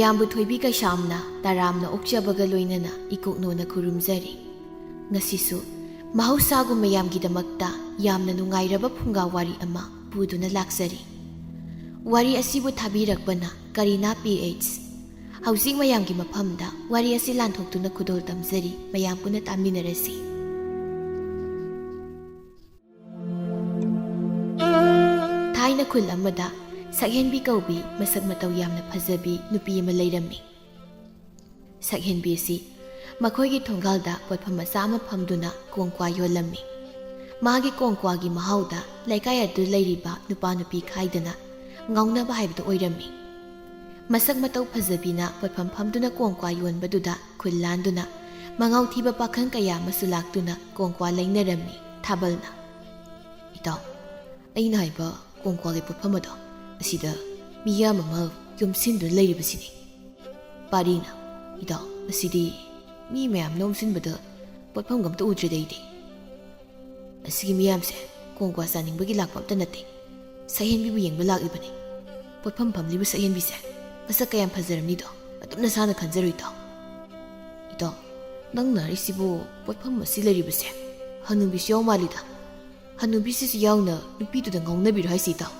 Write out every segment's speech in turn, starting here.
ꯃꯌꯥꯝꯕꯨ ꯊꯣꯏꯕꯤ ꯀꯩꯁꯥꯝꯅ ꯇꯔꯥꯝꯅ ꯑꯣꯛꯆꯕꯒ ꯂꯣꯏꯅꯅ ꯏꯀꯣꯛꯅꯣꯅ ꯈꯨꯔꯨꯝꯖꯔꯤ꯫ ꯉꯁꯤꯁꯨ ꯃꯍꯧꯁꯥꯒꯨꯝ ꯃꯌꯥꯝꯒꯤꯗꯃꯛꯇ ꯌꯥꯝꯅ ꯅꯨꯡꯉꯥꯏꯔꯕ ꯐꯨꯡꯒꯥ ꯋꯥꯔꯤ ꯑꯃ ꯄꯨꯗꯨꯅ ꯂꯥꯛꯆꯔꯤ꯫ ꯋꯥꯔꯤ ꯑꯁꯤꯕꯨ ꯊꯥꯕꯤꯔꯛꯄꯅ ꯀꯔꯤꯅꯥ PH꯫ ꯍꯧꯖꯤꯛ ꯃꯌꯥꯝꯒꯤ ꯃꯐꯝꯗ ꯋꯥꯔꯤ ꯑꯁꯤ ꯂꯥꯟꯊꯣꯛꯇꯨꯅ ꯈꯨꯗꯣꯜ ꯇꯝꯖꯔꯤ, ꯃꯌꯥꯝ ꯄꯨꯟꯅ ꯇꯥꯃꯤꯟꯅꯔꯁꯤ꯫ ꯊꯥꯏꯅ ꯈꯨꯜ ꯑꯃꯗ ꯁꯛꯍꯦꯟꯕꯤ ꯀꯧꯕꯤ ꯃꯁꯛ ꯃꯇꯧ ꯌꯥꯝꯅ ꯐꯖꯕꯤ ꯅꯨꯄꯤ ꯑꯃ ꯂꯩꯔꯝꯃꯤ꯫ ꯁꯛꯍꯦꯟꯕꯤ ꯑꯁꯤ ꯃꯈꯣꯏꯒꯤ ꯊꯣꯡꯒꯥꯜꯗ ꯄꯣꯠꯐꯝ ꯃꯆꯥ ꯑꯃ ꯐꯝꯗꯨꯅ ꯀꯣꯡꯀ꯭ꯋꯥ ꯌꯣꯜꯂꯝꯃꯤ꯫ ꯃꯥꯒꯤ ꯀꯣꯡꯀ꯭ꯋꯥꯒꯤ ꯃꯍꯥꯎꯗ ꯂꯩꯀꯥꯏ ꯑꯗꯨ ꯂꯩꯔꯤꯕ ꯅꯨꯄꯥ ꯅꯨꯄꯤ ꯈꯥꯏꯗꯅ ꯉꯥꯎꯅꯕ ꯍꯥꯏꯕꯗꯨ ꯑꯣꯏꯔꯝꯃꯤ꯫ ꯃꯁꯛ ꯃꯇꯧ ꯐꯖꯕꯤꯅ ꯄꯣꯠꯐꯝ ꯐꯝꯗꯨꯅ ꯀꯣꯡꯀ꯭ꯋꯥ ꯌꯣꯟꯕꯗꯨꯗ ꯈꯨꯜ ꯂꯥꯟꯗꯨꯅ ꯃꯉꯥꯎ ꯊꯤꯕ ꯄꯥꯈꯪ ꯀꯌꯥ ꯑꯃꯁꯨ ꯂꯥꯛꯇꯨꯅ ꯀꯣꯡꯀ꯭ꯋꯥ ꯂꯩꯅꯔꯝꯃꯤ꯫ ꯊꯥꯕꯜꯅ, "ꯏꯇꯥꯎ, ꯑꯩꯅ ꯍꯥꯏꯕ ꯀꯣꯡꯀ꯭ꯋꯥꯒꯤ ꯄꯣꯠꯐꯝ ꯑꯗꯣ ꯑꯁꯤꯗ ꯃꯤꯌꯥꯝ ꯑꯃ ꯌꯣꯝꯁꯤꯟꯗꯨꯅ ꯂꯩꯔꯤꯕꯁꯤꯅꯤ꯫ ꯄꯥꯔꯤꯅ, "ꯏꯇꯥꯎ, ꯑꯁꯤꯗꯤ ꯃꯤ ꯃꯌꯥꯝ ꯅꯣꯝꯁꯤꯟꯕꯗ ꯄꯣꯠꯐꯝꯒ ꯑꯝꯇ ꯎꯗ꯭ꯔꯦꯗ ꯑꯩꯗꯤ꯫ ꯑꯁꯤꯒꯤ ꯃꯤꯌꯥꯝꯁꯦ ꯀꯣꯡꯀ꯭ꯋꯥ ꯆꯥꯅꯤꯡꯕꯒꯤ ꯂꯥꯛꯄ ꯑꯝꯇ ꯅꯠꯇꯦ, ꯁꯛꯍꯦꯟꯕꯤꯕꯨ ꯌꯦꯡꯕ ꯂꯥꯛꯂꯤꯕꯅꯤ꯫ ꯄꯣꯠꯐꯝ ꯐꯝꯂꯤꯕ ꯁꯛꯍꯦꯟꯕꯤꯁꯦ ꯃꯁꯛ ꯀꯌꯥꯝ ꯐꯖꯔꯝꯅꯤꯗꯣ ꯑꯗꯨꯝ ꯅꯁꯥꯅ ꯈꯟꯖꯔꯣ ꯏꯇꯥꯎ꯫ ꯏꯇꯥꯎ, ꯅꯪꯅ ꯍꯥꯏꯔꯤꯁꯤꯕꯨ ꯄꯣꯠꯐꯝ ꯑꯁꯤ ꯂꯩꯔꯤꯕꯁꯦ ꯍꯅꯨꯕꯤꯁꯨ ꯌꯥꯎ ꯃꯥꯜꯂꯤꯗ꯫ ꯍꯅꯨꯕꯤꯁꯤꯁꯨ ꯌꯥꯎꯅ ꯅꯨꯄꯤꯗꯨꯗ ꯉꯥꯎꯅꯕꯤꯔꯣ ꯍꯥꯏꯁꯤ ꯏꯇꯥꯎ?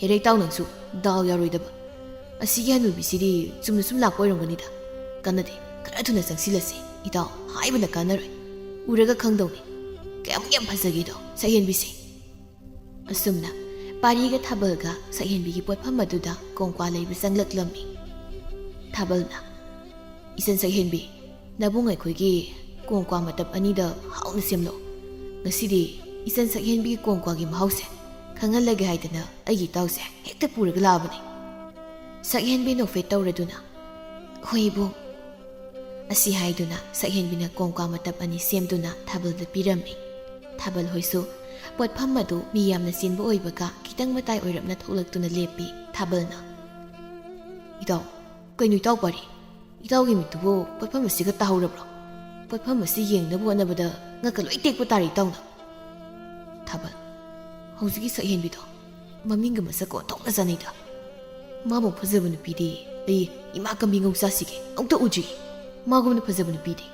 ꯍꯦꯔꯦ ꯏꯇꯥꯎ, ꯅꯪꯁꯨ ꯗꯥꯎ ꯌꯥꯔꯣꯏꯗꯕ꯫ ꯑꯁꯤꯒꯤ ꯍꯅꯨꯕꯤꯁꯤꯗꯤ ꯆꯨꯝꯅ ꯁꯨꯝ ꯂꯥꯛꯄ ꯑꯣꯏꯔꯝꯒꯅꯤꯗ꯫ ꯀꯥꯟꯅꯗꯦ, ꯈꯔ ꯊꯨꯅ ꯆꯪꯁꯤꯜꯂꯁꯤ ꯏꯇꯥꯎ, ꯍꯥꯏꯕꯅ ꯀꯥꯟꯅꯔꯣꯏ, ꯎꯔꯒ ꯈꯪꯗꯧꯅꯤ ꯀꯌꯥꯃꯨꯛ ꯌꯥꯝ ꯐꯖꯒꯦꯗꯣ ꯁꯛꯍꯦꯟꯕꯤꯁꯦ꯫ ꯑꯁꯨꯝꯅ ꯄꯥꯔꯤꯒ ꯊꯥꯕꯜꯒ ꯁꯛꯍꯦꯟꯕꯤꯒꯤ ꯄꯣꯠꯐꯝ ꯑꯗꯨꯗ ꯀꯣꯡꯀ꯭ꯋꯥ ꯂꯩꯕ ꯆꯪꯂꯛꯂꯝꯃꯤ꯫ ꯊꯥꯕꯜꯅ, "ꯏꯆꯟ ꯁꯛꯍꯦꯟꯕꯤ, ꯅꯕꯨꯡ ꯑꯩꯈꯣꯏꯒꯤ ꯀꯣꯡꯀ꯭ꯋꯥ ꯃꯇꯞ ꯑꯅꯤꯗ ꯍꯥꯎꯅ ꯁꯦꯝꯂꯛꯑꯣ꯫ ꯉꯁꯤꯗꯤ ꯏꯆꯟ ꯁꯛꯍꯦꯟꯕꯤꯒꯤ ꯀꯣꯡꯀ꯭ꯋꯥꯒꯤ ꯃꯍꯥꯎꯁꯦ ꯈꯪꯍꯜꯂꯒꯦ ꯍꯥꯏꯗꯅ ꯑꯩꯒꯤ ꯏꯇꯥꯎꯁꯦ ꯍꯦꯛꯇ ꯄꯨꯔꯒ ꯂꯥꯛꯑꯕꯅꯤ꯫ ꯁꯛꯍꯦꯟꯕꯤ ꯅꯣꯛꯐꯦꯠ ꯇꯧꯔꯗꯨꯅ, "ꯍꯣꯏ ꯏꯕꯨꯡ"꯫ ꯑꯁꯤ ꯍꯥꯏꯗꯨꯅ ꯁꯛꯍꯦꯟꯕꯤꯅ ꯀꯣꯡꯀ꯭ꯋꯥ ꯃꯇꯞ ꯑꯅꯤ ꯁꯦꯝꯗꯨꯅ ꯊꯥꯕꯜꯗ ꯄꯤꯔꯝꯃꯤ꯫ ꯊꯥꯕꯜ ꯍꯣꯏꯁꯨ ꯄꯣꯠꯐꯝ ꯑꯗꯨ ꯃꯤ ꯌꯥꯝꯅ ꯆꯤꯟꯕ ꯑꯣꯏꯕꯒ ꯈꯤꯇꯪ ꯃꯇꯥꯏ ꯑꯣꯏꯔꯞꯅ ꯊꯣꯛꯂꯛꯇꯨꯅ ꯂꯦꯞꯄꯤ꯫ ꯊꯥꯕꯜꯅ, "ꯏꯇꯥꯎ, ꯀꯩꯅꯣ ꯏꯇꯥꯎ ꯄꯥꯔꯤ, ꯏꯇꯥꯎꯒꯤ ꯃꯤꯠꯇꯨꯕꯨ ꯄꯣꯠꯐꯝ ꯑꯁꯤꯒ ꯇꯥꯍꯧꯔꯕ꯭ꯔꯣ? ꯄꯣꯠꯐꯝ ꯑꯁꯤ ꯌꯦꯡꯅꯕ ꯍꯣꯠꯅꯕꯗ ꯉꯛꯀ ꯂꯣꯏ ꯇꯦꯛꯄ ꯇꯥꯔꯦ ꯏꯇꯥꯎꯅ"꯫ ꯊꯥꯕꯜ, "ꯍꯧꯖꯤꯛꯀꯤ ꯁꯛꯍꯦꯟꯕꯤꯗꯣ ꯃꯃꯤꯡꯒ ꯃꯁꯛꯀ ꯑꯣꯟꯊꯣꯛꯅ ꯆꯥꯅꯩꯗ꯫ ꯃꯥꯕꯨ ꯐꯖꯕ ꯅꯨꯄꯤꯗꯤ ꯑꯩ ꯏꯃꯥ ꯀꯝꯕꯤ ꯉꯧꯆꯥꯁꯤꯒꯦ ꯑꯃꯨꯛꯇ ꯎꯗ꯭ꯔꯤ, ꯃꯥꯒꯨꯝꯅ ꯐꯖꯕ ꯅꯨꯄꯤꯗꯤ"꯫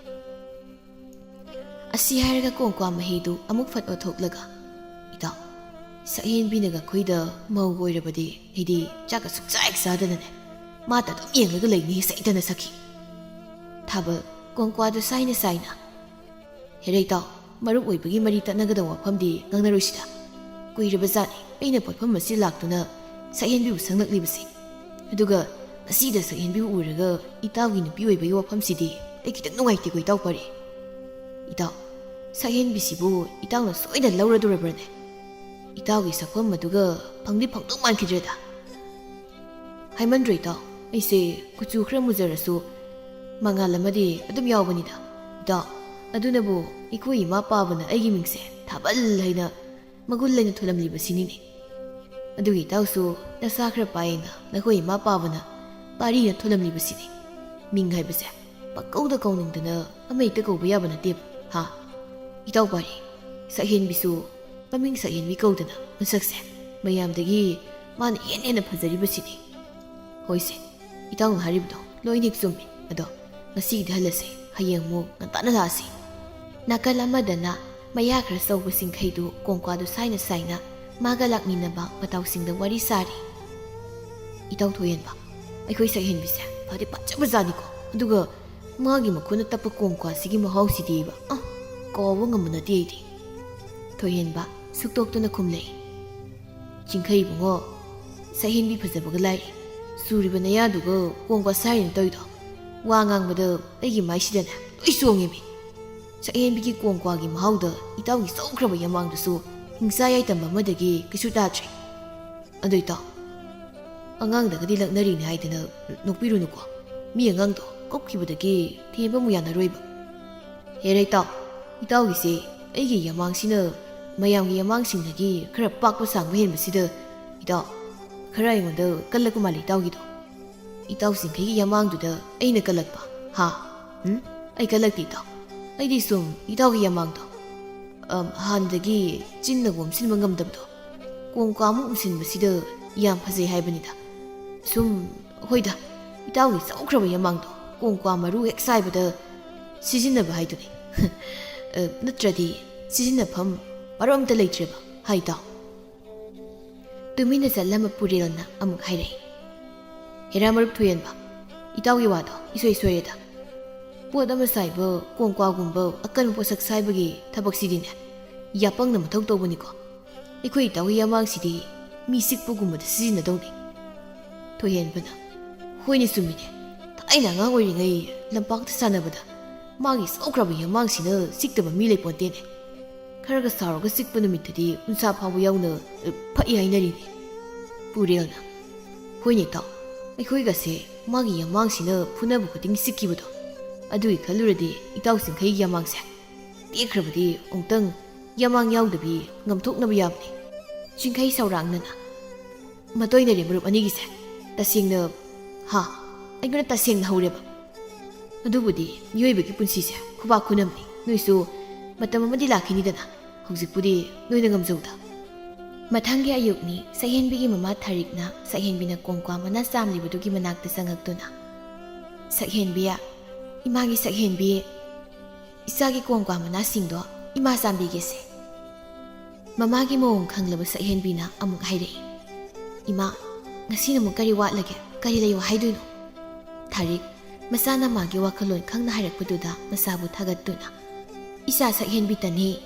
ꯑꯁꯤ ꯍꯥꯏꯔꯒ ꯀꯣꯡꯀ꯭ꯋꯥ ꯃꯍꯤꯗꯨ ꯑꯃꯨꯛ ꯐꯠ ꯑꯣꯊꯣꯛꯂꯒ, "ꯏꯇꯥꯎ, ꯁꯛꯍꯦꯟꯕꯤꯅꯒ ꯑꯩꯈꯣꯏꯗ ꯃꯧꯒ ꯑꯣꯏꯔꯕꯗꯤ ꯑꯩꯗꯤ ꯆꯥꯛꯀ ꯁꯨꯛꯆꯥ ꯍꯦꯛ ꯆꯥꯗꯅꯅꯦ ꯃꯥꯇ ꯑꯗꯨꯝ ꯌꯦꯡꯂꯒ ꯂꯩꯅꯤ ꯁꯩꯇꯅ ꯁꯛꯈꯤ꯫ ꯊꯥꯕꯜ ꯀꯣꯡꯀ꯭ꯋꯥꯗꯨ ꯁꯥꯏꯅ ꯁꯥꯏꯅ, "ꯍꯦꯔꯦ ꯏꯇꯥꯎ, ꯃꯔꯨꯞ ꯑꯣꯏꯕꯒꯤ ꯃꯔꯤ ꯇꯠꯅꯒꯗꯕ ꯋꯥꯐꯝꯗꯤ ꯉꯥꯡꯅꯔꯣꯏꯁꯤꯗ꯫ ꯀꯨꯏꯔꯕ ꯖꯥꯠꯅꯤ ꯑꯩꯅ ꯄꯣꯠꯐꯝ ꯑꯁꯤ ꯂꯥꯛꯇꯨꯅ ꯁꯛꯍꯦꯟꯕꯤꯕꯨ ꯁꯪꯂꯛꯂꯤꯕꯁꯤ꯫ ꯑꯗꯨꯒ ꯑꯁꯤꯗ ꯁꯛꯍꯦꯟꯕꯤꯕꯨ ꯎꯔꯒ ꯏꯇꯥꯎꯒꯤ ꯅꯨꯄꯤ ꯑꯣꯏꯕꯒꯤ ꯋꯥꯐꯝꯁꯤꯗꯤ ꯑꯩ ꯈꯤꯇꯪ ꯅꯨꯡꯉꯥꯏꯇꯦꯀꯣ ꯏꯇꯥꯎ ꯄꯥꯔꯤ꯫ ꯏꯇꯥꯎ, ꯁꯛꯍꯦꯟꯕꯤꯁꯤꯕꯨ ꯏꯇꯥꯎꯅ ꯁꯣꯏꯗꯅ ꯂꯧꯔꯗꯣꯔꯕ꯭ꯔꯅꯦ? ꯏꯇꯥꯎꯒꯤ ꯁꯛꯐꯝ ꯑꯗꯨꯒ ꯐꯪꯗꯤ ꯐꯪꯗꯧ ꯃꯥꯟꯈꯤꯗ꯭ꯔꯦꯗ꯫ ꯍꯥꯏꯃꯟꯗ꯭ꯔꯣ ꯏꯇꯥꯎ, ꯑꯩꯁꯦ ꯀꯨꯆꯨ ꯈꯔ ꯃꯨꯖꯔꯁꯨ ꯃꯉꯥꯜ ꯑꯃꯗꯤ ꯑꯗꯨꯝ ꯌꯥꯎꯕꯅꯤꯗ꯫ ꯏꯇꯥꯎ, ꯑꯗꯨꯅꯕꯨ ꯑꯩꯈꯣꯏ ꯏꯃꯥ ꯄꯥꯕꯅ ꯑꯩꯒꯤ ꯃꯤꯡꯁꯦ ꯊꯥꯕꯜ ꯍꯥꯏꯅ ꯃꯒꯨꯟ ꯂꯩꯅ ꯊꯣꯜꯂꯝꯂꯤꯕꯁꯤꯅꯤꯅꯦ꯫ ꯑꯗꯨꯒꯤ ꯏꯇꯥꯎꯁꯨ ꯅꯁꯥ ꯈꯔ ꯄꯥꯏꯌꯦꯅ ꯅꯈꯣꯏ ꯏꯃꯥ ꯄꯥꯕꯅ ꯄꯥꯔꯤꯅ ꯊꯣꯜꯂꯝꯂꯤꯕꯁꯤꯅꯤ꯫ ꯃꯤꯡ ꯍꯥꯏꯕꯁꯦ ꯄꯪꯀꯧꯗ ꯀꯧꯅꯤꯡꯗꯅ ꯑꯃ ꯍꯦꯛꯇ ꯀꯧꯕ ꯌꯥꯕ ꯅꯠꯇꯦꯕ, ꯍꯥ? ꯏꯇꯥꯎ ꯄꯥꯔꯤ, ꯁꯛꯍꯦꯟꯕꯤꯁꯨ ꯃꯃꯤꯡ ꯁꯛꯍꯦꯟꯕꯤ ꯀꯧꯗꯅ ꯃꯁꯛꯁꯦ ꯃꯌꯥꯝꯗꯒꯤ ꯃꯥꯅ ꯍꯦꯟꯅ ꯐꯖꯔꯤꯕꯁꯤꯅꯤ꯫ ꯍꯣꯏꯁꯦ, ꯏꯇꯥꯎꯅ ꯍꯥꯏꯔꯤꯕꯗꯣ ꯂꯣꯏꯅ ꯍꯦꯛ ꯆꯨꯝꯃꯤ꯫ ꯑꯗꯣ ꯉꯁꯤꯒꯤꯗꯤ ꯍꯜꯂꯁꯦ, ꯍꯌꯦꯡ ꯑꯃꯨꯛ ꯉꯟꯇꯥꯅ ꯂꯥꯛꯑꯁꯤ꯫ ꯅꯥꯀꯜ ꯑꯃꯗꯅ ꯃꯌꯥ ꯈꯔ ꯆꯧꯕꯁꯤꯡꯈꯩꯗꯨ ꯀꯣꯡꯀ꯭ꯋꯥꯗꯨ ꯁꯥꯏꯅ ꯁꯥꯏꯅ ꯃꯥꯒ ꯂꯥꯛꯃꯤꯟꯅꯕ ꯃꯇꯥꯎꯁꯤꯡꯗ ꯋꯥꯔꯤ ꯁꯥꯔꯤ꯫ "ꯏꯇꯥꯎ ꯊꯣꯏꯍꯦꯟꯕ, ꯑꯩꯈꯣꯏ ꯁꯛꯍꯦꯟꯕꯤꯁꯦ ꯐꯗꯤ ꯐꯖꯕꯖꯥꯠꯅꯤꯀꯣ, ꯑꯗꯨꯒ ꯃꯥꯒꯤ ꯃꯈꯨꯠꯅ ꯇꯞꯄ ꯀꯣꯡꯀ꯭ꯋꯥꯁꯤꯒꯤ ꯃꯍꯥꯎꯁꯤꯗꯤꯕ ꯀꯥꯎꯕ ꯉꯝꯕ ꯅꯠꯇꯦ ꯑꯩꯗꯤ"꯫ ꯊꯣꯏꯍꯦꯟꯕ ꯁꯨꯛꯇꯣꯛꯇꯨꯅ ꯈꯨꯝꯂꯛꯏ꯫ "ꯆꯤꯡꯈꯩ ꯏꯕꯨꯡꯉꯣ, ꯁꯛꯍꯦꯟꯕꯤ ꯐꯖꯕꯒ ꯂꯥꯏꯔꯤ, ꯁꯨꯔꯤꯕ ꯅꯌꯥꯗꯨꯒ ꯀꯣꯡꯀ꯭ꯋꯥ ꯁꯥꯏꯔꯤꯅ ꯇꯧꯏꯗꯣ ꯋꯥ ꯉꯥꯡꯕꯗ ꯑꯩꯒꯤ ꯃꯥꯏꯁꯤꯗꯅꯦ ꯂꯣꯏ ꯆꯣꯡꯉꯤꯃꯤ꯫ ꯁꯛꯍꯦꯟꯕꯤꯒꯤ ꯀꯣꯡꯀ꯭ꯋꯥꯒꯤ ꯃꯍꯥꯎꯗ ꯏꯇꯥꯎꯒꯤ ꯆꯧꯈ꯭ꯔꯕ ꯌꯥꯃꯥꯡꯗꯨꯁꯨ ꯍꯤꯡꯆꯥ ꯌꯥꯏꯇꯝꯕ ꯑꯃꯗꯒꯤ ꯀꯩꯁꯨ ꯇꯥꯗ꯭ꯔꯤ꯫ ꯑꯗꯣ ꯏꯇꯥꯎ, ꯑꯉꯥꯡꯗꯒꯗꯤ ꯂꯛꯅꯔꯤꯅꯦ ꯍꯥꯏꯗꯅ ꯅꯣꯛꯄꯤꯔꯨꯅꯨꯀꯣ, ꯃꯤ ꯑꯉꯥꯡꯗꯣ ꯀꯞꯈꯤꯕꯗꯒꯤ ꯊꯦꯝꯕ ꯑꯃꯨꯛ ꯌꯥꯅꯔꯣꯏꯕ꯫ ꯍꯦꯔꯦ ꯏꯇꯥꯎ, ꯏꯇꯥꯎꯒꯤꯁꯦ ꯑꯩꯒꯤ ꯌꯥꯃꯥꯡꯁꯤꯅ ꯃꯌꯥꯝꯒꯤ ꯌꯥꯃꯥꯡꯁꯤꯡꯗꯒꯤ ꯈꯔ ꯄꯥꯛꯄ ꯁꯥꯡꯕ ꯍꯦꯟꯕꯁꯤꯗ ꯏꯇꯥꯎ ꯈꯔ ꯑꯩꯉꯣꯟꯗ ꯀꯜꯂꯛꯄ ꯃꯥꯜꯂꯤ ꯏꯇꯥꯎꯒꯤꯗꯣ꯫ ꯏꯇꯥꯎꯁꯤꯡꯈꯩꯒꯤ ꯌꯥꯃꯥꯡꯗꯨꯗ ꯑꯩꯅ ꯀꯜꯂꯛꯄ, ꯍꯥ? ꯑꯩ ꯀꯜꯂꯛꯇꯦ ꯏꯇꯥꯎ, ꯑꯩꯗꯤ ꯁꯨꯝ ꯏꯇꯥꯎꯒꯤ ꯌꯥꯃꯥꯡꯗꯣ ꯍꯥꯟꯅꯗꯒꯤ ꯆꯤꯟꯅ ꯋꯣꯝꯁꯤꯟꯕ ꯉꯝꯗꯕꯗꯣ ꯀꯣꯡꯀ꯭ꯋꯥꯃꯨꯛ ꯎꯝꯁꯤꯟꯕꯁꯤꯗ ꯌꯥꯝ ꯐꯖꯩ ꯍꯥꯏꯕꯅꯤꯗ꯫ ꯁꯨꯝ ꯍꯣꯏꯗ, ꯏꯇꯥꯎꯒꯤ ꯆꯥꯎꯈ꯭ꯔꯕ ꯌꯥꯃꯥꯡꯗꯣ ꯀꯣꯡꯀ꯭ꯋꯥ ꯃꯔꯨ ꯍꯦꯛ ꯁꯥꯏꯕꯗ ꯁꯤꯖꯤꯟꯅꯕ ꯍꯥꯏꯗꯨꯅꯤ ꯅꯠꯇ꯭ꯔꯗꯤ ꯁꯤꯖꯤꯟꯅꯐꯝ ꯃꯔꯝ ꯑꯝꯇ ꯂꯩꯇ꯭ꯔꯦꯕ ꯍꯥꯏ ꯏꯇꯥꯎ ꯇꯨꯃꯤꯟꯅ ꯆꯠꯂꯝꯕ ꯄꯨꯔꯦꯜꯅ ꯑꯃꯨꯛ ꯍꯥꯏꯔꯛꯏ ꯍꯦꯔꯥ ꯃꯔꯨꯞ ꯊꯣꯌꯦꯟꯕ ꯏꯇꯥꯎꯒꯤ ꯋꯥꯗꯣ ꯏꯁꯣꯏ ꯁꯣꯏꯔꯦꯗ ꯄꯣꯠ ꯑꯃ ꯁꯥꯏꯕ ꯀꯣꯡꯀ꯭ꯋꯥꯒꯨꯝꯕ ꯑꯀꯟꯕ ꯄꯣꯠꯁꯛ ꯁꯥꯏꯕꯒꯤ ꯊꯕꯛꯁꯤꯗꯤꯅꯦ ꯌꯥꯄꯪꯅ ꯃꯊꯧ ꯇꯧꯕꯅꯤꯀꯣ ꯑꯩꯈꯣꯏ ꯏꯇꯥꯎꯒꯤ ꯌꯥꯃꯥꯡꯁꯤꯗꯤ ꯃꯤ ꯁꯤꯛꯄꯒꯨꯝꯕꯗ ꯁꯤꯖꯤꯟꯅꯗꯧꯅꯤ ꯊꯣꯏꯍꯦꯟꯕꯅ ꯍꯣꯏꯅꯦ ꯆꯨꯝꯃꯤꯅꯦ ꯊꯥꯏꯅ ꯑꯉꯥꯡ ꯑꯣꯏꯔꯤꯉꯩ ꯂꯝꯄꯥꯛꯇ ꯁꯥꯟꯅꯕꯗ ꯃꯥꯒꯤ ꯆꯥꯎꯈ꯭ꯔꯕ ꯌꯥꯃꯥꯡꯁꯤꯅ ꯁꯤꯛꯇꯕ ꯃꯤ ꯂꯩꯄꯣꯟꯇꯦꯅꯦ ꯈꯔꯒ ꯁꯥꯎꯔꯒ ꯆꯤꯛꯄ ꯅꯨꯃꯤꯠꯇꯗꯤ ꯎꯟꯁꯥ ꯐꯥꯎꯕ ꯌꯥꯎꯅ ꯐꯛꯏ ꯍꯥꯏꯅꯔꯤꯅꯤ ꯄꯨꯔꯦꯜꯅ ꯍꯣꯏꯅꯦ ꯏꯇꯥꯎ ꯑꯩꯈꯣꯏꯒꯁꯦ ꯃꯥꯒꯤ ꯌꯥꯃꯥꯡꯁꯤꯅ ꯐꯨꯅꯕ ꯈꯨꯗꯤꯡ ꯁꯤꯛꯈꯤꯕꯗꯣ ꯑꯗꯨꯒꯤ ꯈꯜꯂꯨꯔꯗꯤ ꯏꯇꯥꯎ ꯆꯤꯡꯈꯩꯒꯤ ꯌꯥꯃꯥꯡꯁꯦ ꯇꯦꯛꯈ꯭ꯔꯕꯗꯤ ꯑꯃꯨꯛꯇꯪ ꯌꯥꯃꯥꯡ ꯌꯥꯎꯗꯕꯤ ꯉꯝꯊꯣꯛꯅꯕ ꯌꯥꯕꯅꯤ ꯆꯤꯡꯈꯩ ꯁꯧꯔꯥꯡꯅꯅ ꯃꯇꯣꯏꯅꯔꯦ ꯃꯔꯨꯞ ꯑꯅꯤꯒꯤꯁꯦ ꯇꯁꯦꯡꯅ ꯑꯩꯉꯣꯟꯗ ꯇꯁꯦꯡꯅ ꯍꯧꯔꯦꯕ ꯑꯗꯨꯕꯨꯗꯤ ꯃꯤꯑꯣꯏꯕꯒꯤ ꯄꯨꯟꯁꯤꯁꯦ ꯈꯨꯕꯥꯛ ꯈꯨꯅꯝꯅꯤ ꯅꯣꯏꯁꯨ ꯃꯇꯝ ꯑꯃꯗꯤ ꯂꯥꯛꯈꯤꯅꯤꯗꯅ ꯍꯧꯖꯤꯛꯄꯨꯗꯤ ꯅꯣꯏꯅ ꯉꯝꯖꯧꯗ ꯃꯊꯪꯒꯤ ꯑꯌꯨꯛꯅꯤ ꯁꯛꯍꯦꯟꯕꯤꯒꯤ ꯃꯃꯥ ꯊꯥꯔꯤꯛꯅ ꯁꯛꯍꯦꯟꯕꯤꯅ ꯀꯣꯡꯀ꯭ꯋꯥ ꯃꯅꯥ ꯆꯥꯝꯂꯤꯕꯗꯨꯒꯤ ꯃꯅꯥꯛꯇ ꯆꯪꯉꯛꯇꯨꯅ ꯁꯛꯍꯦꯟꯕꯤ ꯏꯃꯥꯒꯤ ꯁꯛꯍꯦꯟꯕꯤ ꯏꯆꯥꯒꯤ ꯀꯣꯡꯀ꯭ꯋꯥ ꯃꯅꯥꯁꯤꯡꯗꯣ ꯏꯃꯥ ꯆꯥꯝꯕꯤꯒꯦꯁꯦ ꯃꯃꯥꯒꯤ ꯃꯑꯣꯡ ꯈꯪꯂꯕ ꯁꯛꯍꯦꯟꯕꯤꯅ ꯑꯃꯨꯛ ꯍꯥꯏꯔꯛꯏ ꯏꯃꯥ ꯉꯁꯤꯅ ꯑꯃꯨꯛ ꯀꯔꯤ ꯋꯥꯠꯂꯒꯦ ꯀꯔꯤ ꯂꯩꯌꯣ ꯍꯥꯏꯗꯣꯏꯅꯣ ꯊꯥꯔꯤꯛ ꯃꯆꯥꯅ ꯃꯥꯒꯤ ꯋꯥꯈꯜꯂꯣꯟ ꯈꯪꯅ ꯍꯥꯏꯔꯛꯄꯗꯨꯗ ꯃꯁꯥꯕꯨ ꯊꯥꯒꯠꯇꯨꯅ ꯏꯆꯥ ꯁꯛꯍꯦꯟꯕꯤꯇꯅꯤ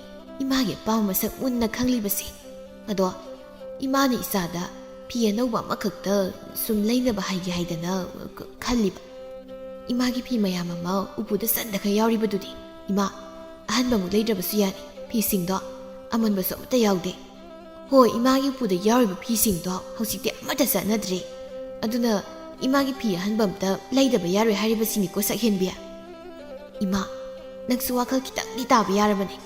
ꯏꯃꯥꯒꯤ ꯑꯄꯥꯝꯕ ꯃꯁꯛ ꯃꯨꯟꯅ ꯈꯪꯂꯤꯕꯁꯤ ꯑꯗꯣ ꯏꯃꯥꯅ ꯏꯆꯥꯗ ꯐꯤ ꯑꯅꯧꯕ ꯑꯃꯈꯛꯇ ꯁꯨꯝ ꯂꯩꯅꯕ ꯍꯥꯏꯒꯦ ꯍꯥꯏꯗꯅ ꯈꯜꯂꯤꯕ ꯏꯃꯥꯒꯤ ꯐꯤ ꯃꯌꯥꯝ ꯑꯃ ꯎꯄꯨꯗ ꯆꯟꯗꯈꯩ ꯌꯥꯎꯔꯤꯕꯗꯨꯗꯤ ꯏꯃꯥ ꯑꯍꯟꯕ ꯑꯃꯨꯛ ꯂꯩꯗ꯭ꯔꯕꯁꯨ ꯌꯥꯅꯤ ꯐꯤꯁꯤꯡꯗꯣ ꯑꯃꯟꯕꯁꯨ ꯑꯃꯠꯇ ꯌꯥꯎꯗꯦ ꯍꯣꯏ ꯏꯃꯥꯒꯤ ꯎꯄꯨꯗ ꯌꯥꯎꯔꯤꯕ ꯐꯤꯁꯤꯡꯗꯣ ꯍꯧꯖꯤꯛꯇꯤ ꯑꯃꯠꯇ ꯆꯠꯅꯗ꯭ꯔꯤ ꯑꯗꯨꯅ ꯏꯃꯥꯒꯤ ꯐꯤ ꯑꯍꯟꯕ ꯑꯝꯇ ꯂꯩꯗꯕ ꯌꯥꯔꯣꯏ ꯍꯥꯏꯔꯤꯕꯁꯤꯅꯤꯀꯣ ꯁꯛꯍꯦꯟꯕꯤ ꯏꯃꯥ ꯅꯪꯁꯨ ꯋꯥꯈꯜ ꯈꯤꯇꯪꯗꯤ ꯇꯥꯕ ꯌꯥꯔꯕꯅꯤ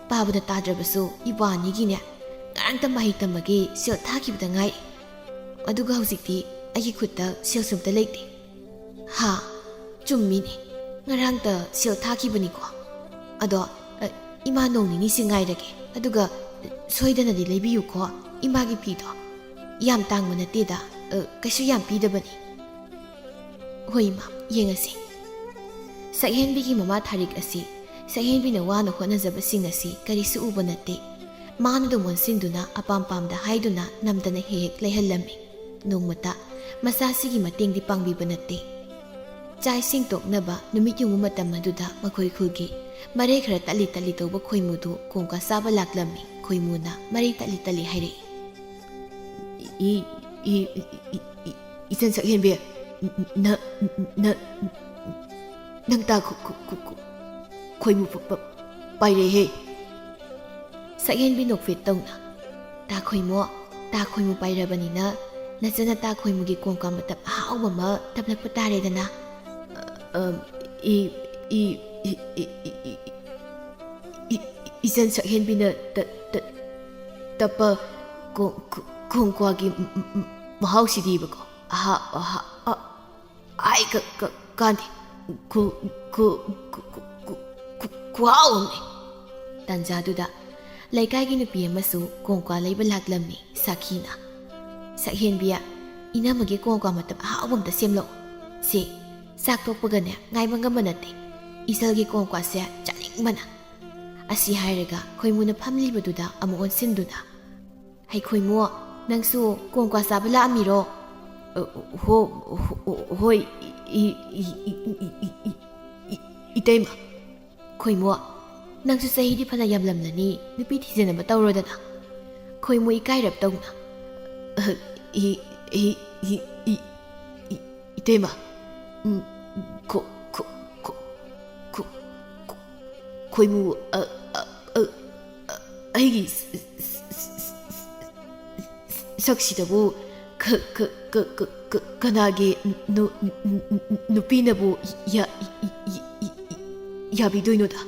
ꯄꯥꯕꯗ ꯇꯥꯗ꯭ꯔꯕꯁꯨ ꯏꯕꯥ ꯑꯅꯤꯒꯤꯅꯦ ꯉꯔꯥꯡꯇ ꯃꯍꯩ ꯇꯝꯕꯒꯤ ꯁꯦꯜ ꯊꯥꯈꯤꯕꯗ ꯉꯥꯏ ꯑꯗꯨꯒ ꯍꯧꯖꯤꯛꯇꯤ ꯑꯩꯒꯤ ꯈꯨꯠꯇ ꯁꯦꯜ ꯁꯨꯝꯇ ꯂꯩꯇꯦ ꯆꯨꯝꯃꯤꯅꯦ ꯉꯔꯥꯡꯇ ꯁꯦꯜ ꯊꯥꯈꯤꯕꯅꯤꯀꯣ ꯑꯗꯣ ꯏꯃꯥ ꯅꯣꯡ ꯅꯤꯅꯤꯁꯤ ꯉꯥꯏꯔꯒꯦ ꯑꯗꯨꯒ ꯁꯣꯏꯗꯅꯗꯤ ꯂꯩꯕꯤꯌꯨꯀꯣ ꯏꯃꯥꯒꯤ ꯐꯤꯗꯣ ꯌꯥꯝ ꯇꯥꯡꯕ ꯅꯠꯇꯦꯗ ꯀꯩꯁꯨ ꯌꯥꯝ ꯄꯤꯗꯕꯅꯤ ꯍꯣꯏ ꯏꯃꯥ ꯌꯦꯡꯉꯁꯤ ꯁꯛꯍꯦꯟꯕꯤꯒꯤ ꯃꯃꯥ ꯊꯥꯔꯤꯛ ꯑꯁꯤ ꯁꯛꯍꯦꯟꯕꯤꯅ ꯋꯥꯅ ꯍꯣꯠꯅꯖꯕꯁꯤꯡ ꯑꯁꯤ ꯀꯔꯤꯁꯨ ꯎꯕ ꯅꯠꯇꯦ ꯃꯥꯅꯗ ꯃꯣꯟꯁꯤꯟꯗꯨꯅ ꯑꯄꯥꯝ ꯄꯥꯝꯗ ꯍꯥꯏꯗꯨꯅ ꯅꯝꯗꯅ ꯍꯦꯛ ꯂꯩꯍꯜꯂꯝꯃꯤ ꯅꯣꯡꯃꯇ ꯃꯆꯥꯁꯤꯒꯤ ꯃꯇꯦꯡꯗꯤ ꯄꯥꯡꯕꯤꯕ ꯅꯠꯇꯦ ꯆꯥꯛ ꯏꯁꯤꯡ ꯇꯣꯛꯅꯕ ꯅꯨꯃꯤꯠ ꯌꯨꯡꯕ ꯃꯇꯝ ꯑꯗꯨꯗ ꯃꯈꯣꯏ ꯈꯨꯜꯒꯤ ꯃꯔꯩ ꯈꯔ ꯇꯠꯂꯤ ꯇꯠꯂꯤ ꯇꯧꯕ ꯈꯣꯏꯃꯨꯗꯨ ꯀꯣꯡꯀ꯭ꯋꯥ ꯆꯥꯕ ꯂꯥꯛꯂꯝꯃꯤ ꯈꯣꯏꯃꯨꯅ ꯃꯔꯩ ꯇꯠꯂꯤ ꯇꯠꯂꯤ ꯍꯥꯏꯔꯛꯏ ꯏꯆꯟ ꯁꯛꯍꯦꯟꯕꯤ ꯅꯪ ꯇꯥ ꯈꯣꯏꯃꯨ ꯄꯥꯏꯔꯦꯍꯦ ꯁꯛꯍꯦꯟꯕꯤ ꯅꯣꯛꯐꯦꯠ ꯇꯧꯅ ꯇꯥ ꯈꯣꯏꯃꯨ ꯄꯥꯏꯔꯕꯅꯤꯅ ꯅꯆꯅ ꯇꯥ ꯈꯣꯏꯃꯨꯒꯤ ꯀꯣꯡꯀ꯭ꯋꯥ ꯃꯇꯞ ꯑꯍꯥꯎꯕ ꯑꯃ ꯇꯞꯂꯛꯄ ꯇꯥꯔꯦꯗꯅ 이젠 석현비는 따빠 공과기 마하우시디버거 아이 간디 구하오네 단자두다 ꯂꯩꯀꯥꯏꯒꯤ ꯅꯨꯄꯤ ꯑꯃꯁꯨ ꯀꯣꯡꯀ꯭ꯋꯥ ꯂꯩꯕ ꯂꯥꯛꯂꯝꯃꯤ ꯁꯥꯈꯤꯅ ꯁꯛꯍꯦꯟꯕꯤꯌꯥ ꯏꯅꯝꯃꯒꯤ ꯀꯣꯡꯀ꯭ꯋꯥ ꯃꯇꯝ ꯑꯍꯥꯎꯕ ꯑꯝꯇ ꯁꯦꯝꯂꯛꯎ ꯁꯤ ꯆꯥꯛ ꯇꯣꯛꯄꯒꯅꯦ ꯉꯥꯏꯕ ꯉꯝꯕ ꯅꯠꯇꯦ ꯏꯆꯜꯒꯤ ꯀꯣꯡꯀ꯭ꯋꯥꯁꯦ ꯆꯥꯅꯤꯡꯕꯅ ꯑꯁꯤ ꯍꯥꯏꯔꯒ ꯈꯣꯏꯃꯨꯅ ꯐꯝꯂꯤꯕꯗꯨꯗ ꯑꯃꯨꯛ ꯑꯣꯟꯁꯤꯟꯗꯨꯅ ꯍꯩ ꯈꯣꯏꯃꯨ ꯅꯪꯁꯨ ꯀꯣꯡꯀ꯭ꯋꯥ ꯆꯥꯕ ꯂꯥꯛꯑꯝꯃꯤꯔꯣ ꯍꯣꯏ 이때마 ꯈꯣꯏꯃꯨ ꯅꯪꯁꯨ ꯆꯍꯤꯗꯤ ꯐꯅ ꯌꯥꯝꯂꯝꯂꯅꯤ ꯅꯨꯄꯤ ꯊꯤꯖꯤꯟꯅꯕ ꯇꯧꯔꯣꯗꯅ ꯈꯣꯏꯃꯨ ꯏꯀꯥꯏꯔꯞ ꯇꯧꯅ 이때마 ꯈꯣꯏꯃꯨ ꯑꯩꯒꯤ ꯁꯛꯁꯤꯗꯕꯨ ꯀꯅꯥꯒꯤ ꯅꯨꯄꯤꯅꯕꯨ ꯌꯥꯕꯤꯗꯣꯏꯅꯣꯗ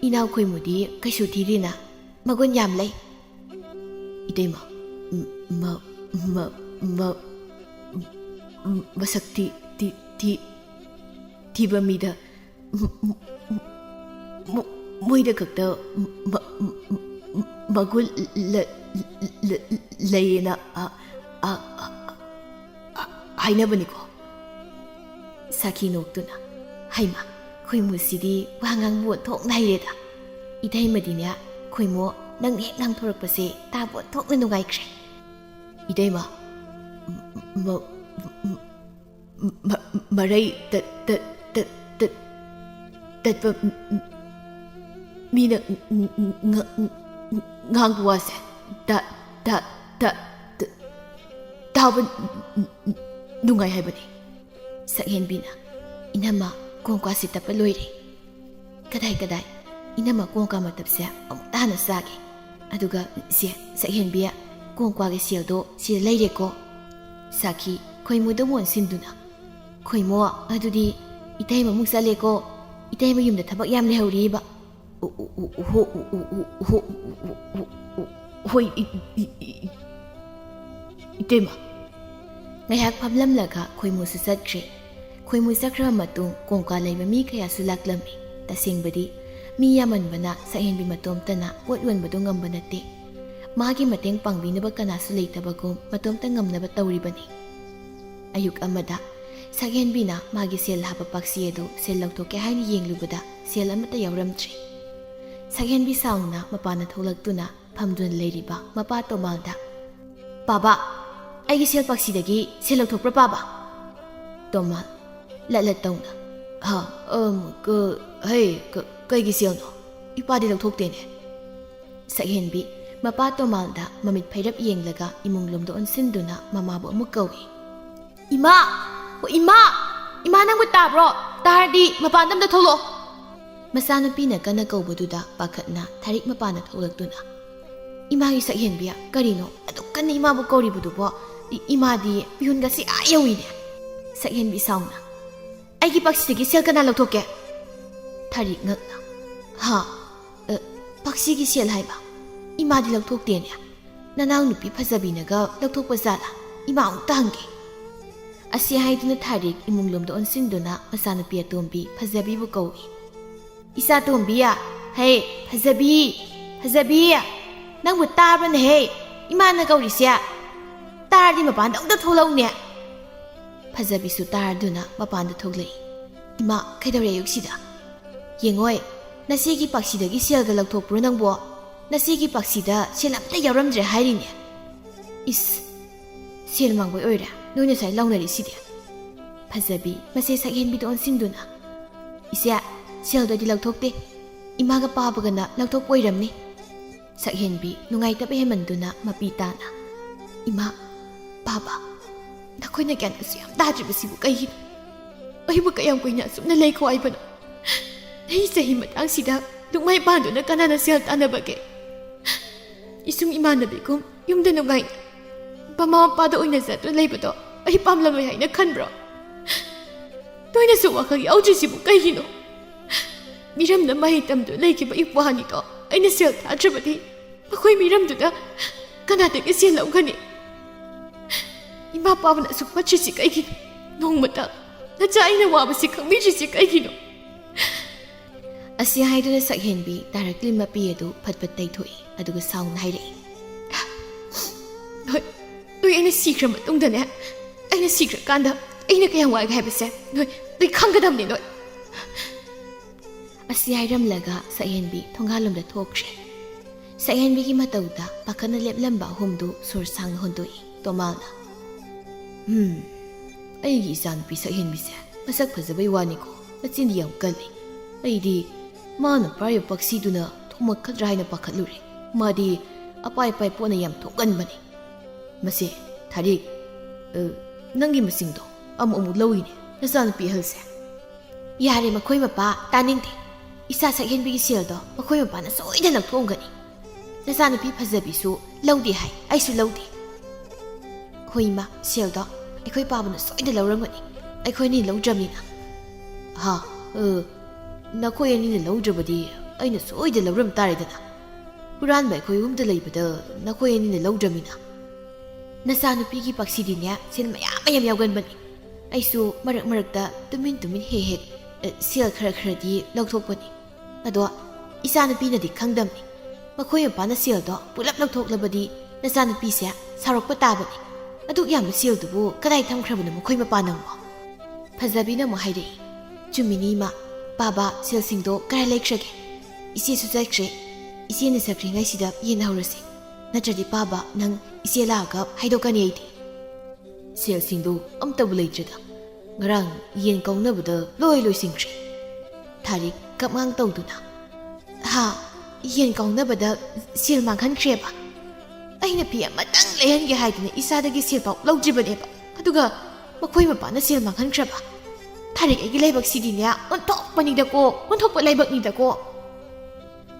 이나우 ꯈꯣꯏꯃꯨꯗꯤ ꯀꯩꯁꯨ ꯊꯤꯔꯤꯅ ꯃꯒꯨꯟ ꯌꯥꯝ ꯂꯩ 이때마 ꯃꯁꯛ ꯊꯤꯕ ꯃꯤꯗ ꯃꯣꯏꯗ ꯈꯛꯇ ꯃꯒꯨꯟ ꯂꯩꯌꯦꯅ ꯍꯥꯏꯅꯕꯅꯤꯀꯣ Saki noktuna. Haima, khoimu sidi wangang buat thok na hireda. Itai madina, khoimo nang hek nang thorak pase ta buat thok na nungai kre. Itai ma, maray tatpa mina ngang buwase taban nungai haibani. Sakhenbina, inama kongkwa si tapaloyri. Kadai, inama kongkwa matapse amutana sagi. Aduga siya, sakhenbiya, kongkwa ge siyado siya layre ko. Saki, khoimu damon sinduna. Khoimu, adudi, itay mamuksale ko, itay mayumda tabak yam lehauri ba. Hoy, itay ma. Ngayak pablamlaga khoimu sasadkre. Khoimu sakra matung kongka layba mi kaya sulaklami. Tasingbadi, mi yaman bana sa henbi matom tana watwan badong ngamba nate. Magi mateng pangbinaba kana sulay tabagom matom tangam na batawri bani. Ayuk amada, sa henbi na magi sel haba paksiedo sel lagto kaya haini yenglubada sel amata yawramtre. Sa henbi saung na mapana tholak tuna pamdun layriba mapato malda. Baba, ay sel paksidagi sel lagto prapaba. Tomal, lalatong na. Ha, kay gisel no. Ipadi lagtok din eh. Sa henbi, mapato malda mamit pairap yenglaga imong lomdoon sinduna mamabo amukawi. Ima! O ima! Ima nang buta bro! Tahardi, mapandam na tholo! Masanapi na ka nagkaubaduda pakat na tarik mapana tholak duna. Ima gi sa henbiya, karino, ato ka na ima mo kauribudu po. Ima di, pihun kasi ayawin eh. Sa henbi saung na. Ay gipaksigi sel ka na lagtok eh. Tarik ngak na. Ha, paksigi sel hai ba? Ima di lagtok din eh. Nanaw nupi pasabi na ga lagtok pasala. Ima ang tanggi. Asya hai duna tarik imong lomdoon sinduna masanapi atombi pasabi bu kawi. Isa atombi ya. Hey, pasabi. Nang buta na hey. Ima na kauri siya. Tardi mapanda ang datolaw niya. Pasabi su tarduna mapanda thoglay. Ima, kaidawre yuksida. Yengoy, nasigi paksidagi selga lagthokpro nangbo. Nasigi paksida sel amta yawramdre hairine. Is, sel mangboy oira, noyna say lawnari sidi. Pasabi, masay sakhenbi doon sinduna. Isya, seldo di lagthokte. Imaga pabaga na lagthok oiramni. Sakhenbi, nungay tabi hemanduna mapitana. Ima, Baba, nakoy na kyan kasi ang dadribasibu kayo. Ay ba kayang ko'y nasum na lay ko ay ba no? Ay sa himat ang sida, nung may bando na kanana siya na bagay. Isung imanabi ko, yung danungay na. Pamamapadoon na sa tulay ba to, ay pamlamay ay nakan bro. To'y nasuwa kang yaudrisibu kayo no. Miram na mahitam do, lay kiba ipuhan nito, ay nasiya tatrabati. Ako'y miram do na, kanata kasi law gani. Ima pa na supat siya si kayo. Nung mata, nadyaay na waba si kang medyo si kayo. Asya hay doon na sa henbi, tarakli mapiyado patpatay to'y, aduga saong nahayray. Noy, ay nasikra matong dana. Ay nasikra kanda, ay na kayang wag habasa. Noy, kanggadam ni noy. Asya hay ramlaga sa henbi, tonghalom na tokre. Sa henbi ki matawda, baka nalip-lamba humdo, sursang hundoy, tomal na. Aigi isanpi sa henbise, masak pasabay wani ko, at sindi ang galing. Ay di, maano prayo paksido na tumagkadrahay na pakatluri. Madi, apay-apay po na yam tugan ba ni. Masi, tarik, nanggi masing do, amumulawin eh, nasaan pihalse. Yari makoy mapa, taning di. Isa sa henbi kisil do, makoy mapa na soy na nagtuong gani. Nasaan pipasabi su, lawdi hay, ay su lawdi. Hoy ma, selda, ako'y pabo na soy na lawram gani. Ako'y nilawdram nina. Ha, nako'y nilawdram ba di, ay na soy na lawram tari dana. Huran ba ako'y umdalay ba da, nako'y nilawdram nina. Nasano pigi paksidi niya, sila mayam yawan ba ni. Ay so, marak da, tumin hehek, sila kara di lagtok ba ni. Ado, isa na pinadi kangdam ni. Mako'y pa na sila do, pulap lagtok la ba di, nasano pisya, sarok pa taba ni. Aduk yam sil dubu kadai tham khrab na mokhoi mapanang mo. ꯐꯖꯕꯤꯅ ꯑꯃꯨꯛ ꯍꯥꯏꯔꯛꯏ ꯆꯨꯝꯃꯤꯅꯤ ꯏꯃꯥ ꯄꯥꯕ ꯁꯦꯜꯁꯤꯡꯗꯣ ꯀꯔꯥꯏ ꯂꯩꯈ꯭ꯔꯒꯦ ꯏꯆꯦꯁꯨ ꯆꯠꯈ꯭ꯔꯦ ꯏꯆꯦꯅ ꯆꯠꯈ꯭ꯔꯤꯉꯩꯁꯤꯗ ꯌꯦꯟꯅꯍꯧꯔꯁꯤ ꯅꯠꯇ꯭ꯔꯗꯤ ꯄꯥꯕ ꯅꯪ ꯏꯆꯦ ꯂꯥꯛꯑꯒ ꯍꯥꯏꯗꯣꯛꯀꯅꯤ ꯑꯩꯗꯤ ꯁꯦꯜꯁꯤꯡꯗꯣ ꯑꯝꯇꯕꯨ ꯂꯩꯇ꯭ꯔꯦꯗ ꯉꯔꯥꯡ ꯌꯦꯟ ꯀꯥꯎꯅꯕꯗ ꯂꯣꯏ ꯂꯣꯏꯁꯤꯟꯈ꯭ꯔꯦ ꯊꯥꯔꯤꯛ ꯀꯞꯉꯥꯡ ꯇꯧꯗꯨꯅ ꯍꯥ ꯌꯦꯟ ꯀꯥꯎꯅꯕꯗ ꯁꯦꯜ ꯃꯥꯡꯍꯟꯈ꯭ꯔꯦꯕ ꯑꯩꯅ ꯐꯤ ꯑꯃꯇꯪ ꯂꯩꯍꯟꯒꯦ ꯍꯥꯏꯗꯅ ꯏꯆꯥꯗꯒꯤ ꯁꯦꯜꯐꯥꯎ ꯂꯧꯗ꯭ꯔꯤꯕꯅꯦꯕ ꯑꯗꯨꯒ ꯃꯈꯣꯏ ꯃꯄꯥꯅ ꯁꯦꯜ ꯃꯥꯡꯍꯟꯈ꯭ꯔꯕ ꯊꯥꯔꯤꯛ ꯑꯩꯒꯤ ꯂꯥꯏꯕꯛꯁꯤꯗꯤꯅꯦ ꯑꯣꯟꯊꯣꯛꯄ ꯂꯥꯏꯕꯛꯅꯤꯗꯀꯣ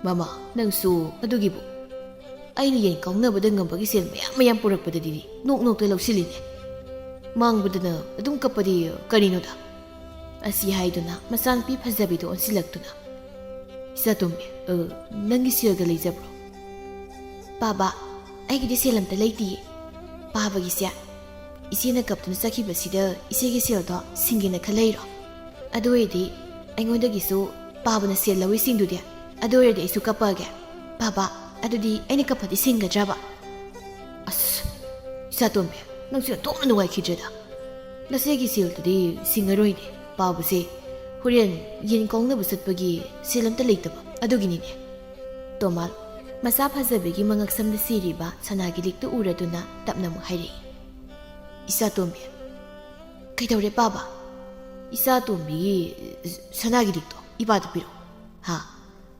ꯃꯃꯥ ꯅꯪꯁꯨ ꯑꯗꯨꯒꯤꯕꯨ ꯑꯩꯅ ꯌꯦꯟ ꯀꯥꯎꯅꯕꯗ ꯉꯝꯕꯒꯤ ꯁꯦꯜ ꯃꯌꯥꯝ ꯄꯨꯔꯛꯄꯗꯗꯤ ꯅꯣꯛꯇ ꯂꯧꯁꯤꯜꯂꯤꯅꯦ ꯃꯥꯡꯕꯗꯅ ꯑꯗꯨꯝ ꯀꯞꯄꯗꯤ ꯀꯔꯤꯅꯣꯗ ꯑꯁꯤ ꯍꯥꯏꯗꯨꯅ ꯃꯆꯥꯅꯨꯄꯤ ꯐꯖꯕꯤꯗꯣ ꯑꯣꯟꯁꯤꯜꯂꯛꯇꯨꯅ ꯏꯆꯥꯇꯣꯝꯕꯤ ꯅꯪꯒꯤ ꯁꯦꯜꯒ ꯂꯩꯖꯕ꯭ꯔꯣ ꯄꯥꯕ ꯑꯩꯒꯤꯗꯤ ꯁꯦꯜ ꯑꯝꯇ ꯂꯩꯇꯤꯌꯦ ꯄꯥꯕꯒꯤꯁꯦ ꯏꯆꯦꯅ ꯀꯞꯇꯨꯅ ꯆꯠꯈꯤꯕꯁꯤꯗ ꯏꯆꯦꯒꯤ ꯁꯦꯜꯗꯣ ꯁꯤꯡꯒꯦꯅ ꯈꯜꯂꯩꯔꯣ ꯑꯗꯨ ꯑꯣꯏꯔꯗꯤ ꯑꯩꯉꯣꯟꯗꯒꯤꯁꯨ ꯄꯥꯕꯅ ꯁꯦꯜ ꯂꯧꯏꯁꯤꯡꯗꯨꯗꯤ ꯑꯗꯨ ꯑꯣꯏꯔꯗꯤ ꯑꯩꯁꯨ ꯀꯞꯄꯒꯦ ꯄꯥꯕ ꯑꯗꯨꯗꯤ ꯑꯩꯅ ꯀꯞꯄꯗꯤ ꯁꯤꯡꯒꯗ꯭ꯔꯕ ꯑꯁ ꯏꯆꯥꯇꯣꯝꯕꯤ ꯅꯪꯁꯨ ꯑꯣꯟꯊꯣꯛꯅ ꯅꯨꯡꯉꯥꯏꯈꯤꯗ꯭ꯔꯦꯗ ꯅꯆꯦꯒꯤ ꯁꯦꯜꯗꯨꯗꯤ ꯁꯤꯡꯉꯔꯣꯏꯅꯦ ꯄꯥꯕꯁꯦ ꯍꯣꯔꯦꯟ ꯌꯦꯟ ꯀꯥꯎꯅꯕ ꯆꯠꯄꯒꯤ ꯁꯦꯜ ꯑꯝꯇ ꯂꯩꯇꯕ ꯑꯗꯨꯒꯤꯅꯤꯅꯦ ꯇꯣꯃꯥꯜ ꯃꯆꯥ ꯐꯖꯕꯤꯒꯤ ꯃꯉꯛꯁꯝꯗ ꯁꯤꯔꯤꯕ ꯁꯅꯥꯒꯤ ꯂꯤꯛꯇꯨ ꯎꯔꯗꯨꯅ ꯇꯞꯅ ꯑꯃꯨꯛ ꯍꯥꯏꯔꯛꯏ ꯏꯆꯥꯇꯣꯝꯕꯤ ꯀꯩꯗꯧꯔꯦ ꯄꯥꯕ ꯏꯆꯥꯇꯣꯝꯕꯤꯒꯤ ꯁꯅꯥꯒꯤ ꯂꯤꯛꯇꯣ ꯏꯄꯥꯗ ꯄꯤꯔꯛꯑꯣ ꯍꯥ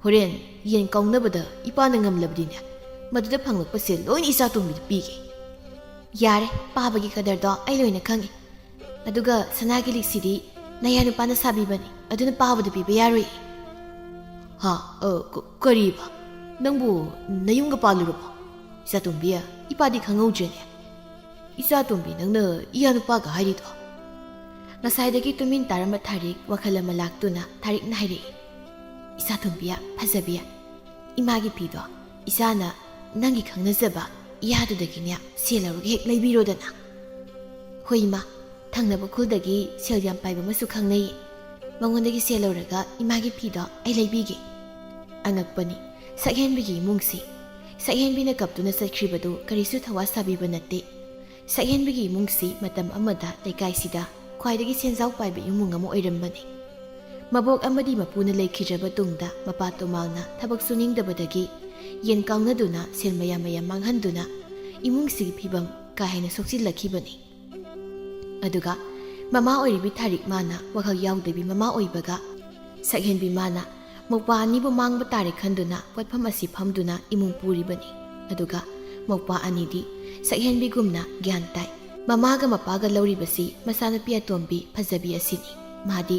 ꯍꯣꯔꯦꯟ ꯌꯦꯟ ꯀꯥꯎꯅꯕꯗ ꯏꯄꯥꯅ ꯉꯝꯂꯕꯗꯤꯅꯦ ꯃꯗꯨꯗ ꯐꯪꯂꯛꯄ ꯁꯦꯜ ꯂꯣꯏꯅ ꯏꯆꯥꯇꯣꯝꯕꯤꯗ ꯄꯤꯒꯦ ꯌꯥꯔꯦ ꯄꯥꯕꯒꯤ ꯀꯗꯔꯗꯣ ꯑꯩ ꯂꯣꯏꯅ ꯈꯪꯉꯤ ꯑꯗꯨꯒ ꯁꯅꯥꯒꯤ ꯂꯤꯛꯁꯤꯗꯤ ꯅꯌꯥ ꯅꯨꯄꯥꯅ ꯁꯥꯕꯤꯕꯅꯤ ꯑꯗꯨꯅ ꯄꯥꯕꯗ ꯄꯤꯕ ꯌꯥꯔꯣꯏ ꯍꯥ ꯀꯔꯤꯕ ꯅꯪꯕꯨ ꯅꯌꯨꯝꯒ ꯄꯥꯜꯂꯨꯔꯕꯣ ꯏꯆꯥꯇꯣꯝꯕꯤ ꯏꯄꯥꯗꯤ ꯈꯪꯍꯧꯗ꯭ꯔꯦꯅꯦ ꯏꯆꯥꯇꯣꯝꯕꯤ ꯅꯪꯅ ꯏꯌꯥ ꯅꯨꯄꯥꯒ ꯍꯥꯏꯔꯤꯗꯣ ꯉꯁꯥꯏꯗꯒꯤ ꯇꯨꯃꯤꯟ ꯇꯥꯔꯝꯕ ꯊꯥꯔꯤꯛ ꯋꯥꯈꯜ ꯑꯃ ꯂꯥꯛꯇꯨꯅ ꯊꯥꯔꯤꯛꯅ ꯍꯥꯏꯔꯛꯏ ꯏꯆꯥꯇꯣꯝꯕꯤ ꯐꯖꯕꯤ ꯏꯃꯥꯒꯤ ꯐꯤꯗꯣ ꯏꯆꯥꯅ ꯅꯪꯒꯤ ꯈꯪꯅꯖꯕ ꯏꯌꯥꯗꯨꯗꯒꯤꯅꯦ ꯁꯦꯜ ꯂꯧꯔꯒ ꯍꯦꯛ ꯂꯩꯕꯤꯔꯣꯗꯅ ꯍꯣꯏ ꯏꯃꯥ ꯊꯪꯅꯕ ꯈꯨꯜꯗꯒꯤ ꯁꯦꯜ ꯌꯥꯝ ꯄꯥꯏꯕ ꯑꯃꯁꯨ ꯈꯪꯅꯩꯌꯦ ꯃꯉꯣꯟꯗꯒꯤ ꯁꯦꯜ ꯂꯧꯔꯒ ꯏꯃꯥꯒꯤ ꯐꯤꯗꯣ ꯑꯩ ꯂꯩꯕꯤꯒꯦ ꯑꯉꯛꯄꯅꯤ ꯁꯛꯍꯦꯟꯕꯤꯒꯤ ꯏꯃꯨꯡꯁꯤ ꯁꯛꯍꯦꯟꯕꯤꯅ ꯀꯞꯇꯨꯅ ꯆꯠꯈ꯭ꯔꯤꯕꯗꯨ ꯀꯔꯤꯁꯨ ꯊꯋꯥ ꯁꯥꯕꯤꯕ ꯅꯠꯇꯦ ꯁꯛꯍꯦꯟꯕꯤꯒꯤ ꯏꯃꯨꯡꯁꯤ ꯃꯇꯝ ꯑꯃꯗ ꯂꯩꯀꯥꯏꯁꯤꯗ ꯈ꯭ꯋꯥꯏꯗꯒꯤ ꯁꯦꯟꯖꯥꯎ ꯄꯥꯏꯕ ꯏꯃꯨꯡ ꯑꯃ ꯑꯣꯏꯔꯝꯕꯅꯤ ꯃꯕꯣꯛ ꯑꯃꯗꯤ ꯃꯄꯨꯅ ꯂꯩꯈꯤꯗ꯭ꯔꯕ ꯇꯨꯡꯗ ꯃꯄꯥ ꯇꯣꯃꯥꯜꯅ ꯊꯕꯛ ꯁꯨꯅꯤꯡꯗꯕꯗꯒꯤ ꯌꯦꯟ ꯀꯥꯎꯅꯗꯨꯅ ꯁꯦꯜ ꯃꯌꯥꯝ ꯃꯥꯡꯍꯟꯗꯨꯅ ꯏꯃꯨꯡꯁꯤꯒꯤ ꯐꯤꯕꯝ ꯀꯥ ꯍꯦꯟꯅ ꯁꯣꯛꯆꯤꯜꯂꯛꯈꯤꯕꯅꯤ ꯑꯗꯨꯒ ꯃꯃꯥ ꯑꯣꯏꯔꯤꯕꯤ ꯊꯥꯔꯤꯛ ꯃꯥꯅ ꯋꯥꯈꯜ ꯌꯥꯎꯗꯕꯤ ꯃꯃꯥ ꯑꯣꯏꯕꯒ ꯁꯛꯍꯦꯟꯕꯤ ꯃꯥꯅ ꯃꯧꯄꯥ ꯑꯅꯤꯕꯨ ꯃꯥꯡꯕ ꯇꯥꯔꯦ ꯈꯟꯗꯨꯅ ꯄꯣꯠꯐꯝ ꯑꯁꯤ ꯐꯝꯗꯨꯅ ꯏꯃꯨꯡ ꯄꯨꯔꯤꯕꯅꯤ ꯑꯗꯨꯒ ꯃꯧꯄꯥ ꯑꯅꯤꯗꯤ ꯁꯛꯍꯦꯟꯕꯤꯒꯨꯝꯅ ꯒ꯭ꯌꯥꯟ ꯇꯥꯏ ꯃꯃꯥꯒ ꯃꯄꯥꯒ ꯂꯧꯔꯤꯕꯁꯤ ꯃꯆꯥꯅꯨꯄꯤ ꯑꯇꯣꯝꯕꯤ ꯐꯖꯕꯤ ꯑꯁꯤꯅꯤ ꯃꯥꯗꯤ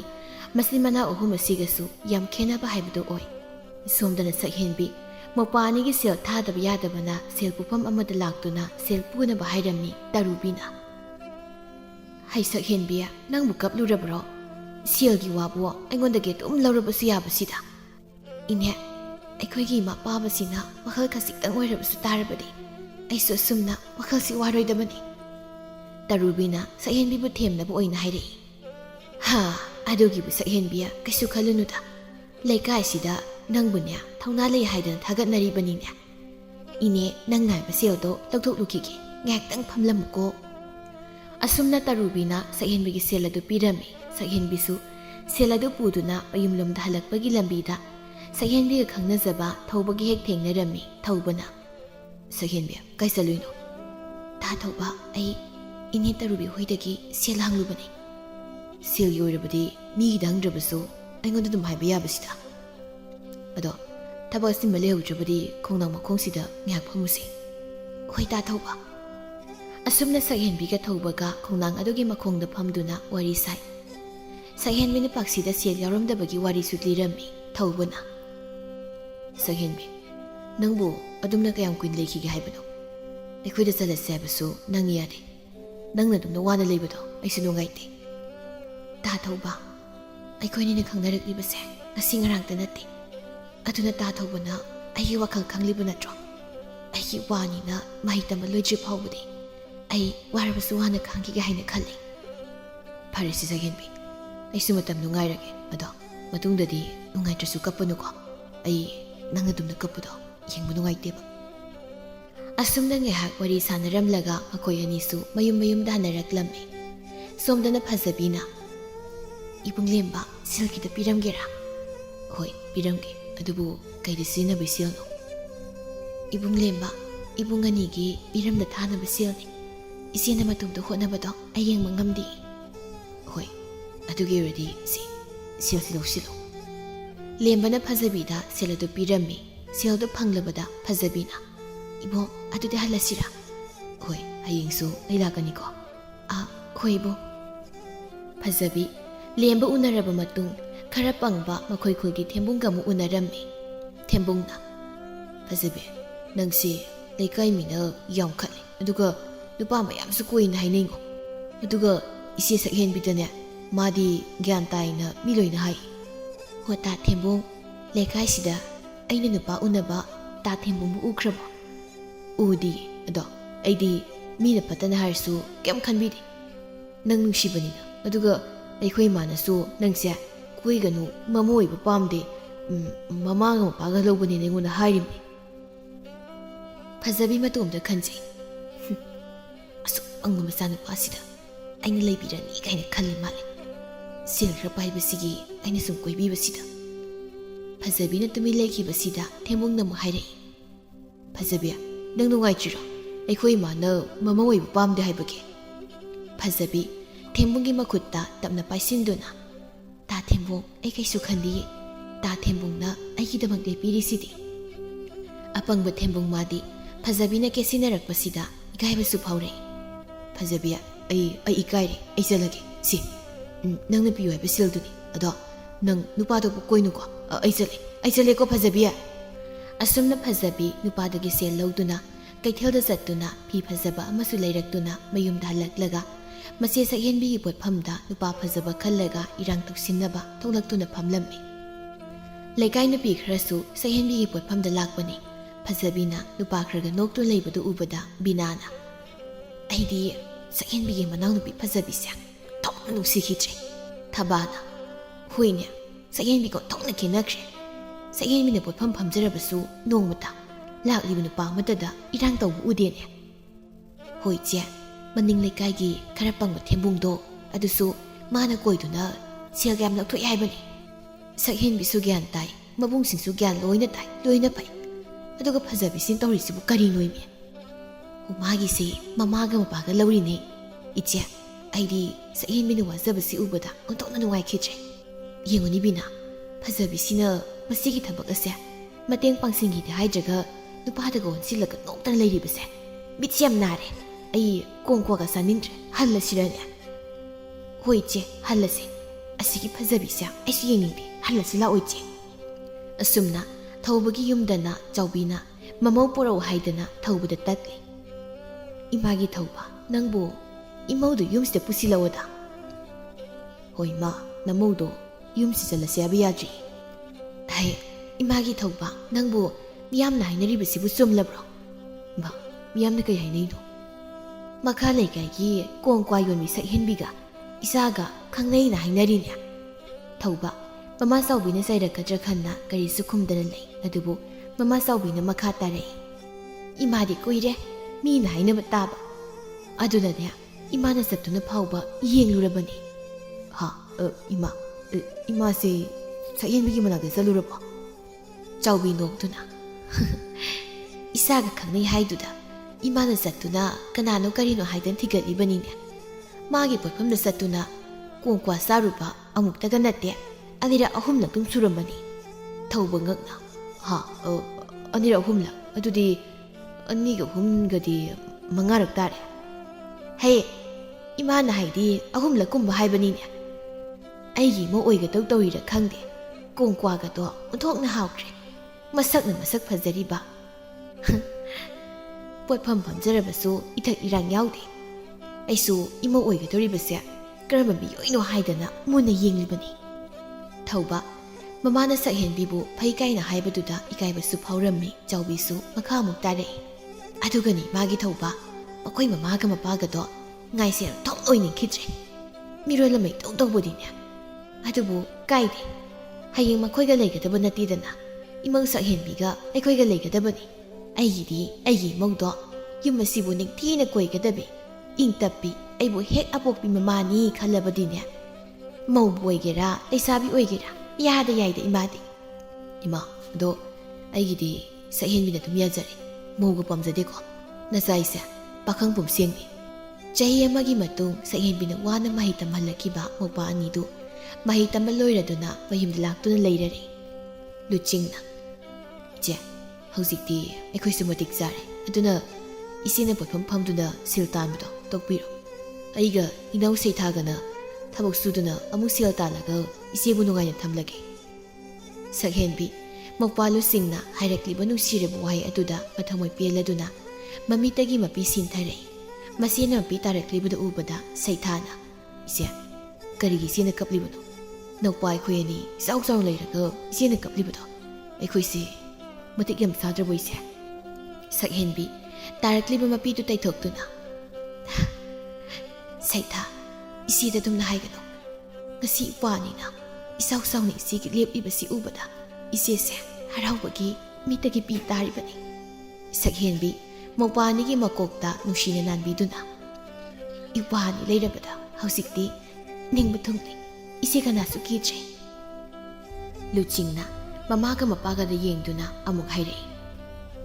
ꯃꯆꯤꯟ ꯃꯅꯥꯎ ꯑꯍꯨꯝ ꯑꯁꯤꯒꯁꯨ ꯌꯥꯝ ꯈꯦꯟꯅꯕ ꯍꯥꯏꯕꯗꯨ ꯑꯣꯏ ꯁꯣꯝꯗꯅ ꯁꯛꯍꯦꯟꯕꯤ ꯃꯧꯄꯥ ꯑꯅꯤꯒꯤ ꯁꯦꯜ ꯊꯥꯗꯕ ꯌꯥꯗꯕꯅ ꯁꯦꯜ ꯄꯨꯐꯝ ꯑꯃꯗ ꯂꯥꯛꯇꯨꯅ ꯁꯦꯜ ꯄꯨꯅꯕ ꯍꯥꯏꯔꯝꯃꯤ ꯇꯔꯨꯕꯤꯅ ꯍꯩ ꯁꯛꯍꯦꯟꯕꯤ ꯅꯪꯕꯨ ꯀꯞꯂꯨꯔꯕ꯭ꯔꯣ ꯁꯦꯜꯒꯤ ꯋꯥꯕꯨ ꯑꯩꯉꯣꯟꯗꯒꯤ ꯑꯗꯨꯝ ꯂꯧꯔꯕꯁꯨ ꯌꯥꯕꯁꯤꯗ ꯏꯅꯦ ꯑꯩꯈꯣꯏꯒꯤ ꯏꯃꯥ ꯄꯥꯕꯁꯤꯅ ꯋꯥꯈꯜ ꯈꯖꯤꯛꯇꯪ ꯑꯣꯏꯔꯕꯁꯨ ꯇꯥꯔꯕꯗꯤ ꯑꯩꯁꯨ ꯑꯁꯨꯝꯅ ꯋꯥꯈꯜꯁꯤ ꯋꯥꯔꯣꯏꯗꯕꯅꯤ ꯇꯔꯨꯕꯤꯅ ꯁꯛꯍꯦꯟꯕꯤꯕꯨ ꯊꯦꯝꯅꯕ ꯑꯣꯏꯅ ꯍꯥꯏꯔꯛꯏ ꯍꯥ ꯑꯗꯨꯒꯤꯕꯨ ꯁꯛꯍꯦꯟꯕꯤ ꯀꯩꯁꯨ ꯈꯜꯂꯨꯅꯨꯗ ꯂꯩꯀꯥꯏꯁꯤꯗ ꯅꯪꯕꯨꯅꯦ ꯊꯧꯅꯥ ꯂꯩ ꯍꯥꯏꯗꯅ ꯊꯥꯒꯠꯅꯔꯤꯕꯅꯤꯅꯦ ꯏꯅꯦ ꯅꯪ ꯉꯥꯏꯕ ꯁꯦꯜꯗꯣ ꯂꯧꯊꯣꯛꯂꯨꯈꯤꯒꯦ ꯉꯥꯏꯍꯥꯛꯇꯪ ꯐꯝꯂꯝꯃꯨꯀꯣ ꯑꯁꯨꯝꯅ ꯇꯔꯨꯕꯤꯅ ꯁꯛꯍꯦꯟꯕꯤꯒꯤ ꯁꯦꯜ ꯑꯗꯨ ꯄꯤꯔꯝꯃꯤ ꯁꯛꯍꯦꯟꯕꯤꯁꯨ ꯁꯦꯜ ꯑꯗꯨ ꯄꯨꯗꯨꯅ ꯃꯌꯨꯝꯂꯣꯝꯗ ꯍꯜꯂꯛꯄꯒꯤ ꯂꯝꯕꯤꯗ ꯁꯛꯍꯦꯟꯕꯤꯒ ꯈꯪꯅꯖꯕ ꯊꯧꯕꯒꯤ ꯍꯦꯛ ꯊꯦꯡꯅꯔꯝꯃꯤ ꯊꯧꯕꯅ ꯁꯛꯍꯦꯟꯕꯤ ꯀꯥꯏ ꯆꯠꯂꯨꯏꯅꯣ ꯇꯥ ꯊꯧꯕ ꯑꯩ ꯏꯅꯦ ꯇꯔꯨꯕꯤ ꯍꯣꯏꯗꯒꯤ ꯁꯦꯜ ꯍꯪꯂꯨꯕꯅꯤ ꯁꯦꯜꯒꯤ ꯑꯣꯏꯔꯕꯗꯤ ꯃꯤꯒꯤꯗ ꯍꯪꯗ꯭ꯔꯕꯁꯨ ꯑꯩꯉꯣꯟꯗ ꯑꯗꯨꯝ ꯍꯥꯏꯕ ꯌꯥꯕꯁꯤꯗ ꯑꯗꯣ ꯊꯕꯛ ꯑꯆꯤꯟꯕ ꯂꯩꯍꯧꯗ꯭ꯔꯕꯗꯤ ꯈꯣꯡꯅꯥꯡ ꯃꯈꯣꯡꯁꯤꯗ ꯉꯥꯏꯍꯥꯛ ꯐꯝꯃꯨꯁꯤ ꯍꯣꯏ ꯇꯥ ꯊꯧꯕ ꯑꯁꯨꯝꯅ ꯁꯛꯍꯦꯟꯕꯤꯒ ꯊꯧꯕꯒ ꯈꯣꯡꯅꯥꯡ ꯑꯗꯨꯒꯤ ꯃꯈꯣꯡꯗ ꯐꯝꯗꯨꯅ ꯋꯥꯔꯤ ꯁꯥꯏ ꯁꯛꯍꯦꯟꯕꯤꯅ ꯄꯥꯛꯁꯤꯗ ꯁꯦꯜ ꯌꯥꯎꯔꯝꯗꯕꯒꯤ ꯋꯥꯔꯤꯁꯨ ꯂꯤꯔꯝꯃꯤ ꯊꯧꯕꯅ ꯁꯛꯍꯦꯟꯕꯤ ꯅꯪꯕꯨ ꯑꯗꯨꯝꯅ ꯀꯌꯥꯝ ꯀꯨꯏꯅ ꯂꯩꯈꯤꯒꯦ ꯍꯥꯏꯕꯅꯣ ꯑꯩꯈꯣꯏꯗ ꯆꯠꯂꯁꯦ ꯍꯥꯏꯕꯁꯨ ꯅꯪ ꯌꯥꯗꯦ ꯅꯪꯅ ꯑꯗꯨꯝꯅ ꯋꯥꯅ ꯂꯩꯕꯗꯣ ꯑꯩꯁꯨ ꯅꯨꯡꯉꯥꯏꯇꯦ ꯇꯥ ꯊꯧꯕ ꯑꯩꯈꯣꯏꯅꯤꯅ ꯈꯪꯅꯔꯛꯂꯤꯕꯁꯦ ꯉꯁꯤ ꯉꯔꯥꯡꯇ ꯅꯠꯇꯦ ꯑꯗꯨꯅ ꯇꯥ ꯊꯧꯕꯅ ꯑꯩꯒꯤ ꯋꯥꯈꯜ ꯈꯪꯂꯤꯕ ꯅꯠꯇ꯭ꯔꯣ ꯑꯩꯒꯤ ꯋꯥꯅꯤꯅ ꯃꯍꯩ ꯇꯝꯕ ꯂꯣꯏꯗ꯭ꯔꯤ ꯐꯥꯎꯕꯗꯤ ꯑꯩ ꯋꯥꯔꯕꯁꯨ ꯋꯥꯅ ꯈꯥꯡꯈꯤꯒꯦ ꯍꯥꯏꯅ ꯈꯜꯂꯤ ꯐꯔꯦꯁꯤ ꯁꯛꯍꯦꯟꯕꯤ ꯑꯩꯁꯨ ꯃꯇꯝ ꯅꯨꯡꯉꯥꯏꯔꯒꯦ ꯑꯗꯣ ꯃꯇꯨꯡꯗꯗꯤ ꯅꯨꯡꯉꯥꯏꯇ꯭ꯔꯁꯨ ꯀꯞꯄꯅꯨꯀꯣ ꯑꯩ ꯅꯪ ꯑꯗꯨꯝꯅ ꯀꯞꯄꯗꯣ ꯌꯦꯡꯕ ꯅꯨꯡꯉꯥꯏꯇꯦꯕ ꯑꯁꯨꯝꯅ ꯉꯥꯏꯍꯥꯛ ꯋꯥꯔꯤ ꯁꯥꯟꯅꯔꯝꯂꯒ ꯃꯈꯣꯏ ꯑꯅꯤꯁꯨ ꯃꯌꯨꯝꯗ ꯍꯟꯅꯔꯛꯂꯝꯃꯤ ꯁꯣꯝꯗꯅ ꯐꯖꯕꯤꯅ Ibung lemba sel kita piramgera. Hoi, piramge. Adubu kaida sinabay sel no. Ibung lemba, ibung anigi piramda thanaba sel ni. Isina matungda hotnabado ayeng mangamdi. Hoi, adugi radi sel silo silo. Lembana phazabida sel adu pirammi. Sel do phanglabada phazabina. Ibo adude halasira. Hoi, hayengsu ailakani ko. Hoi bo. Phazabi lemba unaraba matung khara pangba makhoi khoigi thembungga mu unarammi. Thembungna Phazabi nangsi leikai mina yamkhali aduga nupa mayamsu koina hainengo aduga isi sakhen bidane madi gyan taina miloina hai hota thembung leikai sida aina nupa unaba ta thembung bu ukhraba udi ado aidi mina patana harsu kem khanbidi nang nungsibanina aduga aikhoi manasu nangse kuiganu mamoi ba pamde mamanga mapaga lobani nenguna harimni Phazabi matomda khanjai asuk angma masana pasida aina leibirani kaina khalli male silra paibasigi aina sum koibi basida Phazabi na tumi leki basida thembung na mu hairai Phazabi nang nungai chiro aikhoi mana mama oi pamde haibage Phazabi thembungi makhutta tapna paisinduna ta thembung ai kaisu khandi ta thembung na aigi damak de pirisidi apangba thembung madi Phazabi na kesinarak pasida igaibasu phaure Phazabi ai ikaire ai jalage si nang na piyo ai basil duni ado nang nupa do koinu ko ai jale ko Phazabi asumna Phazabi nupa dagi sel loduna kaithelda satuna phi phazaba amasu leirakuna mayumda halaklaga mase sakhenbi gi potphamda nupa phazaba khallaga irang tuksinaba thonglaktuna phamlammi leikai na pi khrasu sakhenbi gi potphamda lakpani Phazabina nupa khraga nokto leibadu ubada binana aidi sakhenbi gi manaw nupi Phazabi sa thokna nusi khitre thabana huine sakhenbi ko thokna kinakre sakhenbi na potpham phamjarabasu nongmata laklibu nupa matada irang tawbu udene hoiche maning leikai gi kharapang thembungdo adusu mana koiduna selgam lakthoi haibani sakhenbi su gyan tai mabung sing su gyan loina tai loina pai aduga Phazabi sin tawrisibu kari noimi umagi se mamaga mapaga lawrine iche aidi sakhenbi nu wazabasi ubada ontokna nuwai khitre yengoni bina Phazabi sina masigi thabak ase mateng pangsingi de haijaga nupa daga onsilaga noktan leiribase bitiyam nare ai kongkwaga sanindre hallasirane hoiche hallase asigi Phazabi sa aisi yengnibi hallasi la oiche asumna thawbagi yumdana chawbina mamau porau haidana thawbada tatli imagi thawba nangbo imaudu yumsida pusilawada hoima namaudo yumsi jalase abiyadri hai imagi thawba nangbo miyamna hainaribasibu chumlabro ba miyamna kai hainaido makha leikai gi kongkwa yonmi sakhenbiga isaga khangnei na hainarine thawba mama saubina sairakadra khanna kari sukhumdana lei adubu mama saubina makha tarai imadi koire mi na haina bataba aduna ne imana satuna phauba yenglurabani ha ima se sakhenbigi managa zaluraba chawbi noktuna isaga khangnei haiduda imana satuna kanano karino haidan thigatlibanine magi potphamda satuna kongkwa saruba amuktaga natte anira ahumla tum suramani thawba ngakna ha anira ahumla adudi aniga humgadi mangarak tare hey imana haidi ahumla kumba haibanine aigi mo oiga tawira khangde kongkwa ga to onthokna hawkre masakna masak phajariba potpham phamjarabasu ithak irang yaude aisu imo oiga doribase karama bi yoino haidana muna yenglibani thawba mamana sakhenbibu phaikai na haibaduda ikaibasu phaurammi chawbisu makhamuk tare adugani magi thawba makoi mamaga mapaga do ngaise thong oini khitre mirola mai tawbodine adubu kaide hayeng makoiga leigadaba natidana imang sakhenbiga aikhoiga leigadabani aigi mongdo yumasibu ningthina koigadabe ingtappi aibu hek apokpi mamani khalabadine ꯃꯧꯕꯨ ꯑꯣꯏꯒꯦꯔꯥ ꯂꯩꯁꯥꯕꯤ ꯑꯣꯏꯒꯦꯔꯥ ꯌꯥꯗ ꯌꯥꯏꯗ ꯏꯃꯥꯗꯤ ꯏꯃꯥ ꯑꯗꯣ ꯑꯩꯒꯤꯗꯤ ꯁꯛꯍꯦꯟꯕꯤꯅ ꯑꯗꯨꯝ ꯌꯥꯖꯔꯦ ꯃꯧꯒ ꯄꯥꯝꯖꯗꯦꯀꯣ ꯅꯆꯥꯏꯁꯦ ꯄꯥꯈꯪ ꯄꯨꯝꯁꯦꯡꯅꯤ ꯆꯍꯤ ꯑꯃꯒꯤ ꯃꯇꯨꯡ ꯁꯛꯍꯦꯟꯕꯤꯅ ꯋꯥꯅ ꯃꯍꯩ ꯇꯝꯍꯜꯂꯛꯈꯤꯕ ꯃꯧꯄꯥ ꯑꯅꯤꯗꯨ ꯃꯍꯩ ꯇꯝꯕ ꯂꯣꯏꯔꯗꯨꯅ ꯃꯌꯨꯝꯗ ꯂꯥꯛꯇꯨꯅ ꯂꯩꯔꯔꯦ ꯂꯨꯆꯤꯡꯅ ꯏꯆꯦ ꯍꯧꯖꯤꯛꯇꯤ ꯑꯩꯈꯣꯏꯁꯨ ꯃꯇꯤꯛ ꯆꯥꯔꯦ ꯑꯗꯨꯅ ꯏꯆꯦꯅ ꯄꯣꯠꯐꯝ ꯐꯝꯗꯨꯅ ꯁꯦꯜ ꯇꯥꯟꯕꯗꯣ ꯇꯣꯛꯄꯤꯔꯣ ꯑꯩꯒ ꯏꯅꯥꯎ ꯁꯩꯊꯥꯒꯅ ꯊꯕꯛ ꯁꯨꯗꯨꯅ ꯑꯃꯨꯛ ꯁꯦꯜ ꯇꯥꯜꯂꯒ ꯏꯆꯦꯕꯨ ꯅꯨꯡꯉꯥꯏꯅ ꯊꯝꯂꯒꯦ ꯁꯛꯍꯦꯟꯕꯤ ꯃꯧꯄꯥ ꯂꯨꯆꯤꯡꯅ ꯍꯥꯏꯔꯛꯂꯤꯕ ꯅꯨꯡꯁꯤꯔꯕ ꯋꯥꯍꯩ ꯑꯗꯨꯗ ꯃꯊꯃꯣꯏ ꯄꯦꯜꯂꯗꯨꯅ ꯃꯃꯤꯠꯇꯒꯤ ꯃꯄꯤ ꯁꯤꯟꯊꯔꯛꯏ ꯃꯆꯦꯅ ꯃꯄꯤ ꯇꯥꯔꯛꯂꯤꯕꯗꯨ ꯎꯕꯗ ꯁꯩꯊꯥꯅ ꯏꯆꯦ ꯀꯔꯤꯒꯤ ꯏꯆꯦꯅ ꯀꯞꯂꯤꯕꯅꯣ ꯅꯧꯄꯥ ꯑꯩꯈꯣꯏ ꯑꯅꯤ ꯏꯆꯥꯎ ꯆꯥꯎꯅ ꯂꯩꯔꯒ ꯏꯆꯦꯅ ꯀꯞꯂꯤꯕꯗꯣ ꯑꯩꯈꯣꯏꯁꯦ ꯃꯇꯤꯛ ꯌꯥꯝ ꯆꯥꯗ꯭ꯔꯕꯣ ꯏꯆꯦ ꯁꯛꯍꯦꯟꯕꯤ ꯇꯥꯔꯛꯂꯤꯕ ꯃꯄꯤꯗꯨ ꯇꯩꯊꯣꯛꯇꯨꯅ ꯁꯩꯊꯥ ꯏꯆꯦꯗ ꯑꯗꯨꯝꯅ ꯍꯥꯏꯒꯅꯨ ꯉꯁꯤ ꯏꯄꯥꯅꯤꯅ ꯏꯆꯥꯎ ꯆꯥꯎꯅ ꯏꯆꯦꯒꯤ ꯂꯦꯞꯂꯤꯕꯁꯤ ꯎꯕꯗ ꯏꯆꯦꯁꯦ ꯍꯔꯥꯎꯕꯒꯤ ꯃꯤꯠꯇꯒꯤ ꯄꯤ ꯇꯥꯔꯤꯕꯅꯤ ꯁꯛꯍꯦꯟꯕꯤ ꯃꯧꯄꯥꯅꯤꯒꯤ ꯃꯀꯣꯛꯇ ꯅꯨꯡꯁꯤꯅ ꯅꯥꯟꯕꯤꯗꯨꯅ ꯏꯄꯥꯅꯤ ꯂꯩꯔꯕꯗ ꯍꯧꯖꯤꯛꯇꯤ ꯅꯤꯡꯕ ꯊꯨꯡꯂꯤ ꯏꯆꯦ ꯀꯅꯥꯁꯨ ꯀꯤꯗ꯭ꯔꯦ ꯂꯨꯆꯤꯡꯅ ꯃꯃꯥꯒ ꯃꯄꯥꯒꯗ ꯌꯦꯡꯗꯨꯅ ꯑꯃꯨꯛ ꯍꯥꯏꯔꯛꯏ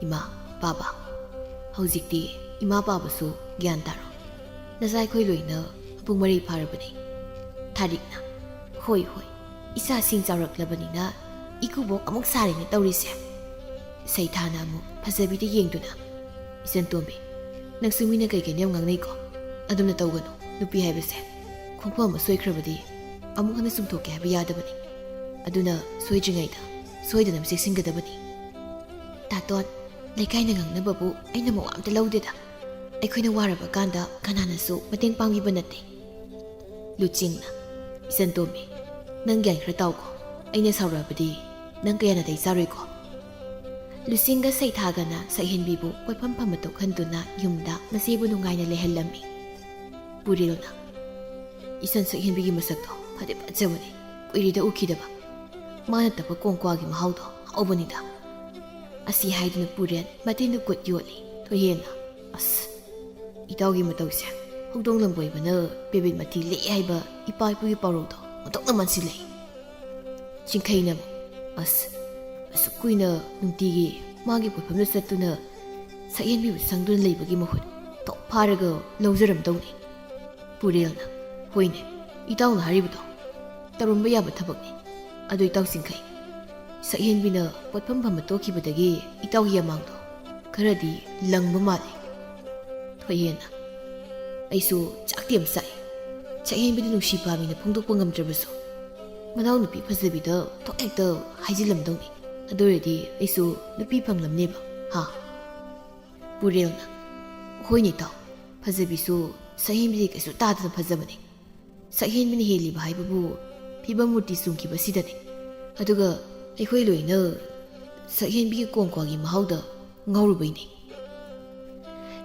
ꯏꯃꯥ ꯕꯥꯕꯥ ꯍꯧꯖꯤꯛꯇꯤ ꯏꯃꯥ ꯕꯥꯕꯁꯨ ꯒ꯭ꯌꯥꯟ ꯇꯥꯔꯣ ꯅꯆꯥ ꯑꯩꯈꯣꯏ ꯂꯣꯏꯅ ꯃꯄꯨꯡ ꯃꯔꯩ ꯐꯥꯔꯕꯅꯤ ꯊꯥꯔꯤꯛꯅ ꯍꯣꯏ ꯍꯣꯏ ꯏꯆꯥꯁꯤꯡ ꯆꯥꯎꯔꯛꯂꯕꯅꯤꯅ ꯏꯀꯨꯕꯣꯛ ꯑꯃꯨꯛ ꯁꯥꯔꯤꯅꯦ ꯇꯧꯔꯤꯁꯦ ꯁꯩꯊꯥꯅ ꯑꯃꯨꯛ ꯐꯖꯕꯤꯗ ꯌꯦꯡꯗꯨꯅ ꯏꯆꯟꯇꯣꯝꯕꯤ ꯅꯪꯁꯨ ꯃꯤꯅ ꯀꯩꯀꯩꯅ ꯌꯥꯝ ꯉꯥꯡꯅꯩꯀꯣ ꯑꯗꯨꯝꯅ ꯇꯧꯒꯅꯨ ꯅꯨꯄꯤ ꯍꯥꯏꯕꯁꯦ ꯈꯣꯡꯐꯝ ꯑꯃ ꯁꯣꯏꯈ꯭ꯔꯕꯗꯤ ꯑꯃꯨꯛ ꯍꯟꯅ ꯆꯨꯝꯊꯣꯛꯀꯦ ꯍꯥꯏꯕ ꯌꯥꯗꯕꯅꯤ ꯑꯗꯨꯅ ꯁꯣꯏꯗ꯭ꯔꯤꯉꯩꯗ ꯁꯣꯏꯗꯅ ꯆꯦꯛꯁꯤꯟꯒꯗꯕꯅꯤ ꯇꯥꯇꯣꯟ ꯂꯩꯀꯥꯏꯅ ꯉꯥꯡꯅꯕꯕꯨ ꯑꯩꯅ ꯃꯋꯥ ꯑꯝꯇ ꯂꯧꯗꯦꯗ ꯑꯩꯈꯣꯏꯅ ꯋꯥꯔꯕ ꯀꯥꯟꯗ ꯀꯅꯥꯅꯁꯨ ꯃꯇꯦꯡ ꯄꯥꯡꯕꯤꯕ ꯅꯠꯇꯦ ꯂꯨꯆꯤꯡꯅ ꯏꯆꯟꯇꯣꯝꯕꯤ ꯅꯪ ꯒ꯭ꯌꯥꯟ ꯈꯔ ꯇꯥꯎꯀꯣ ꯑꯩꯅ ꯁꯥꯎꯔꯛꯑꯕꯗꯤ ꯅꯪ ꯀꯌꯥ ꯅꯥꯇꯩ ꯆꯥꯔꯣꯏꯀꯣ ꯂꯨꯆꯤꯡꯒ ꯁꯩꯊꯥꯒꯅ ꯁꯛꯍꯦꯟꯕꯤꯕꯨ ꯀꯣꯏꯐꯝ ꯐꯝꯕ ꯇꯣꯛꯍꯟꯗꯨꯅ ꯌꯨꯝꯗ ꯃꯆꯦꯕꯨ ꯅꯨꯡꯉꯥꯏꯅ ꯂꯩꯍꯜꯂꯝꯃꯤ ꯄꯨꯔꯦꯜꯅ ꯏꯆꯟ ꯁꯛꯍꯦꯟꯕꯤꯒꯤ ꯃꯁꯛꯇꯣ ꯐꯗꯤ ꯐꯖꯕꯅꯤ ꯀꯨꯏꯔꯦꯗ ꯎꯈꯤꯗꯕ ꯃꯥꯅ ꯇꯞꯄ ꯀꯣꯡꯀ꯭ꯋꯥꯒꯤ ꯃꯍꯥꯎꯗꯣ ꯍꯥꯎꯕꯅꯤꯗ ꯑꯁꯤ ꯍꯥꯏꯗꯨꯅ ꯄꯨꯔꯦꯜ ꯃꯇꯦꯟꯗꯨ ꯀꯨꯠ ꯌꯣꯠꯂꯤ ꯊꯣꯏꯍꯦꯟꯅ ꯑꯁ ꯏꯇꯥꯎꯒꯤ ꯃꯇꯧꯁꯦ ꯍꯧꯗꯣꯡ ꯂꯝꯕꯣꯏꯕꯅ ꯄꯦꯕꯦꯠ ꯃꯊꯤ ꯂꯦꯛꯑꯦ ꯍꯥꯏꯕ ꯏꯄꯥ ꯏꯄꯨꯒꯤ ꯄꯥꯎꯔꯧꯗꯣ ꯑꯣꯟꯊꯣꯛꯅ ꯃꯥꯟꯁꯤꯜꯂꯛꯏ ꯆꯤꯡꯈꯩꯅ ꯑꯁ ꯑꯁꯨꯛ ꯀꯨꯏꯅ ꯅꯨꯡꯇꯤꯒꯤ ꯃꯥꯒꯤ ꯄꯣꯠꯐꯝꯗ ꯆꯠꯇꯨꯅ ꯁꯛꯍꯦꯟꯕꯤꯕꯨ ꯁꯪꯗꯨꯅ ꯂꯩꯕꯒꯤ ꯃꯍꯨꯠ ꯊꯣꯛ ꯐꯥꯔꯒ ꯂꯧꯖꯔꯝꯗꯧꯅꯤ ꯄꯨꯔꯦꯜꯅ ꯍꯣꯏꯅꯦ ꯏꯇꯥꯎꯅ ꯍꯥꯏꯔꯤꯕꯗꯣ ꯇꯧꯔꯝꯕ ꯌꯥꯕ ꯊꯕꯛꯅꯤ ꯑꯗꯨ ꯏꯇꯥꯎ ꯆꯤꯡꯈꯩ ꯁꯛꯍꯦꯟꯕꯤꯅ ꯄꯣꯠꯐꯝ ꯐꯝꯕ ꯇꯣꯛꯈꯤꯕꯗꯒꯤ ꯏꯇꯥꯎꯒꯤ ꯌꯥꯃꯥꯡꯗꯣ ꯈꯔꯗꯤ ꯂꯪꯕ ꯃꯥꯜꯂꯤ ꯊꯣꯏꯍꯦꯟꯅ ꯑꯩꯁꯨ ꯆꯥꯛꯇꯤ ꯌꯥꯝ ꯆꯥꯛꯏ ꯁꯛꯍꯦꯟꯕꯤꯗ ꯅꯨꯡꯁꯤ ꯄꯥꯝꯃꯤꯅ ꯐꯣꯡꯗꯣꯛꯄ ꯉꯝꯗ꯭ꯔꯕꯁꯨ ꯃꯅꯥꯎ ꯅꯨꯄꯤ ꯐꯖꯕꯤꯗ ꯊꯣꯛ ꯍꯦꯛꯇ ꯍꯥꯏꯖꯤꯜꯂꯝꯗꯧꯅꯤ ꯑꯗꯨ ꯑꯣꯏꯔꯗꯤ ꯑꯩꯁꯨ ꯅꯨꯄꯤ ꯐꯪꯂꯝꯅꯦꯕ ꯍꯥ ꯄꯨꯔꯦꯜꯅ ꯍꯣꯏꯅꯦ ꯏꯇꯥꯎ ꯐꯖꯕꯤꯁꯨ ꯁꯛꯍꯦꯟꯕꯤꯗꯤ ꯀꯩꯁꯨ ꯇꯥꯗꯅ ꯐꯖꯕꯅꯤ ꯁꯛꯍꯦꯟꯕꯤꯅ ꯍꯦꯜꯂꯤꯕ ꯍꯥꯏꯕꯕꯨ ꯐꯤꯕꯝ ꯃꯨꯔꯇꯤ ꯆꯨꯝꯈꯤꯕꯁꯤꯗꯅꯤ ꯑꯗꯨꯒ ꯑꯩꯈꯣꯏ ꯂꯣꯏꯅ ꯁꯛꯍꯦꯟꯕꯤꯒꯤ ꯀꯣꯡꯀ꯭ꯋꯥꯒꯤ ꯃꯍꯥꯎꯗ ꯉꯥꯎꯔꯨꯕꯩꯅꯤ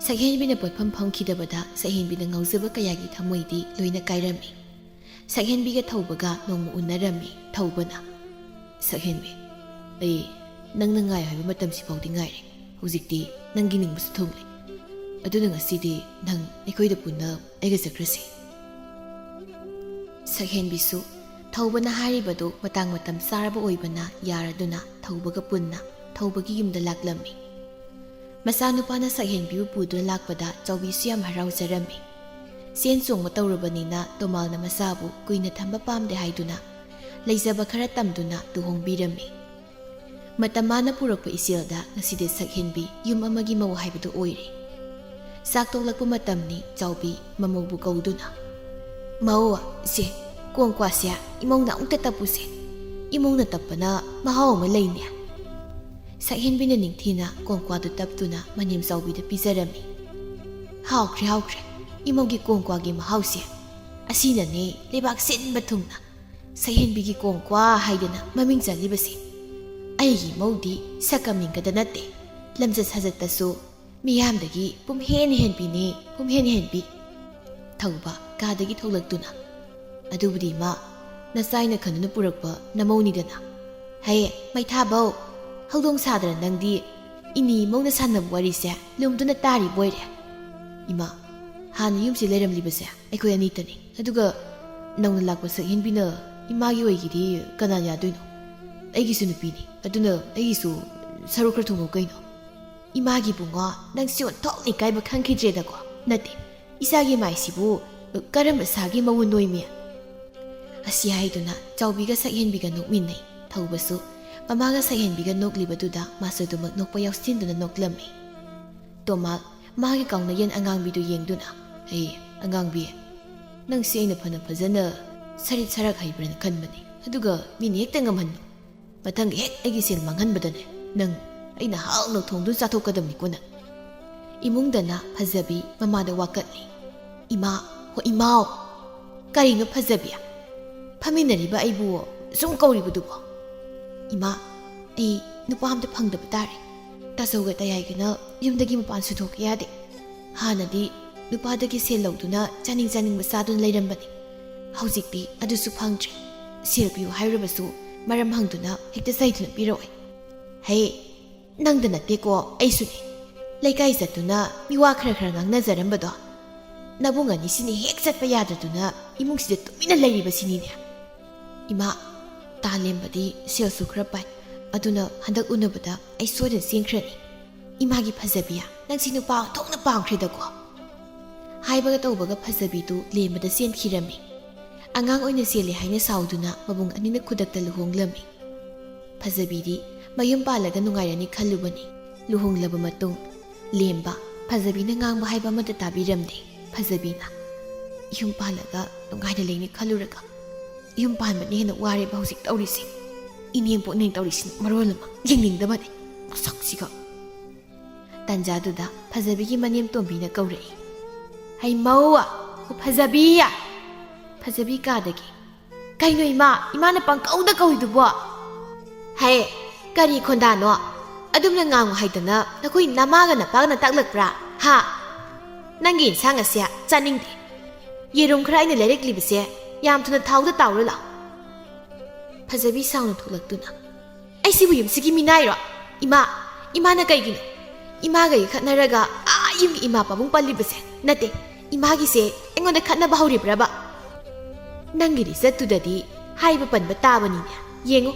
ꯁꯛꯍꯦꯟꯕꯤꯅ ꯄꯣꯠꯐꯝ ꯐꯝꯈꯤꯗꯕꯗ ꯁꯛꯍꯦꯟꯕꯤꯅ ꯉꯥꯎꯖꯕ ꯀꯌꯥꯒꯤ ꯊꯃꯣꯏꯗꯤ ꯂꯣꯏꯅ ꯀꯥꯏꯔꯝꯃꯤ ꯁꯛꯍꯦꯟꯕꯤꯒ ꯊꯧꯕꯒ ꯅꯣꯡꯃ ꯎꯅꯔꯝꯃꯤ ꯊꯧꯕꯅ ꯁꯛꯍꯦꯟꯕꯤ ꯑꯩ ꯅꯪꯅ ꯉꯥꯏ ꯍꯥꯏꯕ ꯃꯇꯝꯁꯤ ꯐꯥꯎꯗꯤ ꯉꯥꯏꯔꯦ ꯍꯧꯖꯤꯛꯇꯤ ꯅꯪꯒꯤ ꯅꯤꯡꯕꯁꯨ ꯊꯨꯡꯂꯦ ꯑꯗꯨꯅ ꯉꯁꯤꯗꯤ ꯅꯪ ꯑꯩꯈꯣꯏꯗ ꯄꯨꯟꯅ ꯑꯩꯒ ꯆꯠꯈ꯭ꯔꯁꯤ ꯁꯛꯍꯦꯟꯕꯤꯁꯨ ꯊꯧꯕꯅ ꯍꯥꯏꯔꯤꯕꯗꯨ ꯃꯇꯥꯡ ꯃꯇꯝ ꯆꯥꯔꯕ ꯑꯣꯏꯕꯅ ꯌꯥꯔꯗꯨꯅ ꯊꯧꯕꯒ ꯄꯨꯟꯅ ꯊꯧꯕꯒꯤ ꯌꯨꯝꯗ ꯂꯥꯛꯂꯝꯃꯤ ꯃꯆꯥꯅꯨꯄꯥꯅ ꯁꯛꯍꯦꯟꯕꯤꯕꯨ ꯄꯨꯗꯨꯅ ꯂꯥꯛꯄꯗ ꯆꯥꯎꯕꯤꯁꯨ ꯌꯥꯝ ꯍꯔꯥꯎꯖꯔꯝꯃꯤ ꯆꯦꯟ ꯆꯣꯡꯕ ꯇꯧꯔꯕꯅꯤꯅ ꯇꯣꯃꯥꯜꯅ ꯃꯆꯥꯕꯨ ꯀꯨꯏꯅ ꯊꯝꯕ ꯄꯥꯝꯗꯦ ꯍꯥꯏꯗꯨꯅ ꯂꯩꯖꯕ ꯈꯔ ꯇꯝꯗꯨꯅ ꯂꯨꯍꯣꯡꯕꯤꯔꯝꯃꯤ ꯃꯇꯝ ꯃꯥꯅ ꯄꯨꯔꯛꯄ ꯏꯆꯦꯜꯗ ꯉꯁꯤꯗꯤ ꯁꯛꯍꯦꯟꯕꯤ ꯌꯨꯝ ꯑꯃꯒꯤ ꯃꯧ ꯍꯥꯏꯕꯗꯨ ꯑꯣꯏꯔꯦ ꯆꯥꯛ ꯇꯣꯛꯂꯛꯄ ꯃꯇꯝꯅꯤ ꯆꯥꯎꯕꯤ ꯃꯃꯧꯕꯨ ꯀꯧꯗꯨꯅ ꯃꯧ ꯁꯦ ꯀꯣꯡꯀ꯭ꯋꯥꯁꯦ ꯏꯃꯧꯅ ꯑꯃꯨꯛꯇ ꯇꯞꯄꯨꯁꯦ ꯏꯃꯧꯅ ꯇꯞꯄꯅ ꯃꯍꯥꯎ ꯑꯃ ꯂꯩꯅꯦ ꯁꯛꯍꯦꯟꯕꯤꯅ ꯅꯤꯡꯊꯤꯅ ꯀꯣꯡꯀ꯭ꯋꯥꯗꯨ ꯇꯞꯇꯨꯅ ꯃꯅꯦꯝ ꯆꯥꯎꯕꯤꯗ ꯄꯤꯖꯔꯝꯃꯤ ꯍꯥꯎꯈ꯭ꯔꯦ ꯍꯥꯎꯈ꯭ꯔꯦ ꯏꯃꯧꯒꯤ ꯀꯣꯡꯀ꯭ꯋꯥꯒꯤ ꯃꯍꯥꯎꯁꯦ ꯑꯁꯤꯅꯅꯦ ꯂꯩꯕꯥꯛ ꯁꯤꯟꯕ ꯊꯨꯡꯅ ꯁꯛꯍꯦꯟꯕꯤꯒꯤ ꯀꯣꯡꯀ꯭ꯋꯥ ꯍꯥꯏꯗꯅ ꯃꯃꯤꯡ ꯆꯠꯂꯤꯕꯁꯦ ꯑꯩꯒꯤ ꯃꯧꯗꯤ ꯁꯛꯀꯝ ꯃꯤꯡꯒꯗ ꯅꯠꯇꯦ ꯂꯝꯆꯠ ꯁꯥꯖꯠꯇꯁꯨ ꯃꯤꯌꯥꯝꯗꯒꯤ ꯄꯨꯝꯍꯦꯟ ꯍꯦꯟꯕꯤꯅꯤ ꯄꯨꯝꯍꯦꯟ ꯍꯦꯟꯕꯤ ꯊꯧꯕ ꯀꯥꯗꯒꯤ ꯊꯣꯛꯂꯛꯇꯨꯅ ꯑꯗꯨꯕꯨꯗꯤ ꯃꯥ ꯅꯆꯥꯏꯅ ꯈꯟꯗꯨꯅ ꯄꯨꯔꯛꯄ ꯅꯃꯧꯅꯤꯗꯅ ꯍꯌꯦ ꯃꯩꯊꯥꯕꯧ ꯍꯧꯗꯣꯡ ꯁꯥꯗꯅ ꯅꯪꯗꯤ ꯏꯅꯤ ꯃꯧꯅ ꯁꯥꯟꯅꯕ ꯋꯥꯔꯤꯁꯦ ꯂꯨꯝꯗꯨꯅ ꯇꯥꯔꯤ ꯕꯣꯏꯔꯦ ꯏꯃꯥ ꯍꯥꯟꯅ ꯌꯨꯝꯁꯤ ꯂꯩꯔꯝꯂꯤꯕꯁꯦ ꯑꯩꯈꯣꯏ ꯑꯅꯤꯇꯅꯤ ꯑꯗꯨꯒ ꯅꯧꯅ ꯂꯥꯛꯄ ꯁꯛꯍꯦꯟꯕꯤꯅ ꯏꯃꯥꯒꯤ ꯑꯣꯏꯒꯤꯗꯤ ꯀꯅꯥ ꯌꯥꯗꯣꯏꯅꯣ? ꯑꯩꯒꯤꯁꯨ ꯅꯨꯄꯤꯅꯤ, ꯑꯗꯨꯅ ꯑꯩꯒꯤꯁꯨ ꯁꯔꯨꯛ ꯈꯔ ꯊꯣꯡꯉꯣ ꯀꯩꯅꯣ? ꯏꯃꯥꯒꯤ ꯕꯨꯡꯉꯣ, ꯅꯪ ꯁꯤꯑꯣꯟꯊꯣꯛꯅ ꯏꯀꯥꯏꯕ ꯈꯪꯈꯤꯗ꯭ꯔꯦꯗꯀꯣ? ꯅꯠꯇꯦ, ꯏꯆꯥꯒꯤ ꯃꯥꯏꯁꯤꯕꯨ ꯀꯔꯝꯕ ꯁꯥꯒꯤ ꯃꯋꯨ ꯅꯣꯏꯃꯤ? ꯑꯁꯤ ꯍꯥꯏꯗꯨꯅ ꯆꯥꯎꯕꯤꯒ ꯁꯛꯍꯦꯟꯕꯤꯒ ꯅꯣꯛꯃꯤꯟꯅꯩ꯫ ꯊꯧꯕꯁꯨ ꯃꯃꯥꯒ ꯁꯛꯍꯦꯟꯕꯤꯒ ꯅꯣꯛꯂꯤꯕꯗꯨꯗ ꯃꯥꯁꯨ ꯑꯗꯨꯃꯛ ꯅꯣꯛꯄ ꯌꯥꯎꯁꯤꯟꯗꯨꯅ ꯅꯣꯛꯂꯝꯃꯤ꯫ ꯇꯣꯃꯥꯜ ꯃꯥꯒꯤ ꯀꯥꯎꯅ ꯌꯦꯟ ꯑꯉꯥꯡꯕꯤꯗꯨ ꯌꯦꯡꯗꯨꯅ, "ꯑꯩ ꯑꯉꯥꯡꯕꯤ, ꯅꯪꯁꯤ ꯑꯩꯅ ꯐꯖꯅ ꯁꯔꯤꯠ ꯁꯔꯥꯛ ꯍꯩꯕ꯭ꯔꯅ ꯈꯟꯕꯅꯤ, ꯑꯗꯨꯒ ꯃꯤꯅ ꯍꯦꯛꯇ ꯉꯝꯍꯟꯕ. ꯃꯊꯪꯒꯤ ꯍꯦꯛ ꯑꯩꯒꯤ ꯁꯦꯜ ꯃꯥꯡꯍꯟꯕꯗꯅꯦ ꯅꯪ ꯑꯩꯅ ꯍꯥꯎꯅ ꯊꯣꯡꯗꯨꯅ ꯆꯥꯊꯣꯛꯀꯗꯕꯅꯤꯀꯣ ꯅꯪ." ꯏꯃꯨꯡꯗꯅ ꯐꯖꯕꯤ ꯃꯃꯥꯗ ꯋꯥꯀꯠꯂꯤ꯫ "ꯏꯃꯥ, ꯍꯣ ꯏꯃꯥꯎ, ꯀꯔꯤꯅꯣ ꯐꯖꯕꯤ? ꯐꯝꯃꯤꯟꯅꯔꯤꯕ ꯑꯩꯕꯨ ꯁꯨꯝ ꯀꯧꯔꯤꯕꯗꯨꯕꯣ? ꯏꯃꯥ, ꯑꯩ ꯅꯨꯄꯥ ꯑꯝꯇ ꯐꯪꯗꯕ ꯇꯥꯔꯦ. ꯇꯥꯆꯧꯒ ꯇꯌꯥꯏꯒꯅ ꯌꯨꯝꯗꯒꯤ ꯃꯄꯥꯟ ꯁꯨꯊꯣꯛꯄ ꯌꯥꯗꯦ. ꯍꯥꯟꯅꯗꯤ ꯅꯨꯄꯥꯗꯒꯤ ꯁꯦꯜ ꯂꯧꯗꯨꯅ ꯆꯥꯅꯤꯡꯕ ꯆꯥꯗꯨꯅ ꯂꯩꯔꯝꯕꯅꯤ. ꯍꯧꯖꯤꯛꯇꯤ ꯑꯗꯨꯁꯨ ꯐꯪꯗ꯭ꯔꯦ. ꯁꯦꯜ ꯄꯤꯌꯨ ꯍꯥꯏꯔꯨꯕꯁꯨ ꯃꯔꯝ ꯍꯪꯗꯨꯅ ꯍꯦꯛꯇ ꯆꯩꯗꯨꯅ ꯄꯤꯔꯛꯑꯣꯏ. ꯍꯦ, ꯅꯪꯗ ꯅꯠꯇꯦꯀꯣ, ꯑꯩꯁꯨꯅꯦ. ꯂꯩꯀꯥꯏ ꯆꯠꯇꯨꯅ ꯃꯤꯋꯥ ꯈꯔ ꯉꯥꯡꯅꯖꯔꯝꯕꯗꯣ, ꯅꯕꯨꯡ ꯑꯅꯤꯁꯤꯅ ꯍꯦꯛ ꯆꯠꯄ ꯌꯥꯗ꯭ꯔꯗꯨꯅ ꯏꯃꯨꯡꯁꯤꯗ ꯇꯨꯃꯤꯟꯅ ꯂꯩꯔꯤꯕꯁꯤꯅꯤꯅꯦ. ꯏꯃꯥ, ꯇꯥ ꯂꯦꯝꯕꯗꯤ ꯁꯦꯜꯁꯨ ꯈꯔ ꯄꯥꯏ, ꯑꯗꯨꯅ ꯍꯟꯗꯛ ꯎꯅꯕꯗ ꯑꯩ ꯁꯣꯏꯗꯅ ꯆꯦꯟꯈ꯭ꯔꯅꯤ. ꯏꯃꯥꯒꯤ ꯐꯖꯕꯤ, ꯅꯪꯁꯤ ꯅꯨꯄꯥ ꯑꯣꯟꯊꯣꯛꯅ ꯄꯥꯝꯈ꯭ꯔꯦꯗꯀꯣ." ꯍꯥꯏꯕꯒ ꯇꯧꯕꯒ ꯐꯖꯕꯤꯗꯨ ꯂꯦꯝꯕꯗ ꯆꯦꯟꯈꯤꯔꯝꯃꯤ꯫ ꯑꯉꯥꯡ ꯑꯣꯏꯅ ꯆꯦꯜꯂꯦ ꯍꯥꯏꯅ ꯁꯥꯎꯗꯨꯅ ꯃꯕꯨꯡ ꯑꯅꯤꯅ ꯈꯨꯗꯛꯇ ꯂꯨꯍꯣꯡꯂꯝꯃꯤ꯫ ꯐꯖꯕꯤꯗꯤ ꯃꯌꯨꯝ ꯄꯥꯜꯂꯒ ꯅꯨꯡꯉꯥꯏꯔꯅꯤ ꯈꯜꯂꯨꯕꯅꯤ꯫ ꯂꯨꯍꯣꯡꯂꯕ ꯃꯇꯨꯡ ꯂꯦꯝꯕ ꯐꯖꯕꯤꯅ ꯉꯥꯡꯕ ꯍꯥꯏꯕ ꯑꯃꯠꯇ ꯇꯥꯕꯤꯔꯝꯗꯦ꯫ ꯐꯖꯕꯤꯅ ꯌꯨꯝ ꯄꯥꯜꯂꯒ ꯅꯨꯡꯉꯥꯏꯅ ꯂꯩꯅꯤ ꯈꯜꯂꯨꯔꯒ ꯌꯨꯝ ꯄꯥꯟꯕꯅ ꯍꯦꯟꯅ ꯋꯥꯔꯦꯕ ꯍꯧꯖꯤꯛ ꯇꯧꯔꯤꯁꯦ. ꯏꯅꯦꯝ ꯄꯣꯠꯅꯦ ꯇꯧꯔꯤꯁꯤꯅ ꯃꯔꯣꯜ ꯑꯃ ꯌꯦꯡꯅꯤꯡꯗꯕꯅꯤ, ꯃꯁꯛꯁꯤꯒ꯫ ꯇꯟꯖꯥꯗꯨꯗ ꯐꯖꯕꯤꯒꯤ ꯃꯅꯦꯝ ꯇꯣꯝꯕꯤꯅ ꯀꯧꯔꯛꯏ꯫ "ꯍꯩꯃꯧ, ꯐꯖꯕꯤ!" ꯐꯖꯕꯤ ꯀꯥꯗꯒꯤ, "ꯀꯩꯅꯣ ꯏꯃꯥ, ꯏꯃꯥꯅ ꯄꯪꯀꯧꯗ ꯀꯧꯏꯗꯨꯕꯣ?" "ꯍꯩ, ꯀꯔꯤ ꯈꯣꯟꯗꯥꯅꯣ? ꯑꯗꯨꯝꯅ ꯉꯥꯡꯉꯨ ꯍꯥꯏꯗꯅ ꯅꯈꯣꯏ ꯅꯃꯥꯒ ꯅꯄꯥꯒꯅ ꯇꯥꯛꯂꯛꯄ꯭ꯔꯥ? ꯍꯥ? ꯅꯪꯒꯤ ꯏꯟꯁꯥꯡ ꯑꯁꯦ ꯆꯥꯅꯤꯡꯗꯦ. ꯌꯦꯔꯨꯝ ꯈꯔ ꯑꯩꯅ ꯂꯩꯔꯛꯂꯤꯕꯁꯦ ꯌꯥꯝ ꯊꯨꯅ ꯊꯥꯎꯗ ꯇꯥꯎꯔ ꯂꯥꯛꯑꯣ." ꯐꯖꯕꯤ ꯁꯥꯎꯅ ꯊꯣꯛꯂꯛꯇꯨꯅ, "ꯑꯩꯁꯤꯕꯨ ꯌꯨꯝꯁꯤꯒꯤ ꯃꯤꯅꯥꯏꯔꯣ? ꯏꯃꯥ, ꯏꯃꯥꯅ ꯀꯩꯒꯤꯅꯣ ꯏꯃꯥꯒꯩ ꯈꯠꯅꯔꯒ ꯌꯨꯝꯒꯤ ꯏꯃꯥ ꯄꯥꯕꯨꯡ ꯄꯜꯂꯤꯕꯁꯦ? ꯅꯠꯇꯦ, ꯏꯃꯥꯒꯤꯁꯦ ꯑꯩꯉꯣꯟꯗ ꯈꯠꯅꯕ ꯍꯧꯔꯤꯕ꯭ꯔꯕ? ꯅꯪꯒꯤ ꯂꯤꯆꯠꯇꯨꯗꯗꯤ ꯍꯥꯏꯕ ꯄꯟꯕ ꯇꯥꯕꯅꯤꯅꯦ. ꯌꯦꯡꯉꯨ,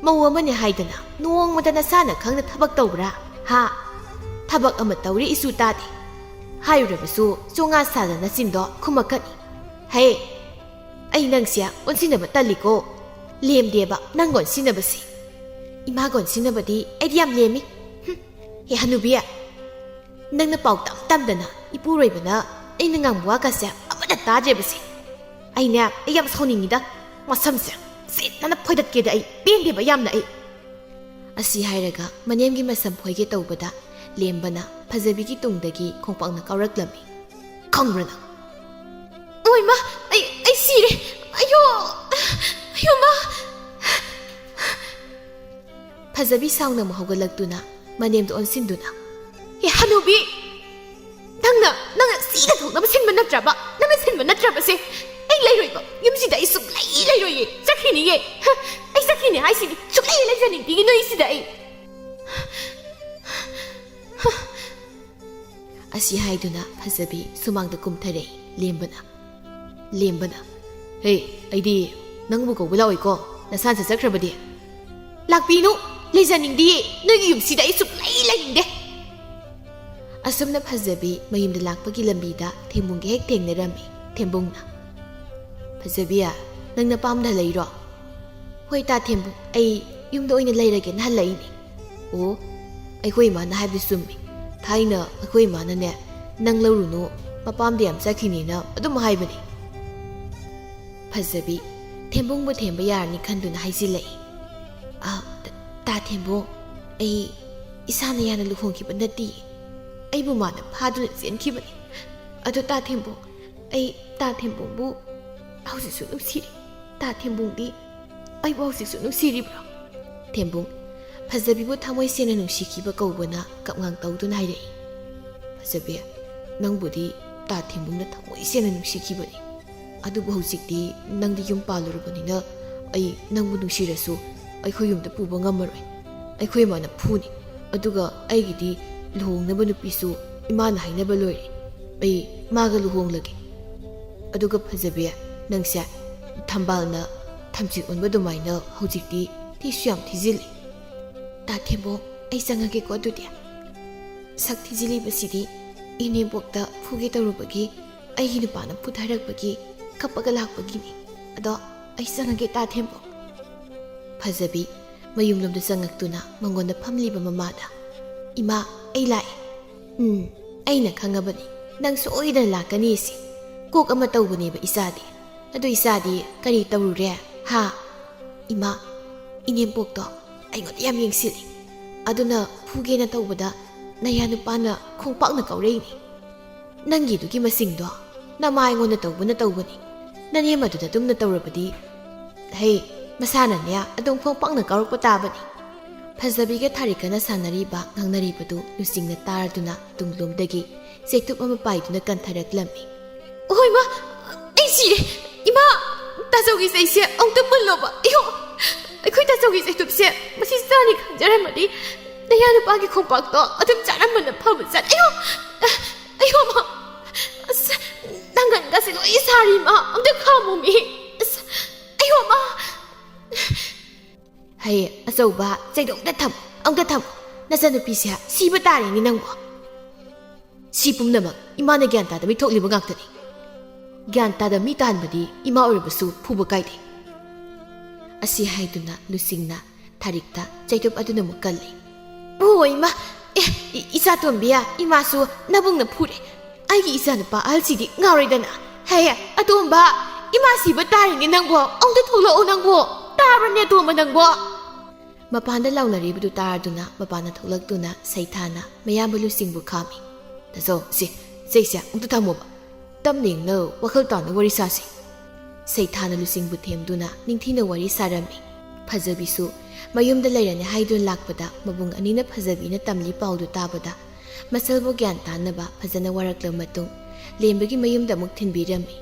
ꯃꯧ ꯑꯃꯅꯦ ꯍꯥꯏꯗꯅ ꯅꯣꯡꯃꯇ ꯅꯁꯥꯅ ꯈꯪꯅ ꯊꯕꯛ ꯇꯧꯕ꯭ꯔꯥ? ꯍꯥ? ꯊꯕꯛ ꯑꯃ ꯇꯧꯔꯤ ꯏꯁꯨ ꯇꯥꯗꯦ. ꯍꯥꯏꯔꯨꯔꯕꯁꯨ ꯆꯣꯡꯉꯥ ꯁꯥꯗꯅ ꯆꯤꯟꯗꯣ ꯈꯨꯝꯃꯛꯀꯅꯤ. ꯍꯦ, ꯑꯩ ꯅꯪꯁꯦ ꯑꯣꯟꯁꯤꯟꯅꯕ ꯇꯜꯂꯤꯀꯣ. ꯂꯦꯝꯗꯦꯕ ꯅꯪ ꯑꯣꯟꯁꯤꯟꯅꯕꯁꯤ. ꯏꯃꯥꯒ ꯑꯣꯟꯁꯤꯟꯅꯕꯗꯤ ꯑꯩꯗꯤ ꯌꯥꯝ ꯂꯦꯝꯃꯤ. ꯍꯦ ꯍꯅꯨꯕꯤ, ꯅꯪꯅ ꯄꯥꯎ ꯇꯝꯗꯅ ꯏꯄꯨꯔꯣꯏꯕꯅ ꯑꯩꯅ ꯉꯥꯡꯕ ꯋꯥꯒꯁꯦ ꯑꯃꯠꯇ ꯇꯥꯗ꯭ꯔꯦꯕꯁꯦ. ꯑꯩ ꯌꯥꯝ ꯁꯥꯎꯅꯤꯡꯉꯤꯗ. ꯃꯁꯝꯁꯦ ꯁꯦꯠꯅꯅ ꯐꯣꯏꯗꯠꯀꯦꯗ, ꯑꯩ ꯄꯦꯟꯗꯦꯕ ꯌꯥꯝꯅ ꯑꯩ." ꯑꯁꯤ ꯍꯥꯏꯔꯒ ꯃꯅꯦꯝꯒꯤ ꯃꯁꯝ ꯐꯣꯏꯒꯦ ꯇꯧꯕꯗ ꯂꯦꯝꯕꯅ ꯐꯖꯕꯤꯒꯤ ꯇꯨꯡꯗꯒꯤ ꯈꯣꯡꯄꯥꯛꯅ ꯀꯥꯎꯔꯛꯂꯝꯃꯤ꯫ "ꯈꯪꯕ꯭ꯔꯥ ꯅꯪ?" "ꯑꯣꯏ ꯃꯥ, ꯑꯩ ꯁꯤꯔꯦ. ꯑꯌꯣ, ꯑꯌꯣ ꯃꯥ." ꯐꯖꯕꯤ ꯁꯥꯎꯅ ꯑꯃꯨꯛ ꯍꯧꯒꯠꯂꯛꯇꯨꯅ ꯃꯅꯦꯝꯗ ꯑꯣꯟꯁꯤꯟꯗꯨꯅ, "ꯍꯦ ꯍꯅꯨꯕꯤ, ꯅꯪꯅ ꯁꯤꯗ ꯊꯣꯛꯅꯕ ꯁꯤꯟꯕ ꯅꯠꯇ꯭ꯔꯕ? ꯅꯪꯅ ꯁꯤꯟꯕ ꯅꯠꯇ꯭ꯔꯕꯁꯦ? ꯑꯩ ꯂꯩꯔꯣꯏꯕ. ꯌꯨꯝꯁꯤꯗ ꯑꯩ ꯁꯨꯛꯂꯩ ꯂꯩꯔꯣꯏꯌꯦ. ꯆꯠꯈꯤꯅꯤꯌꯦ. ꯑꯩ ꯆꯠꯈꯤꯅꯤ ꯍꯥꯏꯁꯤꯅꯤ. ꯁꯨꯛꯂꯩ ꯂꯩꯖꯅꯤꯡꯗꯦ ꯅꯣꯏꯁꯤꯗ ꯑꯩ." ꯑꯁꯤ ꯍꯥꯏꯗꯨꯅ ꯐꯖꯕꯤ ꯁꯨꯃꯥꯡꯗ ꯀꯨꯝꯊꯔꯛꯏ꯫ ꯂꯦꯝꯕꯅ, "ꯍꯦ, ꯑꯩꯗꯤ ꯅꯪꯕꯨ ꯀꯧꯕ ꯂꯥꯛꯑꯣꯏꯀꯣ. ꯅꯁꯥꯅ ꯆꯠꯆꯈ꯭ꯔꯕꯗꯤ." "ꯂꯥꯛꯄꯤꯅꯨ, ꯂꯩꯖꯅꯤꯡꯗꯤꯌꯦ. ꯅꯣꯏꯒꯤ ꯌꯨꯝꯁꯤꯗ ꯑꯩ ꯁꯨꯛꯂꯩ ꯂꯩꯅꯤꯡꯗꯦ." ꯑꯁꯨꯝꯅ ꯐꯖꯕꯤ ꯃꯌꯨꯝꯗ ꯂꯥꯛꯄꯒꯤ ꯂꯝꯕꯤꯗ ꯊꯦꯝꯕꯨꯡꯒ ꯍꯦꯛ ꯊꯦꯡꯅꯔꯝꯃꯤ꯫ ꯊꯦꯝꯕꯨꯡꯅ, "ꯐꯖꯕꯤ, ꯅꯪꯅ ꯄꯥꯝꯅ ꯍꯜꯂꯛꯏꯔꯣ?" "ꯍꯣꯏ ꯇꯥ ꯊꯦꯝꯕꯨꯡ, ꯑꯩ ꯌꯨꯝꯗ ꯑꯣꯏꯅ ꯂꯩꯔꯒꯦꯅ ꯍꯜꯂꯛꯏꯅꯤ." "ꯑꯣ, ꯑꯩꯈꯣꯏ ꯏꯃꯥꯅ ꯍꯥꯏꯕꯗꯨ ꯆꯨꯝꯃꯤ. ꯊꯥꯏꯅ ꯑꯩꯈꯣꯏ ꯏꯃꯥꯅꯅꯦ, ꯅꯪ ꯂꯧꯔꯨꯅꯨ, ꯃꯄꯥꯝꯗ ꯌꯥꯝ ꯆꯠꯈꯤꯅꯤꯅ ꯑꯗꯨꯝ ꯍꯥꯏꯕꯅꯤ." ꯐꯖꯕꯤ ꯊꯦꯝꯕꯨꯡꯕꯨ ꯊꯦꯝꯕ ꯌꯥꯔꯅꯤ ꯈꯟꯗꯨꯅ ꯍꯥꯏꯖꯤꯜꯂꯛꯏ꯫ "ꯇꯥ ꯊꯦꯝꯕꯨꯡ, ꯑꯩ ꯏꯁꯥꯅ ꯌꯥꯅ ꯂꯨꯍꯣꯡꯈꯤꯕ ꯅꯠꯇꯤꯌꯦ. ꯑꯩꯕꯨ ꯃꯥꯅ ꯐꯥꯗꯨꯅ ꯆꯦꯟꯈꯤꯕꯅꯤ. ꯑꯗꯣ ꯇꯥ ꯊꯦꯝꯕꯨꯡ, ꯑꯩ ꯇꯥ ꯊꯦꯝꯕꯨꯡꯕꯨ ꯍꯧꯖꯤꯛꯁꯨ ꯅꯨꯡꯁꯤꯔꯤ. ꯇꯥ ꯊꯦꯝꯕꯨꯡꯗꯤ ꯑꯩꯕꯨ ꯍꯧꯖꯤꯛꯁꯨ ꯅꯨꯡꯁꯤꯔꯤꯕ꯭ꯔꯣ?" ꯊꯦꯝꯕꯨꯡ ꯐꯖꯕꯤꯕꯨ ꯊꯃꯣꯏ ꯁꯦꯡꯅ ꯅꯨꯡꯁꯤꯈꯤꯕ ꯀꯧꯕꯅ ꯀꯞꯉꯥꯡ ꯇꯧꯗꯨꯅ ꯍꯥꯏꯔꯛꯏ꯫ "ꯐꯖꯕꯤ, ꯅꯪꯕꯨꯗꯤ ꯇꯥ ꯊꯦꯝꯕꯨꯡꯅ ꯊꯃꯣꯏ ꯁꯦꯡꯅ ꯅꯨꯡꯁꯤꯈꯤꯕꯅꯤ. ꯑꯗꯨꯕꯨ ꯍꯧꯖꯤꯛꯇꯤ ꯅꯪꯗꯤ ꯌꯨꯝ ꯄꯥꯜꯂꯨꯔꯕꯅꯤꯅ ꯑꯩ ꯅꯪꯕꯨ ꯅꯨꯡꯁꯤꯔꯁꯨ ꯑꯩꯈꯣꯏ ꯌꯨꯝꯗ ꯄꯨꯕ ꯉꯝꯃꯔꯣꯏ. ꯑꯩꯈꯣꯏ ꯏꯃꯥꯅ ꯐꯨꯅꯤ. ꯑꯗꯨꯒ ꯑꯩꯒꯤꯗꯤ ꯂꯨꯍꯣꯡꯅꯕ ꯅꯨꯄꯤꯁꯨ ꯏꯃꯥꯅ ꯍꯥꯏꯅꯕ ꯂꯣꯏꯔꯦ. ꯑꯩ ꯃꯥꯒ ꯂꯨꯍꯣꯡꯂꯒꯦ. ꯑꯗꯨꯒ ꯐꯖꯕꯤ, ꯅꯪꯁꯦ ꯊꯝꯕꯥꯜꯅ ꯊꯝꯆꯤꯠ ꯑꯣꯟꯕ ꯑꯗꯨꯃꯥꯏꯅ ꯍꯧꯖꯤꯛꯇꯤ ꯊꯤꯁꯨ ꯌꯥꯝ ꯊꯤꯖꯤꯜꯂꯤ ꯇꯥ ꯊꯦꯝꯕꯣ ꯑꯩ ꯆꯪꯉꯒꯦꯀꯣ ꯑꯗꯨꯗꯤ ꯁꯛ ꯊꯤꯖꯤꯜꯂꯤꯕꯁꯤꯗꯤ ꯏꯅꯦꯝꯄꯣꯛꯇ ꯐꯨꯒꯦ ꯇꯧꯔꯨꯕꯒꯤ ꯑꯩꯒꯤ ꯅꯨꯄꯥꯅ ꯐꯨꯊꯔꯛꯄꯒꯤ ꯀꯞꯄꯒ ꯂꯥꯛꯄꯒꯤꯅꯤ ꯑꯗꯣ ꯑꯩ ꯆꯪꯉꯒꯦ ꯇꯥ ꯊꯦꯝꯕꯣ ꯐꯖꯕꯤ ꯃꯌꯨꯝꯂꯣꯝꯗ ꯆꯪꯉꯛꯇꯨꯅ ꯃꯉꯣꯟꯗ ꯐꯝꯂꯤꯕ ꯃꯃꯥꯗ ꯏꯃꯥ ꯑꯩ ꯂꯥꯛꯑꯦ ꯑꯩꯅ ꯈꯪꯉꯕꯅꯤ ꯅꯪ ꯁꯣꯏꯗꯅ ꯂꯥꯛꯀꯅꯤ ꯁꯤ ꯀꯣꯛ ꯑꯃ ꯇꯧꯕꯅꯦꯕ ꯏꯆꯥꯗꯤ ꯑꯗꯨ ꯏꯆꯥꯗꯤ ꯀꯔꯤ ꯇꯧꯔꯨꯔꯦ ꯍꯥ ꯏꯃꯥ ꯏꯅꯦꯝꯄꯣꯛꯇꯣ ꯑꯩꯉꯣꯟꯗ ꯌꯥꯝ ꯌꯦꯡꯁꯤꯜꯂꯤ ꯑꯗꯨꯅ ꯐꯨꯒꯦꯅ ꯇꯧꯕꯗ ꯅꯌꯥ ꯅꯨꯄꯥꯅ ꯈꯣꯡꯄꯥꯛꯅ ꯀꯥꯎꯔꯛꯏꯅꯤ ꯅꯪꯒꯤꯗꯨꯒꯤ ꯃꯁꯤꯡꯗꯣ ꯅꯃꯥ ꯑꯩꯉꯣꯟꯗ ꯇꯧꯕꯅꯤ ꯅꯅꯦꯝ ꯑꯗꯨꯗ ꯑꯗꯨꯝꯅ ꯇꯧꯔꯕꯗꯤ ꯍꯩ ꯃꯁꯥꯅꯅꯦ ꯑꯗꯨꯝ ꯈꯣꯡꯄꯥꯛꯅ ꯀꯥꯎꯔꯛꯄ ꯇꯥꯕꯅꯤ ꯐꯖꯕꯤꯒ ꯊꯥꯔꯤꯛꯀꯅ ꯁꯥꯟꯅꯔꯤꯕ ꯉꯥꯡꯅꯔꯤꯕꯗꯨ ꯂꯨꯆꯤꯡꯅ ꯇꯥꯔꯗꯨꯅ ꯇꯨꯡꯂꯣꯝꯗꯒꯤ ꯆꯩꯇꯨꯞ ꯑꯃ ꯄꯥꯏꯗꯨꯅ ꯀꯟꯊꯔꯛꯂꯝꯃꯤ ꯍꯣꯏ ꯏꯃꯥ ꯑꯩ ꯁꯤꯔꯦ ꯏꯃꯥ ꯇꯥꯆꯧꯒꯤ ꯆꯩꯁꯦ ꯑꯃꯨꯛꯇ ꯃꯨꯜꯂꯣꯕ ꯑꯌꯣ ꯑꯩꯈꯣꯏ ꯇꯥꯆꯧꯒꯤ ꯆꯩꯇꯨꯞꯁꯦ ꯃꯁꯤ ꯆꯥꯅꯤ ꯈꯪꯖꯔꯝꯃꯗꯤ ꯅꯌꯥ ꯅꯨꯄꯥꯒꯤ ꯈꯣꯡꯄꯥꯛꯇꯣ ꯑꯗꯨꯝ ꯆꯥꯔꯝꯕꯅ ꯐꯕ ꯆꯠ ꯑꯌꯣ ꯃꯥ ꯑꯁ ꯅꯪꯒꯟꯒꯁꯦ ꯂꯣꯏ ꯁꯥꯔꯤ ꯃꯥ ꯑꯝꯇ ꯈꯥꯝꯃꯨ ꯃꯤ ꯑꯁ ꯑꯌꯣ ꯃꯥ ꯍꯩ ꯑꯆꯧꯕ ꯆꯩꯗꯣ ꯑꯝꯇ ꯊꯝꯃꯨ ꯅꯆꯟꯅꯨꯄꯤꯁꯦ ꯁꯤꯕ ꯇꯥꯔꯦꯅꯤ ꯅꯪꯕꯣ ꯁꯤ ꯄꯨꯝꯅꯃꯛ ꯏꯃꯥꯅ ꯒ꯭ꯌꯥꯟ ꯇꯥꯗꯕꯩ ꯊꯣꯛꯂꯤꯕ ꯉꯥꯛꯇꯅꯤ ꯒ꯭ꯌꯥꯟ ꯇꯥꯗꯕ ꯃꯤ ꯇꯥꯍꯟꯕꯗꯤ ꯏꯃꯥ ꯑꯣꯏꯔꯕꯁꯨ ꯐꯨꯕ ꯀꯥꯏꯗꯦ ꯑꯁꯤ ꯍꯥꯏꯗꯨꯅ ꯂꯨꯆꯤꯡꯅ ꯊꯥꯔꯤꯛꯇ ꯆꯩꯇꯨꯞ ꯑꯗꯨꯅ ꯑꯃꯨꯛ ꯀꯜꯂꯤ ꯑꯣ ꯏꯃꯥ ꯏꯆꯥ ꯇꯣꯝꯕꯤꯌꯥ ꯏꯃꯥꯁꯨ ꯅꯕꯨꯡꯅ ꯐꯨꯔꯦ ꯑꯩꯒꯤ ꯏꯆꯥꯅꯨꯄꯥ ꯑꯍꯜꯁꯤꯗꯤ ꯉꯥꯎꯔꯣꯏꯗꯅ ꯍꯦ ꯑꯇꯣꯝꯕ ꯏꯃꯥ ꯁꯤꯕ ꯇꯥꯔꯤꯅꯦ ꯅꯪꯕꯣ ꯑꯃꯨꯛꯇ ꯊꯣꯛꯂꯛꯑꯣ ꯅꯪꯕꯣ ꯇꯥꯕ꯭ꯔꯅꯦ ꯑꯇꯣꯝꯕ ꯅꯪꯕꯣ ꯃꯄꯥꯟꯗ ꯂꯥꯎꯅꯔꯤꯕꯗꯨ ꯇꯥꯔꯗꯨꯅ ꯃꯄꯥꯟꯗ ꯊꯣꯛꯂꯛꯇꯨꯅ ꯁꯩꯊꯥꯅ ꯃꯌꯥꯝꯕ ꯂꯨꯆꯤꯡꯕꯨ ꯈꯥꯝꯃꯤ ꯇꯥꯆꯧ ꯆꯩꯁꯦ ꯑꯃꯨꯛꯇ ꯊꯝꯃꯣꯕ ꯇꯞꯅ ꯏꯪꯅ ꯋꯥꯈꯜ ꯇꯥꯅ ꯋꯥꯔꯤ ꯁꯥꯁꯤ ꯁꯩꯊꯥꯅ ꯂꯨꯆꯤꯡꯕꯨ ꯊꯦꯝꯗꯨꯅ ꯅꯤꯡꯊꯤꯅ ꯋꯥꯔꯤ ꯁꯥꯔꯝꯃꯤ ꯐꯖꯕꯤꯁꯨ ꯃꯌꯨꯝꯗ ꯂꯩꯔꯅꯤ ꯍꯥꯏꯗꯨꯅ ꯂꯥꯛꯄꯗ ꯃꯕꯨꯡ ꯑꯅꯤꯅ ꯐꯖꯕꯤꯅ ꯇꯝꯂꯤ ꯄꯥꯎꯗꯨ ꯇꯥꯕꯗ ꯃꯆꯜꯕꯨ ꯒ꯭ꯌꯥꯟ ꯇꯥꯅꯕ ꯐꯖꯅ ꯋꯥꯔꯛꯂꯕ ꯃꯇꯨꯡ ꯂꯦꯝꯕꯒꯤ ꯃꯌꯨꯝꯗ ꯑꯃꯨꯛ ꯊꯤꯟꯕꯤꯔꯝꯃꯤ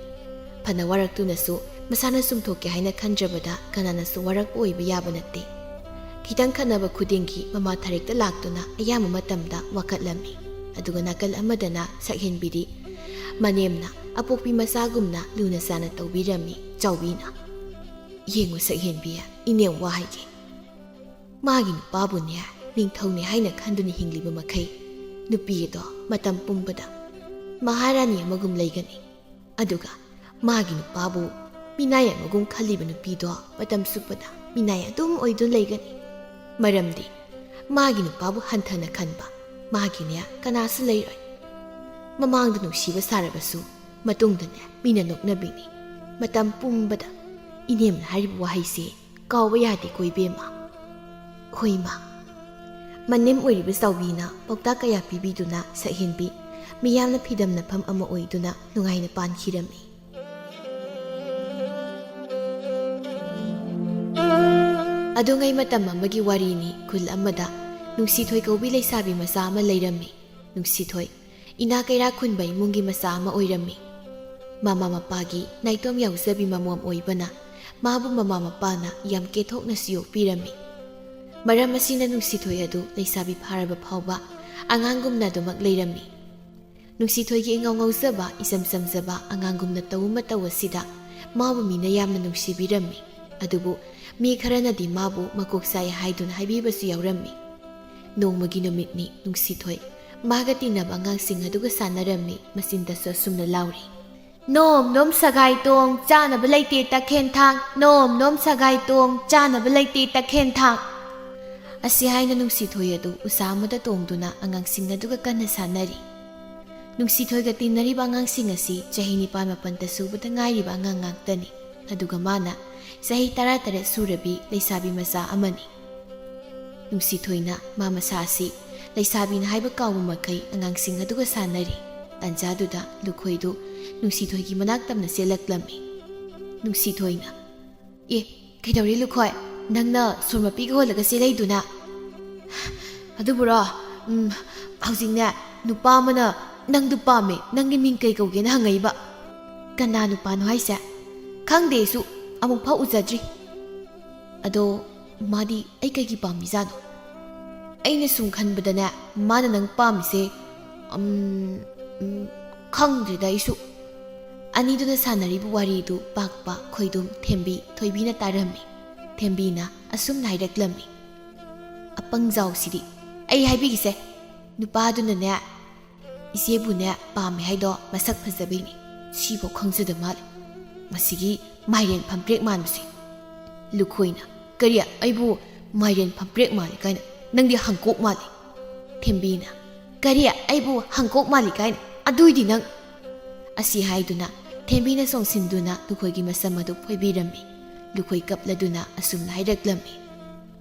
ꯐꯅ ꯋꯥꯔꯛꯇꯨꯅꯁꯨ ꯃꯁꯥꯅ ꯆꯨꯝꯊꯣꯛꯀꯦ ꯍꯥꯏꯅ ꯈꯟꯗ꯭ꯔꯕꯗ ꯀꯅꯥꯅꯁꯨ ꯋꯥꯔꯛꯄ ꯑꯣꯏꯕ ꯌꯥꯕ ꯅꯠꯇꯦ ꯈꯤꯇꯪ ꯈꯟꯅꯕ ꯈꯨꯗꯤꯡꯒꯤ ꯃꯃꯥ ꯊꯥꯔꯤꯛꯇ ꯂꯥꯛꯇꯨꯅ ꯑꯌꯥꯝꯕ ꯃꯇꯝꯗ ꯋꯥꯀꯠꯂꯝꯃꯤ ꯑꯗꯨꯒ ꯅꯥꯀꯜ ꯑꯃꯗꯅ ꯁꯛꯍꯦꯟꯕꯤꯗꯤ ꯃꯅꯦꯝꯅ ꯑꯄꯣꯛꯄꯤ ꯃꯆꯥꯒꯨꯝꯅ ꯂꯨꯅ ꯆꯥꯅ ꯇꯧꯕꯤꯔꯝꯃꯤ ꯆꯥꯎꯕꯤꯅ ꯌꯦꯡꯉꯨ ꯁꯛꯍꯦꯟꯕꯤ ꯏꯅꯦꯝ ꯋꯥ ꯍꯥꯏꯒꯦ ꯃꯥꯒꯤ ꯅꯨꯄꯥꯕꯨꯅꯦ ꯅꯤꯡꯊꯧꯅꯦ ꯍꯥꯏꯅ ꯈꯟꯗꯨꯅ ꯍꯤꯡꯂꯤꯕ ꯃꯈꯩ ꯅꯨꯄꯤ ꯑꯗꯣ ꯃꯇꯝ ꯄꯨꯝꯕꯗ ꯃꯍꯥꯔꯥꯅꯤ ꯑꯃꯒꯨꯝ ꯂꯩꯒꯅꯤ ꯑꯗꯨꯒ ꯃꯥꯒꯤ ꯅꯨꯄꯥꯕꯨ ꯃꯤꯅꯥꯏ ꯑꯃꯒꯨꯝ ꯈꯜꯂꯤꯕ ꯅꯨꯄꯤꯗꯣ ꯃꯇꯝ ꯆꯨꯞꯄꯗ ꯃꯤꯅꯥꯏ ꯑꯗꯨꯝ ꯑꯣꯏꯗꯨꯅ ꯂꯩꯒꯅꯤ ꯃꯔꯝꯗꯤ ꯃꯥꯒꯤ ꯅꯨꯄꯥꯕꯨ ꯍꯟꯊꯅ ꯈꯟꯕ ꯃꯥꯒꯤꯅꯦ ꯀꯅꯥꯁꯨ ꯂꯩꯔꯣꯏ ꯃꯃꯥꯡꯗ ꯅꯨꯡꯁꯤꯕ ꯁꯥꯔꯕꯁꯨ ꯃꯇꯨꯡꯗꯅꯦ ꯃꯤꯅ ꯅꯣꯛꯅꯕꯤꯅꯤ ꯃꯇꯝ ꯄꯨꯝꯕꯗ ꯏꯅꯦꯝꯅ ꯍꯥꯏꯔꯤꯕ ꯋꯥꯍꯩꯁꯦ ꯀꯥꯎꯕ ꯌꯥꯗꯦꯀꯣ ꯏꯕꯦꯝꯃ ꯍꯣꯏ ꯃꯥ ꯃꯅꯦꯝ ꯑꯣꯏꯔꯤꯕ ꯆꯥꯎꯕꯤꯅ ꯄꯥꯎꯇꯥꯛ ꯀꯌꯥ ꯄꯤꯕꯤꯗꯨꯅ ꯁꯛꯍꯦꯟꯕꯤ ꯃꯤꯌꯥꯝꯅ ꯐꯤꯗꯝꯅꯐꯝ ꯑꯃ ꯑꯣꯏꯗꯨꯅ ꯅꯨꯡꯉꯥꯏꯅ ꯄꯥꯟꯈꯤꯔꯝꯃꯤ ꯑꯗꯨꯉꯩ ꯃꯇꯝ ꯑꯃꯒꯤ ꯋꯥꯔꯤꯅꯤ ꯈꯨꯜ ꯑꯃꯗ ꯅꯨꯡꯁꯤꯊꯣꯏ ꯀꯧꯕꯤ ꯂꯩꯁꯥꯕꯤ ꯃꯆꯥ ꯑꯃ ꯂꯩꯔꯝꯃꯤ ꯅꯨꯡꯁꯤꯊꯣꯏ ꯏꯅꯥ ꯀꯩꯔꯥꯛ ꯈꯨꯟꯕ ꯏꯃꯨꯡꯒꯤ ꯃꯆꯥ ꯑꯃ ꯑꯣꯏꯔꯝꯃꯤ ꯃꯃꯥ ꯃꯄꯥꯒꯤ ꯅꯥꯏꯇꯣꯝ ꯌꯥꯎꯖꯕꯤ ꯃꯃꯣꯝ ꯑꯣꯏꯕꯅ ꯃꯥꯕꯨ ꯃꯃꯥ ꯃꯄꯥꯅ ꯌꯥꯝ ꯀꯦꯊꯣꯛꯅꯁꯨ ꯌꯣꯛꯄꯤꯔꯝꯃꯤ ꯃꯔꯝ ꯑꯁꯤꯅ ꯅꯨꯡꯁꯤꯊꯣꯏ ꯑꯗꯨ ꯂꯩꯁꯥꯕꯤ ꯐꯥꯔꯕ ꯐꯥꯎꯕ ꯑꯉꯥꯡꯒꯨꯝꯅ ꯑꯗꯨꯃꯛ ꯂꯩꯔꯝꯃꯤ ꯅꯨꯡꯁꯤꯊꯣꯏꯒꯤ ꯏꯉꯥꯎ ꯉꯥꯎꯖꯕ ꯏꯆꯝ ꯆꯝꯖꯕ ꯑꯉꯥꯡꯒꯨꯝꯅ ꯇꯧꯕ ꯃꯇꯧ ꯑꯁꯤꯗ ꯃꯥꯕꯨ ꯃꯤꯅ ꯌꯥꯝꯅ ꯅꯨꯡꯁꯤꯕꯤꯔꯝꯃꯤ ꯑꯗꯨꯕꯨ ꯃꯤ ꯈꯔꯅꯗꯤ ꯃꯥꯕꯨ ꯃꯀꯣꯛ ꯆꯥꯏ ꯍꯥꯏꯗꯨꯅ ꯍꯥꯏꯕꯤꯕꯁꯨ ꯌꯥꯎꯔꯝꯃꯤ ꯅꯣꯡꯃꯒꯤ ꯅꯨꯃꯤꯠꯅꯤ ꯅꯨꯡꯁꯤꯊꯣꯏ ꯃꯥꯒ ꯇꯤꯟꯅꯕ ꯑꯉꯥꯡꯁꯤꯡ ꯑꯗꯨꯒ ꯁꯥꯟꯅꯔꯝꯃꯤ ꯃꯆꯤꯟꯗꯁꯨ ꯑꯁꯨꯝꯅ ꯂꯥꯎꯔꯤ ꯅꯣꯝ ꯅꯣꯝ ꯁꯒꯥꯏ ꯇꯣꯡ ꯆꯥꯅꯕ ꯂꯩꯇꯦ ꯇꯈꯦꯟ ꯊꯥꯡ ꯅꯣꯝ ꯅꯣꯝ ꯁꯒꯥꯏ ꯇꯣꯡ ꯆꯥꯅꯕ ꯂꯩꯇꯦ ꯇꯈꯦꯟ ꯊꯥꯡ ꯑꯁꯤ ꯍꯥꯏꯅ ꯅꯨꯡꯁꯤꯊꯣꯏ ꯑꯗꯨ ꯎꯁꯥ ꯑꯃꯗ ꯇꯣꯡꯗꯨꯅ ꯑꯉꯥꯡꯁꯤꯡ ꯑꯗꯨꯒ ꯀꯟꯅ ꯁꯥꯟꯅꯔꯤ ꯅꯨꯡꯁꯤꯊꯣꯏꯒ ꯇꯤꯟꯅꯔꯤꯕ ꯑꯉꯥꯡꯁꯤꯡ ꯑꯁꯤ ꯆꯍꯤ 9-10 ꯁꯨꯕꯗ ꯉꯥꯏꯔꯤꯕ ꯑꯉꯥꯡ ꯉꯥꯛꯇꯅꯤ ꯑꯗꯨꯒ ꯃꯥꯅ ꯆꯍꯤ 13 ꯁꯨꯔꯕꯤ ꯂꯩꯁꯥꯕꯤ ꯃꯆꯥ ꯑꯃꯅꯤ ꯅꯨꯡꯁꯤꯊꯣꯏꯅ ꯃꯥ ꯃꯁꯥ ꯑꯁꯤ ꯂꯩꯁꯥꯕꯤꯅ ꯍꯥꯏꯕ ꯀꯥꯎꯕ ꯃꯈꯩ ꯑꯉꯥꯡꯁꯤꯡ ꯑꯗꯨꯒ ꯁꯥꯟꯅꯔꯤ ꯇꯥꯟꯖꯥꯗꯨꯗ ꯂꯨꯈꯣꯏꯗꯨ ꯅꯨꯡꯁꯤꯊꯣꯏꯒꯤ ꯃꯅꯥꯛ ꯇꯝꯅ ꯆꯦꯜꯂꯛꯂꯝꯃꯤ ꯅꯨꯡꯁꯤꯊꯣꯏꯅ ꯀꯩꯗꯧꯔꯤ ꯂꯨꯈꯣꯏ ꯅꯪꯅ ꯁꯣꯔ ꯃꯄꯤꯒ ꯍꯣꯜꯂꯒ ꯆꯦꯜꯂꯛꯏꯗꯨꯅ ꯑꯗꯨꯕꯨꯔꯣ ꯍꯧꯖꯤꯛꯅꯦ ꯅꯨꯄꯥ ꯑꯃꯅ ꯅꯪꯗꯨ ꯄꯥꯝꯃꯦ ꯅꯪꯒꯤ ꯃꯤꯡ ꯀꯩ ꯀꯧꯒꯦꯅ ꯍꯪꯉꯛꯏꯕ ꯀꯅꯥ ꯅꯨꯄꯥꯅꯣ ꯍꯥꯏꯁꯦ ꯈꯪꯗꯦ ꯑꯩꯁꯨ ꯑꯃꯨꯛ ꯐꯥꯎ ꯎꯖꯗ꯭ꯔꯤ ꯑꯗꯣ ꯃꯥꯗꯤ ꯑꯩ ꯀꯩꯒꯤ ꯄꯥꯝꯃꯤꯖꯥꯠꯅꯣ ꯑꯩꯅ ꯁꯨꯝ ꯈꯟꯕꯗꯅꯦ ꯃꯥꯅ ꯅꯪ ꯄꯥꯝꯃꯤꯁꯦ ꯈꯪꯗ꯭ꯔꯦꯗ ꯑꯩꯁꯨ ꯑꯅꯤꯗꯨꯅ ꯁꯥꯟꯅꯔꯤꯕ ꯋꯥꯔꯤꯗꯨ ꯄꯥꯛꯄ ꯈꯣꯏꯗꯨꯝ ꯊꯦꯝꯕꯤ ꯊꯣꯏꯕꯤꯅ ꯇꯥꯔꯝꯃꯤ ꯊꯦꯝꯕꯤꯅ ꯑꯁꯨꯝꯅ ꯍꯥꯏꯔꯛꯂꯝꯃꯤ ꯑꯄꯪꯖꯥꯎꯁꯤꯗꯤ ꯑꯩ ꯍꯥꯏꯕꯤꯒꯤꯁꯦ ꯅꯨꯄꯥꯗꯨꯅꯅꯦ ꯏꯆꯦꯕꯨꯅꯦ ꯄꯥꯝꯃꯦ ꯍꯥꯏꯗꯣ ꯃꯁꯛ ꯐꯖꯕꯩꯅꯤ ꯁꯤꯐꯥꯎ ꯈꯪꯖꯗ ꯃꯥꯜꯂꯦ ꯃꯁꯤꯒꯤ ꯃꯥꯏꯔꯦꯟ ꯐꯝꯄ꯭ꯔꯦꯛ ꯃꯥꯟꯕꯁꯦ ꯂꯨꯈꯣꯏꯅ ꯀꯔꯤ ꯑꯩꯕꯨ ꯃꯥꯏꯔꯦꯟ ꯐꯝꯄ꯭ꯔꯦꯛ ꯃꯥꯜꯂꯤ ꯀꯥꯏꯅ ꯅꯪꯗꯤ ꯍꯪꯀꯣꯛ ꯃꯥꯜꯂꯤ ꯊꯦꯝꯕꯤꯅ ꯀꯔꯤ ꯑꯩꯕꯨ ꯍꯪꯀꯣꯛ ꯃꯥꯜꯂꯤ ꯀꯥꯏꯅ ꯑꯗꯨꯏꯗꯤ ꯅꯪ ꯑꯁꯤ ꯍꯥꯏꯗꯨꯅ ꯊꯦꯝꯕꯤꯅ ꯆꯣꯡꯁꯤꯟꯗꯨꯅ ꯂꯨꯈꯣꯏꯒꯤ ꯃꯁꯝ ꯑꯗꯨ ꯐꯣꯏꯕꯤꯔꯝꯃꯤ ꯂꯨꯈꯣꯏ ꯀꯞꯂꯗꯨꯅ ꯑꯁꯨꯝꯅ ꯍꯥꯏꯔꯛꯂꯝꯃꯤ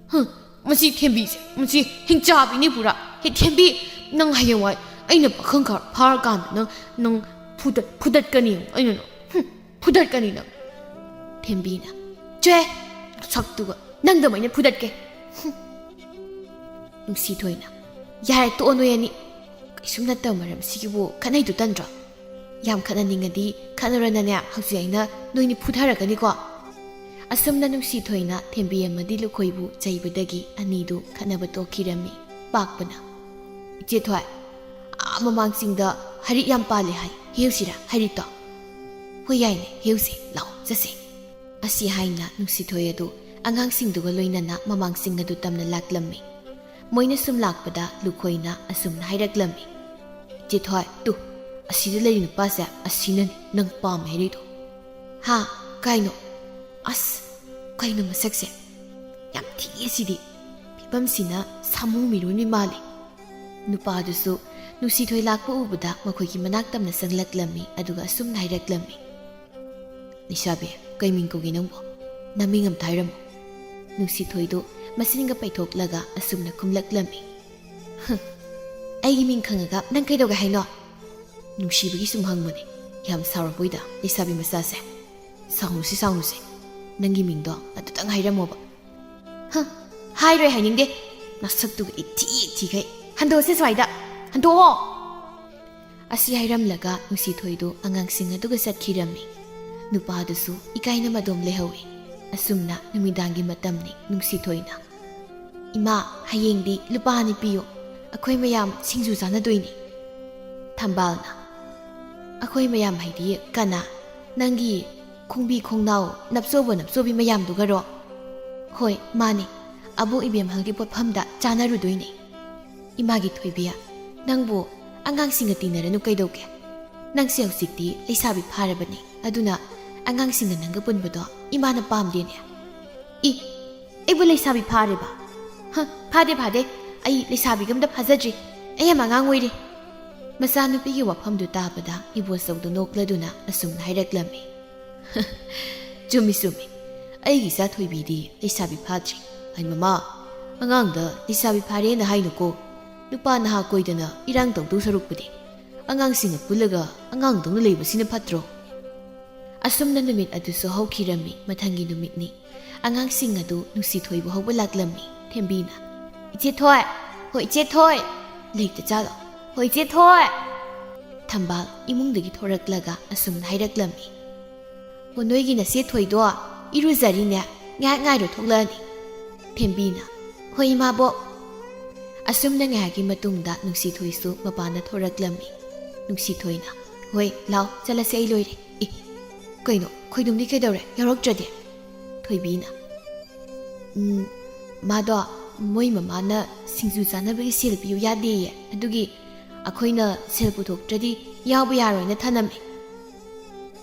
ꯃꯁꯤ ꯊꯦꯝꯕꯤꯁꯦ ꯃꯁꯤ ꯍꯤꯡꯆꯥꯕꯤꯅꯤ ꯄꯨꯔꯥ ꯍꯦ ꯊꯦꯝꯕꯤ ꯅꯪ ꯍꯌꯦꯡꯋꯥꯏ ꯑꯩꯅ ꯄꯥꯈꯪ ꯐꯥꯔꯀꯥꯟꯗ ꯅꯪ ꯐꯨꯗꯠꯀꯅꯤ ꯑꯩꯅ ꯐꯨꯗꯠꯀꯅꯤ ꯅꯪ ꯊꯦꯝꯕꯤꯅ ꯆꯦ ꯁꯛꯇꯨꯒ ꯅꯪꯗꯃꯥꯏꯅ ꯐꯨꯗꯠꯀꯦ ꯅꯨꯡꯁꯤꯊꯣꯏꯅ ꯌꯥꯔꯦ ꯇꯣꯛꯑꯣ ꯅꯣꯏ ꯑꯅꯤ ꯀꯩꯁꯨꯝ ꯅꯠꯇꯕ ꯃꯔꯝ ꯁꯤꯒꯤꯕꯨ ꯈꯠꯅꯩꯗꯨ ꯇꯟꯗ꯭ꯔꯣ ꯌꯥꯝ ꯈꯠꯅꯅꯤꯡꯉꯗꯤ ꯈꯠꯅꯔꯅꯅꯦ ꯍꯧꯖꯤꯛ ꯑꯩꯅ ꯅꯣꯏꯅꯤ ꯐꯨꯊꯔꯛꯀꯅꯤꯀꯣ ꯑꯁꯨꯝꯅ ꯅꯨꯡꯁꯤꯊꯣꯏꯅ ꯊꯦꯝꯕꯤ ꯑꯃꯗꯤ ꯂꯨꯈꯣꯏꯕꯨ ꯆꯩꯕꯗꯒꯤ ꯑꯅꯤꯗꯨ ꯈꯠꯅꯕ ꯇꯣꯛꯈꯤꯔꯝꯃꯤ ꯄꯥꯛꯄꯅ ꯏꯆꯦꯊꯣꯏ ꯃꯃꯥꯡꯁꯤꯡꯗ ꯍꯔꯤꯛ ꯌꯥꯝ ꯄꯥꯜꯂꯦ ꯍꯥꯏ ꯍꯦꯎꯁꯤꯔꯥ ꯍꯔꯤꯛꯇꯣ ꯍꯣꯏ ꯌꯥꯏꯅꯦ ꯍꯦꯎꯁꯤ ꯂꯥꯛꯑꯣ ꯆꯠꯁꯤ ꯑꯁꯤ ꯍꯥꯏꯅ ꯅꯨꯡꯁꯤꯊꯣꯏ ꯑꯗꯨ ꯑꯉꯥꯡꯁꯤꯡꯗꯨꯒ ꯂꯣꯏꯅꯅ ꯃꯃꯥꯡꯁꯤꯡ ꯑꯗꯨ ꯇꯝꯅ ꯂꯥꯛꯂꯝꯃꯤ ꯃꯣꯏꯅ ꯁꯨꯝ ꯂꯥꯛꯄꯗ ꯂꯨꯈꯣꯏꯅ ꯑꯁꯨꯝꯅ ꯍꯥꯏꯔꯛꯂꯝꯃꯤ ꯏꯆꯦꯊꯣꯏ ꯇꯨ ꯑꯁꯤꯗ ꯂꯩꯔꯤ ꯅꯨꯄꯥꯁꯦ ꯑꯁꯤꯅꯅꯤ ꯅꯪ ꯄꯥꯝꯃꯦ ꯍꯥꯏꯔꯤꯗꯣ ꯍꯥ ꯀꯥꯏꯅꯣ ꯑꯁ ꯀꯩꯅꯣ ꯃꯁꯛꯁꯦ ꯌꯥꯝ ꯊꯤꯌꯦ ꯁꯤꯗꯤ ꯐꯤꯕꯝꯁꯤꯅ ꯁꯥꯃꯨ ꯃꯤꯔꯣꯟꯕꯤ ꯃꯥꯜꯂꯤ ꯅꯨꯄꯥꯗꯨꯁꯨ ꯅꯨꯡꯁꯤꯊꯣꯏ ꯂꯥꯛꯄ ꯎꯕꯗ ꯃꯈꯣꯏꯒꯤ ꯃꯅꯥꯛ ꯇꯝꯅ ꯆꯪꯂꯛꯂꯝꯃꯤ ꯑꯗꯨꯒ ꯑꯁꯨꯝꯅ ꯍꯥꯏꯔꯛꯂꯝꯃꯤ ꯂꯩꯁꯥꯕꯤ ꯀꯩ ꯃꯤꯡ ꯀꯧꯒꯦ ꯅꯪꯕꯣ ꯅꯃꯤꯡ ꯑꯝꯇ ꯍꯥꯏꯔꯝꯃꯨ ꯅꯨꯡꯁꯤꯊꯣꯏꯗꯨ ꯃꯁꯤꯡꯒ ꯄꯩꯊꯣꯛꯂꯒ ꯑꯁꯨꯝꯅ ꯈꯨꯝꯂꯛꯂꯝꯃꯤ ꯑꯩꯒꯤ ꯃꯤꯡ ꯈꯪꯉꯒ ꯅꯪ ꯀꯩꯗꯧꯒꯦ ꯍꯥꯏꯅꯣ ꯅꯨꯡꯁꯤꯕꯒꯤ ꯁꯨꯝ ꯍꯪꯕꯅꯤ ꯌꯥꯝ ꯁꯥꯎꯔꯛꯄꯣꯏꯗ ꯂꯩꯁꯥꯕꯤ ꯃꯆꯥꯁꯦ ꯁꯥꯎꯅꯨꯁꯦ ꯅꯪꯒꯤ ꯃꯤꯡꯗꯣ ꯑꯗꯨꯇꯪ ꯍꯥꯏꯔꯝꯃꯣꯕ ꯍꯥꯏꯔꯣꯏ ꯍꯥꯏꯅꯤꯡꯗꯦ ꯅꯁꯛꯇꯨꯒ ꯏꯊꯤꯈꯩ ꯍꯟꯗꯣꯛꯑꯁꯦ ꯁ꯭ꯋꯥꯏꯗ ꯍꯟꯗꯣꯛꯑꯣ ꯑꯁꯤ ꯍꯥꯏꯔꯝꯂꯒ ꯅꯨꯡꯁꯤꯊꯣꯏꯗꯨ ꯑꯉꯥꯡꯁꯤꯡ ꯑꯗꯨꯒ ꯆꯠꯈꯤꯔꯝꯃꯤ ꯅꯨꯄꯥꯗꯨꯁꯨ ꯏꯀꯥꯏꯅ ꯃꯗꯣꯝ ꯂꯩꯍꯧꯏ ꯑꯁꯨꯝꯅ ꯅꯨꯃꯤꯗꯥꯡꯒꯤ ꯃꯇꯝꯅꯤ ꯅꯨꯡꯁꯤꯊꯣꯏꯅ ꯏꯃꯥ ꯍꯌꯦꯡꯗꯤ ꯂꯨꯄꯥ 2 ꯄꯤꯌꯨ ꯑꯩꯈꯣꯏ ꯃꯌꯥꯝ ꯁꯤꯡꯖꯨ ꯆꯥꯟꯅꯗꯣꯏꯅꯤ ꯊꯝꯕꯥꯜꯅ ꯑꯩꯈꯣꯏ ꯃꯌꯥꯝ ꯍꯥꯏꯗꯤ ꯀꯅꯥ ꯅꯪꯒꯤ ꯈꯣꯡꯕꯤ ꯈꯣꯡꯅꯥꯎ ꯅꯞꯆꯣꯕꯤ ꯃꯌꯥꯝꯗꯨꯒꯔꯣ ꯍꯣꯏ ꯃꯥꯅꯤ ꯑꯕꯣꯛ 이베ꯝꯍꯜꯒꯤ ꯄꯣꯠꯐꯝꯗ ꯆꯥꯟꯅꯔꯨꯗꯣꯏꯅꯤ 이마기 ꯊꯣꯏꯕꯤ야 ꯅꯪꯕꯨ ꯑꯉꯥꯡꯁꯤꯡꯒ ꯇꯤꯟꯅꯔꯅꯨ ꯀꯩꯗꯧꯒꯦ ꯅꯪꯁꯦ ꯍꯧꯖꯤꯛꯇꯤ ꯂꯩꯁꯥꯕꯤ ꯐꯥꯔꯕꯅꯤ ꯑꯗꯨꯅ ꯑꯉꯥꯡꯁꯤꯡꯒ ꯅꯪꯒ ꯄꯨꯟꯕꯗꯣ 이마ꯅ ꯄꯥꯝꯗꯦꯅꯦ ꯑꯩꯕꯨ ꯂꯩꯁꯥꯕꯤ ꯐꯥꯔꯦꯕ ꯐꯥꯗꯦ ꯑꯩ ꯂꯩꯁꯥꯕꯤꯒꯝꯗ ꯐꯥꯖꯗ꯭ꯔꯤ ꯑꯩ ꯌꯥꯝ ꯑꯉꯥꯡ ꯑꯣꯏꯔꯤ ꯃꯆꯥꯅꯨꯄꯤꯒꯤ ꯋꯥꯐꯝꯗꯨ ꯇꯥꯕꯗ ꯏꯕꯣꯆꯧꯗꯨ ꯅꯣꯛꯂꯗꯨꯅ ꯑꯁꯨꯝꯅ ꯍꯥꯏꯔꯛꯂꯝꯃꯤ ꯆꯨꯝꯃꯤ ꯑꯩꯒꯤ ꯏꯆꯥ ꯊꯣꯏꯕꯤꯗꯤ ꯂꯩꯁꯥꯕꯤ ꯐꯥꯗ꯭ꯔꯤ ꯑꯩ ꯃꯃꯥ ꯑꯉꯥꯡꯗ ꯂꯩꯁꯥꯕꯤ ꯐꯥꯔꯦꯅ ꯍꯥꯏꯅꯨꯀꯣ ꯅꯨꯄꯥ ꯅꯍꯥ ꯀꯣꯏꯗꯅ ꯏꯔꯥꯡ ꯇꯧꯗꯧ ꯁꯔꯨꯛꯄꯨꯗꯤ ꯑꯉꯥꯡꯁꯤꯡꯒ ꯄꯨꯜꯂꯒ ꯑꯉꯥꯡꯗꯧꯅ ꯂꯩꯕꯁꯤꯅ ꯐꯠꯇ꯭ꯔꯣ ꯑꯁꯨꯝꯅ ꯅꯨꯃꯤꯠ ꯑꯗꯨꯁꯨ ꯍꯧꯈꯤꯔꯝꯃꯤ ꯃꯊꯪꯒꯤ ꯅꯨꯃꯤꯠꯅꯤ ꯑꯉꯥꯡꯁꯤꯡ ꯑꯗꯨ ꯅꯨꯡꯁꯤꯊꯣꯏꯕꯨ ꯍꯧꯕ ꯂꯥꯛꯂꯝꯃꯤ ꯊꯦꯝꯕꯤꯅ ꯏꯆꯦꯊꯣꯏ ꯍꯣꯏ ꯏꯆꯦꯊꯣꯏ ꯂꯩꯇ ꯆꯥꯂꯣ ꯍꯣꯏ ꯏꯆꯦꯊꯣꯏ ꯊꯝꯕꯥꯜ ꯏꯃꯨꯡꯗꯒꯤ ꯊꯣꯔꯛꯂꯒ ꯑꯁꯨꯝꯅ ꯍꯥꯏꯔꯛꯂꯝꯃꯤ ꯍꯣ ꯅꯣꯏꯒꯤ ꯅꯆꯦ ꯊꯣꯏꯗꯣ 이루자리네 ꯉꯥꯏꯍꯥꯛ ꯉꯥꯏꯔꯣ ꯊꯣꯛꯂꯛꯑꯅꯤ ꯊꯦꯝꯕꯤꯅ ꯍꯣꯏ 이마ꯕꯣꯛ ꯑꯁꯨꯝꯅ ꯉꯥꯏꯍꯥꯛꯀꯤ ꯃꯇꯨꯡꯗ ꯅꯨꯡꯁꯤꯊꯣꯏꯁꯨ ꯃꯄꯥꯟꯗ ꯊꯣꯔꯛꯂꯝꯃꯤ ꯅꯨꯡꯁꯤꯊꯣꯏꯅ ꯍꯣꯏ ꯂꯥꯎ ꯆꯠꯂꯁꯦ ꯑꯩ ꯂꯣꯏꯔꯦ ꯀꯩꯅꯣ ꯈꯣꯏꯗꯨꯝꯗꯤ ꯀꯩꯗꯧꯔꯦ ꯌꯥꯎꯔꯛꯇ꯭ꯔꯗꯤ ꯊꯣꯏꯕꯤꯅ ꯃꯥꯗꯣ ꯃꯣꯏ ꯃꯃꯥꯅ ꯁꯤꯡꯖꯨ ꯆꯥꯅꯕꯒꯤ ꯁꯦꯜ ꯄꯤꯌꯨ ꯌꯥꯗꯦꯌꯦ ꯑꯗꯨꯒꯤ ꯑꯩꯈꯣꯏꯅ ꯁꯦꯜ ꯄꯨꯊꯣꯛꯇ꯭ꯔꯗꯤ ꯌꯥꯎꯕ ꯌꯥꯔꯣꯏꯅ ꯊꯅꯝꯃꯤ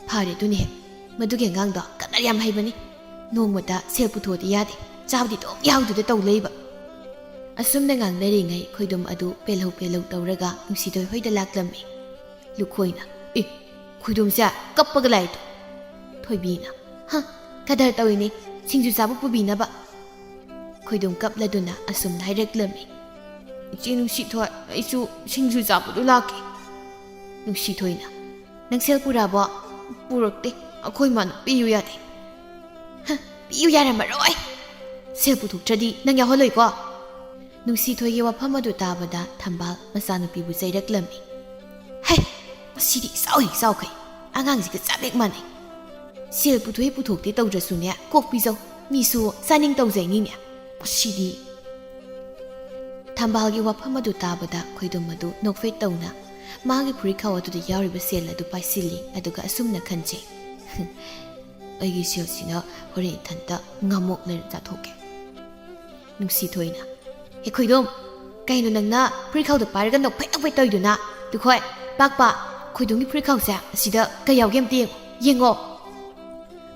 ꯐꯔꯦ ꯑꯗꯨꯅꯤ ꯍꯦꯛ ꯃꯗꯨꯒꯤ ꯑꯉꯥꯡꯗꯣ ꯀꯗꯔ ꯌꯥꯝ ꯍꯩꯕꯅꯤ ꯅꯣꯡꯃꯗ ꯁꯦꯜ ꯄꯨꯊꯣꯛꯑꯗꯤ ꯌꯥꯗꯦ ꯆꯥꯕꯗꯤ ꯑꯗꯨꯝ ꯌꯥꯎꯗꯨꯗ ꯇꯧ ꯂꯩꯕ ꯑꯁꯨꯝꯅ ꯉꯥꯡꯅꯔꯤꯉꯩ ꯈꯣꯏꯗꯨꯝ ꯑꯗꯨ ꯄꯦꯜꯍꯧ ꯇꯧꯔꯒ ꯅꯨꯡꯁꯤꯊꯣꯏ ꯍꯣꯏꯗ ꯂꯥꯛꯂꯝꯃꯤ ꯂꯨꯈꯣꯏꯅ ꯈꯣꯏꯗꯨꯝꯁꯦ ꯀꯞꯄꯒ ꯂꯥꯛꯏꯗꯣ ꯊꯣꯏꯕꯤꯅ ꯀꯗꯔ ꯇꯧꯏꯅꯤ ꯁꯤꯡꯖꯨ ꯆꯥꯕ ꯄꯨꯕꯤꯅꯕ ꯈꯣꯏꯗꯨꯝ ꯀꯞꯂꯗꯨꯅ ꯑꯁꯨꯝꯅ ꯍꯥꯏꯔꯛꯂꯝꯃꯤ ꯏꯆꯦ ꯅꯨꯡꯁꯤꯊꯣꯏ ꯑꯩꯁꯨ ꯁꯤꯡꯖꯨ ꯆꯥꯕꯗꯨ ꯂꯥꯛꯀꯦ ꯅꯨꯡꯁꯤꯊꯣꯏꯅ ꯅꯪ ꯁꯦꯜ ꯄꯨꯔꯛꯑꯕꯣ ꯄꯨꯔꯛꯇꯦ ꯑꯩꯈꯣꯏ ꯃꯥꯅ ꯄꯤꯌꯨ ꯌꯥꯗꯦ ꯄꯤꯌꯨ ꯌꯥꯔꯝꯃꯔꯣꯏ ꯁꯦꯜ ꯄꯨꯊꯣꯛꯇ꯭ꯔꯗꯤ ꯅꯪ ꯌꯥꯎꯍꯜꯂꯣꯏꯀꯣ ꯅꯨꯡꯁꯤꯊꯣꯏꯒꯤ ꯋꯥꯐꯝ ꯑꯗꯨ ꯇꯥꯕꯗ ꯊꯝꯕꯥꯜ ꯃꯆꯥꯅꯨꯄꯤꯕꯨ ꯆꯩꯔꯛꯂꯝꯃꯤ ꯍꯩ ꯃꯁꯤꯗꯤ ꯏꯆꯥꯎꯈꯩ ꯑꯉꯥꯡꯁꯤꯒ ꯆꯥꯕꯦꯛ ꯃꯥꯟꯅꯩ ꯁꯦꯜ ꯄꯨꯊꯣꯛꯇꯦ ꯇꯧꯗ꯭ꯔꯁꯨꯅꯦ ꯀꯣꯛ ꯄꯤꯖꯧ ꯃꯤꯁꯨ ꯆꯥꯅꯤꯡ ꯇꯧꯖꯩꯅꯤꯅꯦ ꯃꯁꯤꯗꯤ ꯊꯝꯕꯥꯜꯒꯤ ꯋꯥꯐꯝ ꯑꯗꯨ ꯇꯥꯕꯗ ꯈꯣꯏꯗꯨꯝ ꯑꯗꯨ ꯅꯣꯛꯐꯦꯠ ꯇꯧꯅ ꯃꯥꯒꯤ ꯐꯨꯔꯤꯠꯈꯥꯎ ꯑꯗꯨꯗ ꯌꯥꯎꯔꯤꯕ ꯁꯦꯜ ꯑꯗꯨ ꯄꯥꯏꯁꯤꯜꯂꯤ ꯑꯗꯨꯒ ꯑꯁꯨꯝꯅ ꯈꯟꯖꯩ ꯑꯩꯒꯤ ꯁꯦꯜꯁꯤꯅ ꯍꯣꯔꯦꯟ ꯏꯊꯟꯇ ꯉꯥꯃꯣꯛ ꯂꯩꯔ ꯆꯥꯊꯣꯛꯀꯦ ꯅꯨꯡꯁꯤꯊꯣꯏꯅ ꯍꯦ ꯈꯣꯏꯗꯣꯝ ꯀꯩꯅꯣ ꯅꯪꯅ ꯐꯨꯔꯤꯠꯈꯥꯎꯗ ꯄꯥꯏꯔꯒ ꯅꯣꯛꯐꯦꯠ ꯅꯣꯛꯐꯦꯠ ꯇꯧꯔꯤꯗꯨꯅ ꯂꯨꯈꯣꯏ ꯄꯥꯛꯄ ꯈꯣꯏꯗꯣꯝꯒꯤ ꯐꯨꯔꯤꯠꯈꯥꯎꯁꯦ ꯑꯁꯤꯗ ꯀꯩ ꯌꯥꯎꯒꯦ ꯑꯝꯇ ꯌꯦꯡꯉꯣ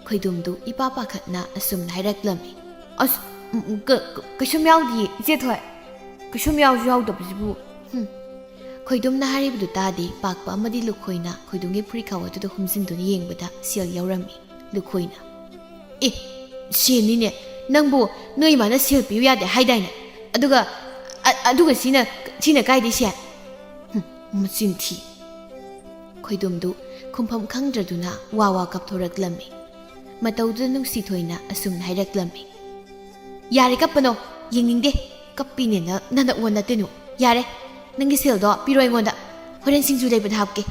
ꯈꯣꯏꯗꯣꯝꯗꯨ ꯏꯄꯥ ꯄꯥꯈꯠꯅ ꯑꯁꯨꯝꯅ ꯍꯥꯏꯔꯛꯂꯝꯃꯤ ꯑꯁ ꯀꯩꯁꯨꯝ ꯌꯥꯎꯗꯤꯌꯦ ꯏꯆꯦ ꯊꯣꯏ ꯀꯩꯁꯨꯝ ꯌꯥꯎꯁꯨ ꯌꯥꯎꯗꯕꯁꯤꯕꯨ ꯈꯣꯏꯗꯣꯝꯅ ꯍꯥꯏꯔꯤꯕꯗꯨ ꯇꯥꯗꯦ ꯄꯥꯛꯄ ꯑꯃꯗꯤ ꯂꯨꯈꯣꯏꯅ ꯈꯣꯏꯗꯣꯝꯒꯤ ꯐꯨꯔꯤꯠꯈꯥꯎ ꯑꯗꯨꯗ ꯍꯨꯝꯖꯤꯟꯗꯨꯅ ꯌꯦꯡꯕꯗ ꯁꯦꯜ ꯌꯥꯎꯔꯝꯃꯤ ꯂꯨꯈꯣꯏꯅ ꯑꯦ ꯁꯦꯜꯅꯤꯅꯦ ꯅꯪꯕꯨ ꯅꯣꯏ ꯏꯃꯥꯅ ꯁꯦꯜ ꯄꯤꯌꯨ ꯌꯥꯗꯦ ꯍꯥꯏꯗꯥꯏꯅꯦ ꯑꯗꯨꯒ ꯁꯤꯅ ꯀꯥꯏꯗꯩ ꯁꯦꯜ ꯃꯆꯤꯟ ꯊꯤ ꯈꯣꯏꯗꯣꯝꯗꯨ ꯈꯨꯝꯐꯝ ꯈꯪꯗ꯭ꯔꯗꯨꯅ ꯋꯥ ꯋꯥ ꯀꯞꯊꯣꯔꯛꯂꯝꯃꯤ ꯃꯇꯧꯗꯨꯗ ꯅꯨꯡꯁꯤꯊꯣꯏꯅ ꯑꯁꯨꯝꯅ ꯍꯥꯏꯔꯛꯂꯝꯃꯤ ꯌꯥꯔꯦ ꯀꯞꯄꯅꯣ ꯌꯦꯡꯅꯤꯡꯗꯦ ꯀꯞꯄꯤꯅꯦꯅ ꯅꯅꯛ ꯋꯣ ꯅꯠꯇꯦꯅꯨ ꯌꯥꯔꯦ ꯅꯪꯒꯤ ꯁꯦꯜꯗꯣ ꯄꯤꯔꯣ ꯑꯩꯉꯣꯟꯗ ꯍꯣꯔꯦꯟ ꯁꯤꯡꯖꯨ ꯂꯩꯕꯗ ꯍꯥꯞꯀꯦ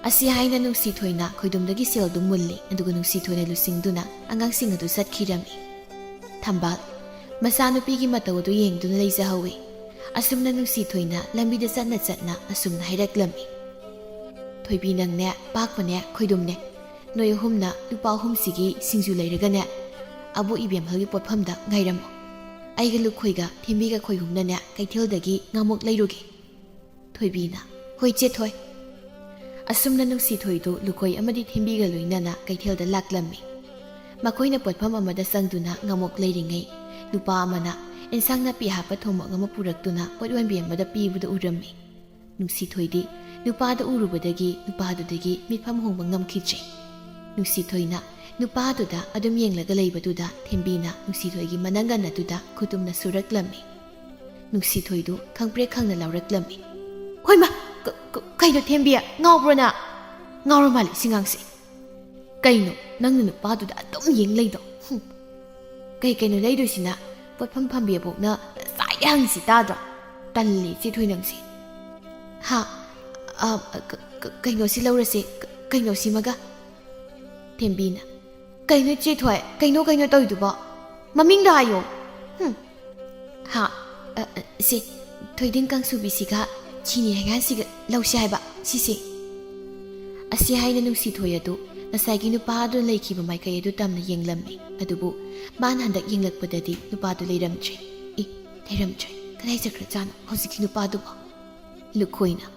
ꯑꯁꯤ ꯍꯥꯏꯅ ꯅꯨꯡꯁꯤꯊꯣꯏꯅ ꯈꯣꯏꯗꯣꯝꯗꯒꯤ ꯁꯦꯜꯗꯨ ꯃꯨꯜꯂꯤ ꯑꯗꯨꯒ ꯅꯨꯡꯁꯤꯊꯣꯏꯅ ꯂꯨꯆꯤꯡꯗꯨꯅ ꯑꯉꯥꯡꯁꯤꯡ ꯑꯗꯨ ꯆꯠꯈꯤꯔꯝꯃꯤ ꯊꯝꯕꯥꯜ ꯃꯆꯥꯅꯨꯄꯤꯒꯤ ꯃꯇꯧ ꯑꯗꯨ ꯌꯦꯡꯗꯨꯅ ꯂꯩꯖꯍꯧꯏ ꯑꯁꯨꯝꯅ ꯅꯨꯡꯁꯤꯊꯣꯏꯅ ꯂꯝꯕꯤꯗ ꯆꯠꯅ ꯆꯠꯅ ꯑꯁꯨꯝꯅ ꯍꯥꯏꯔꯛꯂꯝꯃꯤ ꯊꯣꯏꯕꯤ ꯅꯪꯅꯦ ꯄꯥꯛꯄꯅꯦ ꯈꯣꯏꯗꯣꯝꯅꯦ ꯅꯣꯏ ꯑꯍꯨꯝꯅ ꯂꯨꯄꯥ 3ꯁꯤꯒꯤ ꯁꯤꯡꯖꯨ ꯂꯩꯔꯒꯅꯦ ꯑꯕꯣꯛ ꯏꯕꯦꯝꯍꯜꯒꯤ ꯄꯣꯠꯐꯝꯗ ꯉꯥꯏꯔꯝꯃꯣ ꯑꯩꯒ ꯂꯨꯈꯣꯏꯒ ꯊꯦꯝꯕꯤꯒ ꯈꯣꯏꯍꯨꯝꯅꯅꯦ ꯀꯩꯊꯦꯜꯗꯒꯤ ꯉꯥꯃꯨꯛ ꯂꯩꯔꯨꯒꯦ ꯊꯣꯏꯕꯤꯅ ꯍꯣꯏ ꯆꯦ ꯊꯣꯏ ꯑꯁꯨꯝꯅ ꯅꯨꯡꯁꯤꯊꯣꯏꯗꯨ ꯂꯨꯈꯣꯏ ꯑꯃꯗꯤ ꯊꯦꯝꯕꯤꯒ ꯂꯣꯏꯅꯅ ꯀꯩꯊꯦꯜꯗ ꯂꯥꯛꯂꯝꯃꯤ ꯃꯈꯣꯏꯅ ꯄꯣꯠꯐꯝ ꯑꯃꯗ ꯆꯪꯗꯨꯅ ꯉꯥꯃꯨꯛ ꯂꯩꯔꯤꯉꯩ ꯅꯨꯄꯥ ꯑꯃꯅ ꯑꯦꯟꯁꯥꯡ ꯅꯥꯄꯤ ꯍꯥꯞꯄ ꯊꯣꯡꯃꯛ ꯑꯃ ꯄꯨꯔꯛꯇꯨꯅ ꯄꯣꯠ ꯌꯣꯟꯕꯤ ꯑꯃꯗ ꯄꯤꯕꯗ ꯎꯔꯝꯃꯤ ꯅꯨꯡꯁꯤꯊꯣꯏꯗꯤ ꯅꯨꯄꯥꯗ ꯎꯔꯨꯕꯗꯒꯤ ꯅꯨꯄꯥꯗꯨꯗꯒꯤ ꯃꯤꯠꯐꯝ ꯍꯣꯡꯕ ꯉꯝꯈꯤꯗ꯭ꯔꯦ ꯅꯨꯡꯁꯤꯊꯣꯏꯅ ꯅꯨꯄꯥꯗꯨꯗ ꯑꯗꯨꯝ ꯌꯦꯡꯂꯒ ꯂꯩꯕꯗꯨꯗ ꯊꯦꯝꯕꯤꯅ ꯅꯨꯡꯁꯤꯊꯣꯏꯒꯤ ꯃꯅꯪꯒꯟ ꯑꯗꯨꯗ ꯈꯨꯇꯨꯝꯅ ꯁꯨꯔꯛꯂꯝꯃꯤ ꯅꯨꯡꯁꯤꯊꯣꯏꯗꯨ ꯈꯪꯄ꯭ꯔꯦꯛ ꯈꯪꯅ ꯂꯥꯎꯔꯛꯂꯝꯃꯤ ꯍꯣꯏꯃ ꯀꯩꯅꯣ ꯊꯦꯝꯕꯤ ꯉꯥꯎꯕ꯭ꯔꯣꯅ ꯉꯥꯎꯔ ꯃꯥꯜꯂꯤ ꯁꯤꯉꯥꯡꯁꯦ ꯀꯩꯅꯣ ꯅꯪꯅ ꯅꯨꯄꯥꯗꯨꯗ ꯑꯗꯨꯝ ꯌꯦꯡ ꯂꯩꯗꯣ ꯀꯩꯅꯣ ꯂꯩꯗꯣꯏꯁꯤꯅ ꯄꯣꯠꯐꯝ ꯐꯝꯕꯤ ꯑꯕꯣꯛꯅ ꯆꯥꯏꯗ ꯍꯪꯁꯤ ꯇꯥꯗ꯭ꯔꯣ ꯇꯜꯂꯤ ꯆꯦꯊꯣꯏ ꯅꯪꯁꯤ ꯍꯥ ꯀꯩꯅꯣꯁꯤ ꯂꯧꯔꯁꯦ ꯀꯩꯅꯣꯁꯤꯃꯒ ꯊꯦꯝꯕꯤꯅ ꯀꯩꯅꯣ ꯆꯦꯊꯣꯏ ꯀꯩꯅꯣ ꯇꯧꯏꯗꯨꯕꯣ ꯃꯃꯤꯡꯗꯣ ꯍꯥꯏꯌꯣ ꯍꯥ ꯁꯤ ꯊꯣꯏꯗꯤꯡ ꯀꯥꯡꯁꯨꯕꯤꯁꯤꯒ ꯆꯤꯅꯤ ꯍꯩꯉꯥꯟꯁꯤꯒ ꯂꯧꯁꯤ ꯍꯥꯏꯕ ꯁꯤꯁꯦ ꯑꯁꯤ ꯍꯥꯏꯅ ꯅꯨꯡꯁꯤꯊꯣꯏ ꯑꯗꯨ ꯉꯁꯥꯏꯒꯤ ꯅꯨꯄꯥ ꯑꯗꯨ ꯂꯩꯈꯤꯕ ꯃꯥꯏꯀꯩ ꯑꯗꯨ ꯇꯝꯅ ꯌꯦꯡꯂꯝꯃꯤ ꯑꯗꯨꯕꯨ ꯃꯥꯅ ꯍꯟꯗꯛ ꯌꯦꯡꯂꯛꯄꯗꯗꯤ ꯅꯨꯄꯥꯗꯨ ꯂꯩꯔꯝꯗ꯭ꯔꯦ ꯂꯩꯔꯝꯗ꯭ꯔꯦ ꯀꯗꯥꯏ ꯆꯠꯈ꯭ꯔꯖꯥꯠꯅꯣ ꯍꯧꯖꯤꯛꯀꯤ ꯅꯨꯄꯥꯗꯨꯕꯣ ꯂꯨꯈꯣꯏꯅ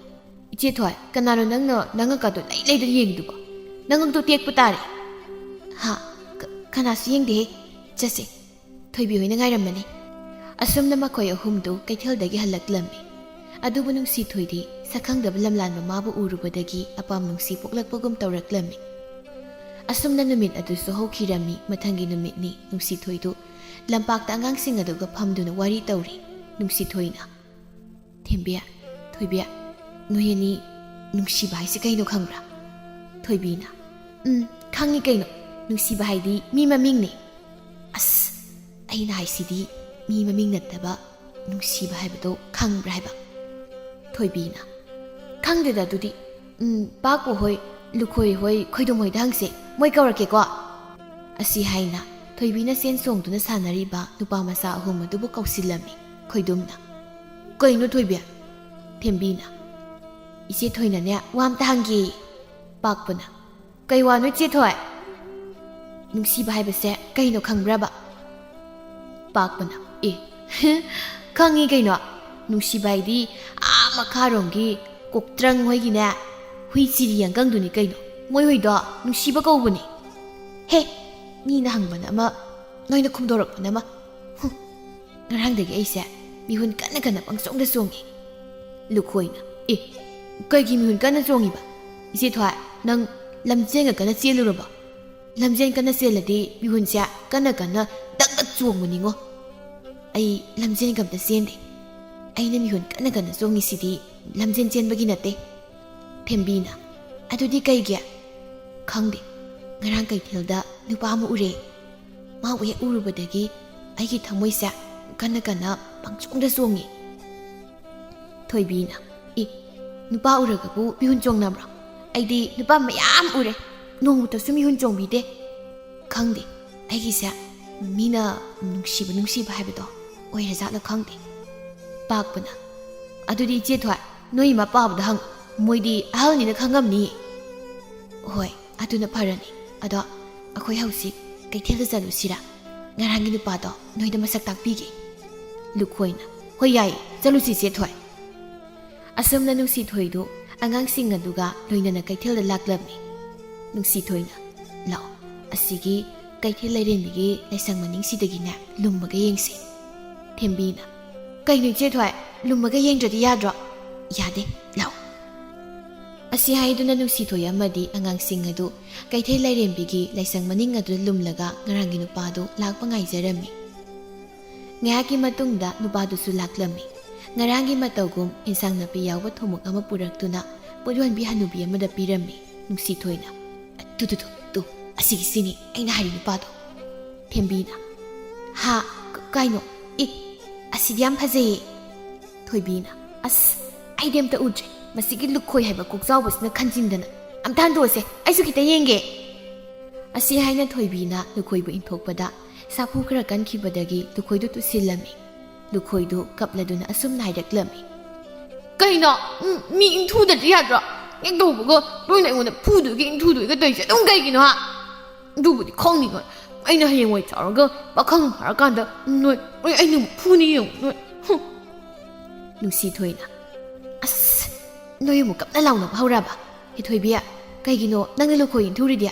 ꯏꯆꯦꯊꯣꯏ ꯀꯅꯥꯅꯣ ꯅꯪꯅ ꯅꯉꯛꯀꯗꯣ ꯂꯩꯗ ꯌꯦꯡꯉꯤꯗꯨꯕꯣ ꯅꯉꯛꯇꯣ ꯇꯦꯛꯄ ꯇꯥꯔꯦ ꯍꯥ ꯀꯅꯥꯁꯨ ꯌꯦꯡꯗꯦꯍꯦ ꯆꯠꯁꯦ ꯊꯣꯏꯕꯤ ꯍꯣꯏꯅ ꯉꯥꯏꯔꯝꯃꯅꯤ ꯑꯁꯨꯝꯅ ꯃꯈꯣꯏ ꯑꯍꯨꯝꯗꯨ ꯀꯩꯊꯦꯜꯗꯒꯤ ꯍꯜꯂꯛꯂꯝꯃꯤ ꯑꯗꯨꯕꯨ ꯅꯨꯡꯁꯤꯊꯣꯏꯗꯤ ꯁꯛꯈꯪꯗꯕ ꯂꯝꯂꯥꯟꯕ ꯃꯥꯕꯨ ꯎꯔꯨꯕꯗꯒꯤ ꯑꯄꯥꯝ ꯅꯨꯡꯁꯤ ꯄꯣꯛꯂꯛꯄꯒꯨꯝ ꯇꯧꯔꯛꯂꯝꯃꯤ ꯑꯁꯨꯝꯅ ꯅꯨꯃꯤꯠ ꯑꯗꯨꯁꯨ ꯍꯧꯈꯤꯔꯝꯃꯤ ꯃꯊꯪꯒꯤ ꯅꯨꯃꯤꯠꯅꯤ ꯅꯨꯡꯁꯤꯊꯣꯏꯗꯨ ꯂꯝꯄꯥꯛꯇ ꯑꯉꯥꯡꯁꯤꯡ ꯑꯗꯨꯒ ꯐꯝꯗꯨꯅ ꯋꯥꯔꯤ ꯇꯧꯔꯤ ꯅꯨꯡꯁꯤꯊꯣꯏꯅ ꯊꯦꯝꯕꯤ ꯊꯣꯏꯕꯤ ꯅꯣꯏ ꯑꯅꯤ ꯅꯨꯡꯁꯤꯕ ꯍꯥꯏꯁꯦ ꯀꯩꯅꯣ ꯈꯪꯕ꯭ꯔꯥ ꯊꯣꯏꯕꯤꯅ ꯈꯪꯉꯤ ꯀꯩꯅꯣ ꯅꯨꯡꯁꯤꯕ ꯍꯥꯏꯗꯤ ꯃꯤ ꯃꯃꯤꯡꯅꯤ ꯑꯁ ꯑꯩꯅ ꯍꯥꯏꯁꯤꯗꯤ ꯃꯤ ꯃꯃꯤꯡ ꯅꯠꯇꯕ ꯅꯨꯡꯁꯤꯕ ꯍꯥꯏꯕꯗꯣ ꯈꯪꯕ꯭ꯔꯥ ꯍꯥꯏꯕ ꯊꯣꯏꯕꯤꯅ ꯈꯪꯗꯦꯗ ꯑꯗꯨꯗꯤ ꯄꯥꯛꯄ ꯍꯣꯏ ꯂꯨꯈꯣꯏ ꯍꯣꯏ ꯈꯣꯏꯗꯣꯝ ꯍꯣꯏꯗ ꯍꯪꯁꯦ ꯃꯣꯏ ꯀꯧꯔꯛꯀꯦꯀꯣ ꯑꯁꯤ ꯍꯥꯏꯅ ꯊꯣꯏꯕꯤꯅ ꯆꯦꯟ ꯆꯣꯡꯗꯨꯅ 사ꯅꯔꯤꯕ ꯅꯨꯄꯥ ꯃꯆꯥ ꯑꯍꯨꯝ ꯑꯗꯨꯕꯨ ꯀꯧꯁꯤꯜꯂꯝꯃꯤ ꯈꯣꯏꯗꯣꯝꯅ ꯀꯩꯅꯣ ꯊꯣꯏꯕꯤ ꯊꯦꯝꯕꯤꯅ ꯏꯆꯦ ꯊꯣꯏꯅꯅꯦ ꯋꯥ ꯑꯝꯇ ꯍꯪꯒꯦ ꯄꯥꯛꯄꯅ ꯀꯩ ꯋꯥꯅꯣ ꯏꯆꯦ ꯊꯣꯏ ꯅꯨꯡꯁꯤꯕ ꯍꯥꯏꯕꯁꯦ ꯀꯩꯅꯣ ꯈꯪꯕ꯭ꯔꯕ ꯄꯥꯛꯄꯅ ꯈꯪꯉꯤ ꯀꯩꯅꯣ ꯅꯨꯡꯁꯤꯕ ꯍꯥꯏꯗꯤ ꯃꯈꯥꯔꯣꯝꯒꯤ ꯀꯣꯛꯇ꯭ꯔꯪ ꯍꯣꯏꯒꯤꯅꯦ ꯍꯨꯏ ꯆꯤꯔꯤ ꯌꯥꯡꯒꯪꯗꯨꯅꯤ ꯀꯩꯅꯣ ꯃꯣꯏ ꯍꯨꯏꯗꯣ ꯅꯨꯡꯁꯤꯕ ꯀꯧꯕꯅꯤ ꯍꯦ ꯃꯤꯅ ꯍꯪꯕꯅ ꯑꯃ ꯅꯣꯏꯅ ꯈꯨꯝꯗꯣꯔꯛꯄꯅ ꯑꯃ ꯉꯔꯥꯡꯗꯒꯤ ꯑꯩꯁꯦ ꯃꯤꯍꯨꯟ ꯀꯟꯅ ꯄꯪꯆꯣꯡꯗ ꯆꯣꯡꯉꯤ ꯂꯨꯈꯣꯏꯅ ꯀꯩꯒꯤ ꯃꯤꯍꯨꯟ ꯀꯟꯅ ꯆꯣꯡꯉꯤꯕ ꯏꯆꯦ ꯊꯣꯏ ꯅꯪ ꯂꯝꯖꯦꯟꯒ ꯀꯟꯅ ꯆꯦꯜꯂꯨꯔꯕ ꯂꯝꯖꯦꯟ ꯀꯟꯅ ꯆꯦꯜꯂꯗꯤ ꯃꯤꯍꯨꯟꯁꯦ ꯀꯟꯅ ꯗꯛ ꯆꯣꯡꯕꯅꯤꯉꯣ ꯑꯩ ꯂꯝꯖꯦꯟꯒ ꯑꯝꯇ ꯆꯦꯟꯗꯦ ꯑꯩꯅ ꯃꯤꯍꯨꯟ ꯀꯟꯅ ꯆꯣꯡꯉꯤꯁꯤꯗꯤ ꯂꯝꯖꯦꯟ ꯆꯦꯟꯕꯒꯤ ꯅꯠꯇꯦ ꯊꯦꯝꯕꯤꯅ ꯑꯗꯨꯗꯤ ꯀꯩꯒꯤ ꯈꯪꯗꯦ ꯉꯔꯥꯡ ꯀꯩꯊꯦꯜꯗ ꯅꯨꯄꯥ ꯑꯃ ꯎꯔꯦ ꯃꯥꯕꯨ ꯍꯦꯛ ꯎꯔꯨꯕꯗꯒꯤ ꯑꯩꯒꯤ ꯊꯃꯣꯏꯁꯦ ꯀꯟꯅ ꯄꯪꯆꯣꯡꯗ ꯆꯣꯡꯉꯤ ꯊꯣꯏꯕꯤꯅ ꯅꯨꯄꯥ ꯎꯔꯒꯕꯨ ꯃꯤꯍꯨꯟ ꯆꯣꯡꯅꯕ꯭ꯔꯣ ꯑꯩꯗꯤ ꯅꯨꯄꯥ ꯃꯌꯥꯝ ꯎꯔꯦ ꯅꯣꯡꯃꯇꯁꯨ ꯃꯤꯍꯨꯟ ꯆꯣꯡꯕꯤꯗꯦ ꯈꯪꯗꯦ ꯑꯩꯒꯤꯁꯦ ꯃꯤꯅ ꯅꯨꯡꯁꯤꯕ ꯍꯥꯏꯕꯗꯣ ꯑꯣꯏꯔꯖꯥꯠꯂ ꯈꯪꯗꯦ ꯄꯥꯛꯄꯅ ꯑꯗꯨꯗꯤ ꯏꯆꯦ ꯊꯣꯏ ꯅꯣꯏ ꯏꯃꯥ ꯄꯥꯕꯗ ꯍꯪ ꯃꯣꯏꯗꯤ ꯑꯍꯜꯅꯤꯅ ꯈꯪꯉꯝꯅꯤ ꯍꯣꯏ ꯑꯗꯨꯅ ꯐꯔꯅꯤ ꯑꯗꯣ ꯑꯩꯈꯣꯏ ꯍꯧꯖꯤꯛ ꯀꯩꯊꯦꯜꯗ ꯆꯠꯂꯨꯁꯤꯔꯥ ꯉꯔꯥꯡꯒꯤ ꯅꯨꯄꯥꯗꯣ ꯅꯣꯏꯗ ꯃꯁꯛ ꯇꯥꯛꯄꯤꯒꯦ ꯂꯨꯈꯣꯏꯅ ꯍꯣꯏ ꯌꯥꯏ ꯆꯠꯂꯨꯁꯤ ꯆꯦꯊꯣꯏ ꯑꯁꯨꯝꯅ ꯅꯨꯡꯁꯤꯊꯣꯏꯗꯨ ꯑꯉꯥꯡꯁꯤꯡ ꯑꯗꯨꯒ ꯂꯣꯏꯅꯅ ꯀꯩꯊꯦꯜꯗ ꯂꯥꯛꯂꯝꯃꯤ ꯅꯨꯡꯁꯤꯊꯣꯏꯅ ꯂꯥꯛꯑꯣ ꯑꯁꯤꯒꯤ ꯀꯩꯊꯦꯜ ꯂꯩꯔꯦꯝꯕꯤꯒꯤ ꯂꯥꯏꯁꯪ ꯃꯅꯤꯡꯁꯤꯗꯒꯤꯅꯦ ꯂꯨꯝꯃꯒ ꯌꯦꯡꯁꯤ ꯊꯦꯝꯕꯤꯅ ꯀꯩꯅꯣ ꯏꯆꯦꯊꯣꯏ ꯂꯨꯝꯃꯒ ꯌꯦꯡꯗ꯭ꯔꯗꯤ ꯌꯥꯗ꯭ꯔꯣ ꯌꯥꯗꯦ ꯂꯥꯛꯑꯣ ꯑꯁꯤ ꯍꯥꯏꯗꯨꯅ ꯅꯨꯡꯁꯤꯊꯣꯏ ꯑꯃꯗꯤ ꯑꯉꯥꯡꯁꯤꯡ ꯑꯗꯨ ꯀꯩꯊꯦꯜ ꯂꯩꯔꯦꯝꯕꯤꯒꯤ ꯂꯥꯏꯁꯪ ꯃꯅꯤꯡ ꯑꯗꯨꯗ ꯂꯨꯝꯂꯒ ꯉꯔꯥꯡꯒꯤ ꯅꯨꯄꯥꯗꯨ ꯂꯥꯛꯄ ꯉꯥꯏꯖꯔꯝꯃꯤ ꯉꯥꯏꯍꯥꯛꯀꯤ ꯃꯇꯨꯡꯗ ꯅꯨꯄꯥꯗꯨꯁꯨ ꯂꯥꯛꯂꯝꯃꯤ ꯉꯔꯥꯡꯒꯤ ꯃꯇꯧꯒꯨꯝ ꯏꯟꯁꯥꯡ ꯅꯥꯄꯤ ꯌꯥꯎꯕ ꯊꯨꯝꯃꯣꯛ ꯑꯃ ꯄꯨꯔꯛꯇꯨꯅ ꯄꯣꯠꯌꯣꯟꯕꯤ ꯍꯅꯨꯕꯤ ꯑꯃꯗ ꯄꯤꯔꯝꯃꯤ ꯅꯨꯡꯁꯤꯊꯣꯏꯅ ꯇꯨ ꯑꯁꯤꯒꯤꯁꯤꯅꯤ ꯑꯩꯅ ꯍꯥꯏꯔꯤ ꯅꯨꯄꯥꯗꯣ ꯊꯦꯝꯕꯤꯅ ꯍꯥ ꯀꯩꯅꯣ ꯑꯁꯤꯗꯤ ꯌꯥꯝ ꯐꯖꯩꯌꯦ ꯊꯣꯏꯕꯤꯅ ꯑꯁ ꯑꯩꯗꯤ ꯑꯝꯇ ꯎꯗ꯭ꯔꯦ ꯃꯁꯤꯒꯤ ꯂꯨꯈꯣꯏ ꯍꯥꯏꯕ ꯀꯣꯛꯆꯥꯎꯕꯁꯤꯅ ꯈꯟꯖꯤꯟꯗꯅ ꯑꯝꯇ ꯍꯟꯗꯣꯛꯑꯁꯦ ꯑꯩꯁꯨ ꯈꯤꯇ ꯌꯦꯡꯒꯦ ꯑꯁꯤ ꯍꯥꯏꯅ ꯊꯣꯏꯕꯤꯅ ꯂꯨꯈꯣꯏꯕꯨ ꯏꯟꯊꯣꯛꯄꯗ ꯁꯥꯐꯨ ꯈꯔ ꯀꯟꯈꯤꯕꯗꯒꯤ ꯂꯨꯈꯣꯏꯗꯨ ꯇꯨꯁꯤꯜꯂꯝꯃꯤ ꯂꯨꯈꯣꯏꯗꯨ ꯀꯞꯂꯗꯨꯅ ꯑꯁꯨꯝꯅ ꯍꯥꯏꯔꯛꯂꯝꯃꯤ ꯀꯩꯅꯣ ꯃꯤ ꯏꯟꯊꯨꯗ꯭ꯔꯗꯤ ꯌꯥꯗ꯭ꯔꯣ ꯍꯦꯛ ꯇꯧꯕꯒ ꯂꯣꯏꯅ ꯑꯩꯉꯣꯟꯗ ꯐꯨꯗꯣꯏꯒ ꯏꯟꯊꯨꯗꯣꯏꯒ ꯇꯧꯔꯤꯁꯦ ꯑꯗꯨꯝ ꯀꯩꯒꯤꯅꯣ ꯍꯥ ꯑꯗꯨꯕꯨꯗꯤ ꯈꯪꯅꯤꯉꯣꯏ ꯑꯩꯅ ꯍꯌꯦꯡꯋꯥꯏ ꯆꯥꯎꯔꯒ ꯄꯥꯈꯪ ꯐꯥꯔꯀꯥꯟꯗ ꯅꯣꯏ ꯑꯩꯅ ꯐꯨꯅꯤ ꯌꯦꯡꯉꯨ ꯅꯣꯏ ꯅꯨꯡꯁꯤꯊꯣꯏꯅ ꯑꯁ ꯅꯣꯏ ꯑꯃꯨꯛ ꯀꯞꯅ ꯂꯥꯎꯅꯕ ꯍꯧꯔꯕ ꯊꯣꯏꯕꯤ ꯀꯩꯒꯤꯅꯣ ꯅꯪꯅ ꯂꯨꯈꯣꯏ ꯏꯟꯊꯨꯔꯤꯗꯤ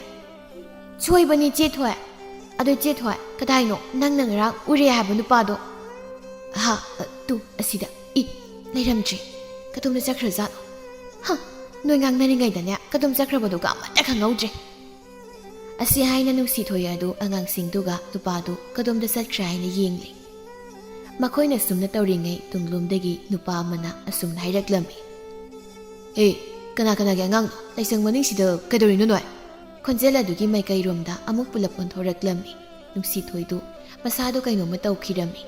ꯁꯣꯏꯕꯅꯤ ꯆꯦꯊꯣꯏ ꯑꯗꯣ ꯆꯦꯊꯣꯏ ꯀꯗꯥꯏꯅꯣ ꯅꯪꯅ ꯉꯔꯥꯡ ꯎꯔꯦ ꯍꯥꯏꯕ ꯅꯨꯄꯥꯗꯣ ꯍꯥ ꯑꯁꯤꯗ ꯂꯩꯔꯝꯗ꯭ꯔꯤ ꯀꯗꯣꯝꯗ ꯆꯠꯈ꯭ꯔꯖꯥꯠꯅꯣ ꯅꯣꯏ ꯉꯥꯡꯅꯔꯤꯉꯩꯗꯅꯦ ꯀꯗꯣꯝ ꯆꯠꯈ꯭ꯔꯕꯗꯨꯒ ꯑꯃꯠꯇ ꯈꯪꯍꯧꯗ꯭ꯔꯦ ꯑꯁꯤ ꯍꯥꯏꯅ ꯅꯨꯡꯁꯤꯊꯣꯏ ꯑꯗꯨ ꯑꯉꯥꯡꯁꯤꯡꯗꯨꯒ ꯅꯨꯄꯥꯗꯨ ꯀꯗꯣꯝꯗ ꯆꯠꯈ꯭ꯔꯦ ꯍꯥꯏꯅ ꯌꯦꯡꯂꯤ ꯃꯈꯣꯏꯅ ꯁꯨꯝꯅ ꯇꯧꯔꯤꯉꯩ ꯇꯨꯡꯂꯣꯝꯗꯒꯤ ꯅꯨꯄꯥ ꯑꯃꯅ ꯑꯁꯨꯝꯅ ꯍꯥꯏꯔꯛꯂꯝꯃꯤ ꯀꯅꯥꯒꯤ ꯑꯉꯥꯡꯅꯣ ꯂꯥꯏꯁꯪ ꯃꯅꯤꯡꯁꯤꯗ ꯀꯩꯗꯧꯔꯤꯅꯣ ꯅꯣꯏ ꯈꯣꯟꯖꯦꯜ ꯑꯗꯨꯒꯤ ꯃꯥꯏꯀꯩꯔꯣꯝꯗ ꯑꯃꯨꯛ ꯄꯨꯂꯞ ꯑꯣꯟꯊꯣꯔꯛꯂꯝꯃꯤ ꯅꯨꯡꯁꯤꯊꯣꯏꯗꯨ ꯃꯁꯥꯗꯨ ꯀꯩꯅꯣꯝꯃ ꯇꯧꯈꯤꯔꯝꯃꯤ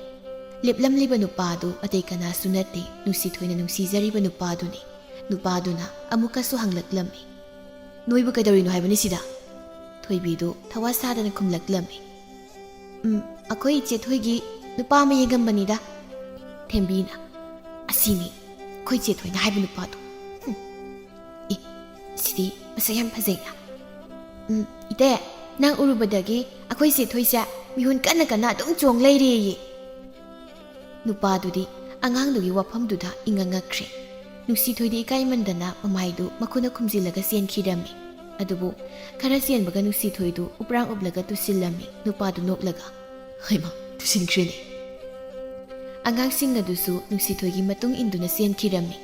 ꯂꯦꯞꯂꯝꯂꯤꯕ ꯅꯨꯄꯥꯗꯨ ꯑꯇꯩ ꯀꯅꯥꯁꯨ ꯅꯠꯇꯦ ꯅꯨꯡꯁꯤꯊꯣꯏꯅ ꯅꯨꯡꯁꯤꯖꯔꯤꯕ ꯅꯨꯄꯥꯗꯨꯅꯤ ꯅꯨꯄꯥꯗꯨꯅ ꯑꯃꯨꯛꯀꯁꯨ ꯍꯪꯂꯛꯂꯝꯃꯤ ꯅꯣꯏꯕꯨ ꯀꯩꯗꯧꯔꯤꯅꯣ ꯍꯥꯏꯕꯅꯤ ꯁꯤꯗ ꯊꯣꯏꯕꯤꯗꯨ ꯊꯋꯥ ꯁꯥꯗꯅ ꯈꯨꯝꯂꯛꯂꯝꯃꯤ ꯑꯩꯈꯣꯏ ꯏꯆꯦꯊꯣꯏꯒꯤ ꯅꯨꯄꯥ ꯑꯃ ꯌꯦꯡꯉꯝꯕꯅꯤꯗ ꯊꯦꯝꯕꯤꯅ ꯑꯁꯤꯅꯤ ꯑꯩꯈꯣꯏ ꯏꯆꯦꯊꯣꯏꯅ ꯍꯥꯏꯕ ꯅꯨꯄꯥꯗꯣ ꯁꯤꯗꯤ ꯃꯁꯛ ꯌꯥꯝ ꯐꯖꯩꯅ ꯏꯇꯦ ꯅꯪ ꯎꯔꯨꯕꯗꯒꯤ ꯑꯩꯈꯣꯏ ꯏꯆꯦꯊꯣꯏꯁꯦ ꯃꯤꯍꯨꯟ ꯀꯟꯅ ꯑꯗꯨꯝ ꯆꯣꯡ ꯂꯩꯔꯦꯌꯦ ꯅꯨꯄꯥꯗꯨꯗꯤ ꯑꯉꯥꯡꯗꯨꯒꯤ ꯋꯥꯐꯝꯗꯨꯗ ꯏꯉꯛꯉꯛꯈ꯭ꯔꯦ ꯅꯨꯡꯁꯤꯊꯣꯏꯗꯤ ꯏꯀꯥꯏꯃꯟꯗꯅ ꯃꯃꯥꯏꯗꯨ ꯃꯈꯨꯠꯅ ꯈꯨꯝꯖꯤꯜꯂꯒ ꯆꯦꯟꯈꯤꯔꯝꯃꯤ ꯑꯗꯨꯕꯨ ꯈꯔ ꯆꯦꯟꯕꯒ ꯅꯨꯡꯁꯤꯊꯣꯏꯗꯨ ꯎꯄ꯭ꯔꯥꯡ ꯎꯞꯂꯒ ꯇꯨꯁꯤꯜꯂꯝꯃꯤ ꯅꯨꯄꯥꯗꯨ ꯅꯣꯛꯂꯒ ꯍꯩꯃꯥ ꯇꯨꯁꯤꯟꯈ꯭ꯔꯦꯅꯦ ꯑꯉꯥꯡꯁꯤꯡ ꯑꯗꯨꯁꯨ ꯅꯨꯡꯁꯤꯊꯣꯏꯒꯤ ꯃꯇꯨꯡ ꯏꯟꯗꯨꯅ ꯆꯦꯟꯈꯤꯔꯝꯃꯤ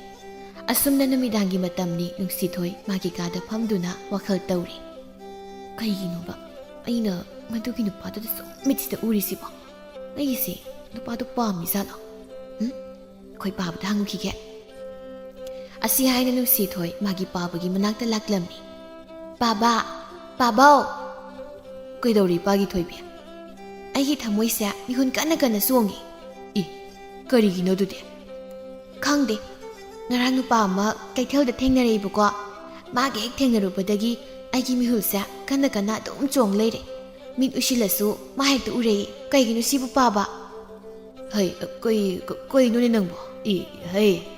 ꯑꯁꯨꯝꯅ ꯅꯨꯃꯤꯗꯥꯡꯒꯤ ꯃꯇꯝꯅꯤ ꯅꯨꯡꯁꯤꯊꯣꯏ ꯃꯥꯒꯤ ꯀꯥꯗ ꯐꯝꯗꯨꯅ ꯋꯥꯈꯜ ꯇꯧꯔꯤ ꯀꯩꯒꯤꯅꯣꯕ ꯑꯩꯅ ꯃꯗꯨꯒꯤ ꯅꯨꯄꯥꯗꯨꯗ ꯁꯨꯝ ꯃꯤꯠꯁꯤꯗ ꯎꯔꯤꯁꯤꯕꯣ ꯑꯩꯒꯤꯁꯦ ꯅꯨꯄꯥꯗꯨ ꯄꯥꯝꯃꯤꯖꯥꯠꯂꯣ ꯑꯩꯈꯣꯏ ꯄꯥꯕꯗ ꯍꯪꯉꯨꯈꯤꯒꯦ ꯑꯁꯤ ꯍꯥꯏꯅ ꯅꯨꯡꯁꯤꯊꯣꯏ ꯃꯥꯒꯤ ꯄꯥꯕꯒꯤ ꯃꯅꯥꯛꯇ ꯂꯥꯛꯂꯝꯃꯤ ꯄꯥꯕꯥꯎ ꯀꯩꯗꯧꯔꯤ ꯄꯥꯒꯤ ꯊꯣꯏꯕꯤ ꯑꯩꯒꯤ ꯊꯃꯣꯏꯁꯦ ꯃꯤꯍꯨꯟ ꯀꯟꯅ ꯆꯣꯡꯉꯤ ꯀꯔꯤꯒꯤꯅꯣ ꯑꯗꯨꯗꯤ ꯈꯪꯗꯦ ꯉꯔꯥꯡ ꯅꯨꯄꯥ ꯑꯃ ꯀꯩꯊꯦꯜꯗ ꯊꯦꯡꯅꯔꯛꯏꯕꯀꯣ ꯃꯥꯒ ꯍꯦꯛ ꯊꯦꯡꯅꯔꯨꯕꯗꯒꯤ ꯑꯩꯒꯤ ꯃꯤꯍꯨꯜꯁꯦ ꯀꯟꯅ ꯑꯗꯨꯝ ꯆꯣꯡ ꯂꯩꯔꯦ ꯃꯤꯠ ꯎꯏꯁꯤꯜꯂꯁꯨ ꯃꯥ ꯍꯦꯛꯇ ꯎꯔꯛꯏ ꯀꯩꯒꯤꯅꯣ ꯁꯤꯕꯨ ꯄꯥꯕ ꯀꯩꯅꯣꯅꯦ ꯅꯪꯕꯣ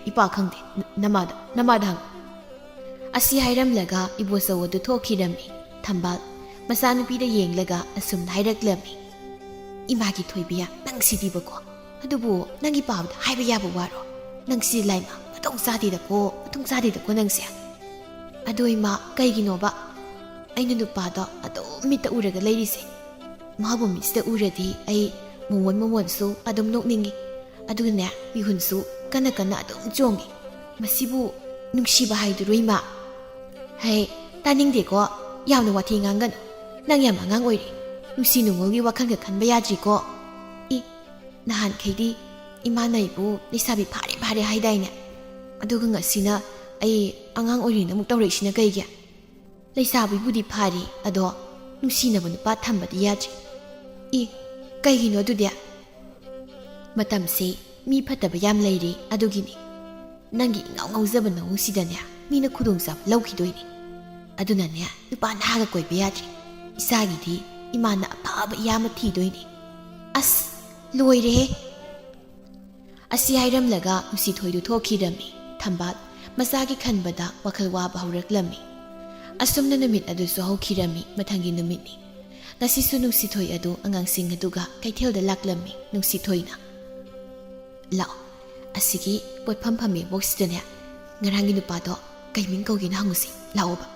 ꯏꯄꯥ ꯈꯪꯗꯦ ꯅꯃꯥꯗ ꯍꯪ ꯑꯁꯤ ꯍꯥꯏꯔꯝꯂꯒ ꯏꯕꯣꯆꯧ ꯑꯗꯨ ꯊꯣꯛꯈꯤꯔꯝꯃꯤ ꯊꯝꯕꯥꯜ ꯃꯆꯥꯅꯨꯄꯤꯗ ꯌꯦꯡꯂꯒ ꯑꯁꯨꯝꯅ ꯍꯥꯏꯔꯛꯂꯝꯃꯤ ꯏꯃꯥꯒꯤ ꯊꯣꯏꯕꯤꯌꯥ ꯅꯪ ꯁꯤꯗꯤꯕꯀꯣ ꯑꯗꯨꯕꯨ ꯅꯪꯒꯤ ꯄꯥꯕꯗ ꯍꯥꯏꯕ ꯌꯥꯕ ꯋꯥꯔꯣ ꯅꯪꯁꯤ ꯂꯥꯏꯃ ꯃꯇꯨꯡ ꯆꯥꯗꯦꯗꯀꯣ ꯅꯪꯁꯦ ꯑꯗꯣ ꯏꯃꯥ ꯀꯩꯒꯤꯅꯣꯕ ꯑꯩꯅ ꯅꯨꯄꯥꯗꯣ ꯑꯗꯨꯝ ꯃꯤꯠꯇ ꯎꯔꯒ ꯂꯩꯔꯤꯁꯦ ꯃꯥꯕꯨ ꯃꯤꯠꯁꯤꯗ ꯎꯔꯗꯤ ꯑꯩ ꯃꯣꯃꯣꯟꯁꯨ ꯑꯗꯨꯝ ꯅꯣꯛꯅꯤꯡꯉꯤ ꯑꯗꯨꯒꯅꯦ ꯃꯤꯍꯨꯟꯁꯨ ꯀꯟꯅ ꯑꯗꯨꯝ ꯆꯣꯡꯉꯤ ꯃꯁꯤꯕꯨ ꯅꯨꯡꯁꯤꯕ ꯍꯥꯏꯗꯨꯔꯣ ꯏꯃꯥ ꯇꯥꯅꯤꯡꯗꯦꯀꯣ ꯌꯥꯝꯅ ꯋꯥꯊꯤ ꯉꯥꯡꯒꯅꯨ ꯅꯪ ꯌꯥꯝ ꯑꯉꯥꯡ ꯑꯣꯏꯔꯤ ꯅꯨꯡꯁꯤ ꯅꯨꯡꯉꯣꯜꯒꯤ ꯋꯥꯈꯜꯒ ꯈꯟꯕ ꯌꯥꯗ꯭ꯔꯤꯀꯣ ꯅꯍꯥꯟꯈꯩꯗꯤ ꯏꯃꯥꯅ ꯑꯩꯕꯨ ꯂꯩꯁꯥꯕꯤ ꯐꯥꯔꯦ ꯍꯥꯏꯗꯥꯏꯅꯦ ꯑꯗꯨꯒ ꯉꯁꯤꯅ ꯑꯩ ꯑꯉꯥꯡ ꯑꯣꯏꯔꯤꯅ ꯑꯃꯨꯛ ꯇꯧꯔꯛꯏꯁꯤꯅ ꯀꯩꯒꯤ ꯂꯩꯁꯥꯕꯤꯕꯨꯗꯤ ꯐꯥꯔꯤ ꯑꯗꯣ ꯅꯨꯡꯁꯤꯅꯕ ꯅꯨꯄꯥ ꯊꯝꯕꯗꯤ ꯌꯥꯗ꯭ꯔꯤ ꯀꯩꯒꯤꯅꯣ ꯑꯗꯨꯗꯤ ꯃꯇꯝꯁꯦ ꯃꯤ ꯐꯠꯇꯕ ꯌꯥꯝ ꯂꯩꯔꯤ ꯑꯗꯨꯒꯤꯅꯤ ꯅꯪꯒꯤ ꯉꯥꯎꯖꯕ ꯅꯑꯣꯡꯁꯤꯗꯅꯦ ꯃꯤꯅ ꯈꯨꯗꯣꯡꯆꯥꯕ ꯂꯧꯈꯤꯗꯣꯏꯅꯤ ꯑꯗꯨꯅꯅꯦ ꯅꯨꯄꯥ ꯅꯍꯥꯒ ꯀꯣꯏꯕ ꯌꯥꯗ꯭ꯔꯤ ꯏꯆꯥꯒꯤꯗꯤ ꯏꯃꯥꯅ ꯑꯐꯕ ꯏꯌꯥ ꯑꯃ ꯊꯤꯗꯣꯏꯅꯤ ꯑꯁ ꯂꯣꯏꯔꯦꯍꯦ ꯑꯁꯤ ꯍꯥꯏꯔꯝꯂꯒ ꯅꯨꯡꯁꯤꯊꯣꯏꯗꯨ ꯊꯣꯛꯈꯤꯔꯝꯃꯤ ꯊꯝꯕꯥꯜ ꯃꯆꯥꯒꯤ ꯈꯟꯕꯗ ꯋꯥꯈꯜ ꯋꯥꯕ ꯍꯧꯔꯛꯂꯝꯃꯤ꯫ ꯑꯁꯨꯝꯅ ꯅꯨꯃꯤꯠ ꯑꯗꯨꯁꯨ ꯍꯧꯈꯤꯔꯝꯃꯤ꯫ ꯃꯊꯪꯒꯤ ꯅꯨꯃꯤꯠꯅꯤ꯫ ꯉꯁꯤꯁꯨ ꯅꯨꯡꯁꯤꯊꯣꯏ ꯑꯗꯨ ꯑꯉꯥꯡꯁꯤꯡ ꯑꯗꯨꯒ ꯀꯩꯊꯦꯜꯗ ꯂꯥꯛꯂꯝꯃꯤ꯫ ꯅꯨꯡꯁꯤꯊꯣꯏꯅ ꯂꯥꯛꯑꯣ, ꯑꯁꯤꯒꯤ ꯄꯣꯠꯐꯝ ꯐꯝꯃꯦꯕꯣꯛꯁꯤꯗꯅꯦ ꯉꯔꯥꯡꯒꯤ ꯅꯨꯄꯥꯗꯣ ꯀꯩ ꯃꯤꯡ ꯀꯧꯒꯦꯅ ꯍꯪꯉꯨꯁꯤ, ꯂꯥꯛꯑꯣꯕ꯫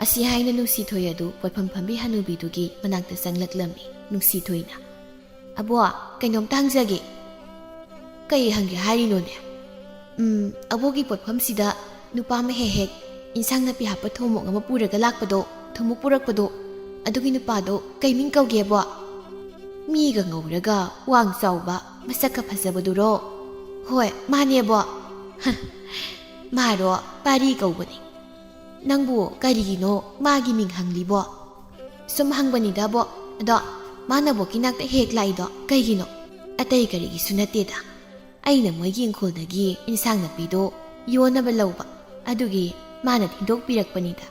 ꯑꯁꯤ ꯍꯥꯏꯅ ꯅꯨꯡꯁꯤꯊꯣꯏ ꯑꯗꯨ ꯄꯣꯠꯐꯝ ꯐꯝꯕꯤ ꯍꯅꯨꯕꯤꯗꯨꯒꯤ ꯃꯅꯥꯛꯇ ꯆꯪꯂꯛꯂꯝꯃꯤ꯫ ꯅꯨꯡꯁꯤꯊꯣꯏꯅ ꯑꯕꯣ, ꯀꯩꯅꯣꯝꯇ ꯍꯪꯖꯒꯦ꯫ ꯀꯩ ꯍꯪꯒꯦ ꯍꯥꯏꯔꯤꯅꯣꯅꯦ? ꯑꯕꯣꯒꯤ ꯄꯣꯠꯐꯝꯁꯤꯗ ꯅꯨꯄꯥ ꯑꯃ ꯍꯦꯛ ꯍꯦꯛ ꯏꯟꯁꯥꯡ ꯅꯥꯄꯤ ꯍꯥꯞꯄ ꯊꯨꯝꯃꯣꯛ ꯑꯃ ꯄꯨꯔꯒ ꯂꯥꯛꯄꯗꯣ, ꯊꯨꯝꯃꯣꯛ ꯄꯨꯔꯛꯄꯗꯣ, ꯑꯗꯨꯒꯤ ꯅꯨꯄꯥꯗꯣ ꯀꯩ ꯃꯤꯡ ꯀꯧꯒꯦꯕꯣ? ꯃꯤꯒ ꯉꯧꯔꯒ ꯋꯥꯡ ꯆꯥꯎꯕ ꯃꯁꯛꯀ ꯐꯖꯕꯗꯨꯔꯣ? ꯍꯣꯏ ꯃꯥꯅꯦꯕꯣ꯫ ꯃꯥꯔꯣ ꯄꯥꯔꯤ ꯀꯧꯕꯅꯤ꯫ ꯅꯪꯕꯨ ꯀꯔꯤꯒꯤꯅꯣ ꯃꯥꯒꯤ ꯃꯤꯡ ꯍꯪꯂꯤꯕꯣ? ꯁꯨꯝ ꯍꯪꯕꯅꯤꯗꯕꯣ꯫ ꯑꯗꯣ ꯃꯥꯅ ꯕꯣꯛꯀꯤ ꯅꯥꯛꯇ ꯍꯦꯛ ꯂꯥꯛꯏꯗꯣ ꯀꯩꯒꯤꯅꯣ? ꯑꯇꯩ ꯀꯔꯤꯒꯤꯁꯨ ꯅꯠꯇꯦꯗ, ꯑꯩꯅ ꯃꯣꯏꯒꯤ ꯏꯪꯈꯣꯜꯗꯒꯤ ꯏꯟꯁꯥꯡ ꯅꯥꯄꯤꯗꯣ ꯌꯣꯟꯅꯕ ꯂꯧꯕ, ꯑꯗꯨꯒꯤ ꯃꯥꯅ ꯊꯤꯟꯗꯣꯛꯄꯤꯔꯛꯄꯅꯤꯗ꯫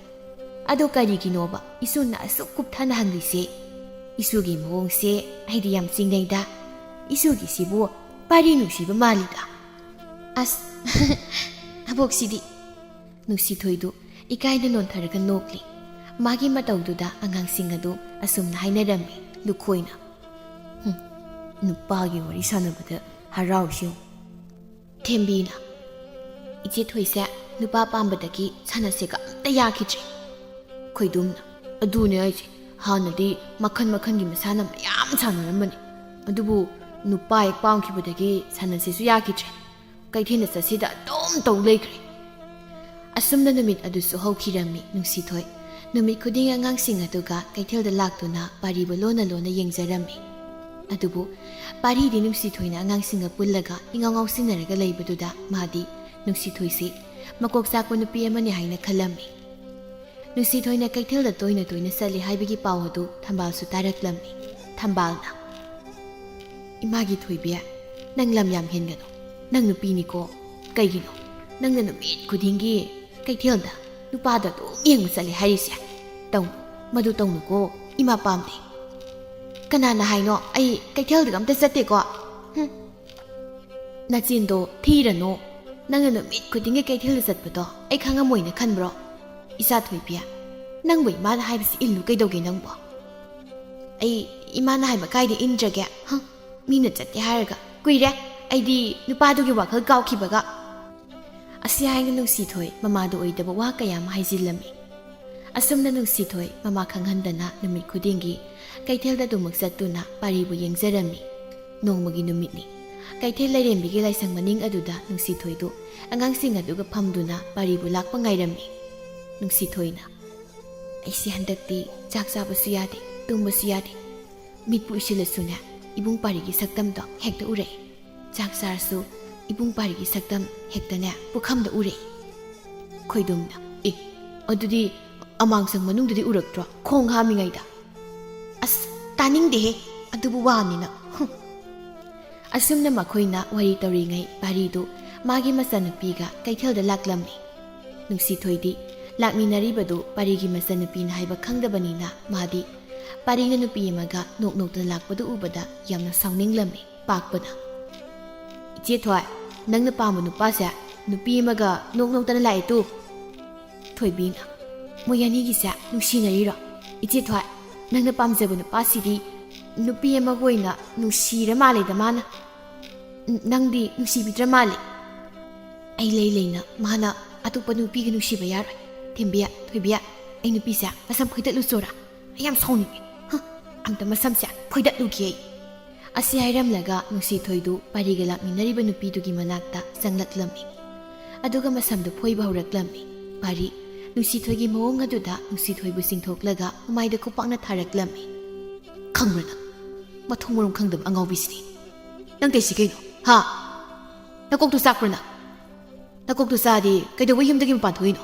ꯑꯗꯣ ꯀꯔꯤꯒꯤꯅꯣꯕ ꯏꯁꯨꯅ ꯑꯁꯨꯛ ꯀꯨꯞꯊꯅ ꯍꯪꯂꯤꯁꯦ? ꯏꯁꯨꯒꯤ ꯃꯑꯣꯡꯁꯦ ꯑꯩꯗꯤ ꯌꯥꯝ ꯆꯤꯡꯅꯩꯗ꯫ ꯏꯁꯨꯒꯤꯁꯤꯕꯨ ꯄꯥꯔꯤ ꯅꯨꯡꯁꯤꯕ ꯃꯥꯜꯂꯤꯗ꯫ ꯑꯁ ꯑꯕꯣꯛꯁꯤꯗꯤ꯫ ꯅꯨꯡꯁꯤꯊꯣꯏꯗꯨ ꯏꯀꯥꯏꯅ ꯅꯣꯟꯊꯔꯒ ꯅꯣꯛꯂꯤ꯫ ꯃꯥꯒꯤ ꯃꯇꯧꯗꯨꯗ ꯑꯉꯥꯡꯁꯤꯡ ꯑꯗꯨ ꯑꯁꯨꯝꯅ ꯍꯥꯏꯅꯔꯝꯃꯤ ꯂꯨꯈꯣꯏꯅ, ꯅꯨꯄꯥꯒꯤ ꯋꯥꯔꯤ ꯁꯥꯟꯅꯕꯗ ꯍꯔꯥꯎꯁꯤ꯫ ꯊꯦꯝꯕꯤꯅ ꯏꯆꯦ ꯊꯣꯏꯁꯦ ꯅꯨꯄꯥ ꯄꯥꯝꯕꯗꯒꯤ ꯁꯥꯟꯅꯁꯦꯒ ꯑꯝꯇ ꯌꯥꯈꯤꯗ꯭ꯔꯦ꯫ ꯈꯣꯏꯗꯨꯝꯅ ꯑꯗꯨꯅꯦ ꯑꯩꯁꯦ, ꯍꯥꯟꯅꯗꯤ ꯃꯈꯜ ꯃꯈꯜꯒꯤ ꯃꯁꯥꯟꯅ ꯃꯌꯥꯝ ꯁꯥꯟꯅꯔꯝꯕꯅꯤ, ꯑꯗꯨꯕꯨ ꯅꯨꯄꯥ ꯍꯦꯛ ꯄꯥꯝꯈꯤꯕꯗꯒꯤ ꯁꯥꯟꯅꯁꯦꯁꯨ ꯌꯥꯈꯤꯗ꯭ꯔꯦ꯫ ꯀꯩꯊꯦꯜꯗ ꯆꯠꯁꯤꯗ ꯑꯗꯨꯝ ꯇꯧ ꯂꯩꯈ꯭ꯔꯦ꯫ ꯑꯁꯨꯝꯅ ꯅꯨꯃꯤꯠ ꯑꯗꯨꯁꯨ ꯍꯧꯈꯤꯔꯝꯃꯤ꯫ ꯅꯨꯡꯁꯤꯊꯣꯏ ꯅꯨꯃꯤꯠ ꯈꯨꯗꯤꯡ ꯑꯉꯥꯡꯁꯤꯡ ꯑꯗꯨꯒ ꯀꯩꯊꯦꯜꯗ ꯂꯥꯛꯇꯨꯅ ꯄꯥꯔꯤꯕꯨ ꯂꯣꯟꯅ ꯂꯣꯟꯅ ꯌꯦꯡꯖꯔꯝꯃꯤ꯫ ꯑꯗꯨꯕꯨ ꯄꯥꯔꯤꯗꯤ ꯅꯨꯡꯁꯤꯊꯣꯏꯅ ꯑꯉꯥꯡꯁꯤꯡꯒ ꯄꯨꯜꯂꯒ ꯏꯉꯥꯎ ꯉꯥꯎꯁꯤꯟꯅꯔꯒ ꯂꯩꯕꯗꯨꯗ ꯃꯥꯗꯤ ꯅꯨꯡꯁꯤꯊꯣꯏꯁꯤ ꯃꯀꯣꯛ ꯆꯥꯛꯄ ꯅꯨꯄꯤ ꯑꯃꯅꯤ ꯍꯥꯏꯅ ꯈꯜꯂꯝꯃꯤ꯫ ꯅꯨꯡꯁꯤꯊꯣꯏꯅ ꯀꯩꯊꯦꯜꯗ ꯇꯣꯏꯅ ꯇꯣꯏꯅ ꯆꯠꯂꯤ ꯍꯥꯏꯕꯒꯤ ꯄꯥꯎ ꯑꯗꯨ ꯊꯝꯕꯥꯜꯁꯨ ꯇꯥꯔꯛꯂꯝꯃꯤ꯫ ꯊꯝꯕꯥꯜꯅ ꯏꯃꯥꯒꯤ ꯊꯣꯏꯕꯤ, ꯅꯪ ꯂꯝ ꯌꯥꯝ ꯍꯦꯟꯒꯅꯨ, ꯅꯪ ꯅꯨꯄꯤꯅꯤꯀꯣ꯫ ꯀꯩꯒꯤꯅꯣ ꯅꯪꯅ ꯅꯨꯃꯤꯠ ꯈꯨꯗꯤꯡꯒꯤ ꯀꯩꯊꯦꯜꯗ ꯅꯨꯄꯥꯗ ꯑꯗꯨꯝ ꯌꯦꯡꯕ ꯆꯠꯂꯦ ꯍꯥꯏꯔꯤꯁꯦ? ꯇꯧꯅꯨ, ꯃꯗꯨ ꯇꯧꯅꯨꯀꯣ, ꯏꯃꯥ ꯄꯥꯝꯗꯦ꯫ ꯀꯅꯥꯅ ꯍꯥꯏꯅꯣ ꯑꯩ ꯀꯩꯊꯦꯜꯗꯒ ꯑꯝꯇ ꯆꯠꯇꯦꯀꯣ? ꯅꯆꯤꯟꯗꯣ ꯊꯤꯔꯅꯣ, ꯅꯪꯅ ꯅꯨꯃꯤꯠ ꯈꯨꯗꯤꯡꯒꯤ ꯀꯩꯊꯦꯜꯗ ꯆꯠꯄꯗꯣ ꯑꯩ ꯈꯪꯉꯝꯃꯣꯏꯅ ꯈꯟꯕ꯭ꯔꯣ? ꯏꯆꯥ ꯊꯣꯏꯕꯤ, ꯅꯪꯕꯨ ꯏꯃꯥꯅ ꯍꯥꯏꯕꯁꯤ ꯏꯜꯂꯨ ꯀꯩꯗꯧꯒꯦ ꯅꯪꯕꯣ? ꯑꯩ ꯏꯃꯥꯅ ꯍꯥꯏꯕ ꯀꯥꯏꯗ ꯏꯟꯗ꯭ꯔꯒꯦ? ꯃꯤꯅ ꯆꯠꯇꯦ ꯍꯥꯏꯔꯒ ꯀꯨꯏꯔꯦ ꯑꯩꯗꯤ ꯅꯨꯄꯥꯗꯨꯒꯤ ꯋꯥꯈꯜ ꯀꯥꯎꯈꯤꯕꯒ꯫ ꯑꯁꯤ ꯍꯥꯏꯅ ꯅꯨꯡꯁꯤꯊꯣꯏ ꯃꯃꯥꯗ ꯑꯣꯏꯗꯕ ꯋꯥ ꯀꯌꯥ ꯑꯃ ꯍꯥꯏꯖꯤꯜꯂꯝꯃꯤ꯫ ꯑꯁꯨꯝꯅ ꯅꯨꯡꯁꯤꯊꯣꯏ ꯃꯃꯥ ꯈꯪꯍꯟꯗꯅ ꯅꯨꯃꯤꯠ ꯈꯨꯗꯤꯡꯒꯤ ꯀꯩꯊꯦꯜꯗ ꯑꯗꯨꯃꯛ ꯆꯠꯇꯨꯅ ꯄꯥꯔꯤꯕꯨ ꯌꯦꯡꯖꯔꯝꯃꯤ꯫ ꯅꯣꯡꯃꯒꯤ ꯅꯨꯃꯤꯠꯅꯤ꯫ ꯀꯩꯊꯦꯜ ꯂꯩꯔꯦꯝꯕꯤꯒꯤ ꯂꯥꯏꯁꯪ ꯃꯅꯤꯡ ꯑꯗꯨꯗ ꯅꯨꯡꯁꯤꯊꯣꯏꯗꯨ ꯑꯉꯥꯡꯁꯤꯡ ꯑꯗꯨꯒ ꯐꯝꯗꯨꯅ ꯄꯥꯔꯤꯕꯨ ꯂꯥꯛꯄ ꯉꯥꯏꯔꯝꯃꯤ꯫ ꯅꯨꯡꯁꯤꯊꯣꯏꯅ ꯑꯩꯁꯤ ꯍꯟꯗꯛꯇꯤ ꯆꯥꯛ ꯆꯥꯕꯁꯨ ꯌꯥꯗꯦ, ꯇꯨꯝꯕꯁꯨ ꯌꯥꯗꯦ, ꯃꯤꯠꯄꯨ ꯎꯏꯁꯤꯜꯂꯁꯨꯅꯦ ꯏꯕꯨꯡ ꯄꯥꯔꯤꯒꯤ ꯁꯛꯇꯝꯗꯣ ꯍꯦꯛꯇ ꯎꯔꯛꯏ, ꯆꯥꯛ ꯆꯥꯔꯁꯨ ꯏꯕꯨꯡ ꯄꯥꯔꯤꯒꯤ ꯁꯛꯇꯝ ꯍꯦꯛꯇꯅꯦ ꯄꯨꯈꯝꯗ ꯎꯔꯛꯏ꯫ ꯈꯣꯏꯗꯨꯝꯅ ꯑꯗꯨꯗꯤ ꯑꯃꯥꯡꯁꯪ ꯃꯅꯨꯡꯗꯗꯤ ꯎꯔꯛꯇ꯭ꯔꯣ, ꯈꯣꯡ ꯍꯥꯝꯃꯤꯉꯩꯗ? ꯑꯁ ꯇꯥꯅꯤꯡꯗꯦꯍꯦ, ꯑꯗꯨꯕꯨ ꯋꯥꯅꯤꯅ꯫ ꯑꯁꯨꯝꯅ ꯃꯈꯣꯏꯅ ꯋꯥꯔꯤ ꯇꯧꯔꯤꯉꯩ ꯄꯥꯔꯤꯗꯨ ꯃꯥꯒꯤ ꯃꯆꯥꯅꯨꯄꯤꯒ ꯀꯩꯊꯦꯜꯗ ꯂꯥꯛꯂꯝꯃꯤ꯫ ꯅꯨꯡꯁꯤꯊꯣꯏꯗꯤ ꯂꯥꯛꯃꯤꯟꯅꯔꯤꯕꯗꯨ ꯄꯥꯔꯤꯒꯤ ꯃꯆꯥꯅꯨꯄꯤꯅ ꯍꯥꯏꯕ ꯈꯪꯗꯕꯅꯤꯅ ꯃꯥꯗꯤ ꯄꯥꯔꯤꯅ ꯅꯨꯄꯤ ꯑꯃꯒ ꯅꯣꯛ ꯅꯣꯛꯇꯅ ꯂꯥꯛꯄꯗꯨ ꯎꯕꯗ ꯌꯥꯝꯅ ꯁꯥꯎꯅꯤꯡꯂꯝꯃꯤ꯫ ꯄꯥꯛꯄꯅ ꯏꯆꯦ ꯊꯣꯏ, ꯅꯪꯅ ꯄꯥꯝꯕ ꯅꯨꯄꯥꯁꯦ ꯅꯨꯄꯤ ꯑꯃꯒ ꯅꯣꯛ ꯅꯣꯛꯇꯅ ꯂꯥꯛꯑꯦ ꯇꯨ꯫ ꯊꯣꯏꯕꯤꯅ ꯃꯣꯏ ꯑꯅꯤꯒꯤꯁꯦ ꯅꯨꯡꯁꯤꯅꯔꯤꯔꯣ? ꯏꯆꯦ ꯊꯣꯏ, ꯅꯪꯅ ꯄꯥꯝꯖꯕ ꯅꯨꯄꯥꯁꯤꯗꯤ ꯅꯨꯄꯤ ꯑꯃꯒ ꯑꯣꯏꯅ ꯅꯨꯡꯁꯤꯔ ꯃꯥꯜꯂꯦꯗ ꯃꯥꯅ꯫ ꯅꯪꯗꯤ ꯅꯨꯡꯁꯤꯕꯤꯗ꯭ꯔ ꯃꯥꯜꯂꯤ꯫ ꯑꯩ ꯂꯩ ꯂꯩꯅ ꯃꯥꯅ ꯑꯇꯣꯞꯄ ꯅꯨꯄꯤꯒ ꯅꯨꯡꯁꯤꯕ ꯌꯥꯔꯣꯏ꯫ ꯊꯦꯝꯕꯤ, ꯊꯣꯏꯕꯤ, ꯑꯩ ꯅꯨꯄꯤꯁꯦ ꯃꯁꯝ ꯐꯣꯏꯗꯠꯂꯨ ꯆꯣꯔꯥ, ꯑꯩ ꯌꯥꯝ ꯁꯥꯎꯅꯤꯡꯉꯦ, ꯑꯝꯇ ꯃꯁꯝꯁꯦ ꯐꯣꯏꯗꯠꯂꯨꯒꯦ ꯑꯩ꯫ ꯑꯁꯤ ꯍꯥꯏꯔꯝꯂꯒ ꯅꯨꯡꯁꯤꯊꯣꯏꯗꯨ ꯄꯥꯔꯤꯒ ꯂꯥꯛꯃꯤꯟꯅꯔꯤꯕ ꯅꯨꯄꯤꯗꯨꯒꯤ ꯃꯅꯥꯛꯇ ꯆꯪꯂꯛꯂꯝꯃꯤ꯫ ꯑꯗꯨꯒ ꯃꯁꯝꯗꯨ ꯐꯣꯏꯕ ꯍꯧꯔꯛꯂꯝꯃꯤ꯫ ꯄꯥꯔꯤ ꯅꯨꯡꯁꯤꯊꯣꯏꯒꯤ ꯃꯑꯣꯡ ꯑꯗꯨꯗ ꯅꯨꯡꯁꯤꯊꯣꯏꯕꯨ ꯆꯤꯡꯊꯣꯛꯂꯒ ꯃꯃꯥꯏꯗ ꯈꯨꯄꯥꯛꯅ ꯊꯥꯔꯛꯂꯝꯃꯤ꯫ ꯈꯪꯕ꯭ꯔ ꯅꯪ, ꯃꯊꯣꯡ ꯃꯔꯝ ꯈꯪꯗꯕ ꯑꯉꯥꯎꯕꯤꯁꯤꯅꯤ, ꯅꯪ ꯇꯩꯁꯤ ꯀꯩꯅꯣ? ꯅꯀꯣꯛꯇꯨ ꯆꯥꯛꯄ꯭ꯔ ꯅꯪ? ꯅꯀꯣꯛꯇꯨ ꯆꯥꯗꯤ ꯀꯩꯗꯧꯕ ꯌꯨꯝꯗꯒꯤ ꯃꯄꯥꯟ ꯊꯣꯛꯏꯅꯣ?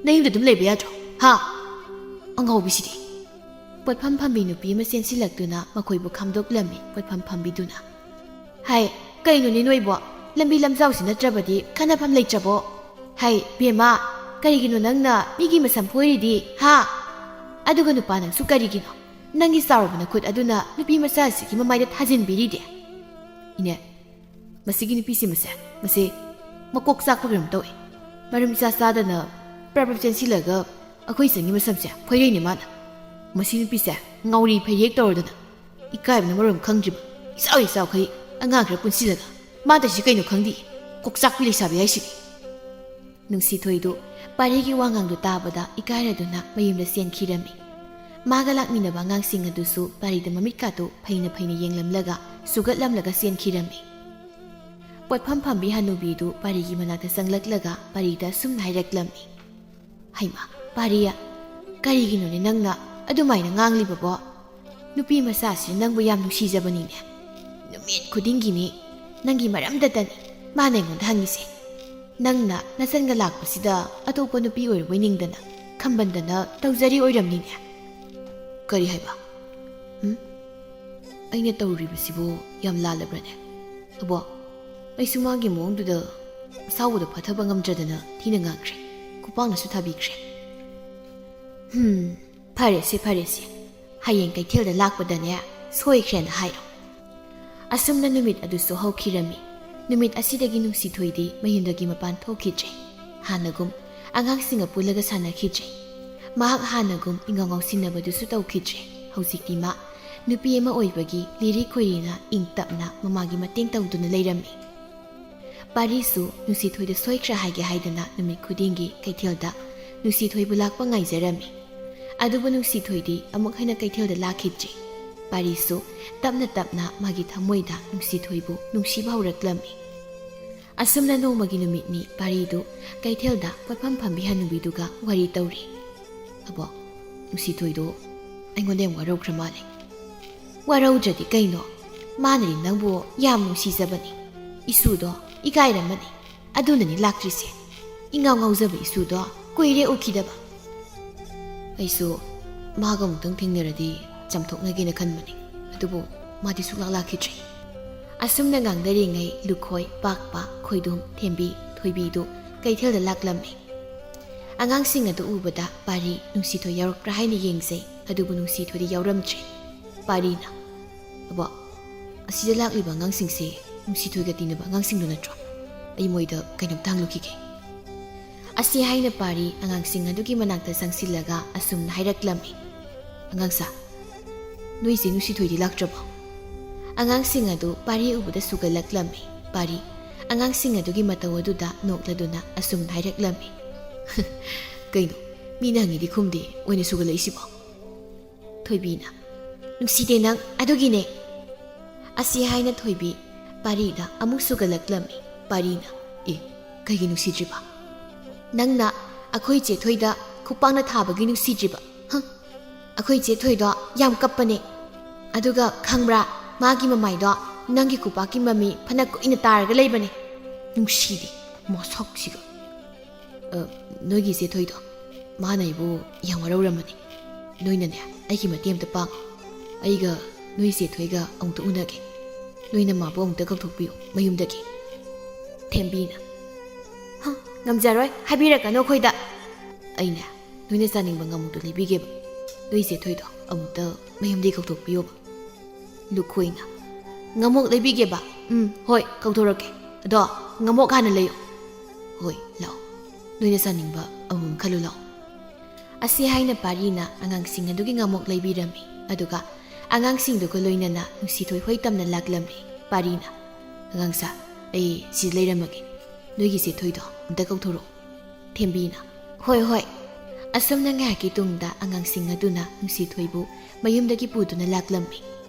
ꯅꯌꯨꯝꯗ ꯑꯗꯨꯝ ꯂꯩꯕ ꯌꯥꯗ꯭ꯔꯣ? ꯑꯉꯥꯎꯕꯤꯁꯤꯗꯤ꯫ ꯄꯣꯠꯐꯝ ꯐꯝꯕꯤ ꯅꯨꯄꯤ ꯑꯃ ꯆꯦꯟꯁꯤꯜꯂꯛꯇꯨꯅ ꯃꯈꯣꯏꯕꯨ ꯈꯥꯝꯗꯣꯛꯂꯝꯃꯤ꯫ ꯄꯣꯠꯐꯝ ꯐꯝꯕꯤꯗꯨꯅ ꯍꯥꯏ ꯀꯩꯅꯣꯅꯦ ꯅꯣꯏꯕꯣ, ꯂꯝꯕꯤ ꯂꯝꯖꯥꯎꯁꯤ ꯅꯠꯇ꯭ꯔꯕꯗꯤ ꯈꯟꯅꯐꯝ ꯂꯩꯇ꯭ꯔꯕꯣ? ꯍꯥꯏ ꯕꯦꯝꯃ, ꯀꯔꯤꯒꯤꯅꯣ ꯅꯪꯅ ꯃꯤꯒꯤ ꯃꯁꯝ ꯐꯣꯏꯔꯤꯗꯤ? ꯑꯗꯨꯒ ꯅꯨꯄꯥ ꯅꯪꯁꯨ ꯀꯔꯤꯒꯤꯅꯣ ꯅꯪꯒꯤ ꯆꯥꯎꯔꯕ ꯅꯈꯨꯠ ꯑꯗꯨꯅ ꯅꯨꯄꯤ ꯃꯆꯥ ꯑꯁꯤꯒꯤ ꯃꯃꯥꯏꯗ ꯊꯥꯖꯤꯟꯕꯤꯔꯤꯗꯤ? ꯏꯅꯦ, ꯃꯁꯤꯒꯤ ꯅꯨꯄꯤꯁꯤ ꯃꯁꯦ ꯃꯀꯣꯛ ꯆꯥꯛꯄ ꯀꯔꯝ ꯇꯧꯏ ꯃꯔꯝ ꯏꯆꯥ ꯆꯥꯗꯅ ꯄ꯭ꯔꯞ ꯆꯦꯟꯁꯤꯜꯂꯒ ꯑꯩꯈꯣꯏ ꯆꯪꯒꯤ ꯃꯁꯝꯁꯦ ꯐꯣꯏꯔꯩꯅꯤ ꯃꯥꯅ ꯃꯁꯤ ꯅꯨꯄꯤꯁꯦ ꯉꯥꯎꯔꯤ ꯐꯩꯔꯦꯛ ꯇꯧꯔꯗꯅ ꯏꯀꯥꯏꯕꯅ ꯃꯔꯣꯝ ꯈꯪꯗ꯭ꯔꯤꯕ ꯏꯆꯥꯎꯈꯩ ꯑꯉꯥꯡ ꯈꯔ ꯄꯨꯟꯁꯤꯜꯂꯒ ꯃꯥꯗꯁꯤ ꯀꯩꯅꯣ ꯈꯪꯗꯦ ꯀꯣꯛꯆꯥꯛꯄꯤ ꯂꯩꯁꯥꯕꯤ ꯍꯥꯏꯁꯤꯅꯤ ꯅꯨꯡꯁꯤꯊꯣꯏꯗꯨ ꯄꯥꯔꯤꯒꯤ ꯋꯥꯉꯥꯡꯗꯨ ꯇꯥꯕꯗ ꯏꯀꯥꯏꯔꯗꯨꯅ ꯃꯌꯨꯝꯗ ꯆꯦꯟꯈꯤꯔꯝꯃꯤ ꯃꯥꯒ ꯂꯥꯛꯃꯤꯟꯅꯕ ꯑꯉꯥꯡꯁꯤꯡ ꯑꯗꯨꯁꯨ ꯄꯥꯔꯤꯗ ꯃꯃꯤꯠꯀꯥꯗꯨ ꯐꯩꯅ ꯌꯦꯡꯂꯝꯂꯒ ꯁꯨꯒꯠꯂꯝꯂꯒ ꯆꯦꯟꯈꯤꯔꯝꯃꯤ ꯄꯣꯠꯐꯝ ꯐꯝꯕꯤ ꯍꯅꯨꯕꯤꯗꯨ ꯄꯥꯔꯤꯒꯤ ꯃꯅꯥꯛꯇ ꯆꯪꯂꯛꯂꯒ ꯄꯥꯔꯤꯗ ꯁꯨꯝꯅ ꯍꯥꯏꯔꯛꯂꯝꯃꯤ ꯍꯩꯃꯥ ꯄꯥꯔꯤꯌꯥ ꯀꯔꯤꯒꯤꯅꯣꯅꯦ ꯅꯪꯅ ꯑꯗꯨꯃꯥꯏꯅ ꯉꯥꯡꯂꯤꯕꯕꯣ ꯅꯨꯄꯤ ꯃꯆꯥꯁꯤ ꯅꯪꯕꯨ ꯌꯥꯝ ꯅꯨꯡꯁꯤꯖꯕꯅꯤꯅꯦ ꯅꯨꯃꯤꯠ ꯈꯨꯗꯤꯡꯒꯤꯅꯤ ꯅꯪꯒꯤ ꯃꯔꯝꯗꯇꯅꯤ ꯃꯥꯅ ꯑꯩꯉꯣꯟꯗ ꯍꯪꯉꯤꯁꯦ ꯅꯪꯅ ꯅꯆꯟꯒ ꯂꯥꯛꯄꯁꯤꯗ ꯑꯇꯣꯞꯄ ꯅꯨꯄꯤ ꯑꯣꯏꯔꯕꯣꯏ ꯅꯤꯡꯗꯅ ꯈꯝꯕꯟꯗꯅ ꯇꯧꯖꯔꯤ ꯑꯣꯏꯔꯝꯅꯤꯅꯦ ꯀꯔꯤ ꯍꯥꯏꯕ ꯑꯩꯅ ꯇꯧꯔꯤꯕꯁꯤꯕꯨ ꯌꯥꯝ ꯂꯥꯜꯂꯕ꯭ꯔꯅꯦ ꯑꯕꯣ ꯑꯩꯁꯨ ꯃꯥꯒꯤ ꯃꯑꯣꯡꯗꯨꯗ ꯑꯁꯥꯎꯕꯗ ꯐꯊꯕ ꯉꯝꯗ꯭ꯔꯗꯅ ꯊꯤꯅ ꯉꯥꯡꯈ꯭ꯔꯦ ꯈꯨꯄꯥꯛꯅꯁꯨ ꯊꯥꯕꯤꯈ꯭ꯔꯦ ꯐꯔꯦꯁꯦ ꯍꯌꯦꯡ ꯀꯩꯊꯦꯜꯗ ꯂꯥꯛꯄꯗꯅꯦ ꯁꯣꯏꯈ꯭ꯔꯦꯅ ꯍꯥꯏꯔꯣ ꯑꯁꯨꯝꯅ ꯅꯨꯃꯤꯠ ꯑꯗꯨꯁꯨ ꯍꯧꯈꯤꯔꯝꯃꯤ ꯅꯨꯃꯤꯠ ꯑꯁꯤꯗꯒꯤ ꯅꯨꯡꯁꯤꯊꯣꯏꯗꯤ ꯃꯌꯨꯝꯗꯒꯤ ꯃꯄꯥꯟ ꯊꯣꯛꯈꯤꯗ꯭ꯔꯦ ꯍꯥꯟꯅꯒꯨꯝ ꯑꯉꯥꯡꯁꯤꯡꯒ ꯄꯨꯜꯂꯒ ꯁꯥꯟꯅꯈꯤꯗ꯭ꯔꯦ ꯃꯍꯥꯛ ꯍꯥꯟꯅꯒꯨꯝ ꯏꯉꯥꯎ ꯉꯥꯎꯁꯤꯟꯅꯕꯗꯨꯁꯨ ꯇꯧꯈꯤꯗ꯭ꯔꯦ ꯍꯧꯖꯤꯛꯇꯤ ꯃꯥ ꯅꯨꯄꯤ ꯑꯃ ꯑꯣꯏꯕꯒꯤ ꯂꯤꯔꯤ ꯈꯣꯏꯔꯤꯅ ꯏꯪ ꯇꯞꯅ ꯃꯃꯥꯒꯤ ꯃꯇꯦꯡ ꯇꯧꯗꯨꯅ ꯂꯩꯔꯝꯃꯤ ꯄꯥꯔꯤꯁꯨ ꯅꯨꯡꯁꯤꯊꯣꯏꯗ ꯁꯣꯏꯈ꯭ꯔ ꯍꯥꯏꯒꯦ ꯍꯥꯏꯗꯅ ꯅꯨꯃꯤꯠ ꯈꯨꯗꯤꯡꯒꯤ ꯀꯩꯊꯦꯜꯗ ꯅꯨꯡꯁꯤꯊꯣꯏꯕꯨ ꯂꯥꯛꯄ ꯉꯥꯏꯖꯔꯝꯃꯤ ꯑꯗꯨꯕꯨ ꯅꯨꯡꯁꯤꯊꯣꯏꯗꯤ ꯑꯃꯨꯛ ꯍꯟꯅ ꯀꯩꯊꯦꯜꯗ ꯂꯥꯛꯈꯤꯗ꯭ꯔꯦ ꯄꯥꯔꯤꯁꯨ ꯇꯞꯅ ꯇꯞꯅ ꯃꯥꯒꯤ ꯊꯃꯣꯏꯗ ꯅꯨꯡꯁꯤꯊꯣꯏꯕꯨ ꯅꯨꯡꯁꯤꯕ ꯍꯧꯔꯛꯂꯝꯃꯤ ꯑꯁꯨꯝꯅ ꯅꯣꯡꯃꯒꯤ ꯅꯨꯃꯤꯠꯅꯤ ꯄꯥꯔꯤꯗꯨ ꯀꯩꯊꯦꯜꯗ ꯄꯣꯠꯐꯝ ꯐꯝꯕꯤ ꯍꯅꯨꯕꯤꯗꯨꯒ ꯋꯥꯔꯤ ꯇꯧꯔꯤ ꯑꯕꯣ ꯅꯨꯡꯁꯤꯊꯣꯏꯗꯣ ꯑꯩꯉꯣꯟꯗ ꯌꯥꯝ ꯋꯥꯔꯧꯈ꯭ꯔ ꯃꯥꯜꯂꯦ ꯋꯥꯔꯧꯗ꯭ꯔꯗꯤ ꯀꯩꯅꯣ ꯃꯥꯅꯗꯤ ꯅꯪꯕꯨ ꯌꯥꯝ ꯅꯨꯡꯁꯤꯖꯕꯅꯤ ꯏꯁꯨꯗꯣ ꯏꯀꯥꯏꯔꯝꯃꯅꯤ ꯑꯗꯨꯅꯅꯤ ꯂꯥꯛꯇ꯭ꯔꯤꯁꯦ ꯏꯉꯥꯎ ꯉꯥꯎꯖꯕ ꯏꯁꯨꯗꯣ ꯀꯨꯏꯔꯦ ꯎꯈꯤꯗꯕ ꯑꯩꯁꯨ ꯃꯥꯒ ꯑꯃꯨꯛꯇꯪ ꯊꯦꯡꯅꯔꯗꯤ ꯆꯥꯝꯊꯣꯛꯅꯒꯦꯅ ꯈꯟꯕꯅꯤ ꯑꯗꯨꯕꯨ ꯃꯥꯗꯤ ꯁꯨꯛꯂꯥꯛ ꯂꯥꯛꯈꯤꯗ꯭ꯔꯦ ꯑꯁꯨꯝꯅ ꯉꯥꯡꯅꯔꯤꯉꯩ ꯂꯨꯈꯣꯏ ꯄꯥꯛꯄ ꯈꯣꯏꯗꯨꯝ ꯊꯦꯝꯕꯤ ꯊꯣꯏꯕꯤꯗꯨ ꯀꯩꯊꯦꯜꯗ ꯂꯥꯛꯂꯝꯃꯤ ꯑꯉꯥꯡꯁꯤꯡ ꯑꯗꯨ ꯎꯕꯗ ꯄꯥꯔꯤ ꯅꯨꯡꯁꯤꯊꯣꯏ ꯌꯥꯎꯔꯛꯄ꯭ꯔꯥ ꯍꯥꯏꯅ ꯌꯦꯡꯖꯩ ꯑꯗꯨꯕꯨ ꯅꯨꯡꯁꯤꯊꯣꯏꯗꯤ ꯌꯥꯎꯔꯝꯗ꯭ꯔꯦ ꯄꯥꯔꯤꯅ ꯑꯕꯣ ꯑꯁꯤꯗ ꯂꯥꯛꯂꯤꯕ ꯑꯉꯥꯡꯁꯤꯡꯁꯦ ꯅꯨꯡꯁꯤꯊꯣꯏꯒ ꯇꯤꯟꯅꯕ ꯑꯉꯥꯡꯁꯤꯡꯗꯨ ꯅꯠꯇ꯭ꯔꯣ ꯑꯩ ꯃꯣꯏꯗ ꯀꯩꯅꯣꯝꯇ ꯍꯪꯂꯨꯈꯤꯒꯦ ꯑꯁꯤ ꯍꯥꯏꯅ ꯄꯥꯔꯤ ꯑꯉꯥꯡꯁꯤꯡ ꯑꯗꯨꯒꯤ ꯃꯅꯥꯛꯇ ꯆꯪꯁꯤꯜꯂꯒ ꯑꯁꯨꯝꯅ ꯍꯥꯏꯔꯛꯂꯝꯃꯤ ꯑꯉꯥꯡꯁꯥ ꯅꯣꯏꯁꯦ ꯅꯨꯡꯁꯤꯊꯣꯏꯗꯤ ꯂꯥꯛꯇ꯭ꯔꯕꯣ ꯑꯉꯥꯡꯁꯤꯡ ꯑꯗꯨ ꯄꯥꯔꯤ ꯎꯕꯗ ꯁꯨꯒꯠꯂꯛꯂꯝꯃꯤ ꯄꯥꯔꯤ ꯑꯉꯥꯡꯁꯤꯡ ꯑꯗꯨꯒꯤ ꯃꯇꯧ ꯑꯗꯨꯗ ꯅꯣꯛꯂꯗꯨꯅ ꯑꯁꯨꯝꯅ ꯍꯥꯏꯔꯛꯂꯝꯃꯤ ꯀꯩꯅꯣ ꯃꯤꯅ ꯍꯪꯉꯤꯗꯤ ꯈꯨꯝꯗꯦ ꯑꯣꯏꯅ ꯁꯨꯒꯠꯂꯛꯏꯁꯤꯕꯣ ꯊꯣꯏꯕꯤꯅ ꯅꯨꯡꯁꯤꯗꯦ ꯅꯪ ꯑꯗꯨꯒꯤꯅꯦ ꯑꯁꯤ ꯍꯥꯏꯅ ꯊꯣꯏꯕꯤ ꯄꯥꯔꯤꯗ ꯑꯃꯨꯛ ꯁꯨꯒꯠꯂꯛꯂꯝꯃꯤ ꯄꯥꯔꯤꯅ ꯀꯩꯒꯤ ꯅꯨꯡꯁꯤꯗ꯭ꯔꯤꯕ ꯅꯪꯅ ꯑꯩꯈꯣꯏ ꯆꯦꯊꯣꯏꯗ ꯈꯨꯄꯥꯛꯅ ꯊꯥꯕꯒꯤ ꯅꯨꯡꯁꯤꯗ꯭ꯔꯤꯕ ꯑꯩꯈꯣꯏ ꯆꯦꯊꯣꯏꯗꯣ ꯌꯥꯝ ꯀꯞꯄꯅꯦ ꯑꯗꯨꯒ ꯈꯪꯕ꯭ꯔꯥ ꯃꯥꯒꯤ ꯃꯃꯥꯏꯗꯣ ꯅꯪꯒꯤ ꯈꯨꯄꯥꯛꯀꯤ ꯃꯃꯤ ꯐꯅ ꯀꯨꯏꯅ ꯇꯥꯔꯒ ꯂꯩꯕꯅꯦ ꯅꯨꯡꯁꯤꯗꯦ ꯃꯁꯛꯁꯤꯒ ꯅꯣꯏꯒꯤ ꯆꯦꯊꯣꯏꯗꯣ ꯃꯥꯅ ꯑꯩꯕꯨ ꯌꯥꯝ ꯋꯥꯔꯧꯔꯝꯃꯅꯤ ꯅꯣꯏꯅꯅꯦ ꯑꯩꯒꯤ ꯃꯇꯦꯡ ꯑꯃꯇ ꯄꯥꯡꯉꯣ ꯑꯩꯒ ꯅꯣꯏ ꯆꯦꯊꯣꯏꯒ ꯑꯃꯨꯛꯇ ꯎꯅꯒꯦ ꯅꯣꯏꯅ ꯃꯥꯕꯨ ꯑꯃꯨꯛꯇ ꯀꯧꯊꯣꯛꯄꯤꯌꯨ ꯃꯌꯨꯝꯗꯒꯤ ꯊꯦꯝꯕꯤꯅ ꯉꯝꯖꯔꯣꯏ ꯍꯥꯏꯕꯤꯔꯛꯀꯅꯣ ꯑꯩꯈꯣꯏꯗ ꯑꯩꯅꯦ ꯅꯣꯏꯅ ꯆꯥꯅꯤꯡꯕ ꯉꯥꯃꯨꯛꯇꯣ ꯂꯩꯕꯤꯒꯦꯕ ꯅꯣꯏ ꯆꯦꯊꯣꯏꯗꯣ ꯑꯃꯨꯛꯇ ꯃꯌꯨꯝꯗꯒꯤ ꯀꯧꯊꯣꯛꯄꯤꯌꯣꯕ ꯂꯨꯈꯣꯏꯅ ꯉꯃꯣꯛ ꯂꯩꯕꯤꯒꯦꯕ ꯍꯣꯏ ꯀꯧꯊꯣꯔꯛꯀꯦ ꯑꯗꯣ ꯉꯃꯣꯛ ꯍꯥꯟꯅ ꯂꯩꯌꯨ ꯍꯣꯏ ꯂꯥꯛꯑꯣ ꯅꯣꯏꯅ ꯆꯥꯅꯤꯡꯕ ꯑꯃꯃꯝ ꯈꯜꯂꯨ ꯂꯥꯛꯑꯣ ꯑꯁꯤ ꯍꯥꯏꯅ ꯄꯥꯔꯤꯅ ꯑꯉꯥꯡꯁꯤꯡ ꯑꯗꯨꯒꯤ ꯉꯃꯣꯛ ꯂꯩꯕꯤꯔꯝꯃꯤ ꯑꯗꯨꯒ ꯑꯉꯥꯡꯁꯤꯡꯗꯨꯒ ꯂꯣꯏꯅꯅ ꯅꯨꯡꯁꯤꯊꯣꯏ ꯍꯣꯏ ꯇꯝꯅ ꯂꯥꯛꯂꯝꯃꯤ ꯄꯥꯔꯤꯅ ꯑꯉꯥꯡꯁꯥ ꯑꯩ ꯁꯤꯗ ꯂꯩꯔꯝꯃꯒꯦ ꯅꯣꯏꯒꯤ ꯆꯦꯊꯣꯏꯗꯣ ꯑꯝꯇ ꯀꯧꯊꯣꯔꯛꯑꯣ ꯊꯦꯝꯕꯤꯅ ꯍꯣꯏ ꯑꯁꯨꯝꯅ ꯉꯥꯏꯍꯥꯛꯀꯤ ꯇꯨꯡꯗ ꯑꯉꯥꯡꯁꯤꯡ ꯑꯗꯨꯅ ꯅꯨꯡꯁꯤꯊꯣꯏꯕꯨ ꯃꯌꯨꯝꯗꯒꯤ ꯄꯨꯗꯨꯅ ꯂꯥꯛꯂꯝꯃꯤ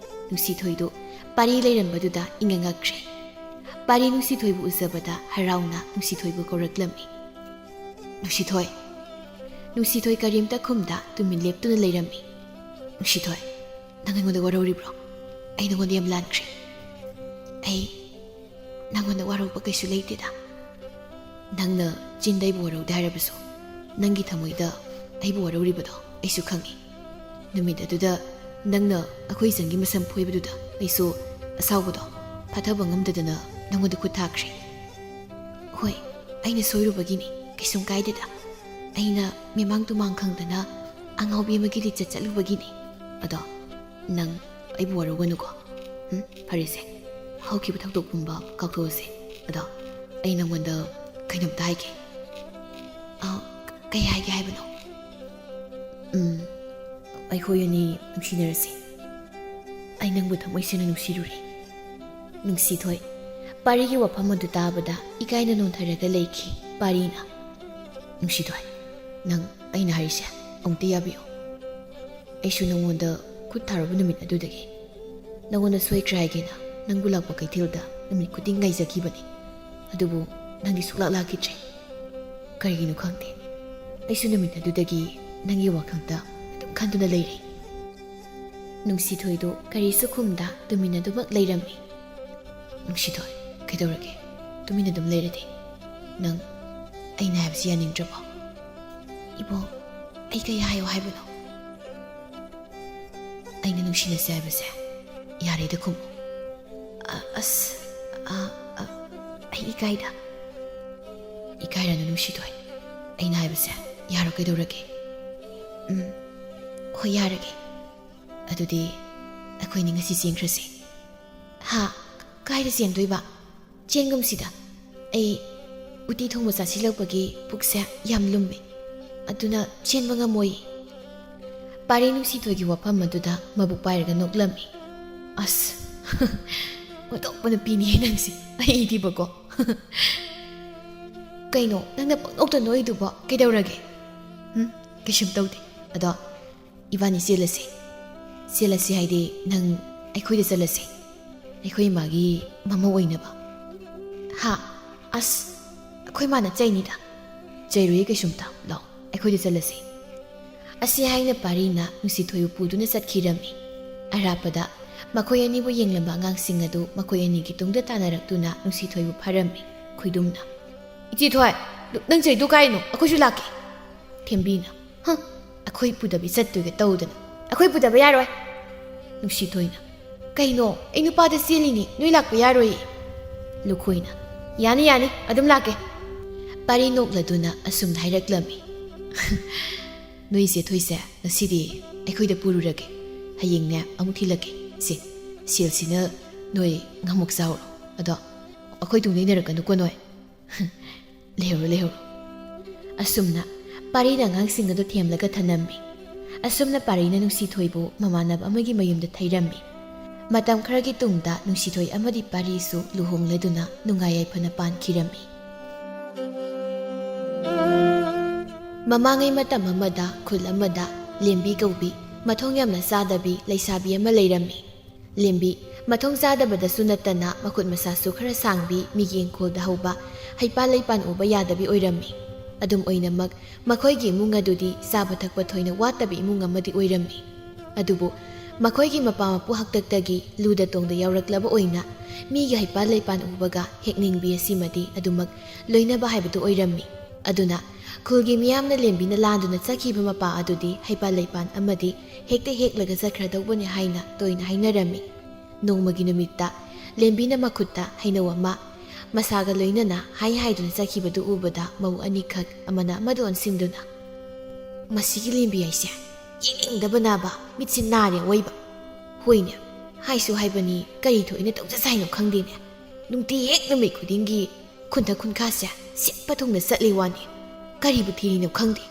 ꯅꯨꯡꯁꯤꯊꯣꯏꯗꯨ ꯄꯥꯔꯤ ꯂꯩꯔꯝꯕꯗꯨꯗ ꯏꯪꯉꯛꯈ꯭ꯔꯦ ꯄꯥꯔꯤ ꯅꯨꯡꯁꯤꯊꯣꯏꯕꯨ ꯎꯖꯕꯗ ꯍꯔꯥꯎꯅ ꯅꯨꯡꯁꯤꯊꯣꯏꯕꯨ ꯀꯧꯔꯛꯂꯝꯃꯤ ꯅꯨꯡꯁꯤꯊꯣꯏ ꯀꯔꯤꯝꯇ ꯈꯨꯝꯗ ꯇꯨꯃꯤꯟ ꯂꯦꯞꯇꯨꯅ ꯂꯩꯔꯝꯃꯤ ꯅꯨꯡꯁꯤꯊꯣꯏ ꯅꯪ ꯑꯩꯉꯣꯟꯗ ꯋꯥꯔꯧꯔꯤꯕ꯭ꯔꯣ ꯑꯩ ꯅꯉꯣꯟꯗ ꯌꯥꯝ ꯂꯥꯟꯈ꯭ꯔꯦ ꯑꯩ ꯅꯪꯉꯣꯟꯗ ꯋꯥꯔꯧꯕ ꯀꯩꯁꯨ ꯂꯩꯇꯦꯗ ꯅꯪꯅ ꯆꯤꯟꯗ ꯑꯩꯕꯨ ꯋꯥꯔꯧꯗꯦ ꯍꯥꯏꯔꯕꯁꯨ ꯅꯪꯒꯤ ꯊꯃꯣꯏꯗ ꯑꯩꯕꯨ ꯋꯥꯔꯧꯔꯤꯕꯗꯣ ꯑꯩꯁꯨ ꯈꯪꯉꯤ ꯅꯨꯃꯤꯠ ꯑꯗꯨꯗ ꯅꯪꯅ ꯑꯩꯈꯣꯏ ꯆꯪꯒꯤ ꯃꯁꯝ ꯐꯣꯏꯕꯗꯨꯗ ꯑꯩꯁꯨ ꯑꯁꯥꯎꯕꯗꯣ ꯐꯊꯕ ꯉꯝꯗꯗꯅ ꯅꯪꯉꯣꯟꯗ ꯈꯨꯠ ꯊꯥꯈ꯭ꯔꯦ ꯍꯣꯏ ꯑꯩꯅ ꯁꯣꯏꯔꯨꯕꯒꯤꯅꯤ ꯀꯩꯁꯨꯝ ꯀꯥꯏꯗꯦꯗ ꯑꯩꯅ ꯃꯤꯃꯥꯡ ꯇꯨꯃꯥꯡ ꯈꯪꯗꯅ ꯑꯉꯥꯎꯕꯤ ꯑꯃꯒꯤ ꯂꯤꯆꯠ ꯆꯠꯂꯨꯕꯒꯤꯅꯤ ꯑꯗꯣ ꯅꯪ ꯑꯩꯕꯨ ꯋꯥꯔꯧꯒꯅꯨꯀꯣ ꯐꯔꯦꯁꯦ ꯍꯧꯈꯤꯕ ꯊꯧꯗꯣꯛ ꯄꯨꯝꯕ ꯀꯥꯎꯊꯣꯛꯑꯁꯦ ꯑꯗꯣ ꯑꯩ ꯅꯪꯉꯣꯟꯗ ꯀꯩꯅꯣꯝꯇ ꯍꯥꯏꯒꯦ ꯀꯩ ꯍꯥꯏꯒꯦ ꯍꯥꯏꯕꯅꯣ ꯑꯩꯈꯣꯏ ꯑꯅꯤ ꯅꯨꯡꯁꯤꯅꯔꯁꯤ ꯑꯩ ꯅꯪꯕꯨ ꯊꯃꯣꯏ ꯁꯦꯡꯅ ꯅꯨꯡꯁꯤꯔꯨꯔꯤ ꯅꯨꯡꯁꯤꯊꯣꯏ ꯄꯥꯔꯤꯒꯤ ꯋꯥꯐꯝ ꯑꯗꯨ ꯇꯥꯕꯗ ꯏꯀꯥꯏꯅ ꯅꯣꯟꯊꯔꯒ ꯂꯩꯈꯤ ꯄꯥꯔꯤꯅ ꯅꯨꯡꯁꯤꯊꯣꯏ ꯅꯪ ꯑꯩꯅ ꯍꯥꯏꯔꯤꯁꯦ ꯑꯃꯨꯛꯇ ꯌꯥꯕꯤꯌꯨ ꯑꯩꯁꯨ ꯅꯉꯣꯟꯗ ꯈꯨꯠ ꯊꯥꯔꯨꯕ ꯅꯨꯃꯤꯠ ꯑꯗꯨꯗꯒꯤ ꯅꯉꯣꯟꯗ ꯁꯣꯏꯈ꯭ꯔꯦ ꯍꯥꯏꯒꯦꯅ ꯅꯪꯕꯨ ꯂꯥꯛꯄ ꯀꯩꯊꯦꯜꯗ ꯅꯨꯃꯤꯠ ꯈꯨꯗꯤꯡ ꯉꯥꯏꯖꯈꯤꯕꯅꯤ ꯑꯗꯨꯕꯨ ꯅꯪꯗꯤ ꯁꯨꯛꯂꯥꯛ ꯂꯥꯛꯈꯤꯗ꯭ꯔꯦ ꯀꯔꯤꯒꯤꯅꯣ ꯈꯪꯗꯦ ꯑꯩꯁꯨ ꯅꯨꯃꯤꯠ ꯑꯗꯨꯗꯒꯤ ꯅꯪꯒꯤ ꯋꯥꯈꯜꯗ ꯑꯗꯨꯝ ꯈꯟꯗꯨꯅ ꯂꯩꯔꯦ ꯅꯨꯡꯁꯤꯊꯣꯏꯗꯣ ꯀꯔꯤꯁꯨ ꯈꯨꯝꯗ ꯇꯨꯃꯤꯟꯅ ꯑꯗꯨꯃꯛ ꯂꯩꯔꯝꯃꯤ ꯅꯨꯡꯁꯤꯊꯣꯏ ꯀꯩꯗꯧꯔꯒꯦ ꯇꯨꯃꯤꯟꯅ ꯑꯗꯨꯝ ꯂꯩꯔꯗꯤ ꯅꯪ ꯑꯩꯅ ꯍꯥꯏꯕꯁꯤ ꯌꯥꯅꯤꯡꯗ꯭ꯔꯕꯣ ꯏꯕꯣ ꯑꯩ ꯀꯩ ꯍꯥꯏꯌꯣ ꯍꯥꯏꯕꯅꯣ ꯑꯩꯅ ꯅꯨꯡꯁꯤꯅꯁꯦ ꯍꯥꯏꯕꯁꯦ ꯌꯥꯔꯦꯗ ꯈꯨꯝꯃꯨ ꯑꯩ ꯏꯀꯥꯏꯔꯅꯨ ꯅꯨꯡꯁꯤꯊꯣꯏ ꯑꯩꯅ ꯍꯥꯏꯕꯁꯦ ꯌꯥꯔꯣ ꯀꯩꯗꯧꯔꯒꯦ ꯍꯣꯏ ꯌꯥꯔꯒꯦ ꯑꯗꯨꯗꯤ ꯑꯩꯈꯣꯏꯅꯤ ꯉꯁꯤ ꯆꯦꯟꯈ꯭ꯔꯁꯤ ꯀꯥꯏꯗ ꯆꯦꯟꯗꯣꯏꯕ ꯆꯦꯟꯒꯨꯝꯁꯤꯗ ꯑꯩ ꯎꯇꯤ ꯊꯣꯡꯕ ꯆꯥꯁꯤꯜꯂꯛꯄꯒꯤ ꯄꯨꯛꯁꯦ ꯌꯥꯝ ꯂꯨꯝꯃꯤ ꯑꯗꯨꯅ ꯆꯦꯟꯕ ꯉꯝꯃꯣꯏ ꯄꯥꯔꯤ ꯅꯨꯡꯁꯤꯊꯣꯏꯒꯤ ꯋꯥꯐꯝ ꯑꯗꯨꯗ ꯃꯕꯨꯛ ꯄꯥꯏꯔꯒ ꯅꯣꯛꯂꯝꯃꯤ ꯑꯁ ꯑꯣꯟꯊꯣꯛꯄ ꯅꯨꯄꯤꯅꯤꯍꯦ ꯅꯪꯁꯤ ꯑꯩꯗꯤꯕꯀꯣ ꯀꯩꯅꯣ ꯅꯪꯅ ꯄꯪꯅꯣꯛꯇ ꯅꯣꯛꯏꯗꯨꯕꯣ ꯀꯩꯗꯧꯔꯒꯦ ꯀꯩꯁꯨꯝ ꯇꯧꯗꯦ ꯑꯗꯣ ꯏꯕꯥꯅꯤ ꯆꯦꯜꯂꯁꯤ ꯍꯥꯏꯗꯤ ꯅꯪ ꯑꯩꯈꯣꯏꯗ ꯆꯠꯂꯁꯤ ꯑꯩꯈꯣꯏ ꯏꯃꯥꯒꯤ ꯃꯃꯧ ꯑꯣꯏꯅꯕ ꯑꯁ ꯑꯩꯈꯣꯏ ꯃꯥꯅ ꯆꯩꯅꯤꯗ ꯆꯩꯔꯣꯏꯌꯦ ꯀꯩꯁꯨꯝꯇ ꯂꯥꯛꯑꯣ ꯑꯩꯈꯣꯏꯗ ꯆꯠꯂꯁꯤ ꯑꯁꯤ ꯍꯥꯏꯅ ꯄꯥꯔꯤꯅ ꯅꯨꯡꯁꯤꯊꯣꯏꯕꯨ ꯄꯨꯗꯨꯅ ꯆꯠꯈꯤꯔꯝꯃꯤ ꯑꯔꯥꯞꯄꯗ ꯃꯈꯣꯏ ꯑꯅꯤꯕꯨ ꯌꯦꯡꯂꯝꯕ ꯑꯉꯥꯡꯁꯤꯡ ꯑꯗꯨ ꯃꯈꯣꯏ ꯑꯅꯤꯒꯤ ꯇꯨꯡꯗ ꯇꯥꯟꯅꯔꯛꯇꯨꯅ ꯅꯨꯡꯁꯤꯊꯣꯏꯕꯨ ꯐꯥꯔꯝꯃꯤ ꯈꯣꯏꯗꯨꯝꯅ ꯏꯆꯦꯊꯣꯏ ꯅꯪ ꯆꯩꯗꯨ ꯀꯥꯏꯅꯣ ꯑꯩꯈꯣꯏꯁꯨ ꯂꯥꯛꯀꯦ ꯊꯦꯝꯕꯤꯅ ꯑꯩꯈꯣꯏ ꯄꯨꯗꯕꯤ ꯆꯠꯇꯣꯏꯒ ꯇꯧꯗꯅ ꯑꯩꯈꯣꯏ ꯄꯨꯗꯕ ꯌꯥꯔꯣꯏ ꯅꯨꯡꯁꯤꯊꯣꯏꯅ ꯀꯩꯅꯣ ꯑꯩ ꯅꯨꯄꯥꯗ ꯆꯦꯜꯂꯤꯅꯤ ꯅꯣꯏ ꯂꯥꯛꯄ ꯌꯥꯔꯣꯏꯌꯦ ꯂꯨꯈꯣꯏꯅ ꯌꯥꯅꯤ ꯑꯗꯨꯝ ꯂꯥꯛꯀꯦ ꯄꯥꯔꯤ ꯅꯣꯛꯂꯗꯨꯅ ꯑꯁꯨꯝꯅ ꯍꯥꯏꯔꯛꯂꯝꯃꯤ ꯅꯣꯏ ꯏꯆꯦꯊꯣꯏꯁꯦ ꯉꯁꯤꯗꯤ ꯑꯩꯈꯣꯏꯗ ꯄꯨꯔꯨꯔꯒꯦ ꯍꯌꯦꯡꯅꯦ ꯑꯃꯨꯛ ꯊꯤꯜꯂꯛꯀꯦ ꯁꯦꯜꯁꯤꯅ ꯅꯣꯏ ꯉꯥꯃꯨꯛ ꯆꯥꯎꯔꯣ ꯑꯗꯣ ꯑꯩꯈꯣꯏ ꯇꯨꯡ ꯏꯟꯅꯔꯛꯀꯅꯨꯀꯣ ꯅꯣꯏ ꯂꯩꯍꯧꯔꯣ ꯑꯁꯨꯝꯅ ꯄꯥꯔꯤꯅ ꯑꯉꯥꯡꯁꯤꯡ ꯑꯗꯨ ꯊꯦꯝꯂꯒ ꯊꯅꯝꯃꯤ ꯑꯁꯨꯝꯅ ꯄꯥꯔꯤꯅ ꯅꯨꯡꯁꯤꯊꯣꯏꯕꯨ ꯃꯃꯥꯟꯅꯕ ꯑꯃꯒꯤ ꯃꯌꯨꯝꯗ ꯊꯩꯔꯝꯃꯤ ꯃꯇꯝ ꯈꯔꯒꯤ ꯇꯨꯡꯗ ꯅꯨꯡꯁꯤꯊꯣꯏ ꯑꯃꯗꯤ ꯄꯥꯔꯤꯁꯨ ꯂꯨꯍꯣꯡꯂꯗꯨꯅ ꯅꯨꯡꯉꯥꯏ ꯌꯥꯏꯐꯅ ꯄꯥꯟꯈꯤꯔꯝꯃꯤ ꯃꯃꯥꯡꯉꯩ ꯃꯇꯝ ꯑꯃꯗ ꯈꯨꯜ ꯑꯃꯗ ꯂꯦꯝꯕꯤ ꯀꯧꯕꯤ ꯃꯊꯣꯡ ꯌꯥꯝꯅ ꯆꯥꯗꯕꯤ ꯂꯩꯁꯥꯕꯤ ꯑꯃ ꯂꯩꯔꯝꯃꯤ ꯂꯦꯝꯕꯤ ꯃꯊꯣꯡ ꯆꯥꯗꯕꯗꯁꯨ ꯅꯠꯇꯅ ꯃꯈꯨꯠ ꯃꯁꯥꯁꯨ ꯈꯔ ꯁꯥꯡꯕꯤ ꯃꯤꯒꯤ ꯏꯪꯈꯣꯜꯗ ꯍꯧꯕ ꯍꯩꯄꯥꯜ ꯂꯩꯄꯥꯟ ꯎꯕ ꯌꯥꯗꯕꯤ ꯑꯣꯏꯔꯝꯃꯤ ꯑꯗꯨꯝ ꯑꯣꯏꯅꯃꯛ ꯃꯈꯣꯏꯒꯤ ꯏꯃꯨꯡ ꯑꯗꯨꯗꯤ ꯆꯥꯕ ꯊꯛꯄ ꯊꯣꯏꯅ ꯋꯥꯠꯇꯕ ꯏꯃꯨꯡ ꯑꯃꯗꯤ ꯑꯣꯏꯔꯝꯃꯤ ꯑꯗꯨꯕꯨ ꯃꯈꯣꯏꯒꯤ ꯃꯄꯥ ꯃꯄꯨ ꯍꯥꯛꯇꯛꯇꯒꯤ ꯂꯨꯗ ꯇꯣꯡꯗ ꯌꯥꯎꯔꯛꯂꯕ ꯑꯣꯏꯅ ꯃꯤꯒꯤ ꯍꯩꯄꯥꯜ ꯂꯩꯄꯥꯟ ꯎꯕꯒ ꯍꯦꯛꯅꯤꯡꯕꯤ ꯑꯁꯤꯃꯗꯤ ꯑꯗꯨꯃꯛ ꯂꯣꯏꯅꯕ ꯍꯥꯏꯕꯗꯨ ꯑꯣꯏꯔꯝꯃꯤ ꯑꯗꯨꯅ ꯈꯨꯜꯒꯤ ꯃꯤꯌꯥꯝꯅ ꯂꯦꯝꯕꯤꯅ ꯂꯥꯟꯗꯨꯅ ꯆꯠꯈꯤꯕ ꯃꯄꯥ ꯑꯗꯨꯗꯤ ꯍꯩꯄꯥꯜ ꯂꯩꯄꯥꯟ ꯑꯃꯗꯤ ꯍꯦꯛꯇ ꯍꯦꯛꯂꯒ ꯆꯠꯈ꯭ꯔꯗꯧꯕꯅꯤ ꯍꯥꯏꯅ ꯇꯣꯏꯅ ꯍꯥꯏꯅꯔꯝꯃꯤ ꯅꯣꯡꯃꯒꯤ ꯅꯨꯃꯤꯠꯇ ꯂꯦꯝꯕꯤꯅ ꯃꯈꯨꯠꯇ ꯍꯩꯅꯧ ꯑꯃ ꯃꯁꯥꯒ ꯂꯣꯏꯅꯅ ꯍꯥꯏꯗꯨꯅ ꯆꯠꯈꯤꯕꯗꯨ ꯎꯕꯗ ꯃꯧ ꯑꯅꯤꯈꯛ ꯑꯃꯅ ꯑꯃꯗ ꯑꯣꯟꯁꯤꯟꯗꯨꯅ ꯃꯁꯤꯒꯤ ꯂꯦꯝꯕꯤ ꯍꯥꯏꯁꯦ ꯌꯦꯡꯅꯤꯡꯗꯕ ꯅꯥꯕ ꯃꯤꯠꯁꯤ ꯅꯥꯔꯦ ꯑꯣꯏꯕ ꯍꯣꯏꯅꯦ ꯍꯥꯏꯁꯨ ꯍꯥꯏꯕꯅꯤ ꯀꯔꯤ ꯊꯣꯛꯏꯅ ꯇꯧꯖꯁ ꯍꯥꯏꯅꯣ ꯈꯪꯗꯦꯅꯦ ꯅꯨꯡꯇꯤ ꯍꯦꯛ ꯅꯨꯃꯤꯠ ꯈꯨꯗꯤꯡꯒꯤ ꯈꯨꯟꯊꯛ ꯈꯨꯟꯈꯥꯁꯦ ꯁꯤꯠꯄ ꯊꯨꯡꯅ ꯆꯠꯂꯤ ꯋꯥꯅꯤ ꯀꯔꯤꯕꯨ ꯊꯤꯔꯤꯅꯣ ꯈꯪꯗꯦ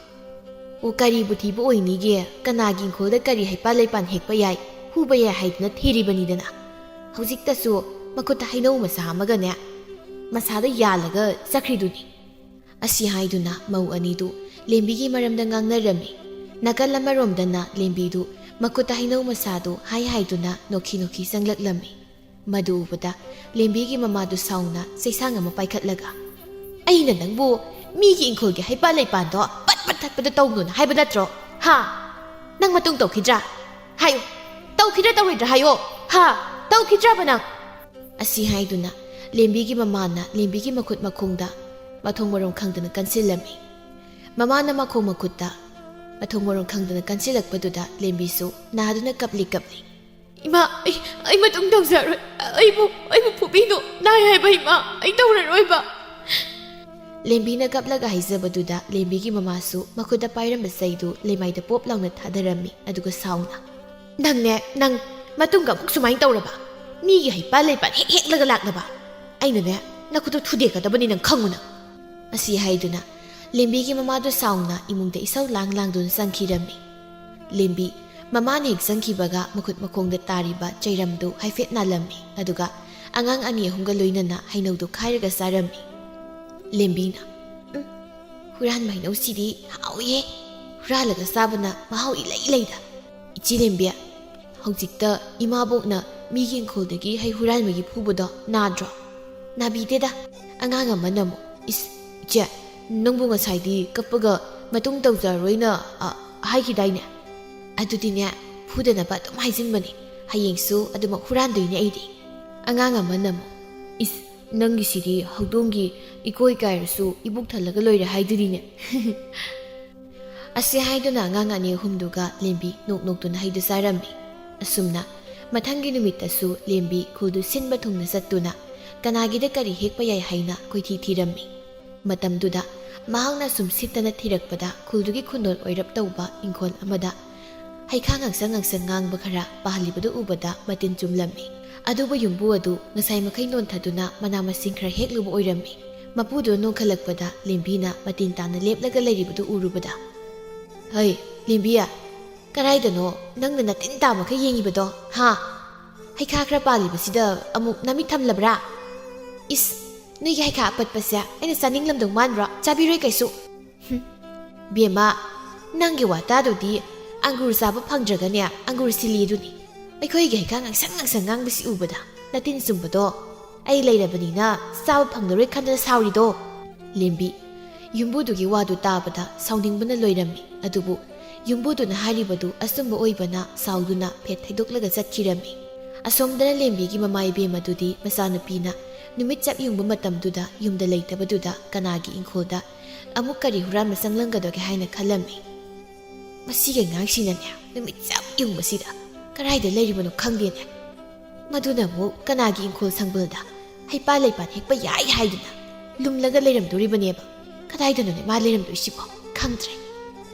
ꯀꯔꯤꯕꯨ ꯊꯤꯕ ꯑꯣꯏꯅꯤꯒꯦ ꯀꯅꯥꯒꯤ ꯏꯪꯈꯣꯜꯗ ꯀꯔꯤ ꯍꯩꯄꯥꯜ ꯂꯩꯄꯥꯟ ꯍꯦꯛꯄ ꯌꯥꯏ ꯍꯨꯕ ꯌꯥꯏ ꯍꯥꯏꯗꯨꯅ ꯊꯤꯔꯤꯕꯅꯤꯗꯅ ꯍꯧꯖꯤꯛꯇꯁꯨ ꯃꯈꯨꯠꯇ ꯍꯩꯅꯧ ꯃꯆꯥ ꯑꯃꯒꯅꯦ ꯃꯁꯥꯗ ꯌꯥꯜꯂꯒ ꯆꯠꯈ꯭ꯔꯤꯗꯨꯅꯤ ꯑꯁꯤ ꯍꯥꯏꯗꯨꯅ ꯃꯧ ꯑꯅꯤꯗꯨ ꯂꯦꯝꯕꯤꯒꯤ ꯃꯔꯝꯗ ꯉꯥꯡꯅꯔꯝꯃꯤ ꯅꯥꯀꯜ ꯑꯃꯔꯣꯝꯗꯅ ꯂꯦꯝꯕꯤꯗꯨ ꯃꯈꯨꯠꯇ ꯍꯩꯅꯧ ꯃꯆꯥꯗꯨ ꯍꯥꯏꯗꯨꯅ ꯅꯣꯛꯈꯤ ꯆꯪꯂꯛꯂꯝꯃꯤ ꯃꯗꯨ ꯎꯕꯗ ꯂꯦꯝꯕꯤꯒꯤ ꯃꯃꯥꯗꯨ ꯁꯥꯎꯅ ꯆꯩꯁꯥꯡ ꯑꯃ ꯄꯥꯏꯈꯠꯂꯒ ꯑꯩꯅ ꯅꯪꯕꯨ ꯃꯤꯒꯤ ꯏꯪꯈꯣꯜꯒꯤ ꯍꯩꯄꯥꯜ ꯂꯩꯄꯥꯟꯗꯣ ꯄꯠ ꯊꯠꯄꯗ ꯇꯧꯅꯨꯅ ꯍꯥꯏꯕ ꯅꯠꯇ꯭ꯔꯣ ꯅꯪ ꯃꯇꯨꯡ ꯇꯧꯈꯤꯗ꯭ꯔꯥ ꯍꯥꯏꯌꯨ ꯇꯧꯈꯤꯗ꯭ꯔꯥ ꯇꯧꯔꯣꯏꯗ꯭ꯔꯥ ꯍꯥꯏꯌꯣ ꯇꯧꯈꯤꯗ꯭ꯔꯕ ꯅꯪ ꯑꯁꯤ ꯍꯥꯏꯗꯨꯅ ꯂꯦꯝꯕꯤꯒꯤ ꯃꯃꯥꯅ ꯂꯦꯝꯕꯤꯒꯤ ꯃꯈꯨꯠ ꯃꯈꯣꯡꯗ ꯃꯊꯣꯡ ꯃꯔꯝ ꯈꯪꯗꯅ ꯀꯟꯁꯤꯜꯂꯝꯃꯤ ꯃꯃꯥꯅ ꯃꯈꯣꯡ ꯃꯈꯨꯠꯇ ꯃꯊꯣꯡ ꯃꯔꯝ ꯈꯪꯗꯅ ꯀꯟꯁꯤꯜꯂꯛꯄꯗꯨꯗ ꯂꯦꯝꯕꯤꯁꯨ ꯅꯥꯗꯨꯅ ꯀꯞꯂꯤ ꯏꯃꯥ ꯑꯩ ꯃꯇꯨꯡ ꯇꯧꯖꯔꯣꯏ ꯑꯩꯕꯨ ꯐꯨꯕꯤꯅꯨ ꯅꯥꯏ ꯍꯥꯏꯕ ꯏꯃꯥ ꯑꯩ ꯇꯧꯔꯔꯣꯏꯕ ꯂꯦꯝꯕꯤꯅ ꯀꯞꯂꯒ ꯍꯥꯏꯖꯕꯗꯨꯗ ꯂꯦꯝꯕꯤꯒꯤ ꯃꯃꯥꯁꯨ ꯃꯈꯨꯠꯇ ꯄꯥꯏꯔꯝꯕ ꯆꯩꯗꯨ ꯂꯩꯃꯥꯏꯗ ꯄꯣꯞ ꯂꯥꯎꯅ ꯊꯥꯗꯔꯝꯃꯤ ꯑꯗꯨꯒ ꯁꯥꯎꯅ ꯅꯪ ꯃꯇꯨꯡꯒ ꯑꯃꯨꯛ ꯁꯨꯃꯥꯏꯅ ꯇꯧꯔꯕ ꯃꯤꯒꯤ ꯍꯩꯄꯥꯜ ꯂꯩꯄꯥꯜ ꯍꯦꯛꯂꯒ ꯂꯥꯛꯅꯕ ꯑꯩꯅꯅꯦ ꯅꯈꯨꯠꯇꯣ ꯊꯨꯗꯦꯛꯀꯗꯕꯅꯤ ꯅꯪ ꯈꯪꯉꯨꯅ ꯑꯁꯤ ꯍꯥꯏꯗꯨꯅ ꯂꯦꯝꯕꯤꯒꯤ ꯃꯃꯥꯗꯨ ꯁꯥꯎꯅ ꯏꯃꯨꯡꯗ ꯏꯁꯧ ꯂꯥꯡꯗꯨꯅ ꯆꯪꯈꯤꯔꯝꯃꯤ꯫ ꯂꯦꯝꯕꯤ ꯃꯃꯥꯅ ꯍꯦꯛ ꯆꯪꯈꯤꯕꯒ ꯃꯈꯨꯠ ꯃꯈꯣꯡꯗ ꯇꯥꯔꯤꯕ ꯆꯩꯔꯝꯗꯨ ꯍꯥꯏꯐꯦꯠ ꯅꯥꯜꯂꯝꯃꯤ, ꯑꯗꯨꯒ ꯑꯉꯥꯡ ꯑꯅꯤ ꯑꯍꯨꯝꯒ ꯂꯣꯏꯅꯅ ꯍꯩꯅꯧꯗꯨ ꯈꯥꯏꯔꯒ ꯆꯥꯔꯝꯃꯤ꯫ ꯂꯦꯝꯕꯤꯅ ꯍꯨꯔꯥꯟꯕ ꯍꯩꯅꯧꯁꯤꯗꯤ ꯍꯥꯎꯏꯍꯦ, ꯍꯨꯔꯥꯜꯂꯒ ꯆꯥꯕꯅ ꯃꯍꯥꯎ ꯏꯂꯩ ꯂꯩꯗ꯫ ꯏꯆꯦ ꯂꯦꯝꯕꯤ, ꯍꯧꯖꯤꯛꯇ ꯏꯃꯥꯕꯣꯛꯅ ꯃꯤꯒꯤ ꯏꯪꯈꯣꯜꯗꯒꯤ ꯍꯩ ꯍꯨꯔꯥꯟꯕꯒꯤ ꯐꯨꯕꯗꯣ ꯅꯥꯗ꯭ꯔꯣ? ꯅꯥꯕꯤꯗꯦꯗ꯫ ꯑꯉꯥꯡ ꯑꯃꯅ ꯑꯃꯨꯛ ꯏꯆꯦ ꯅꯪꯕꯨ ꯉꯁꯥꯏꯗꯤ ꯀꯞꯄꯒ ꯃꯇꯨꯡ ꯇꯧꯖꯔꯣꯏꯅ ꯍꯥꯏꯈꯤꯗꯥꯏꯅꯦ? ꯑꯗꯨꯗꯤꯅꯦ ꯐꯨꯗꯅꯕ ꯑꯗꯨꯝ ꯍꯥꯏꯖꯤꯟꯕꯅꯤ, ꯍꯌꯦꯡꯁꯨ ꯑꯗꯨꯃꯛ ꯍꯨꯔꯥꯟꯗꯣꯏꯅꯦ ꯑꯩꯗꯤ꯫ ꯑꯉꯥꯡ ꯑꯃꯅ ꯑꯃꯨꯛ ꯅꯪꯒꯤꯁꯤꯗꯤ ꯍꯧꯗꯣꯡꯒꯤ ꯏꯀꯣꯏ ꯀꯥꯏꯔꯁꯨ ꯏꯕꯨꯛ ꯊꯜꯂꯒ ꯂꯣꯏꯔꯦ ꯍꯥꯏꯗꯨꯅꯤꯅꯦ꯫ ꯑꯁꯤ ꯍꯥꯏꯗꯨꯅ ꯑꯉꯥꯡ ꯑꯅꯤ ꯑꯍꯨꯝꯗꯨꯒ ꯂꯦꯝꯕꯤ ꯅꯣꯛ ꯅꯣꯛꯇꯨꯅ ꯍꯩꯗꯨ ꯆꯥꯔꯝꯃꯤ꯫ ꯑꯁꯨꯝꯅ ꯃꯊꯪꯒꯤ ꯅꯨꯃꯤꯠꯇꯁꯨ ꯂꯦꯝꯕꯤ ꯈꯨꯜꯗꯨ ꯁꯤꯟꯕ ꯊꯨꯡꯅ ꯆꯠꯇꯨꯅ ꯀꯅꯥꯒꯤꯗ ꯀꯔꯤ ꯍꯦꯛꯄ ꯌꯥꯏ ꯍꯥꯏꯅ ꯀꯣꯏꯊꯤ ꯊꯤꯔꯝꯃꯤ꯫ ꯃꯇꯝꯗꯨꯗ ꯃꯍꯥꯛꯅ ꯁꯨꯝ ꯁꯤꯠꯇꯅ ꯊꯤꯔꯛꯄꯗ ꯈꯨꯜꯗꯨꯒꯤ ꯈꯨꯟꯗꯣꯜ ꯑꯣꯏꯔꯞ ꯇꯧꯕ ꯏꯪꯈꯣꯜ ꯑꯃꯗ ꯍꯩꯈꯥ ꯉꯥꯡꯁꯪ ꯉꯥꯡꯁꯪ ꯉꯥꯡꯕ ꯈꯔ ꯄꯥꯜꯂꯤꯕꯗꯨ ꯎꯕꯗ ꯃꯇꯤꯟ ꯆꯨꯝꯂꯝꯃꯤ꯫ ꯑꯗꯨꯕꯨ ꯌꯨꯝꯕꯨ ꯑꯗꯨ ꯉꯁꯥꯏ ꯃꯈꯩ ꯅꯣꯟꯊꯗꯨꯅ ꯃꯅꯥ ꯃꯁꯤꯡ ꯈꯔ ꯍꯦꯛꯂꯨꯕ ꯑꯣꯏꯔꯝꯃꯤ꯫ ꯃꯄꯨꯗꯨ ꯅꯣꯡꯈꯠꯂꯛꯄꯗ ꯂꯦꯝꯕꯤꯅ ꯃꯇꯤꯟ ꯇꯥꯅ ꯂꯦꯞꯂꯒ ꯂꯩꯔꯤꯕꯗꯨ ꯎꯔꯨꯕꯗ "ꯍꯩ ꯂꯦꯝꯕꯤꯌꯥ, ꯀꯗꯥꯏꯗꯅꯣ ꯅꯪꯅ ꯅꯇꯤꯟ ꯇꯥꯃꯈꯩ ꯌꯦꯡꯉꯤꯕꯗꯣ ꯍꯥ? ꯍꯩꯈꯥꯈꯔ ꯄꯥꯜꯂꯤꯕꯁꯤꯗ ꯑꯃꯨꯛ ꯅꯃꯤꯠ ꯊꯝꯂꯕ꯭ꯔꯥ? ꯅꯣꯏꯒꯤ ꯍꯩꯈꯥ ꯑꯄꯠꯄꯁꯦ ꯑꯩꯅ ꯆꯥꯅꯤꯡꯂꯝꯗꯧ ꯃꯥꯟꯕ꯭ꯔꯣ? ꯆꯥꯕꯤꯔꯣꯏ ꯀꯩꯁꯨ꯫ ꯕꯦꯝꯃ, ꯅꯪꯒꯤ ꯋꯥꯇꯥꯗꯨꯗꯤ ꯑꯪꯒꯨꯔ ꯆꯥꯕ ꯐꯪꯗ꯭ꯔꯒꯅꯦ ꯑꯪꯒꯨꯔ ꯁꯤꯜꯂꯤꯗꯨꯅꯤ꯫ ꯑꯩꯈꯣꯏꯒꯤ ꯍꯩꯈꯥ ꯉꯥꯡꯁꯪ ꯉꯥꯡꯁꯪ ꯉꯥꯡꯕꯁꯤ ꯎꯕꯗ ꯅꯇꯤꯟ ꯆꯨꯝꯕꯗꯣ ꯑꯩ ꯂꯩꯔꯕꯅꯤꯅ ꯆꯥꯕ ꯐꯪꯂꯔꯣꯏ ꯈꯟꯗꯅ ꯁꯥꯎꯔꯤꯗꯣ꯫ ꯂꯦꯝꯕꯤ ꯌꯨꯝꯕꯨꯗꯨꯒꯤ ꯋꯥꯗꯨ ꯇꯥꯕꯗ ꯁꯥꯎꯅꯤꯡꯕꯅ ꯂꯣꯏꯔꯝꯃꯤ꯫ ꯑꯗꯨꯕꯨ ꯌꯨꯝꯕꯨꯗꯨꯅ ꯍꯥꯏꯔꯤꯕꯗꯨ ꯑꯆꯨꯝꯕ ꯑꯣꯏꯕꯅ ꯁꯥꯎꯗꯨꯅ ꯐꯦꯠ ꯊꯩꯗꯣꯛꯂꯒ ꯆꯠꯈꯤꯔꯝꯃꯤ꯫ ꯑꯁꯣꯝꯗꯅ ꯂꯦꯝꯕꯤꯒꯤ ꯃꯃꯥ ꯏꯕꯦꯝꯃꯗꯨꯗꯤ ꯃꯆꯥꯅꯨꯄꯤꯅ ꯅꯨꯃꯤꯠ ꯆꯞ ꯌꯨꯡꯕ ꯃꯇꯝꯗꯨꯗ ꯌꯨꯝꯗ ꯂꯩꯇꯕꯗꯨꯗ ꯀꯅꯥꯒꯤ ꯏꯪꯈꯣꯜꯗ ꯑꯃꯨꯛ ꯀꯔꯤ ꯍꯨꯔꯥꯟꯕ ꯆꯪꯂꯝꯒꯗꯒꯦ ꯍꯥꯏꯅ ꯈꯜꯂꯝꯃꯤ꯫ ꯃꯁꯤꯒꯤ ꯑꯉꯥꯡꯁꯤꯅꯅꯦ ꯅꯨꯃꯤꯠ ꯆꯞ ꯌꯨꯡꯕꯁꯤꯗ ꯀꯗꯥꯏꯗ ꯂꯩꯔꯤꯕꯅꯣ ꯈꯪꯗꯦꯅꯦ, ꯃꯗꯨꯅ ꯑꯃꯨꯛ ꯀꯅꯥꯒꯤ ꯏꯪꯈꯣꯜ ꯁꯪꯕꯜꯗ ꯍꯩꯄꯥꯜ ꯂꯩꯄꯥꯜ ꯍꯦꯛꯄ ꯌꯥꯏ ꯍꯥꯏꯗꯨꯅ ꯂꯨꯝꯂꯒ ꯂꯩꯔꯝꯗꯣꯔꯤꯕꯅꯦꯕ꯫ ꯀꯗꯥꯏꯗꯅꯣꯅꯦ ꯃꯥ ꯂꯩꯔꯝꯗꯣꯏꯁꯤꯕꯣ? ꯈꯪꯗ꯭ꯔꯦ꯫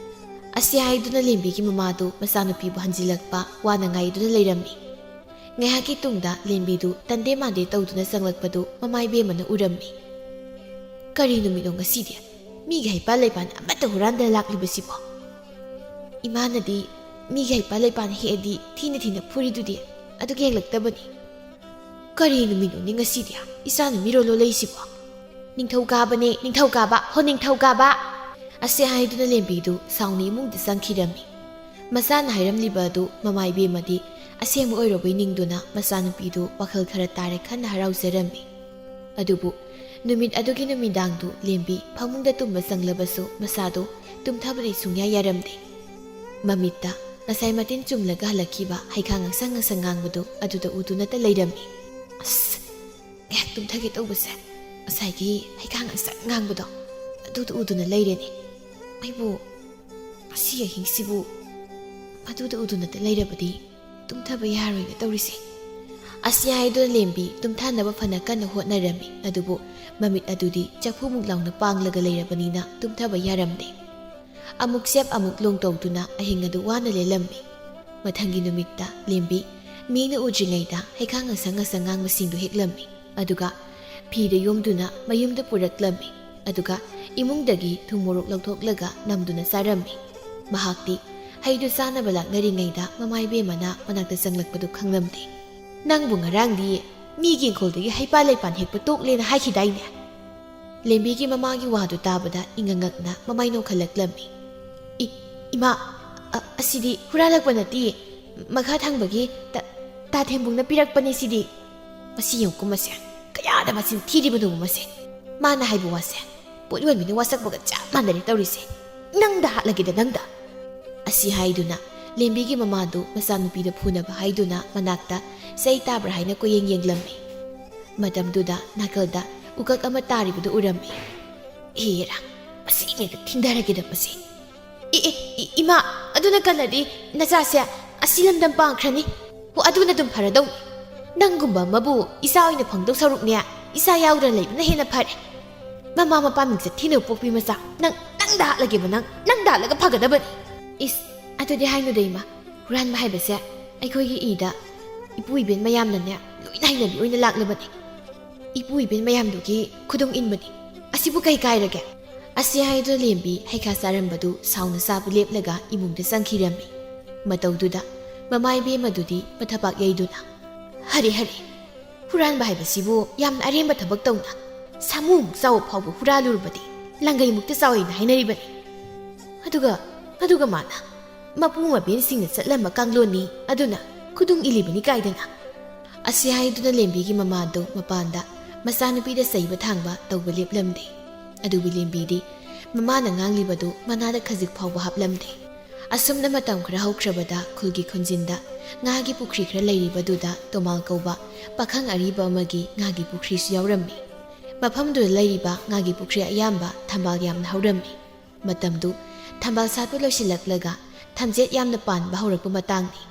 ꯑꯁꯤ ꯍꯥꯏꯗꯨꯅ ꯂꯦꯝꯕꯤꯒꯤ ꯃꯃꯥꯗꯨ ꯃꯆꯥꯅꯨꯄꯤꯕꯨ ꯍꯟꯖꯤꯜꯂꯛꯄ ꯋꯥꯅ ꯉꯥꯏꯗꯨꯅ ꯂꯩꯔꯝꯃꯤ꯫ ꯉꯥꯏꯍꯥꯛꯀꯤ ꯇꯨꯡꯗ ꯂꯦꯝꯕꯤꯗꯨ ꯇꯟꯗꯦ ꯃꯥꯟꯗꯦ ꯇꯧꯗꯨꯅ ꯆꯪꯂꯛꯄꯗꯨ ꯃꯃꯥ ꯏꯕꯦꯝꯃꯅ ꯎꯔꯝꯃꯤ꯫ ꯀꯔꯤ ꯅꯨꯃꯤꯠꯅꯣ ꯉꯁꯤꯗꯤ ꯃꯤꯒꯤ ꯍꯩꯄꯥꯜ ꯂꯩꯄꯥꯜ ꯑꯃꯠꯇ ꯍꯨꯔꯥꯟꯗꯅ ꯂꯥꯛꯂꯤꯕꯁꯤꯕꯣ? ꯏꯃꯥꯅꯗꯤ ꯃꯤꯒꯤ ꯍꯩꯄꯥꯜ ꯂꯩꯄꯥꯜ ꯍꯦꯛꯑꯗꯤ ꯊꯤꯅ ꯊꯤꯅ ꯐꯨꯔꯤꯗꯨꯗꯤ, ꯑꯗꯨꯒꯤ ꯍꯦꯛꯂꯛꯇꯕꯅꯤ꯫ ꯀꯔꯤ ꯅꯨꯃꯤꯠꯅꯣꯅꯦ ꯉꯁꯤꯗꯤ ꯏꯆꯥꯅ ꯃꯤꯔꯣꯜꯂꯣ ꯂꯩꯁꯤꯕꯣ? ꯅꯤꯡꯊꯧꯀꯥꯕꯅꯦ, ꯅꯤꯡꯊꯧꯀꯥꯕ, ꯍꯣ ꯅꯤꯡꯊꯧꯀꯥꯕ! ꯑꯁꯤ ꯍꯥꯏꯗꯨꯅ ꯂꯦꯝꯕꯤꯗꯨ ꯁꯥꯎꯅ ꯏꯃꯨꯡꯗ ꯆꯪꯈꯤꯔꯝꯃꯤ꯫ ꯃꯆꯥꯅ ꯍꯥꯏꯔꯝꯂꯤꯕ ꯑꯗꯨ ꯃꯃꯥ ꯏꯕꯦꯝꯃꯗꯤ ꯑꯁꯦꯡꯕ ꯑꯣꯏꯔꯕꯣꯏ ꯅꯤꯡꯗꯨꯅ ꯃꯆꯥꯅꯨꯄꯤꯗꯨ ꯋꯥꯈꯜ ꯈꯔ ꯇꯥꯔꯦ ꯈꯟꯅ ꯍꯔꯥꯎꯖꯔꯝꯃꯤ꯫ ꯑꯗꯨꯕꯨ ꯅꯨꯃꯤꯠ ꯑꯗꯨꯒꯤ ꯅꯨꯃꯤꯗꯥꯡꯗꯨ ꯂꯦꯝꯕꯤ ꯐꯃꯨꯡꯗ ꯇꯨꯝꯕ ꯆꯪꯂꯕꯁꯨ ꯃꯁꯥꯗꯨ ꯇꯨꯝꯊꯕꯗꯤ ꯁꯨꯡꯌꯥ ꯌꯥꯔꯝꯗꯦ꯫ ꯃꯃꯤꯠꯇ ꯉꯁꯥꯏ ꯃꯇꯤꯟ ꯆꯨꯝꯂꯒ ꯍꯜꯂꯛꯈꯤꯕ ꯍꯩꯈꯥ ꯉꯥꯡꯁꯪ ꯉꯥꯡꯁꯪ ꯉꯥꯡꯕꯗꯨ ꯑꯗꯨꯗ ꯎꯗꯨꯅꯇ ꯂꯩꯔꯝꯃꯤ꯫ ꯉꯥꯏꯍꯥꯛ ꯇꯨꯝꯊꯒꯦ ꯇꯧꯕꯁꯦ ꯉꯁꯥꯏꯒꯤ ꯍꯩꯈꯥ ꯉꯥꯡꯁꯪ ꯉꯥꯡꯕꯗꯣ ꯑꯗꯨꯗ ꯎꯗꯨꯅ ꯂꯩꯔꯦꯅꯦ꯫ ꯑꯩꯕꯨ ꯉꯁꯤ ꯑꯍꯤꯡꯁꯤꯕꯨ ꯑꯗꯨꯗ ꯎꯗꯨꯅꯇ ꯂꯩꯔꯕꯗꯤ ꯇꯨꯝꯊꯕ ꯌꯥꯔꯣꯏꯅ ꯇꯧꯔꯤꯁꯦ꯫ ꯑꯁꯤ ꯍꯥꯏꯗꯨꯅ ꯂꯦꯝꯕꯤ ꯇꯨꯝꯊꯥꯅꯕ ꯐꯅ ꯀꯟꯅ ꯍꯣꯠꯅꯔꯝꯃꯤ꯫ ꯑꯗꯨꯕꯨ ꯃꯃꯤꯠ ꯑꯗꯨꯗꯤ ꯆꯐꯨꯃꯨꯛ ꯂꯥꯎꯅ ꯄꯥꯡꯂꯒ ꯂꯩꯔꯕꯅꯤꯅ ꯇꯨꯝꯊꯕ ꯌꯥꯔꯝꯗꯦ꯫ ꯑꯃꯨꯛ ꯁꯦꯞ ꯑꯃꯨꯛ ꯂꯣꯡ ꯇꯧꯗꯨꯅ ꯑꯍꯤꯡ ꯑꯗꯨ ꯋꯥꯅ ꯂꯦꯜꯂꯝꯃꯤ꯫ ꯃꯊꯪꯒꯤ ꯅꯨꯃꯤꯠꯇ ꯂꯦꯝꯕꯤ ꯃꯤꯅ ꯎꯗ꯭ꯔꯤꯉꯩꯗ ꯍꯩꯈꯥ ꯉꯥꯡꯁꯪ ꯉꯥꯡꯁꯪ ꯉꯥꯡꯕꯁꯤꯡꯗꯨ ꯍꯦꯛꯂꯝꯃꯤ꯫ ꯑꯗꯨꯒ ꯐꯤꯗ ꯌꯣꯝꯗꯨꯅ ꯃꯌꯨꯝꯗ ꯄꯨꯔꯛꯂꯝꯃꯤ꯫ ꯑꯗꯨꯒ ꯏꯃꯨꯡꯗꯒꯤ ꯊꯨꯝ ꯃꯣꯔꯣꯛ ꯂꯧꯊꯣꯛꯂꯒ ꯅꯝꯗꯨꯅ ꯆꯥꯔꯝꯃꯤ꯫ ꯃꯍꯥꯛꯇꯤ ꯍꯩꯗꯨ ꯆꯥꯅꯕ ꯂꯥꯛꯅꯔꯤꯉꯩꯗ ꯃꯃꯥ ꯏꯕꯦꯝꯃꯅ ꯃꯅꯥꯛꯇ ꯆꯪꯂꯛꯄꯗꯨ ꯈꯪꯂꯝꯗꯦ꯫ ꯅꯪꯕꯨ ꯉꯔꯥꯡꯗꯤ ꯃꯤꯒꯤ ꯏꯪꯈꯣꯜꯗꯒꯤ ꯍꯩꯄꯥꯜ ꯂꯩꯄꯥꯜ ꯍꯦꯛꯄ ꯇꯣꯛꯂꯦꯅ ꯍꯥꯏꯈꯤꯗꯥꯏꯅꯦ? ꯂꯦꯝꯕꯤꯒꯤ ꯃꯃꯥꯒꯤ ꯋꯥꯗꯨ ꯇꯥꯕꯗ ꯏꯉꯛꯉꯛꯅ ꯃꯃꯥꯏ ꯅꯣꯛꯈꯠꯂꯛꯂꯝꯃꯤ꯫ ꯏꯃꯥ, ꯑꯁꯤꯗꯤ ꯍꯨꯔꯥꯜꯂꯛꯄ ꯅꯠꯇꯦ, ꯃꯈꯥ ꯊꯪꯕꯒꯤ ꯇꯥꯊꯦꯝꯕꯨꯡꯅ ꯄꯤꯔꯛꯄꯅꯤ ꯁꯤꯗꯤ꯫ ꯃꯁꯤ ꯌꯦꯡꯉꯨꯀꯣ ꯃꯁꯦ, ꯀꯌꯥꯗ ꯃꯆꯤꯟ ꯊꯤꯔꯤꯕꯅꯣ ꯃꯁꯦ? ꯃꯥꯅ ꯍꯥꯏꯕ ꯋꯥꯁꯦ ꯄꯣꯠ ꯌꯣꯟꯕꯤꯅ ꯋꯥꯁꯛꯄꯒ ꯆꯞ ꯃꯥꯟꯅꯔꯦ ꯇꯧꯔꯤꯁꯦ꯫ ꯅꯪꯗ ꯍꯥꯠꯂꯒꯦꯗ ꯅꯪꯗ! ꯑꯁꯤ ꯍꯥꯏꯗꯨꯅ ꯂꯦꯝꯕꯤꯒꯤ ꯃꯃꯥꯗꯨ ꯃꯆꯥꯅꯨꯄꯤꯗ ꯐꯨꯅꯕ ꯍꯥꯏꯗꯨꯅ ꯃꯅꯥꯛꯇ ꯆꯩ ꯇꯥꯕ꯭ꯔꯥ ꯍꯥꯏꯅ ꯀꯣꯌꯦꯡ ꯌꯦꯡꯂꯝꯃꯤ꯫ ꯃꯇꯝꯗꯨꯗ ꯅꯥꯀꯜꯗ ꯎꯀꯛ ꯑꯃ ꯇꯥꯔꯤꯕꯗꯨ ꯎꯔꯝꯃꯤ꯫ ꯍꯦꯔꯥ, ꯃꯁꯤ ꯏꯉꯩꯗ ꯊꯤꯟꯊꯔꯒꯦꯗ ꯃꯁꯤ! ꯏꯃꯥ, ꯑꯗꯨꯅ ꯀꯜꯂꯗꯤ ꯅꯆꯥꯁꯦ ꯑꯁꯤ ꯂꯝꯗꯝ ꯄꯥꯡꯈ꯭ꯔꯅꯤ꯫ ꯑꯗꯨꯅ ꯑꯗꯨꯝ ꯐꯔꯗꯧꯅꯤ꯫ ꯅꯪꯒꯨꯝꯕ ꯑꯃꯕꯨ ꯏꯆꯥ ꯑꯣꯏꯅ ꯐꯪꯗꯧ ꯁꯔꯨꯛꯅꯦ ꯏꯆꯥ ꯌꯥꯎꯗꯅ ꯂꯩꯕꯅ ꯍꯦꯟꯅ ꯐꯔꯦ꯫ ꯃꯃꯥ ꯃꯄꯥ ꯃꯤꯡꯆꯠ ꯊꯤꯅꯕ ꯄꯣꯛꯄꯤ ꯃꯆꯥ, ꯅꯪꯗ ꯍꯥꯠꯂꯒꯦꯕ ꯅꯪꯗ ꯍꯥꯠꯂꯒ ꯐꯒꯗꯕꯅꯤ꯫ ꯑꯗꯨꯗꯤ ꯍꯥꯏꯅꯨꯗ ꯏꯃꯥ, ꯍꯨꯔꯥꯟꯕ ꯍꯥꯏꯕꯁꯦ ꯑꯩꯈꯣꯏꯒꯤ ꯏꯗ ꯏꯄꯨ ꯏꯕꯦꯟ ꯃꯌꯥꯝꯅꯅꯦ ꯂꯣꯏꯅ ꯍꯩꯅꯕꯤ ꯑꯣꯏꯅ ꯂꯥꯛꯂꯕꯅꯤ꯫ ꯏꯄꯨ ꯏꯕꯦꯟ ꯃꯌꯥꯝꯗꯨꯒꯤ ꯈꯨꯗꯨꯡ ꯏꯟꯕꯅꯤ ꯃꯁꯤꯕꯨ ꯀꯩ ꯀꯥꯏꯔꯒꯦ ꯑꯁꯤ ꯍꯥꯏꯗꯨꯅ ꯂꯦꯝꯕꯤ ꯍꯩꯈꯥ ꯆꯥꯔꯝꯕꯗꯨ ꯁꯥꯎꯅ ꯆꯥꯕ ꯂꯦꯞꯂꯒ ꯏꯃꯨꯡꯗ ꯆꯪꯈꯤꯔꯝꯃꯤ ꯃꯇꯧꯗꯨꯗ ꯃꯃꯥꯏꯕꯦꯝ ꯑꯗꯨꯗꯤ ꯃꯊꯕꯥꯛ ꯌꯩꯗꯨꯅ ꯍꯔꯦ ꯍꯨꯔꯥꯟꯕ ꯍꯥꯏꯕꯁꯤꯕꯨ ꯌꯥꯝꯅ ꯑꯔꯦꯝꯕ ꯊꯕꯛ ꯇꯧꯅ ꯁꯥꯃꯨꯃꯨꯛ ꯆꯥꯎꯕ ꯐꯥꯎꯕ ꯍꯨꯔꯥꯜꯂꯨꯔꯕꯗꯤ ꯂꯪꯒꯩꯃꯨꯛꯇ ꯆꯥꯎꯏꯅ ꯍꯥꯏꯅꯔꯤꯕꯅꯤ ꯑꯗꯨꯒ ꯃꯥꯅ ꯃꯄꯨ ꯃꯕꯦꯟꯁꯤꯡꯅ ꯆꯠꯂꯝꯕ ꯀꯥꯡꯂꯣꯟꯅꯤ ꯑꯗꯨꯅ ꯈꯨꯗꯨꯡꯏꯜꯂꯤꯕꯅꯤ ꯀꯥꯏꯗꯅ ꯑꯁꯤ ꯍꯥꯏꯗꯨꯅ ꯂꯦꯝꯕꯤꯒꯤ ꯃꯃꯥꯗꯣ ꯃꯄꯥꯟꯗ ꯃꯆꯥꯅꯨꯄꯤꯗ ꯆꯩꯕ ꯊꯥꯡꯕ ꯇꯧꯕ ꯂꯦꯞꯂꯝꯗꯦ ꯑꯗꯨꯕꯨ ꯂꯦꯝꯕꯤꯗꯤ ꯃꯃꯥꯅ ꯉꯥꯡꯂꯤꯕꯗꯨ ꯃꯅꯥꯗ ꯈꯖꯤꯛ ꯐꯥꯎꯕ ꯍꯥꯞꯂꯝꯗꯦ ꯑꯁꯨꯝꯅ ꯃꯇꯝ ꯈꯔ ꯍꯧꯈ꯭ꯔꯕꯗ ꯈꯨꯜꯒꯤ ꯈꯨꯟꯖꯤꯟꯗ ꯉꯥꯒꯤ ꯄꯨꯈ꯭ꯔꯤ ꯈꯔ ꯂꯩꯔꯤꯕꯗꯨꯗ ꯇꯣꯃꯥꯜ ꯀꯧꯕ ꯄꯥꯈꯪ ꯑꯔꯤꯕ ꯑꯃꯒꯤ ꯉꯥꯒꯤ ꯄꯨꯈ꯭ꯔꯤꯁꯨ ꯌꯥꯎꯔꯝꯃꯤ ꯃꯐꯝꯗꯨꯗ ꯂꯩꯔꯤꯕ ꯉꯥꯒꯤ ꯄꯨꯈ꯭ꯔꯤ ꯑꯌꯥꯝꯕ ꯊꯝꯕꯥꯜ ꯌꯥꯝꯅ ꯍꯧꯔꯝꯃꯤ ꯃꯇꯝꯗꯨ ꯊꯝꯕꯥꯜ ꯁꯥꯠꯄ ꯂꯣꯏꯁꯤꯜꯂꯛꯂꯒ ꯊꯝꯆꯦꯠ ꯌꯥꯝꯅ ꯄꯥꯟꯕ ꯍꯧꯔꯛꯄ ꯃꯇꯥꯡꯅꯤ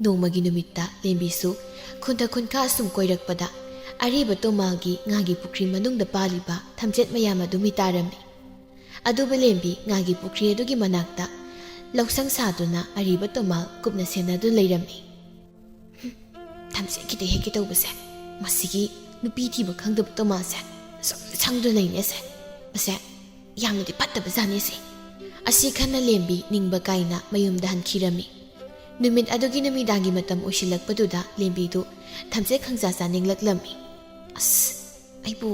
ꯅꯣꯡꯃꯒꯤ ꯅꯨꯃꯤꯠꯇ ꯂꯦꯝꯕꯤꯁꯨ ꯈꯨꯟꯊ ꯈꯨꯟꯈꯥ ꯑꯁꯨꯝ ꯀꯣꯏꯔꯛꯄꯗ ꯑꯔꯤꯕ ꯇꯣꯃꯥꯜꯒꯤ ꯉꯥꯒꯤ ꯄꯨꯈ꯭ꯔꯤ ꯃꯅꯨꯡꯗ ꯄꯥꯜꯂꯤꯕ ꯊꯝꯆꯦꯠ ꯃꯌꯥꯝ ꯑꯗꯨ ꯃꯤꯇꯥꯔꯝꯃꯤ ꯑꯗꯨꯕꯨ ꯂꯦꯝꯕꯤ ꯉꯥꯒꯤ ꯄꯨꯈ꯭ꯔꯤ ꯑꯗꯨꯒꯤ ꯃꯅꯥꯛꯇ ꯂꯧꯁꯪ ꯁꯥꯗꯨꯅ ꯑꯔꯤꯕ ꯇꯣꯃꯥꯜ ꯀꯨꯞꯅ ꯁꯦꯟꯅꯗꯨꯅ ꯂꯩꯔꯝꯃꯤ ꯊꯝꯆꯦꯠ ꯍꯦꯛꯀꯦ ꯇꯧꯕꯁꯦ ꯃꯁꯤꯒꯤ ꯅꯨꯄꯤ ꯊꯤꯕ ꯈꯪꯗꯕ ꯇꯣꯃꯥꯜꯁꯦ ꯁꯪꯗꯨꯅ ꯂꯩꯅꯦꯁꯦ ꯃꯁꯦ ꯌꯥꯝꯅꯗꯤ ꯐꯠꯇꯕ ꯖꯥꯠꯅꯤꯁꯦ ꯑꯁꯤ ꯈꯟꯅ ꯂꯦꯝꯕꯤ ꯅꯤꯡꯕ ꯀꯥꯏꯅ ꯃꯌꯨꯝꯗ ꯍꯟꯈꯤꯔꯝꯃꯤ ꯅꯨꯃꯤꯠ ꯑꯗꯨꯒꯤ ꯅꯨꯃꯤꯗꯥꯡꯒꯤ ꯃꯇꯝ ꯑꯣꯏꯁꯤꯜꯂꯛꯄꯗꯨꯗ ꯂꯦꯝꯕꯤꯗꯨ ꯊꯝꯆꯦꯠ ꯈꯪꯖꯥ ꯆꯥꯅꯤꯡꯂꯛꯂꯝꯃꯤ ꯑꯩꯕꯨ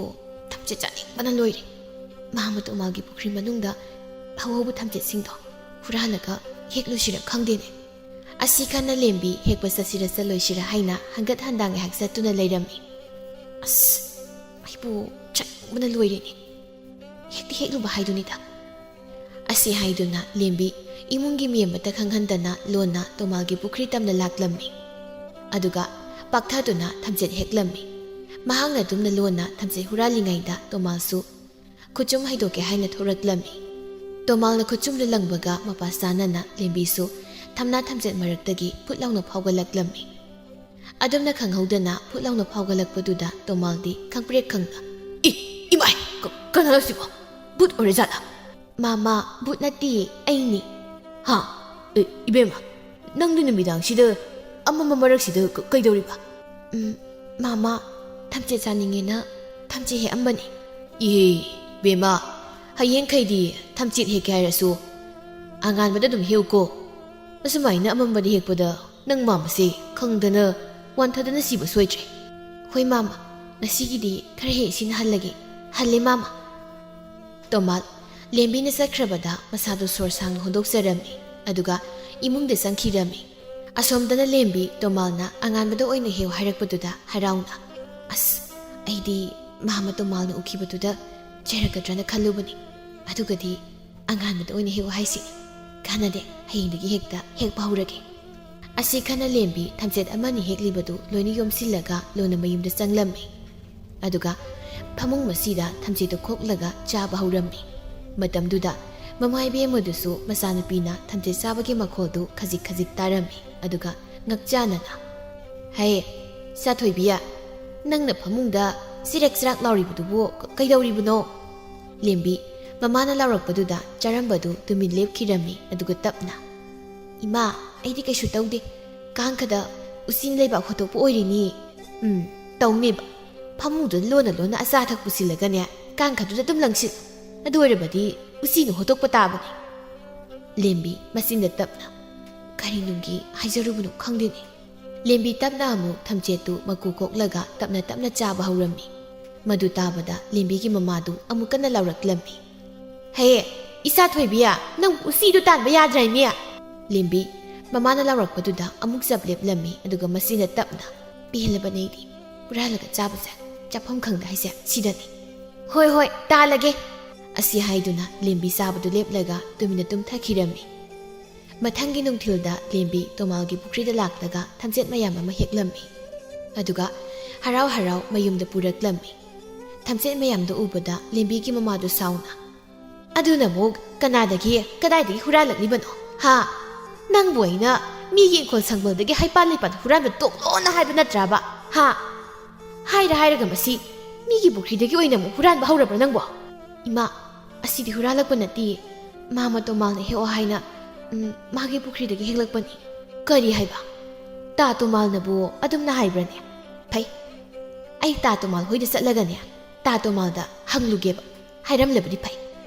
ꯊꯝꯆꯦꯠ ꯆꯥꯅꯤꯡꯕꯅ ꯂꯣꯏꯔꯦ ꯃꯥꯃ ꯇꯣꯃꯥꯜꯒꯤ ꯄꯨꯈ꯭ꯔꯤ ꯃꯅꯨꯡꯗ ꯍꯧꯍꯧꯕ ꯊꯝꯆꯦꯠꯁꯤꯡꯗꯣ ꯍꯨꯔꯥꯜꯂꯒ ꯍꯦꯛꯂꯨꯁꯤꯔ ꯈꯪꯗꯦꯅꯦ ꯑꯁꯤ ꯈꯟꯅ ꯂꯦꯝꯕꯤ ꯍꯦꯛꯄ ꯆꯠꯂꯣꯏꯁꯤꯔ ꯍꯥꯏꯅ ꯍꯪꯒꯠ ꯍꯟꯗꯥ ꯉꯥꯏꯍꯥꯛ ꯆꯠꯇꯨꯅ ꯂꯩꯔꯝꯃꯤ ꯑꯩꯕꯨ ꯆꯠꯅꯤꯡꯕꯅ ꯂꯣꯏꯔꯦꯅꯦ ꯍꯦꯛꯂꯨꯕ ꯍꯥꯏꯗꯨꯅꯤꯗ ꯑꯁꯤ ꯍꯥꯏꯗꯨꯅ ꯂꯦꯝꯕꯤ ꯏꯃꯨꯡꯒꯤ ꯃꯤ ꯑꯃꯠꯇ ꯈꯪꯍꯟꯗꯅ ꯂꯣꯟꯅ ꯇꯣꯃꯥꯜꯒꯤ ꯄꯨꯈ꯭ꯔꯤ ꯇꯝꯅ ꯂꯥꯛꯂꯝꯃꯤ ꯑꯗꯨꯒ ꯄꯥꯛꯊꯗꯨꯅ ꯊꯝꯆꯦꯠ ꯍꯦꯛꯂꯝꯃꯤ ꯃꯍꯥꯛꯅ ꯑꯗꯨꯝꯅ ꯂꯣꯟꯅ ꯊꯝꯆꯦꯠ ꯍꯨꯔꯥꯜꯂꯤꯉꯩꯗ ꯇꯣꯃꯥꯜꯁꯨ ꯈꯨꯆꯨꯝ ꯍꯩꯗꯣꯛꯀꯦ ꯍꯥꯏꯅ ꯊꯣꯔꯛꯂꯝꯃꯤ ꯇꯣꯃꯥꯜꯅ ꯈꯨꯆꯨꯝꯗꯨ ꯂꯪꯕꯒ ꯃꯄꯥ ꯆꯥꯅꯅ ꯂꯦꯝꯕꯤꯁꯨ ꯊꯝꯅꯥ ꯊꯝꯆꯦꯠ ꯃꯔꯛꯇꯒꯤ ꯐꯨꯠ ꯂꯥꯎꯅ ꯐꯥꯎꯒꯠꯂꯛꯂꯝꯃꯤ ꯑꯗꯨꯝꯅ ꯈꯪꯍꯧꯗꯅ ꯐꯨꯠ ꯂꯥꯎꯅ ꯐꯥꯎꯒꯠꯂꯛꯄꯗꯨꯗ ꯇꯣꯃꯥꯜꯗꯤ ꯈꯪꯄ꯭ꯔꯦꯛ ꯈꯪꯅ ꯏꯃꯥꯏ ꯀꯅꯥꯅꯣ ꯁꯤꯕꯣ ꯕꯨꯠ ꯑꯣꯏꯔꯖꯥꯠꯂꯥ ꯃꯥꯃꯥ ꯕꯨꯠ ꯅꯠꯇꯤꯌꯦ ꯑꯩꯅꯤ ꯏꯕꯦꯝꯃ ꯅꯪꯗꯤ ꯅꯨꯃꯤꯗꯥꯡꯁꯤꯗ ꯑꯃꯝꯕ ꯃꯔꯛꯁꯤꯗ ꯀꯩꯗꯧꯔꯤꯕ ꯃꯥꯃꯥ ꯊꯝꯆꯦꯠ ꯆꯥꯅꯤꯡꯉꯦꯅ ꯊꯝꯆꯦꯠ ꯍꯦꯛꯑꯝꯕꯅꯤ ꯕꯦꯝꯃ ꯍꯌꯦꯡꯈꯩꯗꯤ ꯊꯝꯆꯦꯠ ꯍꯦꯛꯀꯦ ꯍꯥꯏꯔꯁꯨ ꯑꯉꯥꯟꯕꯗ ꯑꯗꯨꯝ ꯍꯦꯛꯎꯀꯣ ꯑꯁꯨꯃꯥꯏꯅ ꯑꯃꯝꯕꯗ ꯍꯦꯛꯄꯗ ꯅꯪ ꯃꯥꯃꯁꯦ ꯈꯪꯗꯅ ꯋꯥꯟꯊꯗꯅ ꯁꯤꯕ ꯁꯣꯏꯗ꯭ꯔꯦ ꯍꯣꯏ ꯃꯥꯃꯥ ꯉꯁꯤꯒꯤꯗꯤ ꯈꯔ ꯍꯦꯛꯁꯤꯅ ꯍꯜꯂꯦ ꯃꯥꯃꯥ ꯇꯣꯃꯥꯜ ꯂꯦꯝꯕꯤꯅ ꯆꯠꯈ꯭ꯔꯕꯗ ꯃꯁꯥꯗꯨ ꯁꯣꯔ ꯁꯥꯡꯅ ꯍꯣꯟꯗꯣꯛꯆꯔꯝꯃꯤ ꯑꯗꯨꯒ ꯏꯃꯨꯡꯗ ꯆꯪꯈꯤꯔꯝꯃꯤ ꯑꯁꯣꯝꯗꯅ ꯂꯦꯝꯕꯤ ꯇꯣꯃꯥꯜꯅ ꯑꯉꯥꯟꯕꯗ ꯑꯣꯏꯅ ꯍꯦꯛ ꯍꯥꯏꯔꯛꯄꯗꯨꯗ ꯍꯔꯥꯎꯅ ꯑꯩꯗꯤ ꯃꯥꯃ ꯇꯣꯃꯥꯜꯅ ꯎꯈꯤꯕꯗꯨꯗ ꯆꯩꯔꯛꯀꯗ꯭ꯔꯅ ꯈꯜꯂꯨꯕꯅꯤ ꯑꯗꯨꯒꯗꯤ ꯑꯉꯥꯟꯕꯗ ꯑꯣꯏꯅ ꯍꯦꯛꯎ ꯍꯥꯏꯁꯤꯅꯤ ꯀꯥꯟꯅꯗꯦ ꯍꯌꯦꯡꯗꯒꯤ ꯍꯦꯛꯄ ꯍꯧꯔꯒꯦ ꯑꯁꯤ ꯈꯟꯅ ꯂꯦꯝꯕꯤ ꯊꯝꯆꯦꯠ ꯑꯃꯅꯤ ꯍꯦꯛꯂꯤꯕꯗꯨ ꯂꯣꯏꯅ ꯌꯣꯝꯁꯤꯜꯂꯒ ꯂꯣꯟꯅ ꯃꯌꯨꯝꯗ ꯆꯪꯂꯝꯃꯤ ꯑꯗꯨꯒ ꯐꯃꯨꯡ ꯃꯁꯤꯗ ꯊꯝꯆꯦꯠꯇꯨ ꯈꯣꯛꯂꯒ ꯆꯥꯕ ꯍꯧꯔꯝꯃꯤ ꯃꯇꯝꯗꯨꯗ ꯃꯃꯥꯏꯕꯦꯝ ꯑꯗꯨꯁꯨ ꯃꯆꯥꯅꯨꯄꯤꯅ ꯊꯝꯆꯦꯠ ꯆꯥꯕꯒꯤ ꯃꯈꯣꯜꯗꯨ ꯈꯖꯤꯛ ꯇꯥꯔꯝꯃꯤ ꯑꯗꯨꯒ ꯉꯛꯆꯥꯅꯅ ꯆꯥꯊꯣꯏꯕꯤꯌꯥ ꯅꯪꯅ ꯐꯃꯨꯡꯗ ꯆꯤꯔꯛ ꯂꯥꯎꯔꯤꯕꯗꯨꯕꯨ ꯀꯩꯗꯧꯔꯤꯕꯅꯣ ꯂꯦꯝꯕꯤ ꯃꯃꯥꯅ ꯂꯥꯎꯔꯛꯄꯗꯨꯗ ꯆꯥꯔꯝꯕꯗꯨ ꯇꯨꯃꯤꯟ ꯂꯦꯞꯈꯤꯔꯝꯃꯤ ꯑꯗꯨꯒ ꯇꯞꯅ ꯏꯃꯥ ꯑꯩꯗꯤ ꯀꯩꯁꯨ ꯇꯧꯗꯦ ꯀꯥꯡꯈꯗ ꯎꯆꯤꯟ ꯂꯩꯕꯥꯛ ꯍꯣꯠꯇꯣꯛꯄ ꯑꯣꯏꯔꯤꯅꯤ ꯇꯧꯅꯦꯕ ꯐꯃꯨꯡꯗꯨꯗ ꯂꯣꯟꯅ ꯑꯆꯥ ꯑꯊꯛ ꯄꯨꯁꯤꯜꯂꯒꯅꯦ ꯀꯥꯡꯈꯗꯨꯗ ꯑꯗꯨꯝ ꯂꯪꯁꯤꯜ ꯑꯗꯨ ꯑꯣꯏꯔꯕꯗꯤ ꯎꯆꯤꯅ ꯍꯣꯠꯇꯣꯛꯄ ꯇꯥꯕꯅꯤ ꯂꯦꯝꯕꯤ ꯃꯆꯤꯟꯗ ꯇꯞꯅ ꯀꯔꯤꯅꯨꯡꯒꯤ ꯍꯥꯏꯖꯔꯨꯕꯅꯣ ꯈꯪꯗꯦꯅꯦ ꯂꯦꯝꯕꯤ ꯇꯞꯅ ꯑꯃꯨꯛ ꯊꯝꯆꯦꯠꯇꯨ ꯃꯀꯨ ꯀꯣꯛꯂꯒ ꯇꯞꯅ ꯆꯥꯕ ꯍꯧꯔꯝꯃꯤ ꯃꯗꯨ ꯇꯥꯕꯗ ꯂꯦꯝꯕꯤꯒꯤ ꯃꯃꯥꯗꯨ ꯑꯃꯨꯛ ꯀꯟꯅ ꯂꯥꯎꯔꯛꯂꯝꯃꯤ ꯏꯆꯥ ꯊꯣꯏꯕꯤꯌꯥ ꯅꯪ ꯎꯆꯤꯗꯨ ꯇꯥꯟꯕ ꯌꯥꯗ꯭ꯔꯥꯏꯅꯦ ꯂꯦꯝꯕꯤ ꯃꯃꯥꯅ ꯂꯥꯎꯔꯛꯄꯗꯨꯗ ꯑꯃꯨꯛ ꯆꯞ ꯂꯦꯞꯂꯝꯃꯤ ꯑꯗꯨꯒ ꯃꯁꯤꯅ ꯇꯞꯅ ꯄꯦꯜꯂꯕꯅꯩꯗꯤ ꯍꯨꯔꯥꯜꯂꯒ ꯆꯥꯕꯁꯦ ꯆꯥꯐꯝ ꯈꯪꯗ ꯍꯥꯏꯁꯦ ꯁꯤꯗꯅꯤ ꯍꯣꯏ ꯇꯥꯜꯂꯒꯦ ꯑꯁꯤ ꯍꯥꯏꯗꯨꯅ ꯂꯦꯝꯕꯤ ꯆꯥꯕꯗꯨ ꯂꯦꯞꯂꯒ ꯇꯨꯃꯤꯟꯅ ꯇꯨꯝꯊꯈꯤꯔꯝꯃꯤ ꯃꯊꯪꯒꯤ ꯅꯨꯡꯊꯤꯜꯗ ꯂꯦꯝꯕꯤ ꯇꯣꯃꯥꯜꯒꯤ ꯄꯨꯈ꯭ꯔꯤꯗ ꯂꯥꯛꯂꯒ ꯊꯝꯆꯦꯠ ꯃꯌꯥꯝ ꯑꯃ ꯍꯦꯛꯂꯝꯃꯤ ꯑꯗꯨꯒ ꯍꯔꯥꯎ ꯃꯌꯨꯝꯗ ꯄꯨꯔꯛꯂꯝꯃꯤ ꯊꯝꯆꯦꯠ ꯃꯌꯥꯝꯗꯨ ꯎꯕꯗ ꯂꯦꯝꯕꯤꯒꯤ ꯃꯃꯥꯗꯨ ꯁꯥꯎꯅ ꯑꯗꯨꯅ ꯑꯃꯨꯛ ꯀꯗꯥꯏꯗꯒꯤ ꯍꯨꯔꯥꯜꯂꯛꯂꯤꯕꯅꯣ ꯅꯪꯕꯨ ꯑꯩꯅ ꯃꯤꯒꯤ ꯏꯪꯈꯣꯜ ꯁꯪꯕꯜꯗꯒꯤ ꯍꯩꯄꯥꯜ ꯂꯩꯄꯥꯜ ꯍꯨꯔꯥꯟꯕ ꯇꯣꯛꯂꯣꯅ ꯍꯥꯏꯕ ꯅꯠꯇ꯭ꯔꯕ ꯍꯥꯏꯔꯒ ꯃꯁꯤ ꯃꯤꯒꯤ ꯄꯨꯈ꯭ꯔꯤꯗꯒꯤ ꯑꯣꯏꯅ ꯑꯃꯨꯛ ꯍꯨꯔꯥꯟꯕ ꯍꯧꯔꯕ꯭ꯔꯥ ꯅꯪꯕꯣ ꯏꯃꯥ ꯑꯁꯤꯗꯤ ꯍꯨꯔꯥꯜꯂꯛꯄ ꯅꯠꯇꯤꯌꯦ ꯃꯥꯃ ꯇꯣꯃꯥꯜꯅ ꯍꯦꯛꯑꯣ ꯍꯥꯏꯅ ꯃꯥꯒꯤ ꯄꯨꯈ꯭ꯔꯤꯗꯒꯤ ꯍꯦꯛꯂꯛꯄꯅꯤ ꯀꯔꯤ ꯍꯥꯏꯕ ꯇꯥ ꯇꯣꯃꯥꯜꯅꯕꯨ ꯑꯗꯨꯝꯅ ꯍꯥꯏꯕ꯭ꯔꯅꯦ ꯐꯩ ꯑꯩ ꯇꯥ ꯇꯣꯃꯥꯜ ꯍꯣꯏꯗ ꯆꯠꯂꯒꯅꯦ ꯇꯥ ꯇꯣꯃꯥꯜꯗ ꯍꯪꯂꯨꯒꯦꯕ ꯍꯥꯏꯔꯝꯂꯕꯗꯤ ꯐꯩ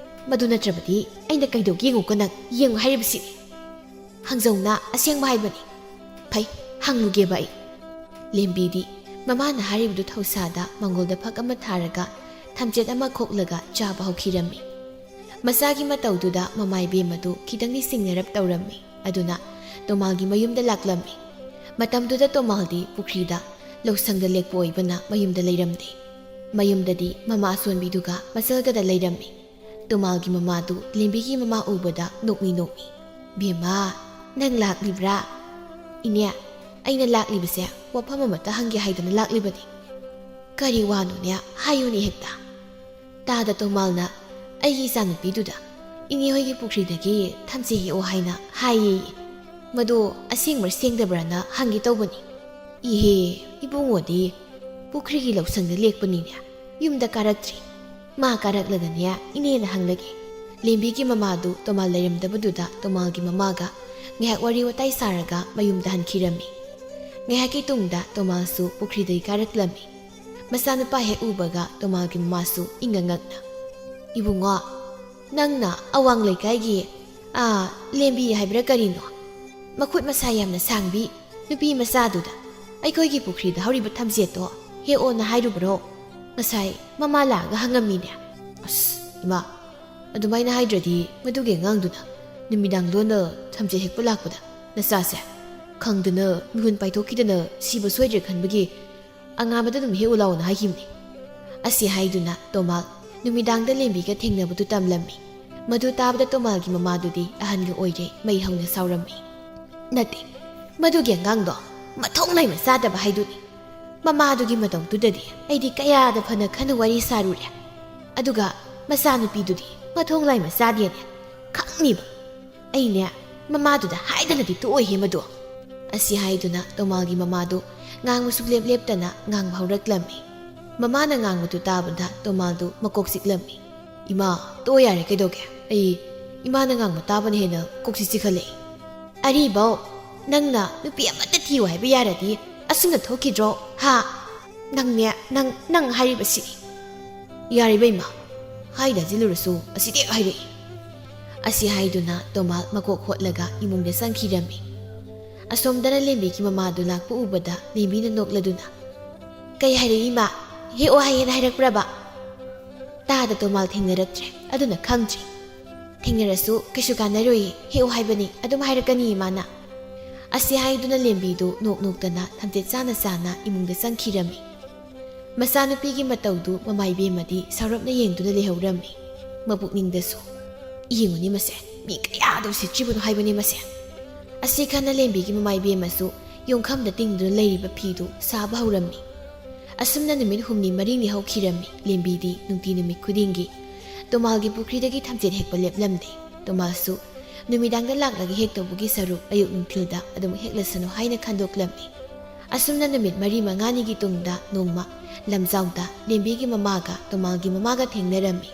ꯃꯗꯨ ꯅꯠꯇ꯭ꯔꯕꯗꯤ ꯑꯩꯅ ꯀꯩꯗꯧ ꯌꯦꯡꯉꯨꯀꯣ ꯅꯪ ꯌꯦꯡꯉꯨ ꯍꯥꯏꯔꯤꯕꯁꯤꯅꯤ ꯍꯪꯖꯧꯅ ꯑꯁꯦꯡꯕ ꯍꯥꯏꯕꯅꯤ ꯐꯩ ꯍꯪꯂꯨꯒꯦꯕ ꯑꯩ ꯂꯦꯝꯕꯤꯗꯤ ꯃꯃꯥꯅ ꯍꯥꯏꯔꯤꯕꯗꯨ ꯊꯧꯁꯥꯗ ꯃꯪꯒꯣꯜꯗ ꯐꯛ ꯑꯃ ꯊꯥꯔꯒ ꯊꯝꯆꯦꯠ ꯑꯃ ꯈꯣꯛꯂꯒ ꯆꯥꯕ ꯍꯧꯈꯤꯔꯝꯃꯤ ꯃꯆꯥꯒꯤ ꯃꯇꯧꯗꯨꯗ ꯃꯃꯥ ꯏꯕꯦꯝ ꯑꯗꯨ ꯈꯤꯇꯪꯗꯤ ꯁꯤꯡꯅꯔꯞ ꯇꯧꯔꯝꯃꯤ ꯑꯗꯨꯅ ꯇꯣꯃꯥꯜꯒꯤ ꯃꯌꯨꯝꯗ ꯂꯥꯛꯂꯝꯃꯤ ꯃꯇꯝꯗꯨꯗ ꯇꯣꯃꯥꯜꯗꯤ ꯄꯨꯈ꯭ꯔꯤꯗ ꯂꯧꯁꯪꯗ ꯂꯦꯛꯄ ꯑꯣꯏꯕꯅ ꯃꯌꯨꯝꯗ ꯂꯩꯔꯝꯗꯦ ꯃꯌꯨꯝꯗꯗꯤ ꯃꯃꯥ ꯑꯁꯣꯟꯕꯤꯗꯨꯒ ꯃꯆꯜꯒꯗ ꯂꯩꯔꯝꯃꯤ ꯇꯣꯃꯥꯜꯒꯤ ꯃꯃꯥꯗꯨ ꯂꯦꯝꯕꯤꯒꯤ ꯃꯃꯥ ꯎꯕꯗ ꯅꯣꯛꯃꯤ ꯕꯦꯝꯃ ꯅꯪ ꯂꯥꯛꯂꯤꯕ꯭ꯔꯥ ꯏꯅꯦ ꯑꯩꯅ ꯂꯥꯛꯂꯤꯕꯁꯦ ꯋꯥꯐꯝ ꯑꯃꯠꯇ ꯍꯪꯒꯦ ꯍꯥꯏꯗꯨꯅ ꯂꯥꯛꯂꯤꯕꯅꯤ ꯀꯔꯤ ꯋꯥꯅꯣꯅꯦ ꯍꯥꯏꯌꯨꯅꯦ ꯍꯦꯛꯇ ꯇꯥꯗ ꯇꯣꯃꯥꯜꯅ ꯑꯩꯒꯤ ꯏꯆꯥꯅꯨꯄꯤꯗꯨꯗ ꯏꯅꯦꯍꯣꯏꯒꯤ ꯄꯨꯈ꯭ꯔꯤꯗꯒꯤ ꯊꯝꯆꯦꯠ ꯍꯦꯛꯑꯣ ꯍꯥꯏꯅ ꯍꯥꯏꯌꯦ ꯃꯗꯣ ꯑꯁꯦꯡꯕ꯭ꯔꯥ ꯁꯦꯡꯗꯕ꯭ꯔꯥꯅ ꯍꯪꯒꯦ ꯇꯧꯕꯅꯤ ꯏꯍꯦ ꯏꯕꯨꯡꯉꯣꯗꯤ ꯄꯨꯈ꯭ꯔꯤꯒꯤ ꯂꯧꯁꯪꯗ ꯂꯦꯛꯄꯅꯤꯅꯦ ꯌꯨꯝꯗ ꯀꯥꯔꯛꯇ꯭ꯔꯤ ꯃꯥ ꯀꯥꯔꯛꯂꯒꯅꯦ ꯏꯅꯦꯅ ꯍꯪꯂꯒꯦ ꯂꯦꯝꯕꯤꯒꯤ ꯃꯃꯥꯗꯨ ꯇꯣꯃꯥꯜ ꯂꯩꯔꯝꯗꯕꯗꯨꯗ ꯇꯣꯃꯥꯜꯒꯤ ꯃꯃꯥꯒ ꯉꯥꯏꯍꯥꯛ ꯋꯥꯔꯤ ꯋꯥꯇꯥꯏ ꯁꯥꯔꯒ ꯃꯌꯨꯝꯗ ꯍꯟꯈꯤꯔꯝꯃꯤ ꯉꯥꯏꯍꯥꯛꯀꯤ ꯇꯨꯡꯗ ꯇꯣꯃꯥꯜꯁꯨ ꯄꯨꯈ꯭ꯔꯤꯗꯒꯤ ꯀꯥꯔꯛꯂꯝꯃꯤ ꯃꯆꯥꯅꯨꯄꯥ ꯍꯦꯛ ꯎꯕꯒ ꯇꯣꯃꯥꯜꯒꯤ ꯃꯃꯥꯁꯨ ꯏꯪꯉꯉꯛꯅ ꯏꯕꯨꯡꯉꯣ ꯅꯪꯅ ꯑꯋꯥꯡ ꯂꯩꯀꯥꯏꯒꯤ ꯂꯦꯝꯕꯤ ꯍꯥꯏꯕ꯭ꯔꯥ ꯀꯔꯤꯅꯣ ꯃꯈꯨꯠ ꯃꯁꯥ ꯌꯥꯝꯅ ꯁꯥꯡꯕꯤ ꯅꯨꯄꯤ ꯃꯆꯥꯗꯨꯗ ꯑꯩꯈꯣꯏꯒꯤ ꯄꯨꯈ꯭ꯔꯤꯗ ꯍꯧꯔꯤꯕ ꯊꯝꯆꯦꯠꯇꯣ ꯍꯦꯛꯑꯣꯅ ꯍꯥꯏꯔꯨꯕ꯭ꯔꯣ ꯉꯁꯥꯏ ꯃꯃꯥ ꯂꯥꯛꯑꯒ ꯍꯪꯉꯝꯃꯤꯅꯦ ꯑꯁ ꯏꯃꯥ ꯑꯗꯨꯃꯥꯏꯅ ꯍꯥꯏꯗ꯭ꯔꯗꯤ ꯃꯗꯨꯒꯤ ꯑꯉꯥꯡꯗꯨꯅ ꯅꯨꯃꯤꯗꯥꯡ ꯂꯣꯟꯅ ꯊꯝꯆꯦꯠ ꯍꯦꯛꯄ ꯂꯥꯛꯄꯗ ꯅꯆꯥꯁꯦ ꯈꯪꯗꯅ ꯃꯤꯍꯨꯟ ꯄꯥꯏꯊꯣꯛꯈꯤꯗꯅ ꯁꯤꯕ ꯁꯣꯏꯗ꯭ꯔꯦ ꯈꯟꯕꯒꯤ ꯑꯉꯥꯡꯕꯗ ꯑꯗꯨꯝ ꯍꯦꯛꯎ ꯂꯥꯎꯅ ꯍꯥꯏꯈꯤꯕꯅꯤ ꯑꯁꯤ ꯍꯥꯏꯗꯨꯅ ꯇꯣꯃꯥꯜ ꯅꯨꯃꯤꯗꯥꯡꯗ ꯂꯦꯝꯕꯤꯒ ꯊꯦꯡꯅꯕꯗꯨ ꯇꯝꯂꯝꯃꯤ ꯃꯗꯨ ꯇꯥꯕꯗ ꯇꯣꯃꯥꯜꯒꯤ ꯃꯃꯥꯗꯨꯗꯤ ꯑꯍꯟꯒ ꯑꯣꯏꯔꯦ ꯃꯩ ꯍꯧꯅ ꯁꯥꯎꯔꯝꯃꯤ ꯅꯠꯇꯦ ꯃꯗꯨꯒꯤ ꯑꯉꯥꯡꯗꯣ ꯃꯊꯣꯡ ꯂꯩꯃ ꯆꯥꯗꯕ ꯍꯥꯏꯗꯨꯅꯤ ꯃꯃꯥꯗꯨꯒꯤ ꯃꯇꯧꯗꯨꯗꯗꯤ ꯑꯩꯗꯤ ꯀꯌꯥꯗ ꯐꯅ ꯈꯟꯅ ꯋꯥꯔꯤ ꯁꯥꯔꯨꯔꯦ ꯑꯗꯨꯒ ꯃꯆꯥꯅꯨꯄꯤꯗꯨꯗꯤ ꯃꯊꯣꯡ ꯂꯩꯃ ꯆꯥꯗꯦꯅꯦ ꯈꯪꯅꯤꯕ ꯑꯩꯅꯦ ꯃꯃꯥꯗꯨꯗ ꯍꯥꯏꯗꯅꯗꯤ ꯇꯣꯛꯑꯣꯏꯍꯦ ꯃꯗꯣ ꯑꯁꯤ ꯍꯥꯏꯗꯨꯅ ꯇꯣꯃꯥꯜꯒꯤ ꯃꯃꯥꯗꯨ ꯉꯥꯡꯕ ꯁꯨꯛꯂꯦꯞ ꯂꯦꯞꯇꯅ ꯉꯥꯡꯕ ꯍꯧꯔꯛꯂꯝꯃꯤ ꯃꯃꯥꯅ ꯉꯥꯡꯕꯗꯨ ꯇꯥꯕꯗ ꯇꯣꯃꯥꯜꯗꯨ ꯃꯀꯣꯛ ꯆꯤꯛꯂꯝꯃꯤ ꯏꯃꯥ ꯇꯣꯛꯑꯣ ꯌꯥꯔꯦ ꯀꯩꯗꯧꯒꯦ ꯑꯩ ꯏꯃꯥꯅ ꯉꯥꯡꯕ ꯇꯥꯕꯅ ꯍꯦꯟꯅ ꯀꯣꯛꯁꯤ ꯆꯤꯛꯈꯠꯂꯛꯏ ꯑꯔꯤꯕꯧ ꯅꯪꯅ ꯅꯨꯄꯤ ꯑꯃꯠꯇ ꯊꯤꯌꯨ ꯍꯥꯏꯕ ꯌꯥꯔꯗꯤ ꯑꯁꯨꯝꯅ ꯊꯣꯛꯈꯤꯗ꯭ꯔꯣ ꯍꯥ ꯅꯪꯅꯦ ꯅꯪ ꯍꯥꯏꯔꯤꯕꯁꯤꯅꯤ ꯌꯥꯔꯤꯕ ꯏꯃꯥ ꯍꯥꯏꯗꯖꯤꯜꯂꯨꯔꯁꯨ ꯑꯁꯤꯗꯤ ꯍꯥꯏꯔꯛꯏ ꯑꯁꯤ ꯍꯥꯏꯗꯨꯅ ꯇꯣꯃꯥꯜ ꯃꯀꯣꯛ ꯍꯣꯠꯂꯒ ꯏꯃꯨꯡꯗ ꯆꯪꯈꯤꯔꯝꯃꯤ ꯑꯁꯣꯝꯗꯅ ꯂꯦꯝꯕꯤꯒꯤ ꯃꯃꯥꯗꯨ ꯂꯥꯛꯄ ꯎꯕꯗ ꯂꯦꯝꯕꯤꯅ ꯅꯣꯛꯂꯗꯨꯅ ꯀꯩ ꯍꯥꯏꯔꯛꯏ ꯏꯃꯥ ꯍꯦꯛꯑꯣ ꯍꯥꯏꯌꯦꯅ ꯍꯥꯏꯔꯛꯄ꯭ꯔꯕ ꯇꯥꯗ ꯇꯣꯃꯥꯜ ꯊꯦꯡꯅꯔꯛꯇ꯭ꯔꯦ ꯑꯗꯨꯅ ꯈꯪꯗ꯭ꯔꯤ ꯊꯦꯡꯅꯔꯁꯨ ꯀꯩꯁꯨ ꯀꯥꯟꯅꯔꯣꯏꯌꯦ ꯍꯦꯛꯑꯣ ꯍꯥꯏꯕꯅꯤ ꯑꯗꯨꯝ ꯍꯥꯏꯔꯛꯀꯅꯤ ꯏꯃꯥꯅ ꯑꯁꯤ ꯍꯥꯏꯗꯨꯅ ꯂꯦꯝꯕꯤꯗꯨ ꯅꯣꯛꯅꯣꯛꯇꯅ ꯊꯝꯆꯦꯠ ꯆꯥꯅ ꯆꯥꯅ ꯏꯃꯨꯡꯗ ꯆꯪꯈꯤꯔꯝꯃꯤ ꯃꯆꯥꯅꯨꯄꯤꯒꯤ ꯃꯇꯧꯗꯨ ꯃꯃꯥ ꯏꯕꯦꯝꯃꯗꯤ ꯁꯥꯎꯔꯞꯅ ꯌꯦꯡꯗꯨꯅ ꯂꯩꯍꯧꯔꯝꯃꯤ ꯃꯄꯨꯛꯅꯤꯡꯗꯁꯨ ꯌꯦꯡꯉꯨꯅꯤ ꯃꯁꯦ ꯃꯤ ꯀꯌꯥꯗ ꯎꯁꯤꯠꯇ꯭ꯔꯤꯕꯅꯣ ꯍꯥꯏꯕꯅꯤ ꯃꯁꯦ ꯑꯁꯤ ꯈꯟꯅ ꯂꯦꯝꯕꯤꯒꯤ ꯃꯃꯥ ꯏꯕꯦꯝꯃꯁꯨ ꯌꯣꯡꯈꯝꯗ ꯇꯤꯡꯗꯨꯅ ꯂꯩꯔꯤꯕ ꯐꯤꯗꯨ ꯁꯥꯕ ꯍꯧꯔꯝꯃꯤ ꯑꯁꯨꯝꯅ ꯅꯨꯃꯤꯠ ꯍꯨꯝꯅꯤ ꯃꯔꯤꯅꯤ ꯍꯧꯈꯤꯔꯝꯃꯤ ꯂꯦꯝꯕꯤꯗꯤ ꯅꯨꯡꯇꯤ ꯅꯨꯃꯤꯠ ꯈꯨꯗꯤꯡꯒꯤ ꯇꯣꯃꯥꯜꯒꯤ ꯄꯨꯈ꯭ꯔꯤꯗꯒꯤ ꯊꯝꯆꯦꯠ ꯍꯦꯛꯄ ꯂꯦꯞꯂꯝꯗꯦ ꯇꯣꯃꯥꯜꯁꯨ ꯅꯨꯃꯤꯗꯥꯡꯗ ꯂꯥꯛꯂꯒ ꯍꯦꯛꯇꯧꯕꯒꯤ ꯁꯔꯨꯛ ꯑꯌꯨꯛ ꯅꯨꯡꯊꯤꯜꯗ ꯑꯗꯨꯝ ꯍꯦꯛꯂꯁꯅꯨ ꯍꯥꯏꯅ ꯈꯟꯗꯣꯛꯂꯝꯃꯤ ꯑꯁꯨꯝꯅ ꯅꯨꯃꯤꯠ 4-5ꯅꯤꯒꯤ ꯇꯨꯡꯗ ꯅꯣꯡꯃ ꯂꯝꯖꯥꯎꯗ ꯂꯦꯝꯕꯤꯒꯤ ꯃꯃꯥꯒ ꯇꯣꯃꯥꯜꯒꯤ ꯃꯃꯥꯒ ꯊꯦꯡꯅꯔꯝꯃꯤ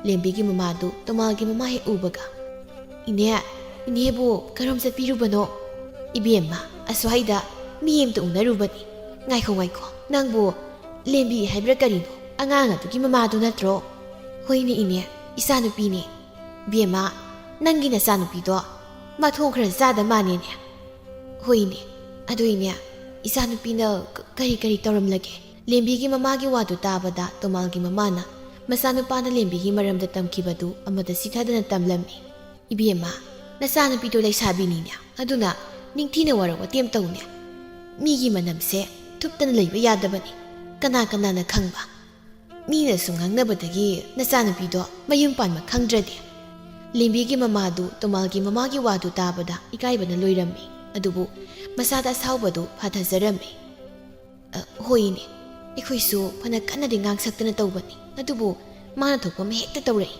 ꯂꯦꯝꯕꯤꯒꯤ ꯃꯃꯥꯗꯨ ꯇꯣꯃꯥꯜꯒꯤ ꯃꯃꯥ ꯍꯦꯛ ꯎꯕꯒ ꯏꯅꯦꯕꯨ ꯀꯔꯣꯝ ꯆꯠꯄꯤꯔꯨꯕꯅꯣ 이비엠마 ꯑꯁ꯭ꯋꯥꯏꯗ ꯃꯤ ꯑꯃꯇ ꯎꯅꯔꯨꯕꯅꯤ ꯉꯥꯏꯈꯣ ꯅꯪꯕꯨ ꯂꯦꯝꯕꯤ ꯍꯥꯏꯕ꯭ꯔꯥ ꯀꯔꯤꯅꯣ ꯑꯉꯥꯡ ꯑꯗꯨꯒꯤ ꯃꯃꯥꯗꯨ ꯅꯠꯇ꯭ꯔꯣ ꯍꯣꯏꯅꯦ ꯏꯅꯦ ꯏꯆꯥꯅꯨꯄꯤꯅꯦ ꯕꯦꯝꯃ ꯅꯪꯒꯤ ꯅꯆꯥꯅꯨꯄꯤꯗꯣ ꯃꯊꯣꯡ ꯈꯔ ꯆꯥꯗ ꯃꯥꯅꯦꯅꯦ ꯍꯣꯏꯅꯦ ꯑꯗꯨ ꯏꯅꯦ ꯏꯆꯥꯅꯨꯄꯤꯅ ꯀꯔꯤ ꯇꯧꯔꯝꯂꯒꯦ ꯂꯦꯝꯕꯤꯒꯤ ꯃꯃꯥꯒꯤ ꯋꯥꯗꯨ ꯇꯥꯕꯗ ꯇꯣꯃꯥꯜꯒꯤ ꯃꯃꯥꯅ ꯃꯆꯥꯅꯨꯄꯥꯅ ꯂꯦꯝꯕꯤꯒꯤ ꯃꯔꯝꯗ ꯇꯝꯈꯤꯕꯗꯨ ꯑꯃꯗ ꯁꯤꯊꯗꯅ ꯇꯝꯂꯝꯃꯤ 이비엠마 ꯅꯆꯥꯅꯨꯄꯤꯗꯣ ꯂꯩꯁꯥꯕꯤꯅꯤꯅꯦ ꯑꯗꯨꯅ ꯅꯤꯡꯊꯤꯅ ꯋꯥꯔꯛ ꯋꯥꯇꯦꯝ ꯇꯧꯅꯦ ꯃꯤꯒꯤ ꯃꯅꯝꯁꯦ ꯊꯨꯞꯇꯅ ꯂꯩꯕ ꯌꯥꯗꯕꯅꯤ ꯀꯅꯥꯅ ꯈꯪꯕ ꯃꯤꯅꯁꯨ ꯉꯥꯡꯅꯕꯗꯒꯤ ꯅꯆꯥꯅꯨꯄꯤꯗꯣ ꯃꯌꯨꯝ ꯄꯥꯟꯕ ꯈꯪꯗ꯭ꯔꯗꯤ ꯂꯦꯝꯕꯤꯒꯤ ꯃꯃꯥꯗꯨ ꯇꯣꯃꯥꯜꯒꯤ ꯃꯃꯥꯒꯤ ꯋꯥꯗꯨ ꯇꯥꯕꯗ ꯏꯀꯥꯏꯕꯅ ꯂꯣꯏꯔꯝꯃꯤ ꯑꯗꯨꯕꯨ ꯃꯁꯥꯗ ꯑꯁꯥꯎꯕꯗꯨ ꯐꯥꯊꯖꯔꯝꯃꯤ ꯍꯣꯏꯅꯦ ꯑꯩꯈꯣꯏꯁꯨ ꯐꯅ ꯀꯟꯅꯗꯤ ꯉꯥꯡꯁꯛꯇꯅ ꯇꯧꯕꯅꯤ ꯑꯗꯨꯕꯨ ꯃꯥꯅ ꯊꯣꯛꯄ ꯑꯃ ꯍꯦꯛꯇ ꯇꯧꯔꯛꯏ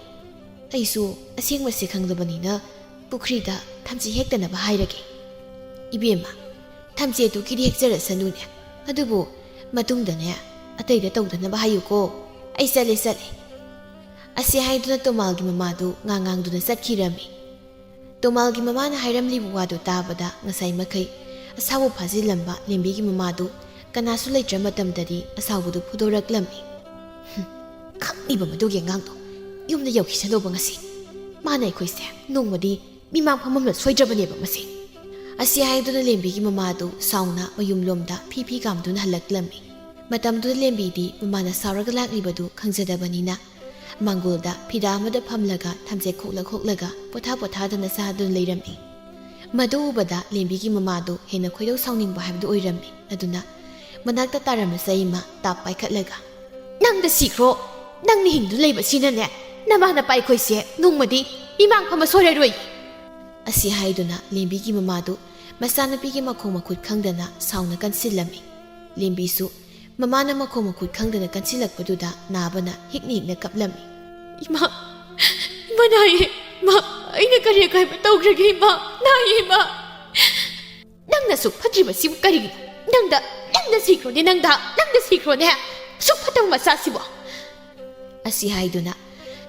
ꯑꯩꯁꯨ ꯑꯁꯦꯡꯕꯁꯦ ꯈꯪꯗꯕꯅꯤꯅ ꯄꯨꯈ꯭ꯔꯤꯗ ꯊꯝꯆꯦꯠ ꯍꯦꯛꯇꯅꯕ ꯍꯥꯏꯔꯒꯦ 이비엠마 ꯊꯝꯆꯦꯠꯇꯨꯒꯤꯗꯤ ꯍꯦꯛꯆꯔꯁꯅꯨꯅꯦ ꯑꯗꯨꯕꯨ ꯃꯇꯨꯡꯗꯅꯦ ꯑꯇꯩꯗ ꯇꯧꯗꯅꯕ ꯍꯥꯏꯌꯨꯀꯣ ꯑꯩ ꯆꯠꯂꯦ ꯑꯁꯤ ꯍꯥꯏꯗꯨꯅ ꯇꯣꯃꯥꯜꯒꯤ ꯃꯃꯥꯗꯨ ꯉꯥꯡꯗꯨꯅ ꯆꯠꯈꯤꯔꯝꯃꯤ ꯇꯣꯃꯥꯜꯒꯤ ꯃꯃꯥꯅ ꯍꯥꯏꯔꯝꯂꯤꯕ ꯋꯥꯗꯨ ꯇꯥꯕꯗ ꯉꯁꯥꯏ ꯃꯈꯩ ꯑꯁꯥꯎꯕ ꯐꯥꯖꯤꯜꯂꯝꯕ ꯂꯦꯝꯕꯤꯒꯤ ꯃꯃꯥꯗꯨ ꯀꯅꯥꯁꯨ ꯂꯩꯇ꯭ꯔ ꯃꯇꯝꯗꯗꯤ ꯑꯁꯥꯎꯕꯗꯨ ꯐꯨꯗꯣꯔꯛꯂꯝꯃꯤ ꯈꯪꯅꯤꯕ ꯃꯗꯨꯒꯤ ꯑꯉꯥꯡꯗꯣ ꯌꯨꯝꯗ ꯌꯧꯈꯤꯁꯜꯂꯨꯕ ꯉꯁꯤ ꯃꯥꯅ ꯑꯩꯈꯣꯏꯁꯦ ꯅꯣꯡꯃꯗꯤ ꯃꯤꯃꯥꯡ ꯐꯝꯃꯝꯅ ꯁꯣꯏꯗ꯭ꯔꯕꯅꯦꯕ ꯃꯁꯤ ꯑꯁꯤ ꯍꯥꯏꯗꯨꯅ ꯂꯦꯝꯕꯤꯒꯤ ꯃꯃꯥꯗꯨ ꯁꯥꯎꯅ ꯃꯌꯨꯝꯂꯣꯝꯗ ꯐꯤ ꯀꯥꯝꯗꯨꯅ ꯍꯜꯂꯛꯂꯝꯃꯤ ꯃꯇꯝꯗꯨꯗ ꯂꯦꯝꯕꯤꯗꯤ ꯃꯃꯥꯅ ꯁꯥꯎꯔꯒ ꯂꯥꯛꯂꯤꯕꯗꯨ ꯈꯪꯖꯗꯕꯅꯤꯅ ꯃꯥꯡꯒꯣꯜꯗ ꯐꯤꯗꯥ ꯑꯃꯗ ꯐꯝꯂꯒ ꯊꯝꯆꯦꯠ ꯈꯣꯛꯂꯒ ꯄꯣꯊꯥꯗꯅ ꯆꯥꯗꯨꯅ ꯂꯩꯔꯝꯃꯤ ꯃꯗꯨ ꯎꯕꯗ ꯂꯦꯝꯕꯤꯒꯤ ꯃꯃꯥꯗꯨ ꯍꯦꯟꯅ ꯈꯣꯏꯗꯧ ꯁꯥꯎꯅꯤꯡꯕ ꯍꯥꯏꯕꯗꯨ ꯑꯣꯏꯔꯝꯃꯤ ꯑꯗꯨꯅ ꯃꯅꯥꯛꯇ ꯇꯥꯔꯝꯕ ꯆꯩꯃ ꯇꯥꯞ ꯄꯥꯏꯈꯠꯂꯒ ꯅꯪꯗ ꯁꯤꯈ꯭ꯔꯣ ꯅꯪꯅ ꯍꯤꯡꯗꯨ ꯂꯩꯕꯁꯤꯅꯅꯦ ꯅꯃꯥꯅ ꯄꯥꯏꯈꯣꯏꯁꯦ ꯅꯣꯡꯃꯗꯤ ꯏꯃꯥꯡ ꯐꯝꯕ ꯁꯣꯏꯔꯔꯣꯏ ꯑꯁꯤ ꯍꯥꯏꯗꯨꯅ ꯂꯦꯝꯕꯤꯒꯤ ꯃꯃꯥꯗꯨ ꯃꯆꯥꯅꯨꯄꯤꯒꯤ ꯃꯈꯣꯡ ꯃꯈꯨꯠ ꯈꯪꯗꯅ ꯁꯥꯎꯅ ꯀꯟꯁꯤꯜꯂꯝꯃꯤ ꯂꯦꯝꯕꯤꯁꯨ ꯃꯃꯥꯅ ꯃꯈꯣꯡ ꯃꯈꯨꯠ ꯈꯪꯗꯅ ꯀꯟꯁꯤꯜꯂꯛꯄꯗꯨꯗ ꯅꯥꯕꯅ ꯍꯤꯛꯅ ꯀꯞꯂꯝꯃꯤ ꯏꯃꯥ ꯅꯥꯏꯌꯦ ꯏꯃꯥ ꯑꯩꯅ ꯀꯔꯤ ꯑꯀꯥꯏꯕ ꯇꯧꯈ꯭ꯔꯒꯦ ꯏꯃꯥ ꯅꯥꯏꯌꯦ ꯏꯃꯥ ꯅꯪꯅ ꯁꯨꯛ ꯐꯠꯇ꯭ꯔꯤꯕꯁꯤꯕꯨ ꯀꯔꯤꯒꯤꯅꯣ ꯅꯪꯗ ꯁꯤꯈ꯭ꯔꯣꯅꯦ ꯅꯪꯗ ꯁꯤꯈ꯭ꯔꯣꯅꯦ ꯁꯨꯛ ꯐꯠꯇꯕ ꯃꯆꯥꯁꯤꯕꯨ ꯑꯁꯤ ꯍꯥꯏꯗꯨꯅ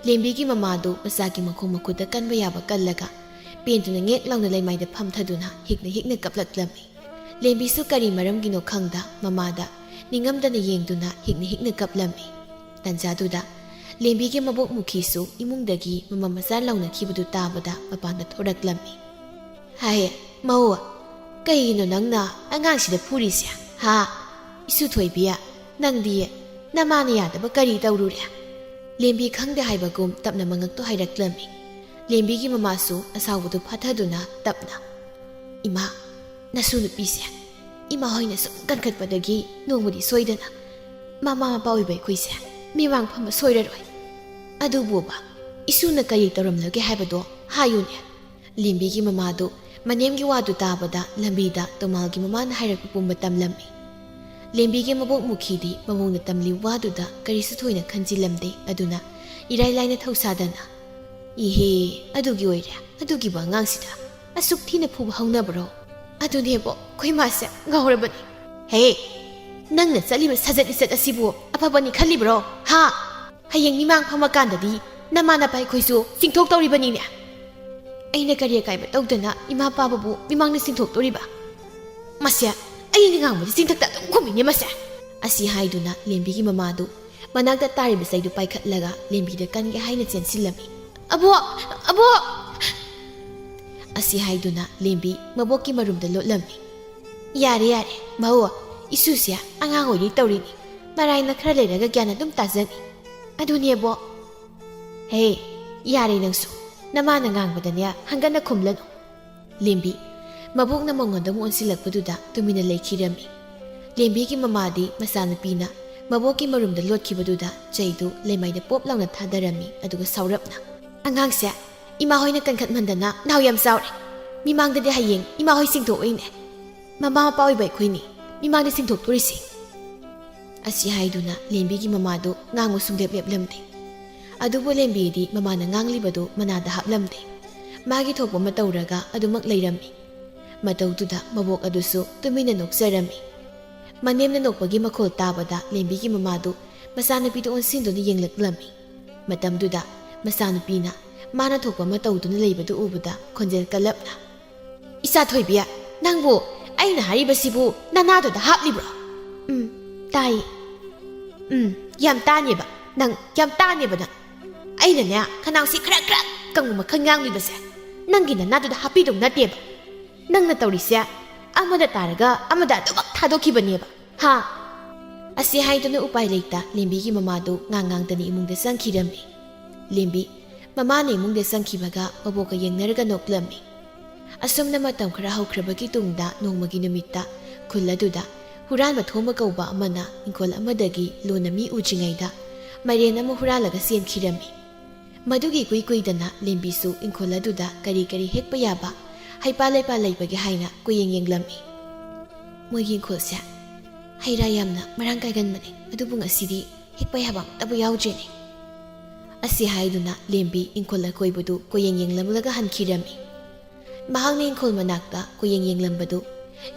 ꯂꯦꯝꯕꯤꯒꯤ ꯃꯃꯥꯗꯨ ꯃꯆꯥꯒꯤ ꯃꯈꯣꯡ ꯃꯈꯨꯠꯇ ꯀꯟꯕ ꯌꯥꯕ ꯀꯜꯂꯒ ꯄꯦꯟꯗꯨꯅ ꯉꯦꯛ ꯂꯥꯎꯅ ꯂꯩꯃꯥꯏꯗ ꯐꯝꯊꯗꯨꯅ ꯍꯤꯛꯅ ꯀꯞꯂꯛꯂꯝꯃꯤ ꯂꯦꯝꯕꯤꯁꯨ ꯀꯔꯤ ꯃꯔꯝꯒꯤꯅꯣ ꯈꯪꯗ ꯃꯃꯥꯗ ꯅꯤꯡꯉꯝꯗꯅ ꯌꯦꯡꯗꯨꯅ ꯍꯤꯛꯅ ꯀꯞꯂꯝꯃꯤ ꯇꯟꯖꯥꯗꯨꯗ ꯂꯦꯝꯕꯤꯒꯤ ꯃꯕꯣꯛ ꯃꯨꯈꯤꯁꯨ ꯏꯃꯨꯡꯗꯒꯤ ꯃꯃꯥ ꯃꯆꯥ ꯂꯥꯎꯅꯈꯤꯕꯗꯨ ꯇꯥꯕꯗ ꯃꯄꯥꯟꯗ ꯊꯣꯔꯛꯂꯝꯃꯤ ꯍꯥꯏꯌꯦ ꯃꯧ ꯀꯩꯒꯤꯅꯣ ꯅꯪꯅ ꯑꯉꯥꯡꯁꯤꯗ ꯐꯨꯔꯤꯁꯦ ꯍꯥ ꯏꯁꯨ ꯊꯣꯏꯕꯤ ꯅꯪꯗꯤ ꯅꯃꯥꯅ ꯌꯥꯗꯕ ꯀꯔꯤ ꯇꯧꯔꯨꯔꯦ ꯂꯦꯝꯕꯤ ꯈꯪꯗꯦ ꯍꯥꯏꯕꯒꯨꯝ ꯇꯞꯅ ꯃꯉꯛꯇꯣ ꯍꯥꯏꯔꯛꯂꯝꯃꯤ ꯂꯦꯝꯕꯤꯒꯤ ꯃꯃꯥꯁꯨ ꯑꯁꯥꯎꯕꯗꯨ ꯐꯥꯊꯗꯨꯅ ꯇꯞꯅ ꯏꯃꯥ ꯅꯁꯨ ꯅꯨꯄꯤꯁꯦ ꯏꯃꯥ ꯍꯣꯏꯅ ꯁꯨꯝ ꯀꯟꯈꯠꯄꯗꯒꯤ ꯅꯣꯡꯃꯗꯤ ꯁꯣꯏꯗꯅ ꯃꯃꯥ ꯃꯄꯥ ꯑꯣꯏꯕ ꯑꯩꯈꯣꯏꯁꯦ ꯃꯤꯃꯥꯡ ꯐꯝꯕ ꯁꯣꯏꯔꯔꯣꯏ ꯑꯗꯨꯕꯨꯕ ꯏꯁꯨꯅ ꯀꯔꯤ ꯇꯧꯔꯝꯂꯒꯦ ꯍꯥꯏꯕꯗꯣ ꯍꯥꯏꯌꯨꯅꯦ ꯂꯦꯝꯕꯤꯒꯤ ꯃꯃꯥꯗꯨ ꯃꯅꯦꯝꯒꯤ ꯋꯥꯗꯨ ꯇꯥꯕꯗ ꯂꯝꯕꯤꯗ ꯇꯣꯃꯥꯜꯒꯤ ꯃꯃꯥꯅ ꯍꯥꯏꯔꯛꯄ ꯄꯨꯝꯕ ꯇꯝꯂꯝꯃꯤ ꯂꯦꯝꯕꯤꯒꯤ ꯃꯕꯣꯛ ꯃꯨꯈꯤꯗꯤ ꯃꯕꯣꯛꯅ ꯇꯝꯂꯤꯕ ꯋꯥꯗꯨꯗ ꯀꯔꯤꯁꯨ ꯊꯣꯏꯅ ꯈꯟꯖꯤꯜꯂꯝꯗꯦ ꯑꯗꯨꯅ ꯏꯔꯥꯏ ꯂꯥꯏꯅ ꯊꯧꯁꯥꯗꯅ ꯏꯍꯦ ꯑꯗꯨꯒꯤ ꯑꯣꯏꯔꯦ ꯑꯗꯨꯒꯤꯕ ꯑꯉꯥꯡꯁꯤꯗ ꯑꯁꯨꯛ ꯊꯤꯅ ꯐꯨꯕ ꯍꯧꯅꯕ꯭ꯔꯣ ꯑꯗꯨꯅꯦꯕꯣ ꯑꯩꯈꯣꯏ ꯃꯥꯁꯦ ꯉꯥꯎꯔꯕꯅꯤ ꯍꯦ ꯅꯪꯅ ꯆꯠꯂꯤꯕ ꯁꯖꯠ ꯂꯤꯆꯠ ꯑꯁꯤꯕꯨ ꯑꯐꯕꯅꯤ ꯈꯜꯂꯤꯕ꯭ꯔꯣ ꯍꯥ ꯍꯌꯦꯡ ꯃꯤꯃꯥꯡ ꯐꯝꯃꯀꯥꯟꯗꯗꯤ ꯅꯃꯥ ꯅꯄꯥ ꯑꯩꯈꯣꯏꯁꯨ ꯆꯤꯡꯊꯣꯛꯇꯧꯔꯤꯕꯅꯤꯅꯦ ꯑꯩꯅ ꯀꯔꯤ ꯑꯀꯥꯏꯕ ꯇꯧꯗꯅ ꯏꯃꯥ ꯄꯥꯕꯕꯨ ꯃꯤꯃꯥꯡꯗ ꯆꯤꯡꯊꯣꯛꯇꯣꯔꯤꯕ ꯃꯁꯦ ꯑꯩꯅ ꯉꯥꯡꯕꯗꯤ ꯆꯤꯡꯊꯛꯇ ꯑꯗꯨꯝ ꯈꯨꯝꯃꯤꯅꯦ ꯃꯁꯦ ꯑꯁꯤ ꯍꯥꯏꯗꯨꯅ ꯂꯦꯝꯕꯤꯒꯤ ꯃꯃꯥꯗꯨ ꯃꯅꯥꯛꯇ ꯇꯥꯔꯤꯕ ꯆꯩꯗꯨ ꯄꯥꯏꯈꯠꯂꯒ ꯂꯦꯝꯕꯤꯗ ꯀꯟꯒꯦ ꯍꯥꯏꯅ ꯆꯦꯟꯁꯤꯜꯂꯝꯃꯤ ꯑꯕꯣꯛ ꯑꯁꯤ ꯍꯥꯏꯗꯨꯅ ꯂꯦꯝꯕꯤ ꯃꯕꯣꯛꯀꯤ ꯃꯔꯨꯝꯗ ꯂꯣꯠꯂꯝꯃꯤ ꯌꯥꯔꯦ ꯃꯧ ꯏꯁꯨꯁꯦ ꯑꯉꯥꯡ ꯑꯣꯏꯔꯤ ꯇꯧꯔꯤꯅꯤ ꯃꯔꯥꯏꯅ ꯈꯔ ꯂꯩꯔꯒ ꯒ꯭ꯌꯥꯟ ꯑꯗꯨꯝ ꯇꯥꯖꯅꯤ ꯑꯗꯨꯅꯦꯕꯣ ꯍꯦ ꯌꯥꯔꯦ ꯅꯪꯁꯨ ꯅꯃꯥꯅ ꯉꯥꯡꯕꯗꯅꯦ ꯍꯪꯒꯠꯅ ꯈꯨꯝꯂꯅꯨ ꯂꯦꯝꯕꯤ ꯃꯕꯣꯛꯅ ꯃꯉꯣꯟꯗ ꯑꯃꯨꯛ ꯑꯣꯟꯁꯤꯜꯂꯛꯄꯗꯨꯗ ꯇꯨꯃꯤꯟꯅ ꯂꯩꯈꯤꯔꯝꯃꯤ ꯂꯦꯝꯕꯤꯒꯤ ꯃꯃꯥꯗꯤ ꯃꯆꯥꯅꯨꯄꯤꯅ ꯃꯕꯣꯛꯀꯤ ꯃꯔꯨꯝꯗ ꯂꯣꯠꯈꯤꯕꯗꯨꯗ ꯆꯩꯗꯨ ꯂꯩꯃꯥꯏꯗ ꯄꯣꯞ ꯂꯥꯎꯅ ꯊꯥꯗꯔꯝꯃꯤ ꯑꯗꯨꯒ ꯁꯥꯎꯔꯞꯅ ꯑꯉꯥꯡꯁꯦ ꯏꯃꯥ ꯍꯣꯏꯅ ꯀꯟꯈꯠꯃꯟꯗꯅ ꯅꯥꯎ ꯌꯥꯝ ꯆꯥꯎꯔꯦ ꯃꯤꯃꯥꯡꯗꯗꯤ ꯍꯌꯦꯡ ꯏꯃꯥ ꯍꯣꯏ ꯆꯤꯡꯊꯣꯛꯑꯣꯏꯅꯦ ꯃꯃꯥ ꯃꯄꯥ ꯑꯣꯏꯕ ꯑꯩꯈꯣꯏꯅꯤ ꯃꯤꯃꯥꯡꯗ ꯆꯤꯡꯊꯣꯛꯇꯣꯔꯤꯁꯤ ꯑꯁꯤ ꯍꯥꯏꯗꯨꯅ ꯂꯦꯝꯕꯤꯒꯤ ꯃꯃꯥꯗꯨ ꯉꯥꯡꯕ ꯁꯨꯡꯂꯦꯞ ꯂꯦꯞꯂꯝꯗꯦ ꯑꯗꯨꯕꯨ ꯂꯦꯝꯕꯤꯗꯤ ꯃꯃꯥꯅ ꯉꯥꯡꯂꯤꯕꯗꯨ ꯃꯅꯥꯗ ꯍꯥꯞꯂꯝꯗꯦ ꯃꯥꯒꯤ ꯊꯣꯛꯄ ꯑꯃ ꯇꯧꯔꯒ ꯑꯗꯨꯃꯛ ꯂꯩꯔꯝꯃꯤ ꯃꯇꯧꯗꯨꯗ ꯃꯕꯣꯛ ꯑꯗꯨꯁꯨ ꯇꯨꯃꯤꯟꯅ ꯅꯣꯛꯆꯔꯝꯃꯤ ꯃꯅꯦꯝꯅ ꯅꯣꯛꯄꯒꯤ ꯃꯈꯣꯜ ꯇꯥꯕꯗ ꯂꯦꯝꯕꯤꯒꯤ ꯃꯃꯥꯗꯨ ꯃꯆꯥꯅꯨꯄꯤꯗ ꯑꯣꯟꯁꯤꯟꯗꯨꯅ ꯌꯦꯡꯂꯛꯂꯝꯃꯤ ꯃꯇꯝꯗꯨꯗ ꯃꯆꯥꯅꯨꯄꯤꯅ ꯃꯥꯅ ꯊꯣꯛꯄ ꯑꯃ ꯇꯧꯗꯨꯅ ꯂꯩꯕꯗꯨ ꯎꯕꯗ ꯈꯣꯟꯖꯦꯜ ꯀꯜꯂꯞꯅ ꯏꯆꯥ ꯊꯣꯏꯕꯤ ꯅꯪꯕꯨ ꯑꯩꯅ ꯍꯥꯏꯔꯤꯕꯁꯤꯕꯨ ꯅꯅꯥꯗꯨꯗ ꯍꯥꯞꯂꯤꯕ꯭ꯔꯣ ꯇꯥꯏ ꯌꯥꯝ ꯇꯥꯅꯦꯕ ꯅꯪ ꯌꯥꯝ ꯇꯥꯅꯦꯕ ꯅꯪ ꯑꯩꯅꯅꯦ ꯈꯅꯥꯎꯁꯤ ꯈꯔ ꯀꯪꯕ ꯃꯈꯜ ꯉꯥꯡꯂꯤꯕꯁꯦ ꯅꯪꯒꯤ ꯅꯅꯥꯗꯨꯗ ꯍꯥꯞꯄꯤꯗꯧ ꯅꯠꯇꯦꯕ ꯅꯪꯅ ꯇꯧꯔꯤꯁꯦ ꯑꯃꯗ ꯇꯥꯔꯒ ꯑꯃꯗ ꯑꯗꯨꯃꯛ ꯊꯥꯗꯣꯛꯈꯤꯕꯅꯦꯕ ꯍꯥ ꯑꯁꯤ ꯍꯥꯏꯗꯨꯅ ꯎꯄꯥꯏ ꯂꯩꯇ ꯂꯦꯝꯕꯤꯒꯤ ꯃꯃꯥꯗꯨ ꯉꯥꯡꯗꯅ ꯏꯃꯨꯡꯗ ꯆꯪꯈꯤꯔꯝꯃꯤ ꯂꯦꯝꯕꯤ ꯃꯃꯥꯅ ꯏꯃꯨꯡꯗ ꯆꯪꯈꯤꯕꯒ ꯃꯕꯣꯛꯀ ꯌꯦꯡꯅꯔꯒ ꯅꯣꯛꯂꯝꯃꯤ ꯑꯁꯨꯝꯅ ꯃꯇꯝ ꯈꯔ ꯍꯧꯈ꯭ꯔꯕꯒꯤ ꯇꯨꯡꯗ ꯅꯣꯡꯃꯒꯤ ꯅꯨꯃꯤꯠꯇ ꯈꯨꯜ ꯑꯗꯨꯗ ꯍꯨꯔꯥꯟꯕ ꯊꯣꯝꯕ ꯀꯧꯕ ꯑꯃꯅ ꯏꯪꯈꯣꯜ ꯑꯃꯗꯒꯤ ꯂꯣꯟꯅ ꯃꯤ ꯎꯗ꯭ꯔꯤꯉꯩꯗ ꯃꯥꯏꯔꯦꯟ ꯑꯃ ꯍꯨꯔꯥꯜꯂꯒ ꯆꯦꯟꯈꯤꯔꯝꯃꯤ ꯃꯗꯨꯒꯤ ꯀꯨꯏꯗꯅ ꯂꯦꯝꯕꯤꯁꯨ ꯏꯪꯈꯣꯜ ꯑꯗꯨꯗ ꯀꯔꯤ ꯍꯦꯛꯄ ꯌꯥꯕ ꯍꯩꯄꯥ ꯂꯩꯄꯥ ꯂꯩꯕꯒꯦ ꯍꯥꯏꯅ ꯌꯦꯡꯂꯝꯃꯤ ꯃꯣꯏꯒꯤ ꯏꯪꯈꯣꯜꯁꯦ ꯍꯩ ꯔꯥ ꯌꯥꯝꯅ ꯃꯔꯥꯡ ꯀꯥꯏꯒꯟꯕꯅꯤ ꯑꯗꯨꯕꯨ ꯉꯁꯤꯗꯤ ꯍꯦꯛꯄ ꯌꯥꯕ ꯑꯃꯇꯕꯨ ꯌꯥꯎꯗ꯭ꯔꯦꯅꯦ ꯑꯁꯤ ꯍꯥꯏꯗꯨꯅ ꯂꯦꯝꯕꯤ ꯏꯪꯈꯣꯜ ꯑꯀꯣꯏꯕꯗꯨ ꯌꯦꯡꯂꯝꯂꯒ ꯍꯟꯈꯤꯔꯝꯃꯤ ꯃꯍꯥꯛꯅ ꯏꯪꯈꯣꯜ ꯃꯅꯥꯛꯇ ꯌꯦꯡꯂꯝꯕꯗꯨ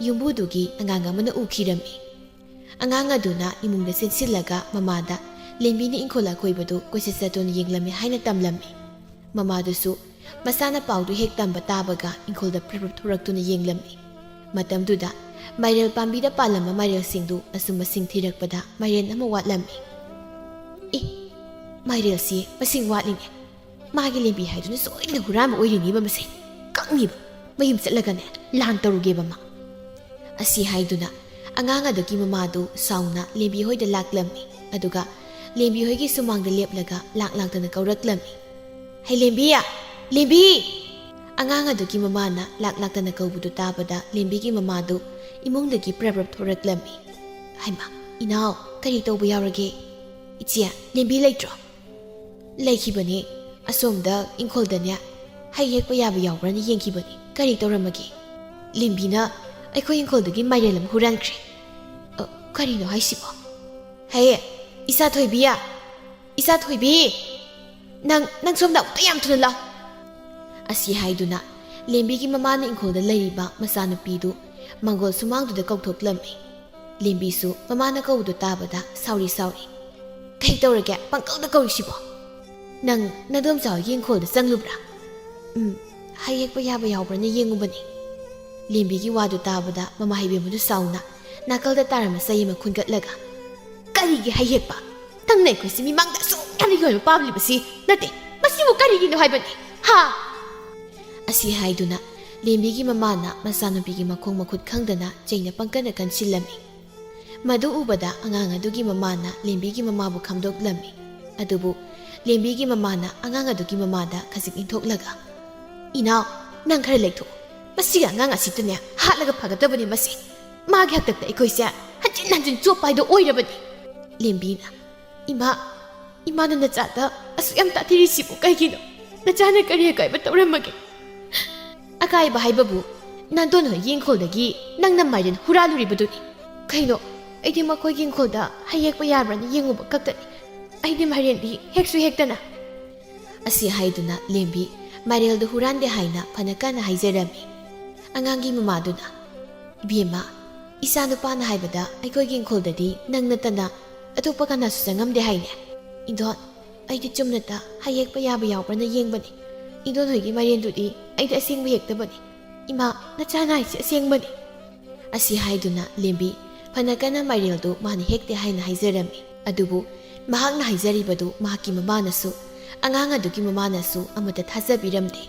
ꯌꯨꯝꯕꯨꯗꯨꯒꯤ ꯑꯉꯥꯡ ꯑꯃꯅ ꯎꯈꯤꯔꯝꯃꯤ ꯑꯉꯥꯡ ꯑꯗꯨꯅ ꯏꯃꯨꯡꯗ ꯆꯦꯟꯁꯤꯜꯂꯒ ꯃꯃꯥꯗ ꯂꯦꯝꯕꯤꯅ ꯏꯪꯈꯣꯜ ꯑꯀꯣꯏꯕꯗꯨ ꯀꯣꯏꯆꯠ ꯆꯠꯇꯨꯅ ꯌꯦꯡꯂꯝꯃꯤ ꯍꯥꯏꯅ ꯇꯝꯂꯝꯃꯤ ꯃꯃꯥꯗꯨꯁꯨ ꯃꯆꯥꯅ ꯄꯥꯎꯗꯨ ꯍꯦꯛ ꯇꯝꯕ ꯇꯥꯕꯒ ꯏꯪꯈꯣꯜꯗ ꯊꯣꯔꯛꯇꯨꯅ ꯌꯦꯡꯂꯝꯃꯤ ꯃꯇꯝꯗꯨꯗ ꯃꯥꯏꯔꯦꯜ ꯄꯥꯝꯕꯤꯗ ꯄꯥꯜꯂꯝꯕ ꯃꯥꯏꯔꯦꯜꯁꯤꯡꯗꯨ ꯑꯆꯨꯝ ꯃꯁꯤꯡ ꯊꯤꯔꯛꯄꯗ ꯃꯥꯏꯔꯦꯟ ꯑꯃ ꯋꯥꯠꯂꯝꯃꯤ ꯃꯥꯏꯔꯦꯜꯁꯤ ꯃꯁꯤꯡ ꯋꯥꯠꯂꯤꯅꯦ ꯃꯥꯒꯤ ꯂꯦꯝꯕꯤ ꯍꯥꯏꯗꯨꯅ ꯁꯣꯏꯗꯅ ꯍꯨꯔꯥꯟꯕ ꯑꯣꯏꯔꯤꯅꯤꯕ ꯃꯁꯦ ꯀꯛꯅꯤꯕ ꯃꯌꯨꯝ ꯆꯠꯂꯒꯅꯦ ꯂꯥꯟ ꯇꯧꯔꯨꯒꯦꯕ ꯃꯥ ꯑꯁꯤ ꯍꯥꯏꯗꯨꯅ ꯑꯉꯥꯡ ꯑꯗꯨꯒꯤ ꯃꯃꯥꯗꯨ ꯁꯥꯎꯅ ꯂꯦꯝꯕꯤ ꯍꯣꯏꯗ ꯂꯥꯛꯂꯝꯃꯤ ꯑꯗꯨꯒ ꯂꯦꯝꯕꯤ ꯍꯣꯏꯒꯤ ꯁꯨꯃꯥꯡꯗ ꯂꯦꯞꯂꯒ ꯂꯥꯛꯇꯅ ꯀꯧꯔꯛꯂꯝꯃꯤ ꯍꯩ ꯂꯦꯝꯕꯤ ꯂꯦꯝꯕꯤ ꯑꯉꯥꯡ ꯑꯗꯨꯒꯤ ꯃꯃꯥꯅ ꯂꯥꯛꯇꯅ ꯀꯧꯕꯗꯨ ꯇꯥꯕꯗ ꯂꯦꯝꯕꯤꯒꯤ ꯃꯃꯥꯗꯨ ꯏꯃꯨꯡꯗꯒꯤ ꯄ꯭ꯔꯞ ꯊꯣꯔꯛꯂꯝꯃꯤ ꯍꯩꯃꯥ ꯏꯅꯥꯎ ꯀꯔꯤ ꯇꯧꯕ ꯌꯥꯎꯔꯒꯦ ꯏꯆꯦ ꯂꯦꯝꯕꯤ ꯂꯩꯇ꯭ꯔꯣ ꯂꯩꯈꯤꯕꯅꯤ ꯑꯁꯣꯝꯗ ꯏꯪꯈꯣꯜꯗꯅꯦ ꯍꯩ ꯍꯦꯛꯄ ꯌꯥꯕ ꯌꯥꯎꯕ꯭ꯔꯅ ꯌꯦꯡꯈꯤꯕꯅꯤ ꯀꯔꯤ ꯇꯧꯔꯝꯃꯒꯦ ꯂꯦꯝꯕꯤꯅ ꯑꯩꯈꯣꯏ ꯏꯪꯈꯣꯜꯗꯒꯤ ꯃꯥꯏꯔꯦꯜ ꯑꯃ ꯍꯨꯔꯥꯟꯈ꯭ꯔꯦ ꯀꯔꯤꯅꯣ ꯍꯥꯏꯁꯤꯕꯣ ꯍꯦ ꯏꯆꯥ ꯊꯣꯏꯕꯤ ꯅꯪ ꯁꯣꯝꯗ ꯑꯃꯨꯛꯇ ꯌꯥꯝ ꯊꯨꯅ ꯂꯥꯎ ꯑꯁꯤ ꯍꯥꯏꯗꯨꯅ ꯂꯦꯝꯕꯤꯒꯤ ꯃꯃꯥꯅ ꯏꯪꯈꯣꯜꯗ ꯂꯩꯔꯤꯕ ꯃꯆꯥꯅꯨꯄꯤꯗꯨ ꯃꯪꯒꯣꯜ ꯁꯨꯃꯥꯡꯗꯨꯗ ꯀꯧꯊꯣꯛꯂꯝꯃꯤ ꯂꯦꯝꯕꯤꯁꯨ ꯃꯃꯥꯅ ꯀꯧꯕꯗꯨ ꯇꯥꯕꯗ ꯁꯥꯎꯔꯤ ꯀꯩ ꯇꯧꯔꯒꯦ ꯄꯪꯀꯧꯗ ꯀꯧꯔꯤꯁꯤꯕꯣ ꯅꯪ ꯅꯗꯣꯝꯆꯥ ꯍꯣꯏꯒꯤ ꯏꯪꯈꯣꯜꯗ ꯆꯪꯂꯨꯕ꯭ꯔꯥ ꯍꯩ ꯍꯦꯛꯄ ꯌꯥꯕ ꯌꯥꯎꯕ꯭ꯔꯅ ꯌꯦꯡꯉꯨꯕꯅꯤ ꯂꯦꯝꯕꯤꯒꯤ ꯋꯥꯗꯨ ꯇꯥꯕꯗ ꯃꯃꯥ ꯍꯩꯕꯦꯝꯃꯗꯨ ꯁꯥꯎꯅ ꯅꯥꯀꯜꯗ ꯇꯥꯔꯝꯕ ꯆꯩ ꯑꯃ ꯈꯨꯟꯒꯠꯂꯒ ꯀꯔꯤꯒꯤ ꯍꯩ ꯍꯦꯛꯄ ꯅꯪꯅ ꯑꯩꯈꯣꯏꯁꯤ ꯃꯤꯃꯥꯡꯗ ꯑꯁꯨꯛ ꯌꯥꯝꯅ ꯌꯣꯟꯕ ꯄꯥꯝꯂꯤꯕꯁꯤ ꯅꯠꯇꯦ ꯃꯁꯤꯕꯨ ꯀꯔꯤꯒꯤꯅꯣ ꯍꯥꯏꯕꯅꯤ ꯍꯥ ꯑꯁꯤ ꯍꯥꯏꯗꯨꯅ ꯂꯦꯝꯕꯤꯒꯤ ꯃꯃꯥꯅ ꯃꯆꯥꯅꯨꯄꯤꯒꯤ ꯃꯈꯣꯡ ꯃꯈꯨꯠ ꯈꯪꯗꯅ ꯆꯩꯅ ꯄꯪꯀꯟꯗ ꯀꯟꯁꯤꯜꯂꯝꯃꯤ ꯃꯗꯨ ꯎꯕꯗ ꯑꯉꯥꯡ ꯑꯗꯨꯒꯤ ꯃꯃꯥꯅ ꯂꯦꯝꯕꯤꯒꯤ ꯃꯃꯥꯕꯨ ꯈꯝꯗꯣꯛꯂꯝꯃꯤ ꯑꯗꯨꯕꯨ ꯂꯦꯝꯕꯤꯒꯤ ꯃꯃꯥꯅ ꯑꯉꯥꯡ ꯑꯗꯨꯒꯤ ꯃꯃꯥꯗ ꯈꯖꯤꯛ ꯏꯟꯊꯣꯛꯂꯒ ꯏꯅꯥꯎ ꯅꯪ ꯈꯔ ꯂꯩꯊꯣꯛꯎ ꯃꯁꯤꯒ ꯑꯉꯥꯡ ꯑꯁꯤꯗꯅꯦ ꯍꯥꯠꯂꯒ ꯐꯒꯗꯕꯅꯤ ꯃꯁꯤ ꯃꯥꯒꯤ ꯍꯥꯛꯇꯛꯇ ꯑꯩꯈꯣꯏꯁꯦ ꯍꯟꯖꯤꯟ ꯆꯣꯞꯄ ꯍꯥꯏꯗꯣ ꯑꯣꯏꯔꯕꯅꯤ ꯂꯦꯝꯕꯤꯅ ꯏꯃꯥꯅ ꯅꯆꯥꯗ ꯑꯁꯨꯛ ꯌꯥꯝ ꯇꯥꯊꯤꯔꯤꯁꯤꯕꯨ ꯀꯩꯒꯤꯅꯣ ꯅꯆꯥꯅ ꯀꯔꯤ ꯑꯀꯥꯏꯕ ꯇꯧꯔꯝꯃꯒꯦ ꯑꯀꯥꯏꯕ ꯍꯥꯏꯕꯕꯨ ꯅꯥꯟꯗꯣꯟ ꯍꯣꯏꯒꯤ ꯏꯪꯈꯣꯜꯗꯒꯤ ꯅꯪꯅ ꯃꯥꯏꯔꯦꯟ ꯍꯨꯔꯥꯜꯂꯨꯔꯤꯕꯗꯨꯅꯤ ꯀꯩꯅꯣ ꯑꯩꯗꯤ ꯃꯈꯣꯏꯒꯤ ꯏꯪꯈꯣꯜꯗ ꯍꯩ ꯍꯦꯛꯄ ꯌꯥꯕ꯭ꯔꯅ ꯌꯦꯡꯉꯨꯕ ꯈꯛꯇꯅꯤ ꯑꯩꯗꯤ ꯃꯥꯏꯔꯦꯟꯗꯤ ꯍꯦꯛꯁꯨ ꯍꯦꯛꯇꯅ ꯑꯁꯤ ꯍꯥꯏꯗꯨꯅ ꯂꯦꯝꯕꯤ ꯃꯥꯏꯔꯦꯜꯗꯨ ꯍꯨꯔꯥꯟꯗꯦ ꯍꯥꯏꯅ ꯐꯅ ꯀꯟꯅ ꯍꯥꯏꯖꯔꯝꯃꯤ ꯑꯉꯥꯡꯒꯤ ꯃꯃꯥꯗꯨꯅ ꯏꯕꯦꯝꯃ ꯏꯆꯥ ꯅꯨꯄꯥꯅ ꯍꯥꯏꯕꯗ ꯑꯩꯈꯣꯏꯒꯤ ꯏꯪꯈꯣꯜꯗꯗꯤ ꯅꯪ ꯅꯠꯇꯅ ꯑꯇꯣꯞꯄ ꯀꯅꯥꯁꯨ ꯆꯪꯉꯝꯗꯦ ꯍꯥꯏꯅꯦ ꯏꯟꯗꯣꯟ ꯑꯩꯗꯤ ꯆꯨꯝꯅꯇ ꯍꯩ ꯍꯦꯛꯄ ꯌꯥꯕ ꯌꯥꯎꯕ꯭ꯔꯅ ꯌꯦꯡꯕꯅꯤ ꯏꯟꯗꯣꯟ ꯍꯣꯏꯒꯤ ꯃꯥꯏꯔꯦꯟꯗꯨꯗꯤ ꯑꯩꯗꯤ ꯑꯁꯦꯡꯕ ꯍꯦꯛꯇꯕꯅꯤ ꯏꯃꯥ ꯅꯆꯥꯅ ꯍꯥꯏꯁꯤ ꯑꯁꯦꯡꯕꯅꯤ ꯑꯁꯤ ꯍꯥꯏꯗꯨꯅ ꯂꯦꯝꯕꯤ ꯐꯅ ꯀꯟꯅ ꯃꯥꯏꯔꯦꯜꯗꯨ ꯃꯥꯅ ꯍꯦꯛꯇꯦ ꯍꯥꯏꯅ ꯍꯥꯏꯖꯔꯝꯃꯤ ꯑꯗꯨꯕꯨ ꯃꯍꯥꯛꯅ ꯍꯥꯏꯖꯔꯤꯕꯗꯨ ꯃꯍꯥꯛꯀꯤ ꯃꯃꯥꯅꯁꯨ ꯑꯉꯥꯡ ꯑꯗꯨꯒꯤ ꯃꯃꯥꯅꯁꯨ ꯑꯃꯠꯇ ꯊꯥꯖꯕꯤꯔꯝꯗꯦ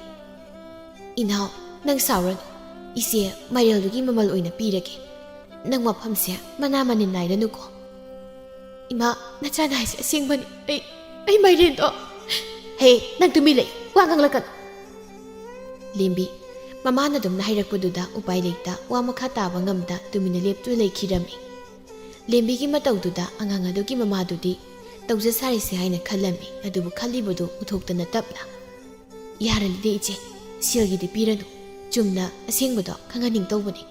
ꯏꯅꯥꯎ ꯅꯪ ꯁꯥꯎꯔꯅꯨ ꯏꯆꯦ ꯃꯥꯏꯔꯦꯜꯗꯨꯒꯤ ꯃꯃꯜ ꯑꯣꯏꯅ ꯄꯤꯔꯒꯦ ꯅꯪ ꯃꯐꯝꯁꯦ ꯃꯅꯥ ꯃꯅꯤꯟ ꯅꯥꯏꯔꯅꯨꯀꯣ ꯏꯃꯥ ꯅꯆꯥꯅ ꯍꯥꯏꯁꯤ ꯑꯁꯦꯡꯕꯅꯤ ꯑꯩ ꯃꯥꯏꯔꯦꯟꯗꯣ ꯍꯦ ꯅꯪ ꯇꯨꯃꯤꯟ ꯂꯩ ꯋꯥ ꯉꯥꯡꯂꯛꯀꯅꯨ ꯂꯦꯝꯕꯤ ꯃꯃꯥꯅ ꯑꯗꯨꯝꯅ ꯍꯥꯏꯔꯛꯄꯗꯨꯗ ꯎꯄꯥꯏ ꯂꯩꯇ ꯋꯥ ꯃꯈꯥ ꯇꯥꯕ ꯉꯝꯗ ꯇꯨꯃꯤꯟꯅ ꯂꯦꯞꯇꯨꯅ ꯂꯩꯈꯤꯔꯝꯃꯤ ꯂꯦꯝꯕꯤꯒꯤ ꯃꯇꯧꯗꯨꯗ ꯑꯉꯥꯡ ꯑꯗꯨꯒꯤ ꯃꯃꯥꯗꯨꯗꯤ ꯇꯧꯖ ꯁꯥꯔꯤꯁꯦ ꯍꯥꯏꯅ ꯈꯜꯂꯝꯃꯤ ꯑꯗꯨꯕꯨ ꯈꯜꯂꯤꯕꯗꯨ ꯎꯊꯣꯛꯇꯅ ꯇꯞꯅ ꯌꯥꯔꯅꯤꯗꯦ ꯏꯆꯦ ꯁꯦꯜꯒꯤꯗꯤ ꯄꯤꯔꯅꯨ ꯆꯨꯝꯅ ꯑꯁꯦꯡꯕꯗꯣ ꯈꯪꯍꯟꯅꯤꯡ ꯇꯧꯕꯅꯤ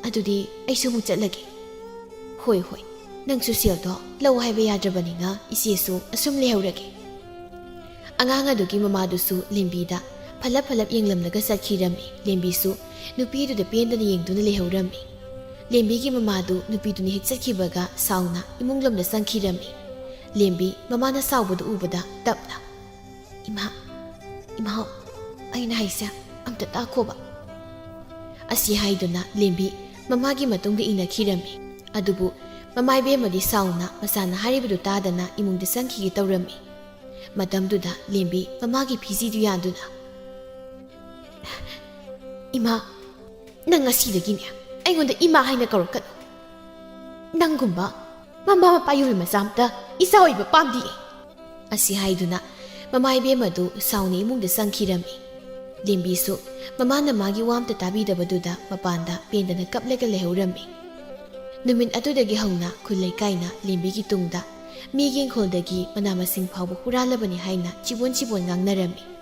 ꯑꯗꯨꯗꯤ ꯑꯩꯁꯨ ꯑꯃꯨꯛ ꯆꯠꯂꯒꯦ ꯍꯣꯏ ꯅꯪꯁꯨ ꯁꯦꯜꯗꯣ ꯂꯧ ꯍꯥꯏꯕ ꯌꯥꯗ꯭ꯔꯕꯅꯤꯅ ꯏꯆꯦꯁꯨ ꯑꯁꯨꯝ ꯂꯩꯍꯧꯔꯒꯦ ꯑꯉꯥꯡ ꯑꯗꯨꯒꯤ ꯃꯃꯥꯗꯨꯁꯨ ꯂꯦꯝꯕꯤꯗ ꯐꯂꯞ ꯌꯦꯡꯂꯝꯂꯒ ꯆꯠꯈꯤꯔꯝꯃꯤ ꯂꯦꯝꯕꯤꯁꯨ ꯅꯨꯄꯤꯗꯨꯗ ꯄꯦꯟꯗꯅ ꯌꯦꯡꯗꯨꯅ ꯂꯩꯍꯧꯔꯝꯃꯤ ꯂꯦꯝꯕꯤꯒꯤ ꯃꯃꯥꯗꯨ ꯅꯨꯄꯤꯗꯨꯅ ꯍꯦꯛ ꯆꯠꯈꯤꯕꯒ ꯁꯥꯎꯅ ꯏꯃꯨꯡ ꯂꯣꯝꯗ ꯆꯪꯈꯤꯔꯝꯃꯤ ꯂꯦꯝꯕꯤ ꯃꯃꯥꯅ ꯁꯥꯎꯕꯗꯨ ꯎꯕꯗ ꯇꯞꯅ ꯏꯃꯥ ꯑꯩꯅ ꯍꯥꯏꯁꯦ ꯑꯝꯇ ꯇꯥꯈꯣꯕ ꯑꯁꯤ ꯍꯥꯏꯗꯨꯅ ꯂꯦꯝꯕꯤ ꯃꯃꯥꯒꯤ ꯃꯇꯨꯡꯗ ꯏꯟꯅꯈꯤꯔꯝꯃꯤ ꯑꯗꯨꯕꯨ ꯃꯃꯥꯏꯕꯦꯝꯃꯗꯤ ꯁꯥꯎꯅ ꯃꯆꯥꯅ ꯍꯥꯏꯔꯤꯕꯗꯨ ꯇꯥꯗꯅ ꯏꯃꯨꯡꯗ ꯆꯪꯈꯤꯒꯦ ꯇꯧꯔꯝꯃꯤ ꯃꯇꯝꯗꯨꯗ ꯂꯦꯝꯕꯤ ꯃꯃꯥꯒꯤ ꯐꯤꯖꯤꯗꯨ ꯌꯥꯟꯗꯨꯅ ꯏꯃꯥ ꯅꯪ ꯉꯁꯤꯗꯒꯤꯅꯦ ꯑꯩꯉꯣꯟꯗ ꯏꯃꯥ ꯍꯥꯏꯅ ꯀꯧꯔꯛꯀꯅꯨ ꯅꯪꯒꯨꯝꯕ ꯃꯃꯥ ꯃꯄꯥ ꯌꯣꯜ ꯃꯆꯥ ꯑꯝꯇ ꯏꯆꯥ ꯑꯣꯏꯕ ꯄꯥꯝꯗꯤꯌꯦ ꯑꯁꯤ ꯍꯥꯏꯗꯨꯅ ꯃꯃꯥꯏꯕꯦꯝꯃꯗꯨ ꯁꯥꯎꯅ ꯏꯃꯨꯡꯗ ꯆꯪꯈꯤꯔꯝꯃꯤ ꯂꯦꯝꯕꯤꯁꯨ ꯃꯃꯥꯅ ꯃꯥꯒꯤ ꯋꯥ ꯑꯝꯇ ꯇꯥꯕꯤꯗꯕꯗꯨꯗ ꯃꯄꯥꯟꯗ ꯄꯦꯟꯗꯅ ꯀꯞꯂꯒ ꯂꯩꯍꯧꯔꯝꯃꯤ ꯅꯨꯃꯤꯠ ꯑꯗꯨꯗꯒꯤ ꯍꯧꯅ ꯈꯨꯜ ꯂꯩꯀꯥꯏꯅ ꯂꯦꯝꯕꯤꯒꯤ ꯇꯨꯡꯗ ꯃꯤꯒꯤ ꯏꯪꯈꯣꯜꯗꯒꯤ ꯃꯅꯥ ꯃꯁꯤꯡ ꯐꯥꯎꯕ ꯍꯨꯔꯥꯜꯂꯕꯅꯤ ꯍꯥꯏꯅ ꯆꯤꯕꯣꯟ ꯉꯥꯡꯅꯔꯝꯃꯤ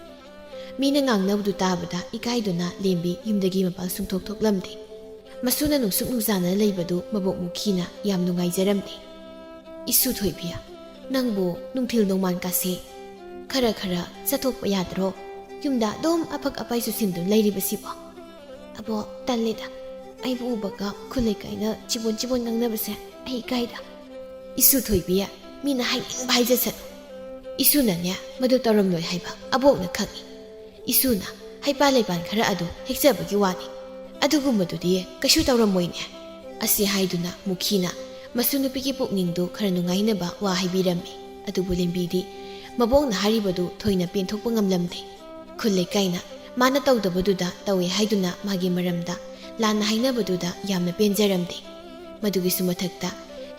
ꯃꯤꯅ ꯉꯥꯡꯅꯕꯗꯨ ꯇꯥꯕꯗ ꯏꯀꯥꯏꯗꯨꯅ ꯂꯦꯝꯕꯤ ꯌꯨꯝꯗꯒꯤ ꯃꯄꯥꯟ ꯁꯨꯡꯊꯣꯛ ꯊꯣꯛꯂꯝꯗꯦ ꯃꯁꯨꯅ ꯅꯨꯡꯁꯨꯛ ꯅꯨꯡꯖꯥꯅ ꯂꯩꯕꯗꯨ ꯃꯕꯣꯛ ꯃꯨꯈꯤꯅ ꯌꯥꯝ ꯅꯨꯡꯉꯥꯏꯖꯔꯝꯗꯦ ꯏꯁꯨ ꯊꯣꯏꯕꯤ ꯅꯪꯕꯨ ꯅꯨꯡꯊꯤꯜ ꯅꯣꯡꯃꯥꯟꯀꯥꯁꯦ ꯈꯔ ꯆꯠꯊꯣꯛꯄ ꯌꯥꯗ꯭ꯔꯣ ꯌꯨꯝꯗ ꯑꯗꯨꯝ ꯑꯐꯛ ꯑꯄꯥꯏ ꯆꯨꯁꯤꯟꯗꯨꯅ ꯂꯩꯔꯤꯕꯁꯤꯕꯣ ꯑꯕꯣ ꯇꯜꯂꯦꯗ ꯑꯩꯕꯨ ꯎꯕꯒ ꯈꯨꯜ ꯂꯩꯀꯥꯏꯅ ꯆꯤꯕꯣꯟ ꯉꯥꯡꯅꯕꯁꯦ ꯑꯩ ꯏꯀꯥꯏꯗ ꯏꯁꯨ ꯊꯣꯏꯕꯤ ꯃꯤꯅ ꯍꯥꯏꯅꯤꯡꯕ ꯍꯥꯏꯖꯁꯅꯨ ꯏꯁꯨꯅꯅꯦ ꯃꯗꯨ ꯇꯧꯔꯝꯂꯣꯏ ꯍꯥꯏꯕ ꯑꯕꯣꯛꯅ ꯈꯪꯏ ꯏꯁꯨꯅ ꯍꯩꯄꯥ ꯂꯩꯄꯥꯟ ꯈꯔ ꯑꯗꯨ ꯍꯦꯛꯆꯕꯒꯤ ꯋꯥꯅꯤ ꯑꯗꯨꯒꯨꯝꯕꯗꯨꯗꯤ ꯀꯩꯁꯨ ꯇꯧꯔꯝꯃꯣꯏꯅꯦ ꯑꯁꯤ ꯍꯥꯏꯗꯨꯅ ꯃꯨꯈꯤꯅ ꯃꯁꯨ ꯅꯨꯄꯤꯒꯤ ꯄꯨꯛꯅꯤꯡꯗꯨ ꯈꯔ ꯅꯨꯡꯉꯥꯏꯅꯕ ꯋꯥ ꯍꯥꯏꯕꯤꯔꯝꯃꯤ ꯑꯗꯨꯕꯨ ꯂꯦꯝꯕꯤꯗꯤ ꯃꯕꯣꯛꯅ ꯍꯥꯏꯔꯤꯕꯗꯨ ꯊꯣꯏꯅ ꯄꯦꯟꯊꯣꯛꯄ ꯉꯝꯂꯝꯗꯦ꯫ ꯈꯨꯜ ꯂꯩꯀꯥꯏꯅ ꯃꯥꯅ ꯇꯧꯗꯕꯗꯨꯗ ꯇꯧꯋꯦ ꯍꯥꯏꯗꯨꯅ ꯃꯥꯒꯤ ꯃꯔꯝꯗ ꯂꯥꯟꯅ ꯍꯥꯏꯅꯕꯗꯨꯗ ꯌꯥꯝꯅ ꯄꯦꯟꯖꯔꯝꯗꯦ꯫ ꯃꯗꯨꯒꯤꯁꯨ ꯃꯊꯛꯇ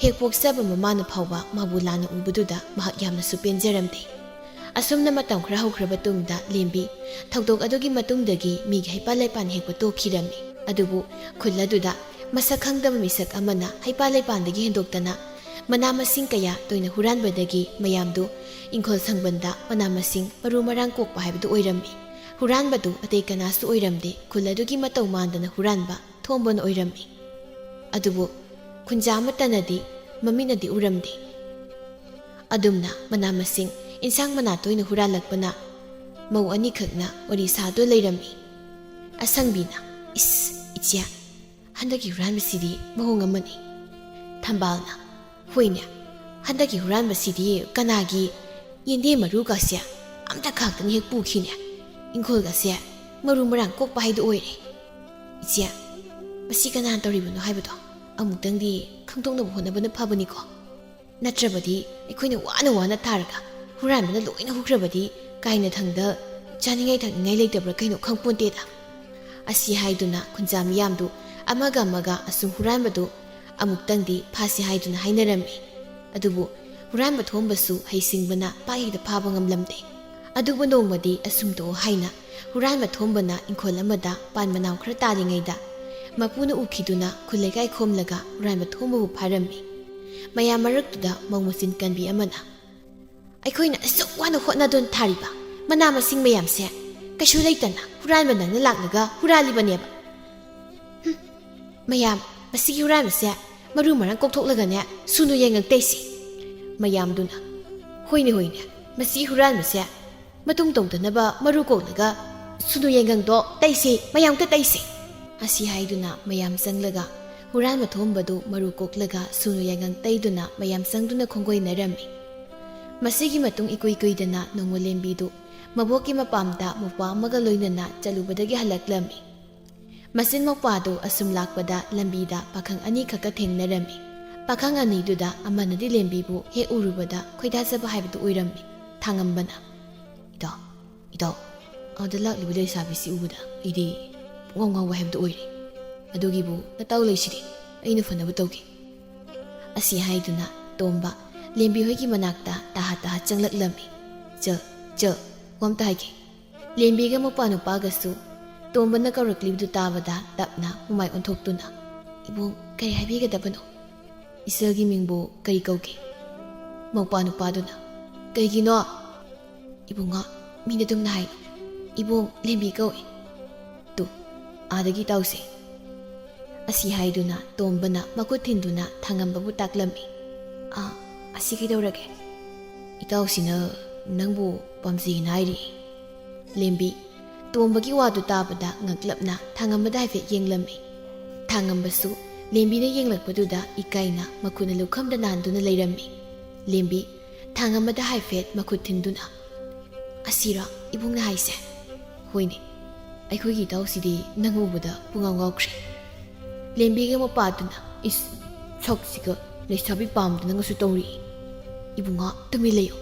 ꯍꯦꯛ ꯄꯣꯛꯆꯕ ꯃꯃꯥꯅ ꯐꯥꯎꯕ ꯃꯥꯕꯨ ꯂꯥꯟꯅ ꯎꯕꯗꯨꯗ ꯃꯍꯥꯛ ꯌꯥꯝꯅꯁꯨ ꯄꯦꯟꯖꯔꯝꯗꯦ꯫ ꯑꯁꯨꯝꯅ ꯃꯇꯝ ꯈꯔ ꯍꯧꯈ꯭ꯔꯕ ꯇꯨꯡꯗ ꯂꯦꯝꯕꯤ ꯊꯧꯗꯣꯛ ꯑꯗꯨꯒꯤ ꯃꯇꯨꯡꯗꯒꯤ ꯃꯤꯒꯤ ꯍꯩꯄꯥꯜ ꯂꯩꯄꯥꯟ ꯍꯦꯛꯄ ꯇꯣꯛꯈꯤꯔꯝꯃꯤ꯫ ꯑꯗꯨꯕꯨ ꯈꯨꯜ ꯑꯗꯨꯗ ꯃꯁꯛ ꯈꯪꯗꯕ ꯃꯤꯁꯛ ꯑꯃꯅ ꯍꯩꯄꯥꯜ ꯂꯩꯄꯥꯟꯗꯒꯤ ꯍꯦꯟꯗꯣꯛꯇꯅ ꯃꯅꯥ ꯃꯁꯤꯡ ꯀꯌꯥ ꯇꯣꯏꯅ ꯍꯨꯔꯥꯟꯕꯗꯒꯤ ꯃꯌꯥꯝꯗꯨ ꯏꯪꯈꯣꯜ ꯁꯪꯕꯟꯗ ꯃꯅꯥ ꯃꯁꯤꯡ ꯃꯔꯨ ꯃꯔꯥꯡ ꯀꯣꯛꯄ ꯍꯥꯏꯕꯗꯨ ꯑꯣꯏꯔꯝꯃꯤ꯫ ꯍꯨꯔꯥꯟꯕꯗꯨ ꯑꯇꯩ ꯀꯅꯥꯁꯨ ꯑꯣꯏꯔꯝꯗꯦ, ꯈꯨꯜ ꯑꯗꯨꯒꯤ ꯃꯇꯧ ꯃꯥꯟꯗꯅ ꯍꯨꯔꯥꯟꯕ ꯊꯣꯝꯕꯅ ꯑꯣꯏꯔꯝꯃꯤ꯫ ꯑꯗꯨꯕꯨ ꯈꯨꯟꯖꯥ ꯑꯃꯠꯇꯅꯗꯤ ꯃꯃꯤꯠꯅꯗꯤ ꯎꯔꯝꯗꯦ꯫ ꯑꯗꯨꯝꯅ ꯃꯅꯥ ꯃꯁꯤꯡ ꯏꯟꯁꯥꯡ ꯃꯅꯥ ꯇꯣꯏꯅ ꯍꯨꯔꯥꯜꯂꯛꯄꯅ ꯃꯧ ꯑꯅꯤꯈꯛꯅ ꯋꯥꯔꯤ ꯁꯥꯗꯨ ꯂꯩꯔꯝꯃꯤ꯫ ꯑꯁꯪꯕꯤꯅ, "ꯏꯁ ꯏꯆꯦ, ꯍꯟꯗꯛꯀꯤ ꯍꯨꯔꯥꯟꯕꯁꯤꯗꯤ ꯃꯑꯣꯡ ꯑꯃꯅꯤ." ꯊꯝꯕꯥꯜꯅ, "ꯍꯣꯏꯅꯦ, ꯍꯟꯗꯛꯀꯤ ꯍꯨꯔꯥꯟꯕꯁꯤꯗꯤ ꯀꯅꯥꯒꯤ ꯌꯦꯟꯗꯦꯝ ꯃꯔꯨꯒꯁꯦ ꯑꯝꯇ ꯈꯥꯛꯇꯅ ꯍꯦꯛ ꯄꯨꯈꯤꯅꯦ, ꯏꯪꯈꯣꯜꯒꯁꯦ ꯃꯔꯨ ꯃꯔꯥꯡ ꯀꯣꯛꯄ ꯍꯥꯏꯗꯨ ꯑꯣꯏꯔꯦ꯫ ꯏꯆꯦ, ꯃꯁꯤ ꯀꯅꯥꯅ ꯇꯧꯔꯤꯕꯅꯣ ꯍꯥꯏꯕꯗꯣ ꯑꯃꯨꯛꯇꯪꯗꯤ ꯈꯪꯗꯣꯛꯅꯕ ꯍꯣꯠꯅꯕꯅ ꯐꯕꯅꯤꯀꯣ, ꯅꯠꯇ꯭ꯔꯕꯗꯤ ꯑꯩꯈꯣꯏꯅ ꯋꯥꯅ ꯋꯥꯅ ꯊꯥꯔꯒ ꯍꯨꯔꯥꯟꯕꯅ ꯂꯣꯏꯅ ꯍꯨꯈ꯭ꯔꯕꯗꯤ ꯀꯥꯏꯅ ꯊꯪꯗ ꯆꯥꯅꯤꯡꯉꯥꯏ ꯊꯛꯅꯤꯡꯉꯥꯏ ꯂꯩꯇꯕ꯭ꯔꯥ ꯀꯩꯅꯣ ꯈꯪꯄꯣꯟꯇꯦꯗ." ꯑꯁꯤ ꯍꯥꯏꯗꯨꯅ ꯈꯨꯟꯖꯥ ꯃꯤꯌꯥꯝꯗꯨ ꯑꯃꯒ ꯑꯃꯒ ꯑꯁꯨꯝ ꯍꯨꯔꯥꯟꯕꯗꯨ ꯑꯃꯨꯛꯇꯪꯗꯤ ꯐꯥꯁꯤ ꯍꯥꯏꯗꯨꯅ ꯍꯥꯏꯅꯔꯝꯃꯤ꯫ ꯑꯗꯨꯕꯨ ꯍꯨꯔꯥꯟꯕ ꯊꯣꯝꯕꯁꯨ ꯍꯩꯁꯤꯡꯕꯅ ꯄꯥꯛ ꯍꯦꯛꯇ ꯐꯥꯕ ꯉꯝꯂꯝꯗꯦ꯫ ꯑꯗꯨꯕꯨ ꯅꯣꯡꯃꯗꯤ ꯑꯁꯨꯝ ꯇꯧ ꯍꯥꯏꯅ ꯍꯨꯔꯥꯟꯕ ꯊꯣꯝꯕꯅ ꯏꯪꯈꯣꯜ ꯑꯃꯗ ꯄꯥꯟ ꯃꯅꯥꯎ ꯈꯔ ꯇꯥꯔꯤꯉꯩꯗ ꯃꯄꯨꯅ ꯎꯈꯤꯗꯨꯅ ꯈꯨꯜ ꯂꯩꯀꯥꯏ ꯈꯣꯝꯂꯒ ꯍꯨꯔꯥꯟꯕ ꯊꯣꯝꯕꯕꯨ ꯐꯥꯔꯝꯃꯤ꯫ ꯃꯌꯥꯝ ꯃꯔꯛꯇꯨꯗ ꯃꯧ ꯃꯆꯤꯟ ꯀꯟꯕꯤ ꯑꯃꯅ, "ꯑꯩꯈꯣꯏꯅ ꯑꯁꯨꯛ ꯋꯥꯅ ꯍꯣꯠꯅꯗꯨꯅ ꯊꯥꯔꯤꯕ ꯃꯅꯥ ꯃꯁꯤꯡ ꯃꯌꯥꯝꯁꯦ ꯀꯩꯁꯨ ꯂꯩꯇꯅ ꯍꯨꯔꯥꯟꯕ ꯅꯪꯅ ꯂꯥꯛꯂꯒ ꯍꯨꯔꯥꯜꯂꯤꯕꯅꯦꯕ. ꯃꯌꯥꯝ ꯃꯁꯤꯒꯤ ꯍꯨꯔꯥꯟꯕꯁꯦ ꯃꯔꯨ ꯃꯔꯥꯡ ꯀꯣꯛꯊꯣꯛꯂꯒꯅꯦ ꯁꯨꯅꯨ ꯌꯦꯡꯉꯛꯇꯩꯁꯤ." ꯃꯌꯥꯝꯗꯨꯅ, "ꯍꯣꯏꯅꯦ ꯍꯣꯏꯅꯦ, ꯃꯁꯤꯒꯤ ꯍꯨꯔꯥꯟꯕꯁꯦ ꯃꯇꯨꯡ ꯇꯧꯗꯅꯕ ꯃꯔꯨ ꯀꯣꯛꯂꯒ ꯁꯨꯅꯨ ꯌꯦꯡꯒꯪꯗꯣ ꯇꯩꯁꯤ, ꯃꯌꯥꯝꯇ ꯇꯩꯁꯤ." ꯑꯁꯤ ꯍꯥꯏꯗꯨꯅ ꯃꯌꯥꯝ ꯆꯪꯂꯒ ꯍꯨꯔꯥꯟꯕ ꯊꯣꯝꯕꯗꯨ ꯃꯔꯨ ꯀꯣꯛꯂꯒ ꯁꯨꯅꯨ ꯌꯦꯡꯒꯪ ꯇꯩꯗꯨꯅ ꯃꯌꯥꯝ ꯆꯪꯗꯨꯅ ꯈꯣꯡꯒꯣꯏꯅꯔꯝꯃꯤ꯫ ꯃꯁꯤꯒꯤ ꯃꯇꯨꯡ ꯏꯀꯨꯏ ꯀꯨꯏꯗꯅ ꯅꯣꯡꯃ ꯂꯦꯝꯕꯤꯗꯨ ꯃꯕꯣꯛꯀꯤ ꯃꯄꯥꯝꯗ ꯃꯧꯄ꯭ꯋꯥ ꯑꯃꯒ ꯂꯣꯏꯅꯅ ꯆꯠꯂꯨꯕꯗꯒꯤ ꯍꯜꯂꯛꯂꯝꯃꯤ꯫ ꯃꯆꯤꯟ ꯃꯧꯄ꯭ꯋꯥꯗꯨ ꯑꯁꯨꯝ ꯂꯥꯛꯄꯗ ꯂꯝꯕꯤꯗ ꯄꯥꯈꯪ ꯑꯅꯤꯈꯛꯀ ꯊꯦꯡꯅꯔꯝꯃꯤ꯫ ꯄꯥꯈꯪ ꯑꯅꯤꯗꯨꯗ ꯑꯃꯅꯗꯤ ꯂꯦꯝꯕꯤꯕꯨ ꯍꯦꯛ ꯎꯔꯨꯕꯗ ꯈꯣꯏꯗꯥꯖꯕ ꯍꯥꯏꯕꯗꯨ ꯑꯣꯏꯔꯝꯃꯤ꯫ ꯊꯥꯡꯉꯝꯕꯅ, "ꯏꯇꯥꯎ, ꯏꯇꯥꯎ, ꯑꯥꯗ ꯂꯥꯛꯂꯤꯕ ꯂꯩꯁꯥꯕꯤꯁꯤ ꯎꯕꯗ ꯑꯩꯗꯤ ꯄꯨꯡꯉꯥꯎ ꯉꯥꯎꯕ ꯍꯥꯏꯕꯗꯨ ꯑꯣꯏꯔꯦ꯫ ꯑꯗꯨꯒꯤꯕꯨ ꯅꯇꯥꯎ ꯂꯩꯁꯤꯗꯤ, ꯑꯩꯅ ꯐꯅꯕ ꯇꯧꯒꯦ." ꯑꯁꯤ ꯍꯥꯏꯗꯨꯅ ꯇꯣꯝꯕ ꯂꯦꯝꯕꯤ ꯍꯣꯏꯒꯤ ꯃꯅꯥꯛꯇ ꯇꯥꯍꯥ ꯇꯥꯍꯥ ꯆꯪꯂꯛꯂꯝꯃꯤ꯫ ꯆ ꯋꯥꯝꯇ ꯍꯥꯏꯒꯦ." ꯂꯦꯝꯕꯤꯒ ꯃꯧꯄ꯭ꯋꯥ ꯅꯨꯄꯥꯒꯁꯨ ꯇꯣꯝꯕꯅ ꯀꯧꯔꯛꯂꯤꯕꯗꯨ ꯇꯥꯕꯗ ꯇꯞꯅ ꯃꯃꯥꯏ ꯑꯣꯟꯊꯣꯛꯇꯨꯅ, "ꯏꯕꯨꯡ, ꯀꯔꯤ ꯍꯥꯏꯕꯤꯒꯗꯕꯅꯣ? ꯏꯆꯜꯒꯤ ꯃꯤꯡꯕꯨ ꯀꯔꯤ ꯀꯧꯒꯦ?" ꯃꯧꯄ꯭ꯋꯥ ꯅꯨꯄꯥꯗꯨꯅ, "ꯀꯩꯒꯤꯅꯣ? ꯏꯕꯨꯡꯉꯣ, ꯃꯤꯅ ꯑꯗꯨꯝꯅ ꯍꯥꯏꯅꯣ, ꯏꯕꯨꯡ ꯂꯦꯝꯕꯤ ꯀꯧꯏ꯫ ꯇꯨ, ꯑꯥꯗꯒꯤ ꯇꯧꯁꯦ." ꯑꯁꯤ ꯍꯥꯏꯗꯨꯅ ꯇꯣꯝꯕꯅ ꯃꯈꯨꯠ ꯊꯤꯟꯗꯨꯅ ꯊꯥꯡꯉꯝꯕꯕꯨ ꯇꯥꯛꯂꯝꯃꯤ꯫ "ꯑꯁꯤ ꯀꯩꯗꯧꯔꯒꯦ? ꯏꯇꯥꯎꯁꯤꯅ ꯅꯪꯕꯨ ꯄꯥꯝꯖꯩꯅ ꯍꯥꯏꯔꯤ." ꯂꯦꯝꯕꯤ ꯇꯣꯝꯕꯒꯤ ꯋꯥꯗꯨ ꯇꯥꯕꯗ ꯉꯛꯂꯞꯅ ꯊꯥꯡꯉꯝꯕꯗ ꯍꯥꯏꯐꯦꯠ ꯌꯦꯡꯂꯝꯃꯤ꯫ ꯊꯥꯡꯉꯝꯕꯁꯨ ꯂꯦꯝꯕꯤꯅ ꯌꯦꯡꯂꯛꯄꯗꯨꯗ ꯏꯀꯥꯏꯅ ꯃꯈꯨꯠꯅ ꯂꯨꯈꯝꯗ ꯅꯥꯟꯗꯨꯅ ꯂꯩꯔꯝꯃꯤ꯫ ꯂꯦꯝꯕꯤ ꯊꯥꯡꯉꯝꯕꯗ ꯍꯥꯏꯐꯦꯠ ꯃꯈꯨꯠ ꯊꯤꯟꯗꯨꯅ, "ꯑꯁꯤꯔꯣ ꯏꯕꯨꯡꯅ ꯍꯥꯏꯁꯦ?" "ꯍꯣꯏꯅꯦ, ꯑꯩꯈꯣꯏꯒꯤ ꯏꯇꯥꯎꯁꯤꯗꯤ ꯅꯪ ꯎꯕꯗ ꯄꯨꯡꯉꯥꯎ ꯉꯥꯎꯈ꯭ꯔꯦ." ꯂꯦꯝꯕꯤꯒ ꯃꯄꯥꯗꯨꯅ, "ꯏꯁ, ꯁꯛꯁꯤꯒ ꯂꯩꯁꯥꯕꯤ ꯄꯥꯝꯗꯅꯒꯁꯨ ꯇꯧꯔꯤ꯫ ꯏꯕꯨꯡꯉꯣ, ꯇꯨꯃꯤꯟ ꯂꯩꯌꯨ.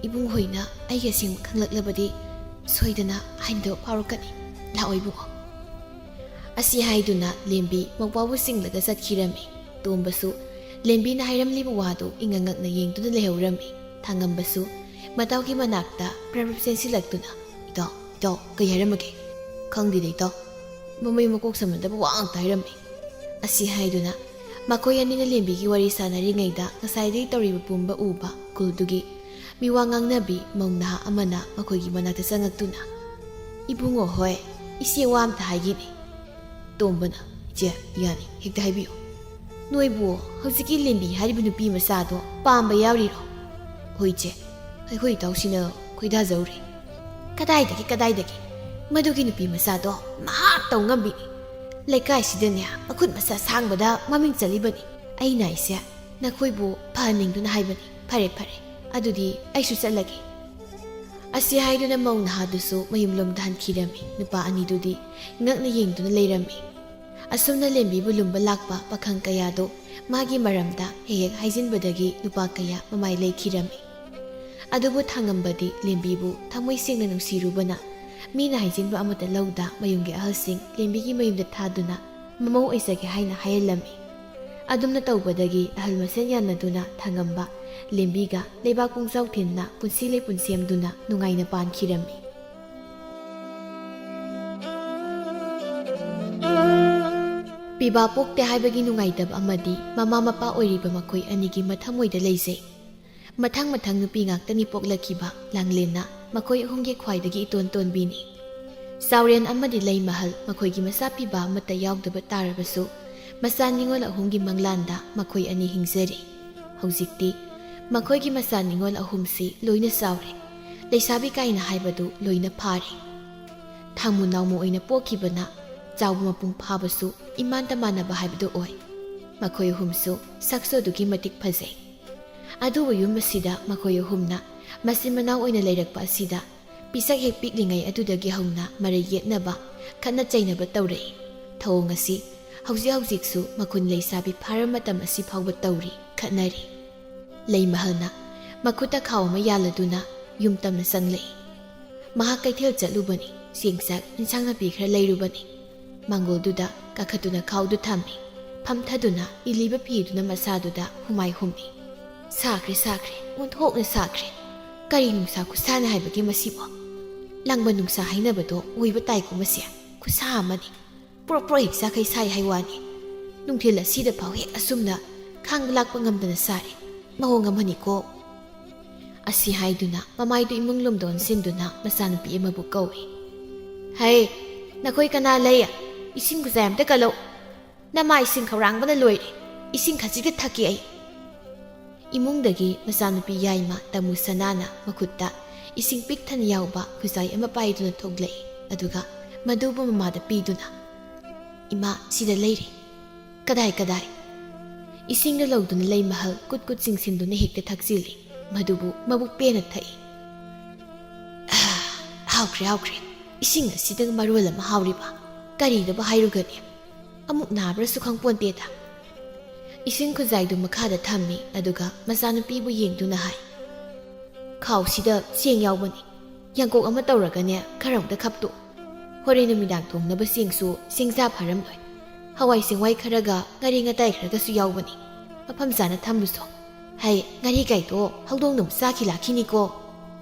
ꯏꯕꯨꯡ ꯍꯣꯏꯅ ꯑꯩꯒꯤ ꯑꯁꯦꯡꯕ ꯈꯪꯂꯛꯂꯕꯗꯤ ꯁꯣꯏꯗꯅ ꯍꯥꯏꯅꯗꯕ ꯐꯥꯎꯔꯛꯀꯅꯤ. ꯂꯥꯛꯑꯣ ꯏꯕꯨꯡꯉꯣ." ꯑꯁꯤ ꯍꯥꯏꯗꯨꯅ ꯂꯦꯝꯕꯤ ꯃꯧꯄ꯭ꯋꯥꯕꯨ ꯆꯤꯡꯂꯒ ꯆꯠꯈꯤꯔꯝꯃꯤ꯫ ꯇꯣꯝꯕꯁꯨ ꯂꯦꯝꯕꯤꯅ ꯍꯥꯏꯔꯝꯂꯤꯕ ꯋꯥꯗꯨ ꯏꯉꯛꯉꯛꯅ ꯌꯦꯡꯗꯨꯅ ꯂꯩꯍꯧꯔꯝꯃꯤ꯫ ꯊꯥꯡꯉꯝꯕꯁꯨ ꯃꯇꯥꯎꯒꯤ ꯃꯅꯥꯛꯇ ꯄ꯭ꯔꯞ ꯆꯦꯟꯁꯤꯜꯂꯛꯇꯨꯅ, ꯏꯇꯥꯎ, ꯀꯩ ꯍꯥꯏꯔꯝꯃꯒꯦ?" "ꯈꯪꯗꯦꯗ ꯏꯇꯥꯎ, ꯃꯃꯩ ꯃꯀꯣꯛ ꯁꯝꯅꯗꯕ ꯋꯥ ꯉꯥꯛꯇ ꯍꯥꯏꯔꯝꯃꯤ." ꯑꯁꯤ ꯍꯥꯏꯗꯨꯅ ꯃꯈꯣꯏ ꯑꯅꯤꯅ ꯂꯦꯝꯕꯤꯒꯤ ꯋꯥꯔꯤ ꯁꯥꯟꯅꯔꯤꯉꯩꯗ ꯉꯁꯥꯏꯗꯒꯤ ꯇꯧꯔꯤꯕ ꯄꯨꯝꯕ ꯎꯕ ꯈꯨꯜꯗꯨꯒꯤ ꯃꯤꯋꯥ ꯉꯥꯡꯅꯕꯤ ꯃꯧ ꯅꯍꯥ ꯑꯃꯅ ꯃꯈꯣꯏꯒꯤ ꯃꯅꯥꯛꯇ ꯆꯪꯉꯛꯇꯨꯅ, "ꯏꯕꯨꯡꯉꯣ ꯍꯣꯏ, ꯏꯆꯦ ꯋꯥ ꯑꯝꯇ ꯍꯥꯏꯒꯦꯅꯦ." ꯇꯣꯝꯕꯅ, "ꯏꯆꯦ, ꯌꯥꯅꯤ, ꯍꯦꯛꯇ ꯍꯥꯏꯕꯤꯌꯨ." "ꯅꯣꯏꯕꯨ ꯍꯧꯖꯤꯛꯀꯤ ꯂꯦꯝꯕꯤ ꯍꯥꯏꯔꯤꯕ ꯅꯨꯄꯤ ꯃꯆꯥꯗꯣ ꯄꯥꯝꯕ ꯌꯥꯎꯔꯤꯔꯣ?" "ꯍꯣꯏ ꯏꯆꯦ, ꯑꯩꯈꯣꯏ ꯏꯇꯥꯎꯁꯤꯅ ꯈꯣꯏꯗꯥꯖꯧꯔꯦ." ꯀꯗꯥꯏꯗꯒꯤ ꯃꯗꯨꯒꯤ ꯅꯨꯄꯤ ꯃꯆꯥꯗꯣ ꯃꯍꯥꯛ ꯇꯧ ꯉꯝꯕꯤꯅꯤ. ꯂꯩꯀꯥꯏꯁꯤꯗꯅꯦ ꯃꯈꯨꯠ ꯃꯁꯥ ꯁꯥꯡꯕꯗ ꯃꯃꯤꯡ ꯆꯠꯂꯤꯕꯅꯤ. ꯑꯩꯅ ꯑꯩꯁꯦ ꯅꯈꯣꯏꯕꯨ ꯐꯍꯟꯅꯤꯡꯗꯨꯅ ꯍꯥꯏꯕꯅꯤ. ꯐꯔꯦ, ꯑꯗꯨꯗꯤ ꯑꯩꯁꯨ ꯆꯠꯂꯒꯦ." ꯑꯁꯤ ꯍꯥꯏꯗꯨꯅ ꯃꯧ ꯅꯍꯥꯗꯨꯁꯨ ꯃꯌꯨꯝꯂꯣꯝꯗ ꯍꯟꯈꯤꯔꯝꯃꯤ꯫ ꯅꯨꯄꯥ ꯑꯅꯤꯗꯨꯗꯤ ꯉꯛꯅ ꯌꯦꯡꯗꯨꯅ ꯂꯩꯔꯝꯃꯤ꯫ ꯑꯁꯨꯝꯅ ꯂꯦꯝꯕꯤꯕꯨ ꯂꯨꯝꯕ ꯂꯥꯛꯄ ꯄꯥꯈꯪ ꯀꯌꯥꯗꯣ ꯃꯥꯒꯤ ꯃꯔꯝꯗ ꯍꯦꯛ ꯍꯥꯏꯖꯤꯟꯕꯗꯒꯤ ꯅꯨꯄꯥ ꯀꯌꯥ ꯃꯃꯥꯏ ꯂꯩꯈꯤꯔꯝꯃꯤ꯫ ꯑꯗꯨꯕꯨ ꯊꯥꯡꯉꯝꯕꯗꯤ ꯂꯦꯝꯕꯤꯕꯨ ꯊꯃꯣꯏ ꯁꯦꯡꯅ ꯅꯨꯡꯁꯤꯔꯨꯕꯅ ꯃꯤꯅ ꯍꯥꯏꯖꯤꯟꯕ ꯑꯃꯠꯇ ꯂꯧꯗ ꯃꯌꯨꯝꯒꯤ ꯑꯍꯜꯁꯤꯡ ꯂꯦꯝꯕꯤꯒꯤ ꯃꯌꯨꯝꯗ ꯊꯥꯗꯨꯅ ꯃꯃꯧ ꯑꯣꯏꯖꯒꯦ ꯍꯥꯏꯅ ꯍꯥꯏꯍꯜꯂꯝꯃꯤ꯫ ꯑꯗꯨꯝꯅ ꯇꯧꯕꯗꯒꯤ ꯑꯍꯜ ꯃꯁꯦꯟ ꯌꯥꯅꯗꯨꯅ ꯊꯥꯡꯉꯝꯕ ꯂꯦꯝꯕꯤꯒ ꯂꯩꯕꯥꯛ ꯄꯨꯡꯖꯥꯎꯊꯤꯟꯅ ꯄꯨꯟꯁꯤ ꯂꯩꯄꯨꯟ ꯁꯦꯝꯗꯨꯅ ꯅꯨꯡꯉꯥꯏꯅ ꯄꯥꯟꯈꯤꯔꯝꯃꯤ꯫ ꯄꯤꯕꯥ ꯄꯣꯛꯇꯦ ꯍꯥꯏꯕꯒꯤ ꯅꯨꯡꯉꯥꯏꯇꯕ ꯑꯃꯗꯤ ꯃꯃꯥ ꯃꯄꯥ ꯑꯣꯏꯔꯤꯕ ꯃꯈꯣꯏ ꯑꯅꯤꯒꯤ ꯃꯊꯃꯣꯏꯗ ꯂꯩꯖꯩ꯫ ꯃꯊꯪ ꯃꯊꯪ ꯅꯨꯄꯤ ꯉꯥꯛꯇꯅꯤ ꯄꯣꯛꯂꯛꯈꯤꯕ ꯂꯥꯡꯂꯦꯟꯅ ꯃꯈꯣꯏ ꯑꯍꯨꯝꯒꯤ ꯈ꯭ꯋꯥꯏꯗꯒꯤ ꯏꯇꯣꯟ ꯇꯣꯟꯕꯤꯅꯤ꯫ ꯆꯥꯎꯔꯦꯟ ꯑꯃꯗꯤ ꯂꯩꯃꯍꯜ ꯃꯈꯣꯏꯒꯤ ꯃꯆꯥ ꯄꯤꯕꯥ ꯑꯃꯠꯇ ꯌꯥꯎꯗꯕ ꯇꯥꯔꯕꯁꯨ ꯃꯆꯥ ꯅꯤꯉꯣꯜ ꯑꯍꯨꯝꯒꯤ ꯃꯪꯂꯥꯟꯗ ꯃꯈꯣꯏ ꯑꯅꯤ ꯍꯤꯡꯖꯔꯤ꯫ ꯍꯧꯖꯤꯛꯇꯤ ꯃꯈꯣꯏꯒꯤ ꯃꯆꯥ ꯅꯤꯉꯣꯜ ꯑꯍꯨꯝꯁꯤ ꯂꯣꯏꯅ ꯆꯥꯎꯔꯦ, ꯂꯩꯁꯥꯕꯤ ꯀꯥꯏꯅ ꯍꯥꯏꯕꯗꯨ ꯂꯣꯏꯅ ꯐꯥꯔꯦ꯫ ꯊꯥꯡꯃꯨ ꯅꯥꯎꯃꯨ ꯑꯣꯏꯅ ꯄꯣꯛꯈꯤꯕꯅ ꯆꯥꯎꯕ ꯃꯄꯨꯡ ꯐꯥꯕꯁꯨ ꯏꯃꯥꯟꯇ ꯃꯥꯟꯅꯕ ꯍꯥꯏꯕꯗꯨ ꯑꯣꯏ꯫ ꯃꯈꯣꯏ ꯑꯍꯨꯝꯁꯨ ꯁꯛꯁꯨ ꯑꯗꯨꯛꯀꯤ ꯃꯇꯤꯛ ꯐꯖꯩ꯫ ꯑꯗꯨꯕꯨ ꯌꯨꯝ ꯑꯁꯤꯗ ꯃꯈꯣꯏ ꯑꯍꯨꯝꯅ ꯃꯆꯤꯟ ꯃꯅꯥꯎ ꯑꯣꯏꯅ ꯂꯩꯔꯛꯄ ꯑꯁꯤꯗ ꯄꯤꯁꯛ ꯍꯦꯛ ꯄꯤꯛꯂꯤꯉꯩ ꯑꯗꯨꯗꯒꯤ ꯍꯧꯅ ꯃꯔꯩ ꯌꯦꯠꯅꯕ, ꯈꯠꯅ ꯆꯩꯅꯕ ꯇꯧꯔꯛꯏ꯫ ꯊꯧꯑꯣꯡ ꯑꯁꯤ ꯍꯧꯖꯤꯛ ꯍꯧꯖꯤꯛꯁꯨ ꯃꯈꯨꯟ ꯂꯩꯁꯥꯕꯤ ꯐꯥꯔ ꯃꯇꯝ ꯑꯁꯤ ꯐꯥꯎꯕ ꯇꯧꯔꯤ, ꯈꯠꯅꯔꯤ꯫ ꯂꯩꯃꯍꯜꯅ ꯃꯈꯨꯠꯇ ꯈꯥꯎ ꯑꯃ ꯌꯥꯜꯂꯗꯨꯅ ꯌꯨꯝ ꯇꯝꯅ ꯆꯪꯂꯛꯏ꯫ ꯃꯍꯥꯛ ꯀꯩꯊꯦꯜ ꯆꯠꯂꯨꯕꯅꯤ, ꯆꯦꯡ ꯆꯥꯛ ꯏꯟꯁꯥꯡ ꯅꯥꯄꯤ ꯈꯔ ꯂꯩꯔꯨꯕꯅꯤ꯫ ꯃꯥꯡꯒꯣꯜꯗꯨꯗ ꯀꯥꯈꯠꯇꯨꯅ ꯈꯥꯎꯗꯨ ꯊꯝꯃꯤ, ꯐꯝꯊꯗꯨꯅ ꯏꯜꯂꯤꯕ ꯐꯤꯗꯨꯅ ꯃꯁꯥꯗꯨꯗ ꯍꯨꯃꯥꯏ ꯍꯨꯝꯃꯤ꯫ ꯁꯥꯈ꯭ꯔꯦ ꯁꯥꯈ꯭ꯔꯦ, ꯑꯣꯟꯊꯣꯛꯅ ꯁꯥꯈ꯭ꯔꯦ꯫ ꯀꯔꯤ ꯅꯨꯡꯁꯥ ꯈꯨꯠꯁꯥꯅ ꯍꯥꯏꯕꯒꯦ ꯃꯁꯤꯕꯣ? ꯂꯥꯡꯕꯟ ꯅꯨꯡꯁꯥ ꯍꯥꯏꯅꯕꯗꯣ ꯑꯣꯏꯕ ꯇꯥꯏꯀꯣ ꯃꯁꯦ꯫ ꯈꯨꯠꯁꯥ ꯑꯃꯅꯤ, ꯄ꯭ꯔꯣꯛ ꯄ꯭ꯔꯣꯛ ꯍꯦꯛ ꯆꯥꯈꯩ ꯁꯥꯏ ꯍꯥꯏꯋꯥꯅꯤ꯫ ꯅꯨꯡꯊꯤꯜ ꯑꯁꯤꯗ ꯐꯥꯎ ꯍꯦꯛ ꯑꯁꯨꯝꯅ ꯈꯥꯡꯕ ꯂꯥꯛꯄ ꯉꯝꯗꯅ ꯁꯥꯔꯦ, ꯃꯑꯣꯡ ꯑꯃꯅꯤꯀꯣ꯫ ꯑꯁꯤ ꯍꯥꯏꯗꯨꯅ ꯃꯃꯥꯏꯗꯨ ꯏꯃꯨꯡ ꯂꯣꯝꯗ ꯑꯣꯟꯁꯤꯟꯗꯨꯅ ꯃꯆꯥꯅꯨꯄꯤ ꯑꯃꯕꯨ ꯀꯧꯏ꯫ ꯍꯩ, ꯅꯈꯣꯏ ꯀꯅꯥ ꯂꯩ? ꯏꯁꯤꯡ ꯈꯨꯖꯥꯏ ꯑꯝꯇ ꯀꯠꯂꯧ꯫ ꯅꯃꯥ ꯏꯁꯤꯡ ꯈꯧꯔꯥꯡꯕꯅ ꯂꯣꯏꯔꯦ, ꯏꯁꯤꯡ ꯈꯖꯤꯛꯇ ꯊꯛꯀꯦ ꯑꯩ꯫ ꯏꯃꯨꯡꯗꯒꯤ ꯃꯆꯥꯅꯨꯄꯤ ꯌꯥꯏꯃ ꯇꯃꯨ ꯁꯅꯥꯅ ꯃꯈꯨꯠꯇ ꯏꯁꯤꯡ ꯄꯤꯛ ꯊꯟꯅ ꯌꯥꯎꯕ ꯈꯨꯖꯥꯏ ꯑꯃ ꯄꯥꯏꯗꯨꯅ ꯊꯣꯛꯂꯛꯏ꯫ ꯑꯗꯨꯒ ꯃꯗꯨꯕꯨ ꯃꯃꯥꯗ ꯄꯤꯗꯨꯅ, ꯏꯃꯥ ꯁꯤꯗ ꯂꯩꯔꯦ꯫ ꯀꯗꯥꯏ ꯀꯗꯥꯏ? ꯏꯁꯤꯡꯗ ꯂꯧꯗꯨꯅ ꯂꯩꯃꯍꯜ ꯀꯨꯠ ꯀꯨꯠ ꯆꯤꯡꯁꯤꯟꯗꯨꯅ ꯍꯦꯛꯇ ꯊꯛꯆꯤꯜꯂꯤ, ꯃꯗꯨꯕꯨ ꯃꯕꯨꯛ ꯄꯦꯟꯅ ꯊꯛꯏ꯫ ꯍꯥꯎꯈ꯭ꯔꯦ ꯍꯥꯎꯈ꯭ꯔꯦ, ꯏꯁꯤꯡ ꯑꯁꯤꯗ ꯃꯔꯣꯜ ꯑꯃ ꯍꯥꯎꯔꯤꯕ, ꯀꯔꯤꯗꯕꯨ ꯍꯥꯏꯔꯨꯒꯅꯤ, ꯑꯃꯨꯛ ꯅꯥꯕ꯭ꯔꯁꯨ ꯈꯪꯄꯣꯟꯇꯦꯗ꯫ ꯏꯁꯤꯡ ꯈꯨꯖꯥꯏꯗꯨ ꯃꯈꯥꯗ ꯊꯝꯃꯤ, ꯑꯗꯨꯒ ꯃꯆꯥꯅꯨꯄꯤꯕꯨ ꯌꯦꯡꯗꯨꯅ ꯍꯥꯏ, ꯈꯥꯎꯁꯤꯗ ꯆꯦꯡ ꯌꯥꯎꯕꯅꯤ, ꯌꯥꯡꯀꯣꯛ ꯑꯃ ꯇꯧꯔꯒꯅꯦ ꯈꯔ ꯑꯃꯇ ꯈꯞꯇꯣ꯫ ꯍꯣꯔꯦꯟ ꯅꯨꯃꯤꯗꯥꯡ ꯊꯣꯡꯅꯕ ꯆꯦꯡꯁꯨ ꯆꯦꯡꯖꯥ ꯐꯔꯝꯂꯣꯏ, ꯍꯋꯥꯏ ꯆꯦꯡꯋꯥꯏ ꯈꯔꯒ ꯉꯥꯔꯤ ꯉꯇꯥꯏ ꯈꯔꯒꯁꯨ ꯌꯥꯎꯕꯅꯤ, ꯃꯐꯝ ꯆꯥꯅ ꯊꯝꯂꯨꯁꯣ꯫ ꯍꯩ, ꯉꯥꯔꯤ ꯀꯥꯏꯗꯣ ꯍꯧꯗꯣꯡꯅ ꯑꯃꯨꯛ ꯆꯥꯈꯤ ꯂꯥꯛꯈꯤꯅꯤꯀꯣ꯫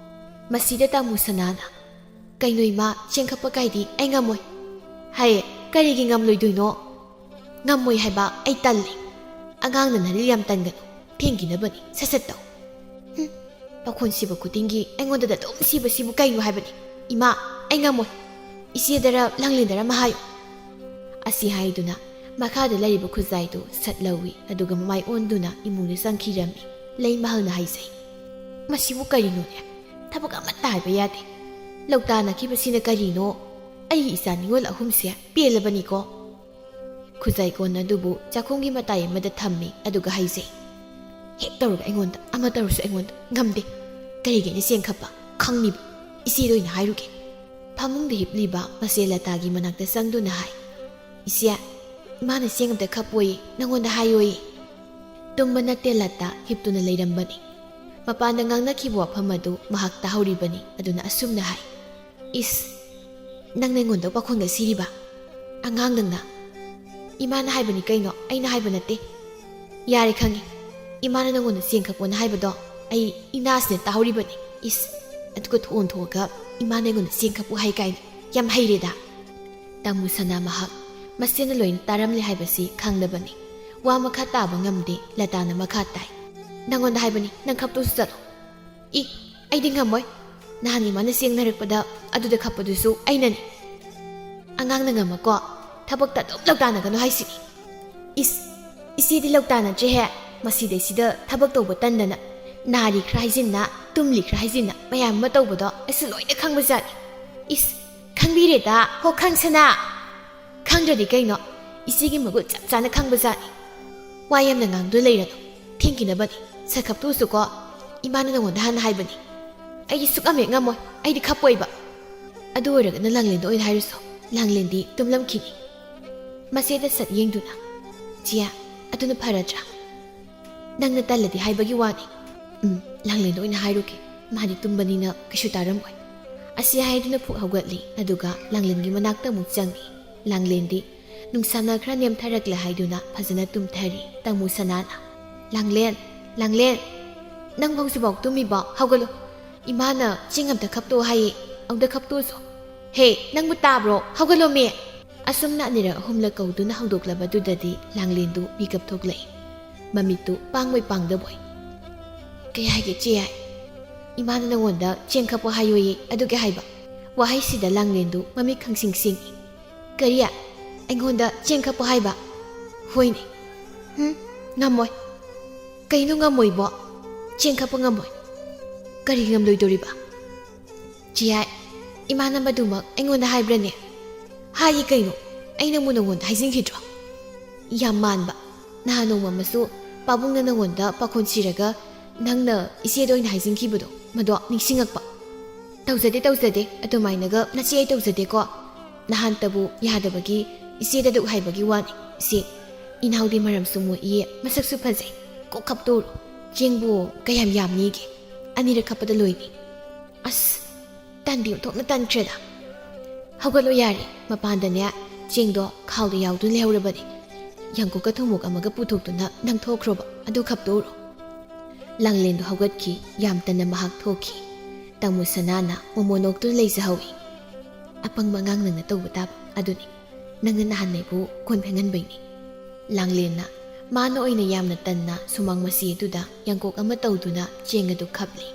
ꯃꯁꯤꯗ ꯇꯥꯃꯨ ꯁꯅꯥꯅ, ꯀꯩꯅꯣ ꯏꯃꯥ, ꯆꯦꯡ ꯈꯞꯄ ꯀꯥꯏꯗꯤ ꯑꯩ ꯉꯝꯃꯣꯏ꯫ ꯍꯩ, ꯀꯔꯤꯒꯤ ꯉꯝꯂꯣꯏꯗꯣꯏꯅꯣ? ꯉꯝꯃꯣꯏ ꯍꯥꯏꯕ ꯑꯩ ꯇꯜꯂꯤ꯫ ꯑꯉꯥꯡꯅ ꯅꯔꯤꯜ ꯌꯥꯝ ꯇꯟꯒꯅꯨ, ꯊꯦꯡꯈꯤꯅꯕꯅꯤ, ꯁꯠ ꯁꯠ ꯇꯧ꯫ ꯄꯥꯈꯣꯟ ꯁꯤꯕ ꯈꯨꯗꯤꯡꯒꯤ ꯑꯩꯉꯣꯟꯗ ꯑꯗꯨꯝ ꯁꯤꯕꯁꯤꯕꯨ ꯀꯩꯅꯣ ꯍꯥꯏꯕꯅꯤ? ꯏꯃꯥ, ꯑꯩ ꯉꯝꯃꯣꯏ, ꯏꯆꯦꯗꯔ ꯂꯥꯡꯂꯦꯟꯗꯔ ꯑꯃ ꯍꯥꯏꯌꯨ꯫ ꯑꯁꯤ ꯍꯥꯏꯗꯨꯅ ꯃꯈꯥꯗ ꯂꯩꯔꯤꯕ ꯈꯨꯖꯥꯏꯗꯨ ꯁꯠ ꯂꯧꯏ, ꯑꯗꯨꯒ ꯃꯃꯥꯏ ꯑꯣꯟꯗꯨꯅ ꯏꯃꯨꯡꯗ ꯆꯪꯈꯤꯔꯝꯃꯤ꯫ ꯂꯩꯃꯍꯜꯅ ꯍꯥꯏꯖꯩ, ꯃꯁꯤꯕꯨ ꯀꯔꯤꯅꯣꯅꯦ? ꯊꯕꯛ ꯑꯃꯠꯇ ꯍꯥꯏꯕ ꯌꯥꯗꯦ, ꯂꯧꯇꯥꯅꯈꯤꯕꯁꯤꯅ ꯀꯔꯤꯅꯣ? ꯑꯩꯒꯤ ꯏꯆꯥ ꯅꯤꯉꯣꯜ ꯑꯍꯨꯝꯁꯦ ꯄꯦꯜꯂꯕꯅꯤꯀꯣ꯫ ꯈꯨꯖꯥꯏ ꯀꯣꯟ ꯑꯗꯨꯕꯨ ꯆꯥꯛꯈꯨꯝꯒꯤ ꯃꯇꯥꯏ ꯑꯃꯗ ꯊꯝꯃꯤ, ꯑꯗꯨꯒ ꯍꯥꯏꯖꯩ, ꯍꯦꯛ ꯇꯧꯔꯒ ꯑꯩꯉꯣꯟꯗ, ꯑꯃ ꯇꯧꯔꯁꯨ ꯑꯩꯉꯣꯟꯗ ꯉꯝꯗꯦ꯫ ꯀꯔꯤꯒꯤꯅ ꯆꯦꯡ ꯈꯞꯄ ꯈꯪꯅꯤꯕ, ꯏꯆꯦꯗ ꯑꯣꯏꯅ ꯍꯥꯏꯔꯨꯒꯦ꯫ ꯐꯃꯨꯡꯗ ꯍꯤꯞꯂꯤꯕ ꯃꯆꯦ ꯂꯇꯥꯒꯤ ꯃꯅꯥꯛꯇ ꯆꯪꯗꯨꯅ ꯍꯥꯏ, ꯏꯆꯦ, ꯏꯃꯥꯅ ꯆꯦꯡ ꯑꯝꯇ ꯈꯞꯄꯣꯏ, ꯅꯪꯉꯣꯟꯗ ꯍꯥꯏꯌꯣꯏ꯫ ꯇꯨꯝꯕ ꯅꯠꯇꯦ ꯂꯇꯥ ꯍꯤꯞꯇꯨꯅ ꯂꯩꯔꯝꯕꯅꯤ꯫ ꯃꯄꯥꯟꯗ ꯉꯥꯡꯅꯈꯤꯕ ꯋꯥꯐꯝ ꯑꯗꯨ ꯃꯍꯥꯛ ꯇꯥꯍꯧꯔꯤꯕꯅꯤ, ꯑꯗꯨꯅ ꯑꯁꯨꯝꯅ ꯍꯥꯏ, ꯏꯁ, ꯅꯪꯅ ꯑꯩꯉꯣꯟꯗ ꯄꯥꯈꯣꯟꯒ ꯁꯤꯔꯤꯕ? ꯑꯉꯥꯡ ꯅꯪꯅ? ꯏꯃꯥꯅ ꯍꯥꯏꯕꯅꯤ ꯀꯩꯅꯣ, ꯑꯩꯅ ꯍꯥꯏꯕ ꯅꯠꯇꯦ꯫ ꯌꯥꯔꯦ ꯈꯪꯉꯤ, ꯏꯃꯥꯅ ꯅꯪꯉꯣꯟꯗ ꯆꯦꯡ ꯈꯞꯄꯣꯅ ꯍꯥꯏꯕꯗꯣ ꯑꯩ ꯏꯅꯥꯁꯤꯅ ꯇꯥꯍꯧꯔꯤꯕꯅꯤ꯫ ꯏꯁ, ꯑꯗꯨꯒ ꯊꯣꯛꯑꯒ ꯏꯃꯥꯅ ꯑꯩꯉꯣꯟꯗ ꯆꯦꯡ ꯈꯞꯄꯨ ꯍꯥꯏ ꯀꯥꯏꯅ, ꯌꯥꯝ ꯍꯩꯔꯦꯗ꯫ ꯇꯥꯃꯨ ꯁꯅꯥ ꯃꯍꯥꯛ ꯃꯁꯦꯅ ꯂꯣꯏꯅ ꯇꯥꯔꯝꯂꯦ ꯍꯥꯏꯕꯁꯤ ꯈꯪꯗꯕꯅꯤ꯫ ꯋꯥ ꯃꯈꯥ ꯇꯥꯕ ꯉꯝꯗꯦ, ꯂꯇꯥꯅ ꯃꯈꯥ ꯇꯥꯏ, ꯅꯪꯉꯣꯟꯗ ꯍꯥꯏꯕꯅꯤ, ꯅꯪ ꯈꯞꯇꯣꯁꯨ ꯆꯠꯂꯣ꯫ ꯑꯩꯗꯤ ꯉꯝꯃꯣꯏ, ꯅꯍꯥꯟ ꯏꯃꯥꯅ ꯆꯦꯡ ꯅꯔꯛꯄꯗ ꯑꯗꯨꯗ ꯈꯞꯄꯗꯨꯁꯨ ꯑꯩꯅꯅꯤ꯫ ꯑꯉꯥꯡꯅ ꯉꯝꯃꯀꯣ, ꯊꯕꯛꯇ ꯑꯗꯨꯝ ꯂꯧꯇꯥꯅꯒꯅꯨ ꯍꯥꯏꯁꯤꯅꯤ꯫ ꯏꯁ, ꯏꯆꯦꯗꯤ ꯂꯧꯇꯥꯅꯗ꯭ꯔꯦꯍꯦ, ꯃꯁꯤꯗꯩꯁꯤꯗ ꯊꯕꯛ ꯇꯧꯕ ꯇꯟꯗꯅ ꯅꯥꯔꯤ ꯈꯔ ꯍꯥꯏꯖꯤꯟꯅ, ꯇꯨꯝꯂꯤ ꯈꯔ ꯍꯥꯏꯖꯤꯟꯅ ꯃꯌꯥꯝ ꯑꯃ ꯇꯧꯕꯗꯣ ꯑꯩꯁꯨ ꯂꯣꯏꯅ ꯈꯪꯕꯖꯥꯠꯅꯤ꯫ ꯏꯁ, ꯈꯪꯕꯤꯔꯦꯗ, ꯍꯣ ꯈꯪꯁꯅꯥ꯫ ꯈꯪꯗ꯭ꯔꯗꯤ ꯀꯩꯅꯣ, ꯏꯆꯦꯒꯤ ꯃꯒꯨꯟ ꯆꯞ ꯆꯥꯅ ꯈꯪꯕꯖꯥꯠꯅꯤ꯫ ꯋꯥ ꯌꯥꯝꯅ ꯉꯥꯡꯗꯨ ꯂꯩꯔꯅꯨ, ꯊꯦꯡꯈꯤꯅꯕꯅꯤ, ꯁꯠ ꯈꯞꯇꯣꯁꯨꯀꯣ, ꯏꯃꯥꯅ ꯅꯉꯣꯟꯗ ꯍꯥꯟꯅ ꯍꯥꯏꯕꯅꯤ꯫ ꯑꯩꯗꯤ ꯁꯨꯛꯉꯝ ꯍꯦꯛ ꯉꯝꯃꯣꯏ, ꯑꯩꯗꯤ ꯈꯞꯄꯣꯏꯕ꯫ ꯑꯗꯨ ꯑꯣꯏꯔꯒꯅ ꯂꯥꯡꯂꯦꯟꯗ ꯑꯣꯏꯅ ꯍꯥꯏꯔꯨꯁꯣ, ꯂꯥꯡꯂꯦꯟꯗꯤ ꯇꯨꯝꯂꯝꯈꯤꯅꯤ꯫ ꯃꯆꯦꯗ ꯁꯠ ꯌꯦꯡꯗꯨꯅ, ꯆꯤꯌꯥ, ꯑꯗꯨꯅ ꯐꯔꯗ꯭ꯔꯥ? ꯅꯪꯅ ꯇꯜꯂꯗꯤ ꯍꯥꯏꯕꯒꯤ ꯋꯥꯅꯤ꯫ ꯂꯥꯡꯂꯦꯟꯗ ꯑꯣꯏꯅ ꯍꯥꯏꯔꯨꯒꯦ, ꯃꯥꯗꯤ ꯇꯨꯝꯕꯅꯤꯅ ꯀꯩꯁꯨ ꯇꯥꯔꯝꯃꯣꯏ ꯑꯁꯤ ꯍꯥꯏꯗꯨꯅ ꯐꯨꯛ ꯍꯧꯒꯠꯂꯤ ꯑꯗꯨꯒ ꯂꯥꯡꯂꯦꯟꯒꯤ ꯃꯅꯥꯛꯇ ꯑꯃꯨꯛ ꯆꯪꯉꯤ ꯂꯥꯡꯂꯦꯟꯗꯤ ꯅꯨꯡꯁꯥꯅ ꯈꯔ ꯅꯦꯝꯊꯔꯛꯂꯦ ꯍꯥꯏꯗꯨꯅ ꯐꯖꯅ ꯇꯨꯝꯊꯔꯤ ꯇꯥꯃꯨ ꯁꯅꯥꯅ ꯂꯥꯡꯂꯦꯟ ꯂꯥꯡꯂꯦꯟ ꯅꯪ ꯍꯧꯖꯤꯛꯐꯥꯎ ꯇꯨꯝꯃꯤꯕꯣ ꯍꯧꯒꯠꯂꯣ ꯏꯃꯥꯅ ꯆꯦꯡ ꯑꯝꯇ ꯈꯞꯇꯣꯛ ꯍꯥꯏꯌꯦ ꯑꯝꯇ ꯈꯞꯇꯣꯛꯑꯁꯨ ꯍꯦ ꯅꯪꯕꯨ ꯇꯥꯕ꯭ꯔꯣ ꯍꯧꯒꯠꯂꯣꯃꯤ ꯑꯁꯨꯝꯅ ꯑꯅꯤꯔꯛ ꯑꯍꯨꯝꯂꯛ ꯀꯧꯗꯨꯅ ꯍꯧꯗꯣꯛꯂꯕꯗꯨꯗꯗꯤ ꯂꯥꯡꯂꯦꯟꯗꯨ ꯃꯤꯀꯞ ꯊꯣꯛꯂꯛꯏ ꯃꯃꯤꯠꯇꯨ ꯄꯥꯡꯕꯣꯏ ꯄꯥꯡꯗꯕꯣꯏ ꯀꯩ ꯍꯥꯏꯒꯦ ꯆꯦ ꯌꯥꯏ ꯏꯃꯥꯅ ꯅꯪꯉꯣꯟꯗ ꯆꯦꯡ ꯈꯞꯄꯣ ꯍꯥꯏꯌꯣꯌꯦ ꯑꯗꯨ ꯀꯩ ꯍꯥꯏꯕ ꯋꯥꯍꯩꯁꯤꯗ ꯂꯥꯡꯂꯦꯟꯗꯨ ꯃꯃꯤꯠ ꯈꯪꯁꯤꯡ ꯁꯤꯡꯏ ꯀꯔꯤ ꯑꯩꯉꯣꯟꯗ ꯆꯦꯡ ꯈꯞꯄꯣ ꯍꯥꯏꯕ ꯍꯣꯏꯅꯦ ꯉꯝꯃꯣꯏ ꯀꯩꯅꯣ ꯉꯝꯃꯣꯏꯕꯣ ꯆꯦꯡ ꯈꯞꯄ ꯉꯝꯃꯣꯏ ꯀꯔꯤ ꯉꯝꯂꯣꯏꯗꯣꯔꯤꯕ ꯆꯦ ꯌꯥꯏ ꯏꯃꯥꯅ ꯃꯗꯨꯃꯛ ꯑꯩꯉꯣꯟꯗ ꯍꯥꯏꯕ꯭ꯔꯅꯦ ꯍꯥꯏꯌꯦ ꯀꯩꯅꯣ ꯑꯩꯅꯕꯨ ꯅꯉꯣꯟꯗ ꯍꯥꯏꯖꯤꯟꯈꯤꯗ꯭ꯔꯣ ꯌꯥꯝ ꯃꯥꯟꯕ ꯅꯍꯥꯟ ꯅꯣꯡꯃ ꯑꯃꯁꯨ ꯄꯥꯕꯨꯡꯅ ꯅꯉꯣꯟꯗ ꯄꯥꯈꯣꯟ ꯁꯤꯔꯒ ꯅꯪꯅ ꯏꯆꯦꯗ ꯑꯣꯏꯅ ꯍꯥꯏꯖꯤꯟꯈꯤꯕꯗꯣ ꯃꯗꯣ ꯅꯤꯡꯁꯤꯡꯉꯛꯄ ꯇꯧꯖꯗꯦ ꯑꯗꯨꯃꯥꯏꯅꯒ ꯅꯆꯦ ꯑꯩ ꯇꯧꯖꯗꯦꯀꯣ ꯅꯍꯥꯟꯇꯕꯨ ꯌꯥꯗꯕꯒꯤ ꯏꯆꯦꯗ ꯗꯨꯛ ꯍꯥꯏꯕꯒꯤ ꯋꯥꯅꯤ ꯏꯆꯦ ꯏꯅꯥꯎꯗꯤ ꯃꯔꯝꯁꯨ ꯃꯣꯛꯏꯌꯦ ꯃꯁꯛꯁꯨ ꯐꯖꯩ ꯀꯣꯛ ꯈꯞꯇꯣꯔꯣ ꯆꯦꯡꯕꯨ ꯀꯌꯥꯝ ꯌꯥꯝꯅꯤꯒꯦ ꯑꯅꯤꯔꯛ ꯈꯞꯄꯗ ꯂꯣꯏꯅꯤ ꯑꯁ ꯇꯟꯗꯤ ꯑꯣꯟꯊꯣꯛꯅ ꯇꯟꯈ꯭ꯔꯦꯗ ꯍꯧꯒꯠꯂꯣ ꯌꯥꯔꯦ ꯃꯄꯥꯟꯗꯅꯦ ꯆꯦꯡꯗꯣ ꯈꯥꯎꯗ ꯌꯥꯎꯗꯨꯅ ꯂꯩꯍꯧꯔꯕꯅꯤ ꯌꯥꯡꯀꯣꯛꯀ ꯊꯨꯝꯃꯣꯛ ꯑꯃꯒ ꯄꯨꯊꯣꯛꯇꯨꯅ ꯅꯪ ꯊꯣꯛꯈ꯭ꯔꯣꯕ ꯑꯗꯨ ꯈꯞꯇꯣꯛꯎꯔꯣ ꯂꯥꯡꯂꯦꯟꯗꯣ ꯍꯧꯒꯠꯈꯤ ꯌꯥꯝ ꯇꯟꯅ ꯃꯍꯥꯛ ꯊꯣꯛꯈꯤ ꯇꯥꯃꯣ ꯁꯅꯥꯅ ꯃꯣꯃꯣꯅꯣꯛꯇꯨꯅ ꯂꯩꯖꯍꯧꯏ ꯑꯄꯪꯕ ꯑꯉꯥꯡ ꯅꯪꯅ ꯇꯧꯕ ꯇꯥꯕ ꯑꯗꯨꯅꯤ ꯅꯪꯅ ꯅꯍꯥꯟꯉꯩꯕꯨ ꯀꯣꯟ ꯐꯦꯡꯍꯟꯕꯩꯅꯤ ꯂꯥꯡꯂꯦꯟꯅ ꯃꯥꯅ ꯑꯣꯏꯅ ꯌꯥꯝꯅ ꯇꯟꯅ ꯁꯨꯃꯥꯡ ꯃꯆꯤ ꯑꯗꯨꯗ ꯌꯥꯡꯀꯣꯛ ꯑꯃ ꯇꯧꯗꯨꯅ ꯆꯦꯡ ꯑꯗꯨ ꯈꯞꯂꯤ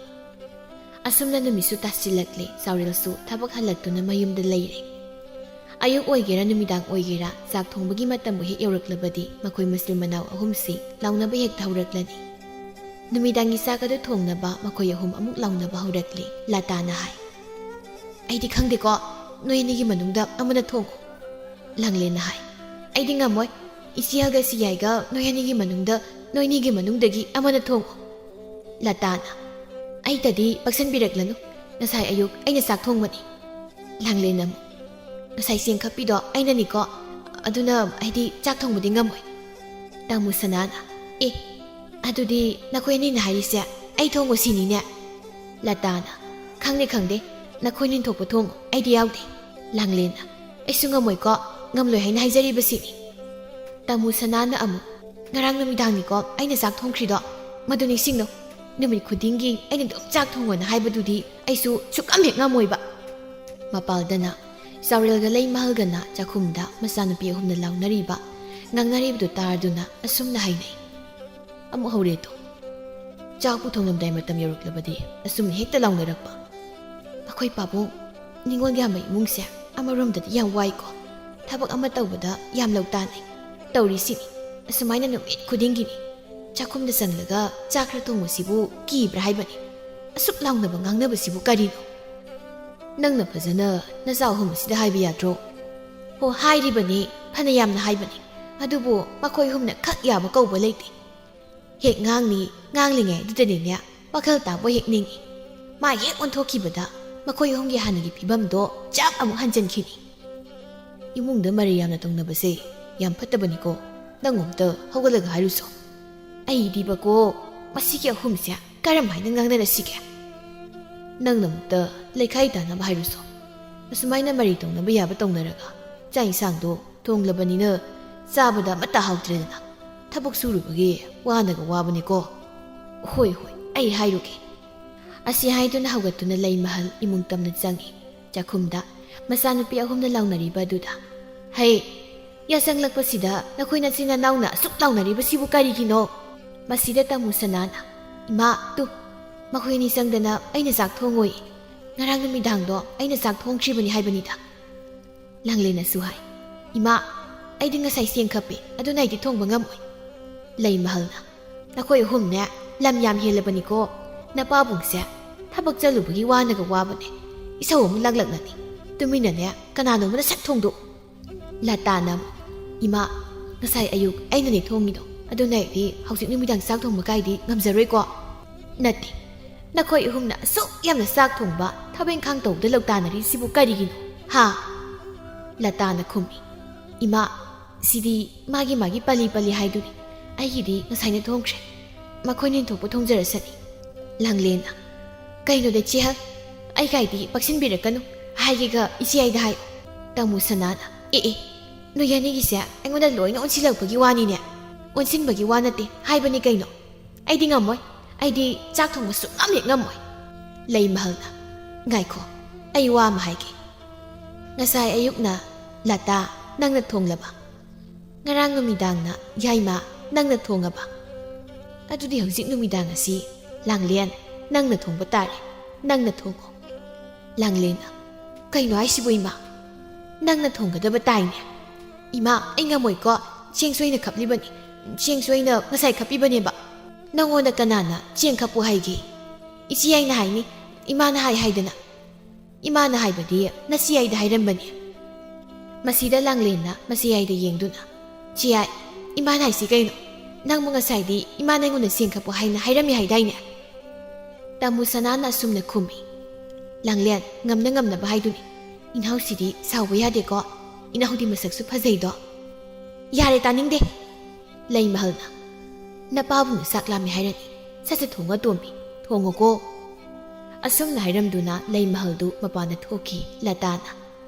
ꯑꯁꯨꯝꯅ ꯅꯨꯃꯤꯠꯁꯨ ꯇꯥꯁꯤꯜꯂꯛꯂꯤ ꯆꯥꯎꯔꯦꯜꯁꯨ ꯊꯕꯛ ꯍꯜꯂꯛꯇꯨꯅ ꯃꯌꯨꯝꯗ ꯂꯩꯔꯦ ꯑꯌꯨꯛ ꯑꯣꯏꯒꯦꯔꯥ ꯅꯨꯃꯤꯗꯥꯡ ꯑꯣꯏꯒꯦꯔꯥ ꯆꯥꯛ ꯊꯣꯡꯕꯒꯤ ꯃꯇꯝꯕꯨ ꯍꯦꯛ ꯌꯧꯔꯛꯂꯕꯗꯤ ꯃꯈꯣꯏ ꯃꯆꯤꯟ ꯃꯅꯥꯎ ꯑꯍꯨꯝꯁꯤ ꯂꯥꯎꯅꯕ ꯍꯦꯛꯇ ꯍꯧꯔꯛꯂꯅꯤ ꯅꯨꯃꯤꯗꯥꯡꯒꯤ ꯆꯥꯛ ꯑꯗꯨ ꯊꯣꯡꯅꯕ ꯃꯈꯣꯏ ꯑꯍꯨꯝ ꯑꯃꯨꯛ ꯂꯥꯎꯅꯕ ꯍꯧꯔꯛꯂꯤ ꯂꯇꯥꯅ ꯍꯥꯏ ꯑꯩꯗꯤ ꯈꯪꯗꯦꯀꯣ ꯅꯣꯏ ꯑꯅꯤꯒꯤ ꯃꯅꯨꯡꯗ ꯑꯃꯅ ꯊꯣꯡꯉꯨ ꯂꯥꯡꯂꯦꯟꯅ ꯍꯥꯏ ꯑꯩꯗꯤ ꯉꯝꯃꯣꯏ ꯏꯆꯦꯜꯒ ꯁꯤꯌꯥꯏꯒ ꯅꯣꯏ ꯑꯅꯤꯒꯤ ꯃꯅꯨꯡꯗꯒꯤ ꯑꯃꯅ ꯊꯣꯡꯉꯨ ꯂꯇꯥꯅ ꯑꯩꯇꯗꯤ ꯄꯛꯁꯟꯕꯤꯔꯛꯂꯅꯨ ꯉꯁꯥꯏ ꯑꯌꯨꯛ ꯑꯩꯅ ꯆꯥꯛ ꯊꯣꯡꯕꯅꯤ ꯂꯥꯡꯂꯦꯟꯅ ꯑꯃꯨꯛ ꯉꯁꯥꯏ ꯆꯦꯡ ꯈꯞꯄꯤꯗꯣ ꯑꯩꯅꯅꯤꯀꯣ ꯑꯗꯨꯅ ꯑꯩꯗꯤ ꯆꯥꯛ ꯊꯣꯡꯕꯗꯤ ꯉꯝꯃꯣꯏ ꯇꯥꯃꯨ ꯁꯅꯥꯅ ꯑꯗꯨꯗꯤ ꯅꯈꯣꯏ ꯑꯅꯤꯅ ꯍꯥꯏꯔꯤꯁꯦ ꯑꯩ ꯊꯣꯡꯉꯨ ꯁꯤꯅꯤꯅꯦ ꯂꯇꯥꯅ ꯈꯪꯗꯦ ꯅꯈꯣꯏ ꯅꯤꯡꯊꯣꯛꯄ ꯊꯣꯡꯉꯨ ꯑꯩꯗꯤ ꯌꯥꯎꯗꯦ ꯂꯥꯡꯂꯦꯟꯅ ꯑꯩꯁꯨ ꯉꯝꯃꯣꯏꯀꯣ ꯉꯝꯂꯣꯏ ꯍꯥꯏꯅ ꯍꯥꯏꯖꯔꯤꯕꯁꯤꯅꯤ ꯇꯥꯃꯨ ꯁꯅꯥꯅ ꯑꯃꯨꯛ ꯉꯔꯥꯡ ꯅꯨꯃꯤꯗꯥꯡꯅꯤꯀꯣ ꯑꯩꯅ ꯆꯥꯛ ꯊꯣꯡꯈ꯭ꯔꯤꯗꯣ ꯃꯗꯨ ꯅꯤꯡꯁꯤꯡꯅꯨ ꯅꯨꯃꯤꯠ ꯈꯨꯗꯤꯡꯒꯤ ꯑꯩꯅ ꯑꯗꯨꯝ ꯆꯥꯛ ꯊꯣꯡꯉꯣꯅ ꯍꯥꯏꯕꯗꯨꯗꯤ ꯑꯩꯁꯨ ꯁꯨꯛꯉꯝ ꯍꯦꯛ ꯉꯝꯃꯣꯏꯕ ꯃꯄꯥꯜꯗꯅ ꯆꯥꯎꯔꯦꯜꯒ ꯂꯩꯃꯍꯜꯒꯅ ꯆꯥꯛꯈꯨꯝꯗ ꯃꯆꯥꯅꯨꯄꯤ ꯑꯍꯨꯝꯅ ꯂꯥꯎꯅꯔꯤꯕ ꯉꯥꯡꯅꯔꯤꯕꯗꯨ ꯇꯥꯔꯗꯨꯅ ꯑꯁꯨꯝꯅ ꯍꯥꯏꯅꯩ ꯑꯃꯨꯛ ꯍꯧꯔꯦꯗꯣ ꯆꯥꯛ ꯄꯨꯊꯣꯡꯂꯝꯗꯥꯏ ꯃꯇꯝ ꯌꯧꯔꯛꯂꯕꯗꯤ ꯑꯁꯨꯝꯅ ꯍꯦꯛꯇ ꯂꯥꯎꯅꯔꯛꯄ ꯑꯩꯈꯣꯏ ꯄꯥꯕꯨꯡ ꯅꯤꯡꯉꯣꯜ ꯌꯥꯝꯕ ꯏꯃꯨꯡꯁꯦ ꯑꯃꯔꯣꯝꯗꯗꯤ ꯌꯥꯝ ꯋꯥꯏꯀꯣ ꯊꯕꯛ ꯑꯃ ꯇꯧꯕꯗ ꯌꯥꯝ ꯂꯧ ꯇꯥꯟꯅꯩ ꯇꯧꯔꯤꯁꯤꯅꯤ ꯑꯁꯨꯃꯥꯏꯅ ꯅꯨꯃꯤꯠ ꯈꯨꯗꯤꯡꯒꯤꯅꯤ ꯆꯥꯛꯈꯨꯝꯗ ꯆꯪꯂꯒ ꯆꯥꯛ ꯈꯔ ꯊꯣꯡꯕꯁꯤꯕꯨ ꯀꯤꯕ꯭ꯔꯥ ꯍꯥꯏꯕꯅꯤ ꯑꯁꯨꯛ ꯂꯥꯎꯅꯕ ꯉꯥꯡꯅꯕꯁꯤꯕꯨ ꯀꯔꯤꯅꯣ ꯅꯪꯅ ꯐꯖꯅ ꯅꯆꯥ ꯑꯍꯨꯝ ꯑꯁꯤꯗ ꯍꯥꯏꯕ ꯌꯥꯗ꯭ꯔꯣ ꯍꯣ ꯍꯥꯏꯔꯤꯕꯅꯤ ꯐꯅ ꯌꯥꯝꯅ ꯍꯥꯏꯕꯅꯤ ꯑꯗꯨꯕꯨ ꯃꯈꯣꯏ ꯑꯍꯨꯝꯅ ꯈꯛ ꯌꯥꯕ ꯀꯧꯕ ꯂꯩꯇꯦ ꯍꯦꯛ ꯉꯥꯡꯂꯤꯉꯩ ꯑꯗꯨꯗꯅꯤꯅꯦ ꯋꯥꯈꯜ ꯇꯥꯕ ꯍꯦꯛ ꯅꯤꯡꯏ ꯃꯥ ꯍꯦꯛ ꯑꯣꯟꯊꯣꯛꯈꯤꯕꯗ ꯃꯈꯣꯏ ꯑꯍꯨꯝꯒꯤ ꯍꯥꯟꯅꯒꯤ ꯐꯤꯕꯝꯗꯣ ꯆꯞ ꯑꯃꯨꯛ ꯍꯟꯖꯤꯟꯈꯤꯅꯤ ꯏꯃꯨꯡꯗ ꯃꯔꯩ ꯌꯥꯝꯅ ꯇꯧꯅꯕꯁꯦ ꯌꯥꯝ ꯐꯠꯇꯕꯅꯤꯀꯣ ꯅꯪ ꯑꯝꯇ ꯍꯧꯒꯠꯂꯒ ꯍꯥꯏꯔꯨꯁꯣ ꯑꯩꯗꯤꯕꯀꯣ ꯃꯁꯤꯒꯤ ꯑꯍꯨꯝꯁꯦ ꯀꯔꯝ ꯍꯥꯏꯅ ꯉꯥꯡꯅꯔꯁꯤꯒꯦ ꯅꯪꯅ ꯑꯃꯨꯛꯇ ꯂꯩꯈꯥꯏ ꯇꯥꯅꯕ ꯍꯥꯏꯔꯨꯁꯣ ꯑꯁꯨꯃꯥꯏꯅ ꯃꯔꯩ ꯇꯧꯅꯕ ꯌꯥꯕ ꯇꯧꯅꯔꯒ ꯆꯥꯛ ꯏꯟꯁꯥꯡꯗꯣ ꯊꯣꯡꯂꯕꯅꯤꯅ ꯆꯥꯕꯗ ꯑꯃꯠꯇ ꯍꯥꯎꯇ꯭ꯔꯦꯗꯅ ꯊꯕꯛ ꯁꯨꯔꯨꯕꯒꯤ ꯋꯥꯅꯒ ꯋꯥꯕꯅꯤꯀꯣ ꯍꯣꯏ ꯑꯩ ꯍꯥꯏꯔꯨꯒꯦ ꯑꯁꯤ ꯍꯥꯏꯗꯨꯅ ꯍꯧꯒꯠꯇꯨꯅ ꯂꯩꯃꯍꯜ ꯏꯃꯨꯡ ꯇꯝꯅ ꯆꯪꯏ ꯆꯥꯛꯈꯨꯝꯗ ꯃꯆꯥꯅꯨꯄꯤ ꯑꯍꯨꯝꯅ ꯂꯥꯎꯅꯔꯤꯕ ꯑꯗꯨꯗ ꯍꯩ ꯌꯥꯆꯪꯂꯛꯄꯁꯤꯗ ꯅꯈꯣꯏ ꯅꯆꯤꯟ ꯅꯅꯥꯎꯅ ꯑꯁꯨꯛ ꯂꯥꯎꯅꯔꯤꯕꯁꯤꯕꯨ ꯀꯔꯤꯒꯤꯅꯣ ꯃꯁꯤꯗ ꯇꯥꯃꯨ ꯁꯅꯥꯅ ꯏꯃꯥ ꯃꯈꯣꯏ ꯑꯅꯤ ꯆꯪꯗꯅ ꯑꯩꯅ ꯆꯥꯛ ꯊꯣꯡꯉꯣꯏ ꯉꯔꯥꯡ ꯅꯨꯃꯤꯗꯥꯡꯗꯣ ꯑꯩꯅ ꯆꯥꯛ ꯊꯣꯡꯈ꯭ꯔꯤꯕꯅꯤ ꯍꯥꯏꯕꯅꯤꯗ ꯂꯥꯡꯂꯦꯟꯅꯁꯨ ꯍꯥꯏ ꯏꯃꯥ ꯑꯩꯗꯤ ꯉꯁꯥꯏ ꯆꯦꯡ ꯈꯞꯄꯤ ꯑꯗꯨꯅ ꯑꯩꯗꯤ ꯊꯣꯡꯕ ꯉꯝꯃꯣꯏ ꯂꯩꯃꯍꯜꯅ ꯅꯈꯣꯏ ꯑꯍꯨꯝꯅꯦ ꯂꯝ ꯌꯥꯝ ꯍꯦꯜꯂꯕꯅꯤꯀோ ꯅꯄꯥꯕꯨꯡꯁꯦ ꯊꯕꯛ ꯆꯠꯂꯨꯕꯒꯤ ꯋꯥꯅꯒ ꯋꯥꯕꯅꯦ ꯏꯁꯧ ꯑꯃꯨꯛ ꯂꯥꯡꯂꯛꯅꯅꯤ ꯇꯨꯃꯤꯟꯅꯅꯦ ꯀꯅꯥꯅꯣꯃꯅ ꯁꯠ ꯊꯣꯡꯗꯣꯛꯎ ꯂꯇꯥꯅ ꯏꯃꯥ ꯉꯁꯥꯏ ꯑꯌꯨꯛ ꯑꯩꯅꯅꯦ ꯊꯣꯡꯉꯤꯗꯣ ꯑꯗꯨꯅ ꯑꯩꯗꯤ ꯍꯧꯖꯤꯛ ꯅꯨꯃꯤꯗꯥꯡ ꯆꯥꯛ ꯊꯣꯡꯕ ꯀꯥꯏꯗꯤ ꯉꯝꯖꯔꯣꯏꯀꯣ ꯅꯠꯇꯦ ꯅꯈꯣꯏ ꯑꯍꯨꯝꯅ ꯑꯁꯨꯛ ꯌꯥꯝꯅ ꯆꯥꯛ ꯊꯣꯡꯕ ꯊꯕꯛ ꯏꯪꯈꯥꯡ ꯇꯧꯕꯗ ꯂꯧꯇꯥꯅꯔꯤꯁꯤꯕꯨ ꯀꯔꯤꯒꯤꯅꯣ ꯍꯥ ꯂꯇꯥꯅ ꯈꯨꯝꯃꯤ ꯏꯃꯥ ꯁꯤꯗꯤ ꯃꯥꯒꯤ ꯄꯜꯂꯤ ꯍꯥꯏꯗꯨꯅꯤ ꯑꯩꯒꯤꯗꯤ ꯉꯁꯥꯏꯅ ꯊꯣꯡꯈ꯭ꯔꯦ ꯃꯈꯣꯏ ꯅꯤꯡꯊꯣꯛꯄ ꯊꯣꯡꯖꯔꯁꯅꯤ ꯂꯥꯡꯂꯦꯟꯅ ꯀꯩꯅꯣꯗ ꯆꯦꯍꯜ ꯑꯩ ꯀꯥꯏꯗꯤ ꯄꯛꯁꯤꯟꯕꯤꯔꯛꯀꯅꯨ ꯍꯥꯏꯒꯦꯒ ꯏꯆꯦ ꯑꯩꯗ ꯍꯥꯏꯌꯨ ꯇꯥꯃꯣ ꯁꯅꯥꯅ ꯑꯦ ꯅꯣꯏ ꯑꯅꯤꯒꯤꯁꯦ ꯑꯩꯉꯣꯟꯗ ꯂꯣꯏꯅ ꯑꯣꯟꯁꯤꯜꯂꯛꯄꯒꯤ ꯋꯥꯅꯤꯅꯦ ꯑꯣꯟꯁꯤꯟꯕꯒꯤ ꯋꯥ ꯅꯠꯇꯦ ꯍꯥꯏꯕꯅꯤ ꯀꯩꯅꯣ ꯑꯩꯗꯤ ꯉꯝꯃꯣꯏ ꯑꯩꯗꯤ ꯆꯥꯛ ꯊꯣꯡꯕ ꯁꯨꯡꯉꯝ ꯍꯦꯛ ꯉꯝꯃꯣꯏ ꯂꯩꯃꯍꯜꯅ ꯉꯥꯏꯈꯣ ꯑꯩ ꯋꯥ ꯑꯃ ꯍꯥꯏꯒꯦ ꯉꯁꯥꯏ ꯑꯌꯨꯛꯅ ꯂꯇꯥ ꯅꯪꯅ ꯊꯣꯡꯂꯕ ꯉꯔꯥꯡ ꯅꯨꯃꯤꯗꯥꯡꯅ ꯌꯥꯏꯃ ꯅꯪꯅ ꯊꯣꯡꯉꯕ ꯑꯗꯨꯗꯤ ꯍꯧꯖꯤꯛ ꯅꯨꯃꯤꯗꯥꯡ ꯑꯁꯤ ꯂꯥꯡꯂꯦꯟ ꯅꯪꯅ ꯊꯣꯡꯕ ꯇꯥꯔꯦ ꯅꯪꯅ ꯊꯣꯡꯉꯣ ꯂꯥꯡꯂꯦꯟꯅ ꯀꯩꯅꯣ ꯍꯥꯏꯁꯤꯕꯨ ꯏꯃꯥ ꯅꯪꯅ ꯊꯣꯡꯒꯗꯕ ꯇꯥꯏꯅꯦ ꯏꯃꯥ ꯑꯩ ꯉꯝꯃꯣꯏꯀꯣ ꯆꯦꯡ ꯁꯣꯏꯅ ꯈꯞꯂꯤꯕꯅꯤ ꯆꯦꯡ ꯁꯣꯏꯅ ꯉꯁꯥꯏ ꯈꯞꯄꯤꯕꯅꯦꯕ ꯅꯪꯉꯣꯟꯗ ꯀꯅꯥꯅ ꯆꯦꯡ ꯈꯞꯄꯨ ꯍꯥꯏꯒꯦ ꯏꯆꯦ ꯑꯩꯅ ꯍꯥꯏꯅꯤ ꯏꯃꯥꯅ ꯍꯥꯏꯗꯅ ꯏꯃꯥꯅ ꯍꯥꯏꯕꯗꯤ ꯅꯆꯦ ꯑꯩꯗ ꯍꯥꯏꯔꯝꯕꯅꯤ ꯃꯁꯤꯗ ꯂꯥꯡꯂꯦꯟꯅ ꯃꯆꯦ ꯑꯩꯗ ꯌꯦꯡꯗꯨꯅ ꯆꯦ ꯑꯥꯏ ꯏꯃꯥꯅ ꯍꯥꯏꯁꯤ ꯀꯩꯅꯣ ꯅꯪꯕꯨ ꯉꯁꯥꯏꯗꯤ ꯏꯃꯥꯅ ꯑꯩꯉꯣꯟꯗ ꯆꯦꯡ ꯈꯞꯄꯨ ꯍꯥꯏꯅ ꯍꯥꯏꯔꯝꯃꯤ ꯍꯥꯏꯗꯥꯏꯅꯦ ꯇꯥꯃꯣ ꯁꯅꯥꯅ ꯑꯁꯨꯝꯅ ꯈꯨꯝꯃꯤ ꯂꯥꯡꯂꯦꯟ ꯉꯝꯅ ꯉꯝꯅꯕ ꯍꯥꯏꯗꯨꯅꯤ ꯏꯅꯥꯎꯁꯤꯗꯤ ꯁꯥꯎꯕ ꯌꯥꯗꯦꯀꯣ ꯏꯅꯥꯎꯗꯤ ꯃꯁꯛꯁꯨ ꯐꯖꯩꯗꯣ ꯌꯥꯔꯦ ꯇꯥꯅꯤꯡꯗꯦ ꯂꯩꯃꯍꯜꯅ ꯅꯄꯥꯕꯨꯅ ꯆꯥꯛ ꯂꯥꯝꯃꯦ ꯍꯥꯏꯔꯅꯤ ꯁꯠ ꯊꯣꯡꯉ ꯇꯣꯝꯕꯤ ꯊꯣꯡꯉꯣꯀꯣ ꯑꯁꯨꯝꯅ ꯍꯥꯏꯔꯝꯗꯨꯅ ꯂꯩꯃꯍꯜꯗꯨ ꯃꯄꯥꯟꯗ ꯊꯣꯛꯈꯤ ꯂꯇꯥꯅ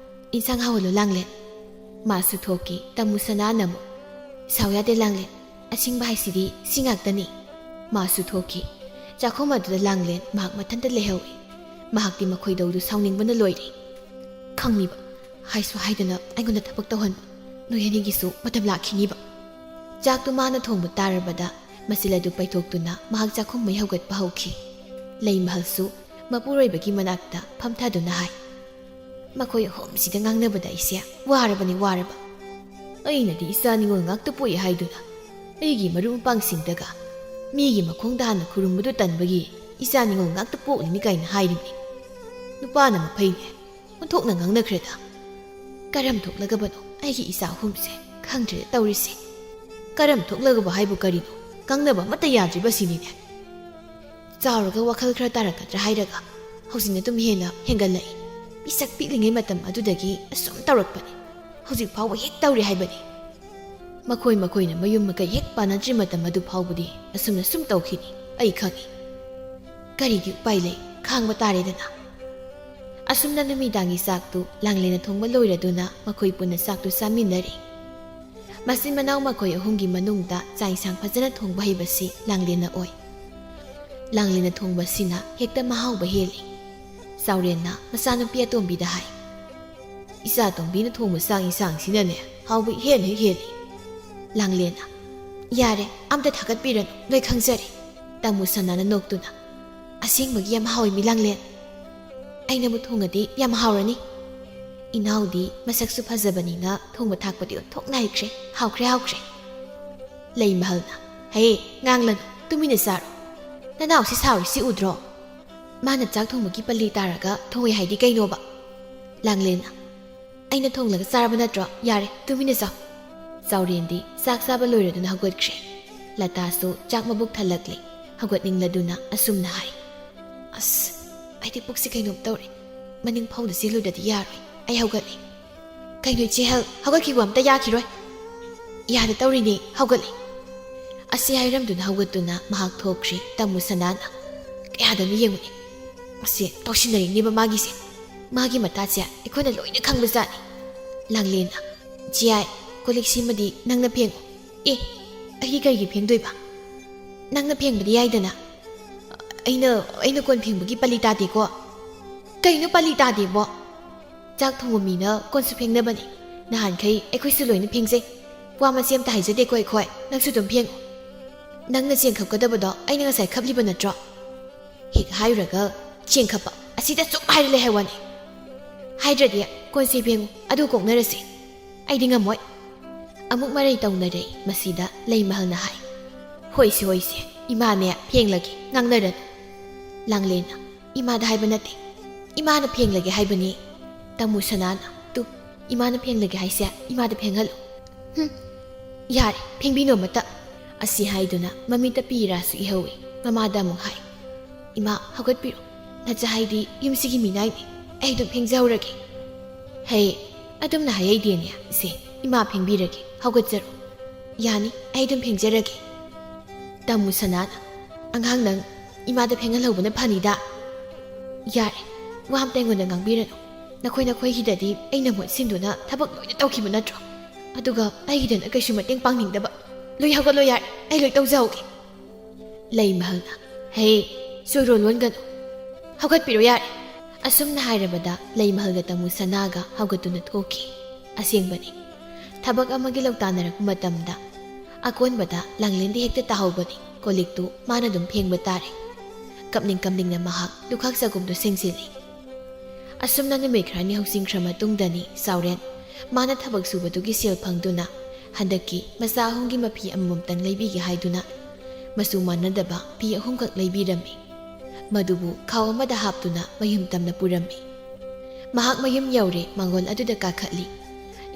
ꯏꯟꯁꯥꯡ ꯍꯥꯎꯍꯜꯂꯨ ꯂꯥꯡꯂꯦꯟ ꯃꯥꯁꯨ ꯊꯣꯛꯈꯤ ꯇꯥꯃꯣ ꯁꯅꯥꯅ ꯑꯃꯨꯛ ꯁꯥꯎ ꯌꯥꯗꯦ ꯂꯥꯡꯂꯦꯟ ꯑꯁꯤꯡꯕ ꯍꯥꯏꯁꯤꯗꯤ ꯁꯤ ꯉꯥꯛꯇꯅꯤ ꯃꯥꯁꯨ ꯊꯣꯛꯈꯤ ꯆꯥꯛꯈꯨꯝ ꯑꯗꯨꯗ ꯂꯥꯡꯂꯦꯟ ꯃꯍꯥꯛ ꯃꯊꯟꯇ ꯂꯩꯍꯧꯏ ꯃꯍꯥꯛꯇꯤ ꯃꯈꯣꯏꯗꯧꯗꯨ ꯁꯥꯎꯅꯤꯡꯕꯅ ꯂꯣꯏꯔꯦ ꯈꯪꯅꯤꯕ ꯍꯥꯏꯁꯨ ꯍꯥꯏꯗꯅ ꯑꯩꯉꯣꯟꯗ ꯊꯕꯛ ꯇꯧꯍꯟꯕ ꯅꯣꯏ ꯑꯅꯤꯒꯤꯁꯨ ꯃꯇꯝ ꯂꯥꯛꯈꯤꯅꯤꯕ ꯆꯥꯛꯇꯨ ꯃꯥꯅ ꯊꯣꯡꯕ ꯇꯥꯔꯕꯗ ꯃꯆꯤꯜ ꯑꯗꯨ ꯄꯩꯊꯣꯛꯇꯨꯅ ꯃꯍꯥꯛ ꯆꯥꯛꯈꯨꯝ ꯃꯩ ꯍꯧꯒꯠꯄ ꯍꯧꯈꯤ ꯂꯩꯃꯍꯜꯁꯨ ꯃꯄꯨꯔꯣꯏꯕꯒꯤ ꯃꯅꯥꯛꯇ ꯐꯝꯊꯗꯨꯅ ꯍꯥꯏ ꯃꯈꯣꯏ ꯑꯍꯨꯝꯁꯤꯗ ꯉꯥꯡꯅꯕꯗ ꯑꯩꯁꯦ ꯋꯥꯔꯕ ꯑꯩꯅꯗꯤ ꯏꯆꯥ ꯅꯤꯉꯣꯜ ꯉꯥꯛꯇ ꯄꯣꯛꯏ ꯍꯥꯏꯗꯨꯅ ꯑꯩꯒꯤ ꯃꯔꯨꯞ ꯃꯄꯥꯡꯁꯤꯡꯗꯒ ꯃꯤꯒꯤ ꯃꯈꯣꯡꯗ ꯍꯥꯟꯅ ꯈꯨꯔꯨꯝꯕꯗꯨ ꯇꯟꯕꯒꯤ ꯏꯆꯥ ꯅꯤꯉꯣꯜ ꯉꯥꯛꯇ ꯄꯣꯛꯂꯤꯅꯤ ꯀꯥꯏꯅ ꯍꯥꯏꯔꯤꯕꯅꯤ ꯅꯨꯄꯥꯅ ꯃꯐꯩꯅꯦ ꯑꯣꯟꯊꯣꯛꯅ ꯉꯥꯡꯅꯈ꯭ꯔꯦꯗ ꯀꯔꯝ ꯊꯣꯛꯂꯒꯕꯅꯣ ꯑꯩꯒꯤ ꯏꯆꯥ ꯑꯍꯨꯝꯁꯦ ꯈꯪꯗ꯭ꯔꯦ ꯇꯧꯔꯤꯁꯦ ꯀꯔꯝ ꯊꯣꯛꯂꯒꯕ ꯍꯥꯏꯕꯨ ꯀꯔꯤꯅꯣ ꯉꯥꯡꯅꯕ ꯑꯃꯠꯇ ꯌꯥꯗ꯭ꯔꯤꯕ ꯁꯤꯅꯤꯅꯦ ꯆꯥꯎꯔꯒ ꯋꯥꯈꯜ ꯈꯔ ꯇꯥꯔꯛꯀꯗ꯭ꯔꯥ ꯍꯥꯏꯔꯒ ꯍꯧꯖꯤꯛꯅ ꯑꯗꯨꯝ ꯍꯦꯟꯅ ꯍꯦꯟꯒꯠꯂꯛꯏ ꯄꯤꯁꯛ ꯄꯤꯛꯂꯤꯉꯩ ꯃꯇꯝ ꯑꯗꯨꯗꯒꯤ ꯑꯁꯨꯝ ꯇꯧꯔꯛꯄꯅꯤ ꯍꯧꯖꯤꯛ ꯐꯥꯎꯕ ꯍꯦꯛ ꯇꯧꯔꯤ ꯍꯥꯏꯕꯅꯤ ꯃꯈꯣꯏꯅ ꯃꯌꯨꯝ ꯃꯀꯩ ꯍꯦꯛ ꯄꯥꯟꯅꯗ꯭ꯔꯤ ꯃꯇꯝ ꯑꯗꯨ ꯐꯥꯎꯕꯗꯤ ꯑꯁꯨꯝꯅ ꯁꯨꯝ ꯇꯧꯈꯤꯅꯤ ꯑꯩ ꯈꯪꯏ ꯀꯔꯤꯗꯤ ꯎꯄꯥꯏ ꯂꯩ ꯈꯥꯡꯕ ꯇꯥꯔꯦꯗꯅ ꯑꯁꯨꯝꯅ ꯅꯨꯃꯤꯗꯥꯡꯒꯤ ꯆꯥꯛꯇꯨ ꯂꯥꯡꯂꯦꯟꯅ ꯊꯣꯡꯕ ꯂꯣꯏꯔꯗꯨꯅ ꯃꯈꯣꯏ ꯄꯨꯟꯅ ꯆꯥꯛꯇꯨ ꯆꯥꯃꯤꯟꯅꯔꯤ ꯃꯆꯤꯟ ꯃꯅꯥꯎ ꯃꯈꯣꯏ ꯑꯍꯨꯝꯒꯤ ꯃꯅꯨꯡꯗ ꯆꯥꯛ ꯏꯟꯁꯥꯡ ꯐꯖꯅ ꯊꯣꯡꯕ ꯍꯩꯕꯁꯤ ꯂꯥꯡꯂꯦꯟꯅ ꯑꯣꯏ ꯂꯥꯡꯂꯦꯟꯅ ꯊꯣꯡꯕꯁꯤꯅ ꯍꯦꯛꯇ ꯃꯍꯥꯎꯕ ꯍꯦꯜꯂꯤ ꯆꯥꯎꯔꯦꯟꯅ ꯃꯆꯥꯅꯨꯄꯤ ꯑꯇꯣꯝꯕꯤꯗ ꯍꯥꯏ ꯏꯆꯥ ꯇꯣꯝꯕꯤꯅ ꯊꯣꯡꯕ ꯆꯥꯛ ꯏꯟꯁꯥꯡꯁꯤꯅꯅꯦ ꯍꯥꯎꯕ ꯏꯍꯦꯟ ꯍꯦꯛ ꯍꯦꯜꯂꯤ ꯂꯥꯡꯂꯦꯟꯅ ꯌꯥꯔꯦ ꯑꯝꯇ ꯊꯥꯒꯠꯄꯤꯔꯅꯨ ꯅꯣꯏ ꯈꯪꯖꯔꯦ ꯇꯥꯃꯣ ꯁꯅꯥꯅ ꯅꯣꯛꯇꯨꯅ ꯑꯁꯦꯡꯕꯒꯤ ꯌꯥꯝ ꯍꯥꯎꯏ ꯃꯤ ꯂꯥꯡꯂꯦꯟ ꯑꯩꯅꯕꯨ ꯊꯣꯡꯉꯗꯤ ꯌꯥꯝ ꯍꯥꯎꯔꯅꯤ ꯏꯅꯥꯎꯗꯤ ꯃꯁꯛꯁꯨ ꯐꯖꯕꯅꯤꯅ ꯊꯣꯡꯕ ꯊꯥꯛꯄꯗꯤ ꯑꯣꯟꯊꯣꯛꯅ ꯍꯩꯈ꯭ꯔꯦ ꯍꯥꯎꯈ꯭ꯔꯦ ꯂꯩꯃꯍꯜꯅ ꯍꯦ ꯉꯥꯡꯂꯅꯨ ꯇꯨꯃꯤꯟꯅ ꯆꯥꯔꯣ ꯅꯅꯥꯎꯁꯤ ꯁꯥꯎꯔꯤꯁꯤ ꯎꯗ꯭ꯔꯣ ꯃꯥꯅ ꯆꯥꯛ ꯊꯣꯡꯕꯒꯤ ꯄꯜꯂꯤ ꯇꯥꯔꯒ ꯊꯣꯡꯉꯦ ꯍꯥꯏꯗꯤ ꯀꯩꯅꯣꯕ ꯂꯥꯡꯂꯦꯟꯅ ꯑꯩꯅ ꯊꯣꯡꯂꯒ ꯆꯥꯔꯕ ꯅꯠꯇ꯭ꯔꯣ ꯌꯥꯔꯦ ꯇꯨꯃꯤꯟꯅ ꯆꯥꯎ ꯆꯥꯎꯔꯦꯟꯗꯤ ꯆꯥꯛ ꯆꯥꯕ ꯂꯣꯏꯔꯗꯨꯅ ꯍꯧꯒꯠꯈ꯭ꯔꯦ ꯂꯇꯥꯁꯨ ꯆꯥꯛ ꯃꯕꯨꯛ ꯊꯜꯂꯛꯂꯤ ꯍꯧꯒꯠꯅꯤꯡꯂꯗꯨꯅ ꯑꯁꯨꯝꯅ ꯍꯥꯏ ꯑꯁ ꯑꯩꯗꯤ ꯄꯨꯛꯁꯤ ꯀꯩꯅꯣꯝ ꯇꯧꯔꯦ ꯃꯅꯤꯡ ꯐꯥꯎꯗ ꯆꯦꯜꯂꯨꯗꯗꯤ ꯌꯥꯔꯣꯏ ꯑꯩ ꯍꯧꯒꯠꯂꯤ ꯀꯩꯅꯣ ꯆꯦꯍꯜ ꯍꯧꯒꯠꯈꯤꯕ ꯑꯝꯇ ꯌꯥꯈꯤꯔꯣꯏ ꯌꯥꯗ ꯇꯧꯔꯤꯅꯦ ꯍꯧꯒꯠꯂꯤ ꯑꯁꯤ ꯍꯥꯏꯔꯝꯗꯨꯅ ꯍꯧꯒꯠꯇꯨꯅ ꯃꯍꯥꯛ ꯊꯣꯛꯈ꯭ꯔꯤ ꯇꯥꯃꯣ ꯁꯅꯥꯅ ꯀꯌꯥꯗꯅꯣ ꯌꯦꯡꯉꯨꯅꯤ ꯑꯁꯤ ꯇꯧꯁꯤꯟꯅꯔꯤꯅꯦꯕ ꯃꯥꯒꯤꯁꯦ ꯃꯥꯒꯤ ꯃꯇꯥꯁꯦ ꯑꯩꯈꯣꯏꯅ ꯂꯣꯏꯅ ꯈꯪꯕꯖꯥꯠꯅꯤ ꯂꯥꯡꯂꯦꯟꯅ ꯆꯤꯌꯥꯏ ꯀꯣꯜꯂꯤꯛꯁꯤꯃꯗꯤ ꯅꯪꯅ ꯐꯦꯡꯉꯨ ꯑꯩꯒꯤ ꯀꯩꯒꯤ ꯐꯦꯡꯗꯣꯏꯕ ꯅꯪꯅ ꯐꯦꯡꯕꯗꯤ ꯌꯥꯏꯗꯅ ꯑꯩꯅ ꯀꯣꯟ ꯐꯦꯡꯕꯒꯤ ꯄꯜꯂꯤ ꯇꯥꯗꯦꯀꯣ ꯀꯩꯅꯣ ꯄꯜꯂꯤ ꯇꯥꯗꯦꯕꯣ ꯆꯥꯛ ꯊꯣꯡꯕ ꯃꯤꯅ ꯀꯣꯟꯁꯨ ꯐꯦꯡꯅꯕꯅꯤ ꯅꯍꯥꯟꯈꯩ ꯑꯩꯈꯣꯏꯁꯨ ꯂꯣꯏꯅ ꯐꯦꯡꯖꯩ ꯋꯥ ꯃꯆꯦ ꯑꯝꯇ ꯍꯥꯏꯖꯗꯦꯀꯣ ꯑꯩꯈꯣꯏ ꯅꯪꯁꯨ ꯑꯗꯨꯝ ꯐꯦꯡꯉꯨ ꯅꯪꯅ ꯆꯦꯡ ꯈꯞꯀꯗꯕꯗꯣ ꯑꯩꯅ ꯉꯁꯥꯏ ꯈꯞꯂꯤꯕ ꯅꯠꯇ꯭ꯔꯣ ꯍꯦꯛ ꯍꯥꯏꯔꯨꯔꯒ ꯆꯦꯡ ꯈꯞꯄ ꯑꯁꯤꯗ ꯁꯨꯝ ꯍꯥꯏꯔ ꯂꯩꯍꯧꯋꯥꯅꯤ ꯍꯥꯏꯗ꯭ꯔꯗꯤ ꯀꯣꯟꯁꯦ ꯐꯦꯡꯉꯨ ꯑꯗꯨ ꯀꯣꯛꯅꯔꯁꯤ ꯑꯩꯗꯤ ꯉꯝꯃꯣꯏ ꯑꯃꯨꯛ ꯃꯔꯩ ꯇꯧꯅꯔꯦ ꯃꯁꯤꯗ ꯂꯩꯃꯍꯜꯅ ꯍꯥꯏ ꯍꯣꯏꯁꯦ ꯏꯃꯥꯅꯦ ꯐꯦꯡꯂꯒꯦ ꯉꯥꯡꯅꯔꯅꯨ ꯂꯥꯡꯂꯦꯟꯅ ꯏꯃꯥꯗ ꯍꯥꯏꯕ ꯅꯠꯇꯦ ꯏꯃꯥꯅ ꯐꯦꯡꯂꯒꯦ ꯍꯥꯏꯕꯅꯤ ꯇꯥꯃꯣ ꯁꯅꯥꯅ ꯇꯨ ꯏꯃꯥꯅ ꯐꯦꯡꯂꯒꯦ ꯍꯥꯏꯁꯦ ꯏꯃꯥꯗ ꯐꯦꯡꯍꯜꯂꯨ ꯌꯥꯔꯦ ꯐꯦꯡꯕꯤꯅꯣ ꯑꯃꯇ ꯑꯁꯤ ꯍꯥꯏꯗꯨꯅ ꯃꯃꯤꯠꯇ ꯄꯤꯔꯥꯁꯨ ꯏꯍꯧꯏ ꯃꯃꯥꯗ ꯑꯃꯨꯛ ꯍꯥꯏ ꯏꯃꯥ ꯍꯧꯒꯠꯄꯤꯔꯣ ꯅꯆꯥ ꯍꯥꯏꯗꯤ ꯌꯨꯝꯁꯤꯒꯤ ꯃꯤꯅꯥꯏꯅꯤ ꯑꯩ ꯑꯗꯨꯝ ꯐꯦꯡꯖꯍꯧꯔꯒꯦ ꯍꯩ ꯑꯗꯨꯝꯅ ꯍꯥꯏꯩꯗꯦꯅꯦ ꯏꯁꯦ ꯏꯃꯥ ꯐꯦꯡꯕꯤꯔꯒꯦ ꯍꯧꯒꯠꯆꯔꯣ ꯌꯥꯅꯤ ꯑꯩ ꯑꯗꯨꯝ ꯐꯦꯡꯖꯔꯒꯦ ꯇꯥꯃꯣ ꯁꯅꯥꯅ ꯑꯉꯥꯡ ꯅꯪ ꯏꯃꯥꯗ ꯐꯦꯡꯍꯜꯍꯧꯕꯅ ꯐꯅꯤꯗ ꯌꯥꯔꯦ ꯋꯥ ꯑꯝꯇ ꯑꯩꯉꯣꯟꯗ ꯉꯥꯡꯕꯤꯔꯅꯨ ꯅꯈꯣꯏꯒꯤꯗꯗꯤ ꯑꯩꯅ ꯃꯣꯠ ꯁꯤꯟꯗꯨꯅ ꯊꯕꯛ ꯂꯣꯏꯅ ꯇꯧꯈꯤꯕ ꯅꯠꯇ꯭ꯔꯣ ꯑꯗꯨꯒ ꯑꯩꯒꯤꯗꯅ ꯀꯩꯁꯨ ꯃꯇꯦꯡ ꯄꯥꯡꯅꯤꯡꯗꯕ ꯂꯣꯏ ꯍꯧꯒꯠꯂꯣ ꯌꯥꯔꯦ ꯑꯩ ꯂꯣꯏ ꯇꯧꯖꯍꯧꯒꯦ ꯂꯩꯃꯍꯜꯅ ꯍꯦ ꯁꯣꯏꯔꯣꯜ ꯂꯣꯟꯒꯅꯨ ꯍꯧꯒꯠꯄꯤꯔꯣ ꯌꯥꯔꯦ ꯑꯁꯨꯝꯅ ꯍꯥꯏꯔꯕꯗ ꯂꯩꯃꯍꯜꯒ ꯇꯃꯨ ꯁꯅꯥꯒ ꯍꯧꯒꯠꯇꯨꯅ ꯊꯣꯛꯈꯤ ꯑꯁꯦꯡꯕꯅꯤ ꯊꯕꯛ ꯑꯃꯒꯤ ꯂꯧꯇꯥꯟꯅꯔꯛꯄ ꯃꯇꯝꯗ ꯑꯀꯣꯟꯕꯗ ꯂꯥꯡꯂꯦꯟꯗꯤ ꯍꯦꯛꯇ ꯇꯥꯍꯧꯕꯅꯤ ꯀꯣꯜꯂꯤꯛꯇꯨ ꯃꯥꯅ ꯑꯗꯨꯝ ꯐꯦꯡꯕ ꯇꯥꯔꯦ ꯀꯞꯅꯤꯡ ꯃꯍꯥꯛ ꯂꯨꯈꯥꯛ ꯆꯒꯨꯝꯗꯨ ꯁꯦꯡꯖꯤꯜꯂꯤ ꯑꯁꯨꯝꯅ ꯅꯨꯃꯤꯠ ꯈꯔꯅꯤ ꯍꯧꯆꯤꯡꯈ꯭ꯔ ꯃꯇꯨꯡꯗꯅꯤ ꯆꯥꯎꯔꯦꯟ ꯃꯥꯅ ꯊꯕꯛ ꯁꯨꯕꯗꯨꯒꯤ ꯁꯦꯜ ꯐꯪꯗꯨꯅ ꯍꯟꯗꯛꯀꯤ ꯃꯆꯥ ꯑꯍꯨꯝꯒꯤ ꯃꯐꯤ ꯑꯃꯃꯝꯇꯪ ꯂꯩꯕꯤꯒꯦ ꯍꯥꯏꯗꯨꯅ ꯃꯆꯨ ꯃꯥꯟꯅꯗꯕ ꯐꯤ 3ꯈꯛ ꯂꯩꯕꯤꯔꯝꯃꯤ ꯃꯗꯨꯕꯨ ꯈꯥꯎ ꯑꯃꯗ ꯍꯥꯞꯇꯨꯅ ꯃꯌꯨꯝ ꯇꯝꯅ ꯄꯨꯔꯝꯃꯤ ꯃꯍꯥꯛ ꯃꯌꯨꯝ ꯌꯧꯔꯦ ꯃꯥꯡꯒꯣꯜ ꯑꯗꯨꯗ ꯀꯥꯈꯠꯂꯤ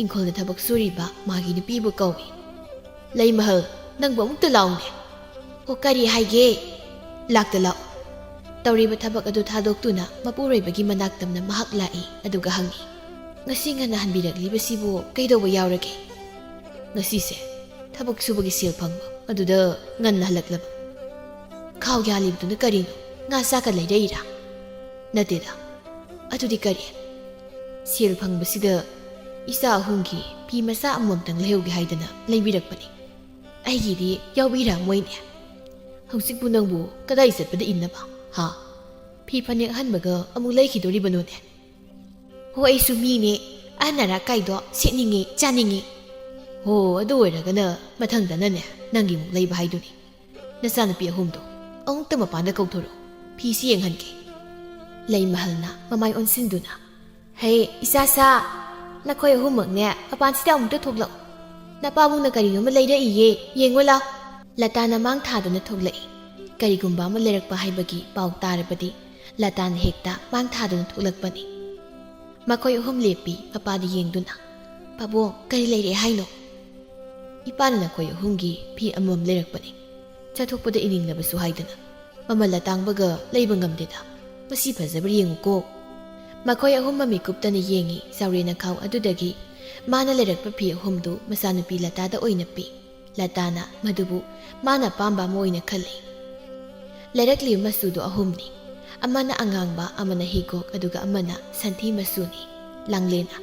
ꯏꯪꯈꯣꯜꯗ ꯊꯕꯛ ꯁꯨꯔꯤꯕ ꯃꯥꯒꯤ ꯅꯨꯄꯤꯕꯨ ꯀꯧꯏ ꯂꯩꯃꯍꯜ ꯅꯪꯕꯨ ꯑꯃꯨꯛꯇ ꯂꯥꯎꯅꯦ ꯑꯣ ꯀꯔꯤ ꯍꯥꯏꯒꯦ ꯂꯥꯛꯇ ꯂꯥꯛꯎ ꯇꯧꯔꯤꯕ ꯊꯕꯛ ꯑꯗꯨ ꯊꯥꯗꯣꯛꯇꯨꯅ ꯃꯄꯨꯔꯣꯏꯕꯒꯤ ꯃꯅꯥꯛ ꯇꯝꯅ ꯃꯍꯥꯛ ꯂꯥꯛꯏ ꯑꯗꯨꯒ ꯍꯪꯉꯤ ꯉꯁꯤ ꯉꯟꯅ ꯍꯟꯕꯤꯔꯛꯂꯤꯕꯁꯤꯕꯨ ꯀꯩꯗꯧꯕ ꯌꯥꯎꯔꯒꯦ ꯉꯁꯤꯁꯦ ꯊꯕꯛ ꯁꯨꯕꯒꯤ ꯁꯦꯜ ꯐꯪꯕ ꯑꯗꯨꯗ ꯉꯟꯅ ꯍꯜꯂꯛꯂꯕ ꯈꯥꯎ ꯌꯥꯜꯂꯤꯕꯗꯨꯅ ꯀꯔꯤꯅꯣ ꯉꯥ ꯆꯥꯛꯀ ꯂꯩꯔꯛꯏꯔꯥ ꯅꯠꯇꯦꯗ ꯑꯗꯨꯗꯤ ꯀꯔꯤ ꯁꯦꯜ ꯐꯪꯕꯁꯤꯗ ꯏꯆꯥ ꯑꯍꯨꯝꯒꯤ ꯐꯤ ꯃꯆꯥ ꯑꯃꯃꯝꯇꯪ ꯂꯩꯍꯧꯒꯦ ꯍꯥꯏꯗꯅ ꯂꯩꯕꯤꯔꯛꯄꯅꯤ ꯑꯩꯒꯤꯗꯤ ꯌꯥꯎꯕꯤꯔꯝꯃꯣꯏꯅꯦ ꯍꯧꯖꯤꯛꯄꯨ ꯅꯪꯕꯨ ꯀꯗꯥꯏ ꯆꯠꯄꯗ ꯏꯟꯅꯕ ꯍꯥ ꯐꯤ ꯐꯅꯦꯛ ꯑꯍꯟꯕꯒ ꯑꯃꯨꯛ ꯂꯩꯈꯤꯗꯣꯔꯤꯕꯅꯣꯅꯦ ꯍꯣ ꯑꯩꯁꯨ ꯃꯤꯅꯦ ꯑꯍꯟ ꯑꯔꯥꯛ ꯀꯥꯏꯗꯣ ꯁꯦꯠꯅꯤꯡꯉꯤ ꯆꯥꯅꯤꯡꯉꯤ ꯍꯣ ꯑꯗꯨ ꯑꯣꯏꯔꯒꯅ ꯃꯊꯪꯗꯅꯅꯦ ꯅꯪꯒꯤ ꯑꯃꯨꯛ ꯂꯩꯕ ꯍꯥꯏꯗꯨꯅꯤ ꯅꯆꯥꯅꯨꯄꯤ ꯑꯍꯨꯝꯗꯣ ꯑꯃꯨꯛꯇ ꯃꯄꯥꯟꯗ ꯀꯧꯊꯣꯔꯛꯎ ꯐꯤꯁꯤ ꯌꯦꯡꯍꯟꯒꯦ ꯂꯩꯃꯍꯜꯅ ꯃꯃꯥꯏ ꯑꯣꯟꯁꯤꯟꯗꯨꯅ ꯍꯦ ꯏꯆꯥꯁꯥ ꯅꯈꯣꯏ ꯑꯍꯨꯝꯃꯛꯅꯦ ꯃꯄꯥꯟꯁꯤꯗ ꯑꯃꯨꯛꯇ ꯊꯣꯛꯂꯛꯎ ꯅꯄꯥꯕꯨꯡꯅ ꯀꯔꯤꯅꯣꯃ ꯂꯩꯔꯛꯏꯌꯦ ꯌꯦꯡꯉꯣ ꯂꯥꯎ ꯂꯇꯥꯅ ꯃꯥꯡ ꯊꯥꯗꯨꯅ ꯊꯣꯛꯂꯛꯏ ꯀꯔꯤꯒꯨꯝꯕ ꯑꯃ ꯂꯩꯔꯛꯄ ꯍꯥꯏꯕꯒꯤ ꯄꯥꯎ ꯇꯥꯔꯕꯗꯤ ꯂꯇꯥꯅ ꯍꯦꯛꯇ ꯃꯥꯡ ꯊꯥꯗꯨꯅ ꯊꯣꯛꯂꯛꯄꯅꯤ ꯃꯈꯣꯏ ꯑꯍꯨꯝ ꯂꯦꯞꯄꯤ ꯃꯄꯥꯗ ꯌꯦꯡꯗꯨꯅ ꯄꯥꯕꯨꯡ ꯀꯔꯤ ꯂꯩꯔꯦ ꯍꯥꯏꯅꯣ ꯏꯄꯥꯅ ꯅꯈꯣꯏ ꯑꯍꯨꯝꯒꯤ ꯐꯤ ꯑꯃꯃꯝ ꯂꯩꯔꯛꯄꯅꯤ ꯆꯠꯊꯣꯛꯄꯗ ꯏꯅꯤꯡꯂꯕꯁꯨ ꯍꯥꯏꯗꯅ ꯃꯃꯜ ꯑꯇꯥꯡꯕꯒ ꯂꯩꯕ ꯉꯝꯗꯦꯗ ꯃꯁꯤ ꯐꯖꯕ꯭ꯔꯥ ꯌꯦꯡꯉꯨꯀꯣ ꯃꯈꯣꯏ ꯑꯍꯨꯝ ꯃꯃꯤ ꯀꯨꯞꯇꯅ ꯌꯦꯡꯉꯤ ꯆꯥꯎꯔꯦꯟꯅ ꯈꯥꯎ ꯑꯗꯨꯗꯒꯤ ꯃꯥꯅ ꯂꯩꯔꯛꯄ ꯐꯤ ꯑꯍꯨꯝꯗꯨ ꯃꯆꯥꯅꯨꯄꯤ ꯂꯇꯥꯗ ꯑꯣꯏꯅ ꯄꯤ ꯂꯇꯥꯅ ꯃꯗꯨꯕꯨ ꯃꯥꯅ ꯑꯄꯥꯝꯕ ꯑꯃ ꯑꯣꯏꯅ ꯈꯜꯂꯤ ꯂꯩꯔꯛꯂꯤꯕ ꯃꯆꯨꯗꯨ ꯑꯍꯨꯝꯅꯤ ꯑꯃꯅ ꯑꯉꯥꯡꯕ ꯑꯃꯅ ꯍꯤꯒꯣꯛ ꯑꯗꯨꯒ ꯑꯃꯅ ꯁꯟꯊꯤ ꯃꯆꯨꯅꯤ ꯂꯥꯡꯂꯦꯟꯅ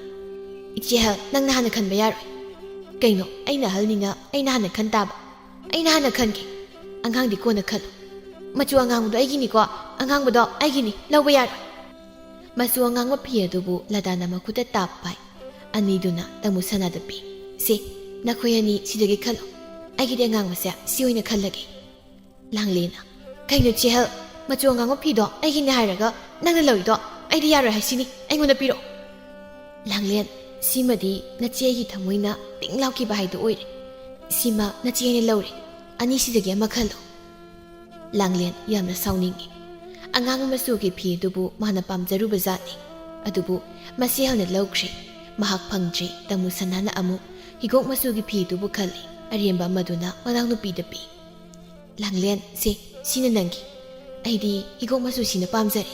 ꯏꯆꯦꯍꯜ ꯅꯪꯅ ꯍꯥꯟꯅ ꯈꯟꯕ ꯌꯥꯔꯣꯏ ꯀꯩꯅꯣ ꯑꯩꯅ ꯑꯍꯜꯅꯤꯅ ꯑꯩꯅ ꯍꯥꯟꯅ ꯈꯟ ꯇꯥꯕ ꯑꯩꯅ ꯍꯥꯟꯅ ꯈꯟꯒꯦ ꯑꯉꯥꯡꯗꯤ ꯀꯣꯟꯅ ꯈꯜꯂꯨ ꯃꯆꯨ ꯑꯉꯥꯡꯕꯗꯣ ꯑꯩꯒꯤꯅꯤꯀꯣ ꯑꯉꯥꯡꯕꯗꯣ ꯑꯩꯒꯤꯅꯤ ꯂꯧꯕ ꯌꯥꯔꯣꯏ ꯃꯆꯨ ꯑꯉꯥꯡꯕ ꯐꯤ ꯑꯗꯨꯕꯨ ꯂꯇꯥꯅ ꯃꯈꯨꯠꯇ ꯇꯥꯞ ꯄꯥꯏ ꯑꯅꯤꯗꯨꯅ ꯇꯃꯨ ꯁꯅꯥꯗ ꯄꯤ ꯁꯤ ꯅꯈꯣꯏ ꯑꯅꯤ ꯁꯤꯗꯒꯤ ꯈꯜꯂꯨ ꯑꯩꯒꯤꯗꯤ ꯑꯉꯥꯡꯕꯁꯦ ꯁꯤ ꯑꯣꯏꯅ ꯈꯜꯂꯒꯦ ꯂꯥꯡꯂꯦꯟꯅ ꯀꯩꯅꯣ ꯆꯦꯍꯜ ꯃꯆꯨ ꯑꯉꯥꯡꯕ ꯐꯤꯗꯣ ꯑꯩꯒꯤꯅꯦ ꯍꯥꯏꯔꯒ ꯅꯪꯅ ꯂꯧꯏꯗꯣ ꯑꯩꯗꯤ ꯌꯥꯔꯣꯏ ꯍꯥꯏꯁꯤꯅꯤ ꯑꯩꯉꯣꯟꯗ ꯄꯤꯔꯛꯑꯣ ꯂꯥꯡꯂꯦꯟ ꯁꯤꯃꯗꯤ ꯅꯆꯦꯒꯤ ꯊꯃꯣꯏꯅ ꯄꯤꯡ ꯂꯥꯎꯈꯤꯕ ꯍꯥꯏꯗꯣ ꯑꯣꯏꯔꯦ ꯁꯤꯃ ꯅꯆꯦꯅ ꯂꯧꯔꯦ ꯑꯅꯤꯁꯤꯗꯒꯤ ꯑꯃ ꯈꯜꯂꯨ ꯂꯥꯡꯂꯦꯟ ꯌꯥꯝꯅ ꯁꯥꯎꯅꯤꯡꯉꯤ ꯑꯉꯥꯡꯕ ꯃꯆꯨꯒꯤ ꯐꯤ ꯑꯗꯨꯕꯨ ꯃꯥꯅ ꯄꯥꯝꯖꯔꯨꯕ ꯖꯥꯠꯅꯤ ꯑꯗꯨꯕꯨ ꯃꯁꯤ ꯍꯥꯟꯅ ꯂꯧꯈ꯭ꯔꯦ ꯃꯍꯥꯛ ꯐꯪꯗ꯭ꯔꯤ ꯇꯃꯨ ꯁꯅꯥꯅ ꯑꯃꯨꯛ ꯍꯤꯒꯣꯛ ꯃꯆꯨꯒꯤ ꯐꯤꯗꯨꯕꯨ ꯈꯜꯂꯤ ꯑꯔꯦꯝꯕ ꯑꯃꯗꯨꯅ ꯃꯅꯥꯎꯅꯨꯄꯤꯗ ꯄꯤ ꯂꯥꯡꯂꯦꯟ ꯁꯤꯅ ꯅꯪꯒꯤ ꯑꯩꯗꯤ ꯍꯤꯒꯣꯛ ꯃꯆꯨꯁꯤꯅ ꯄꯥꯝꯖꯔꯦ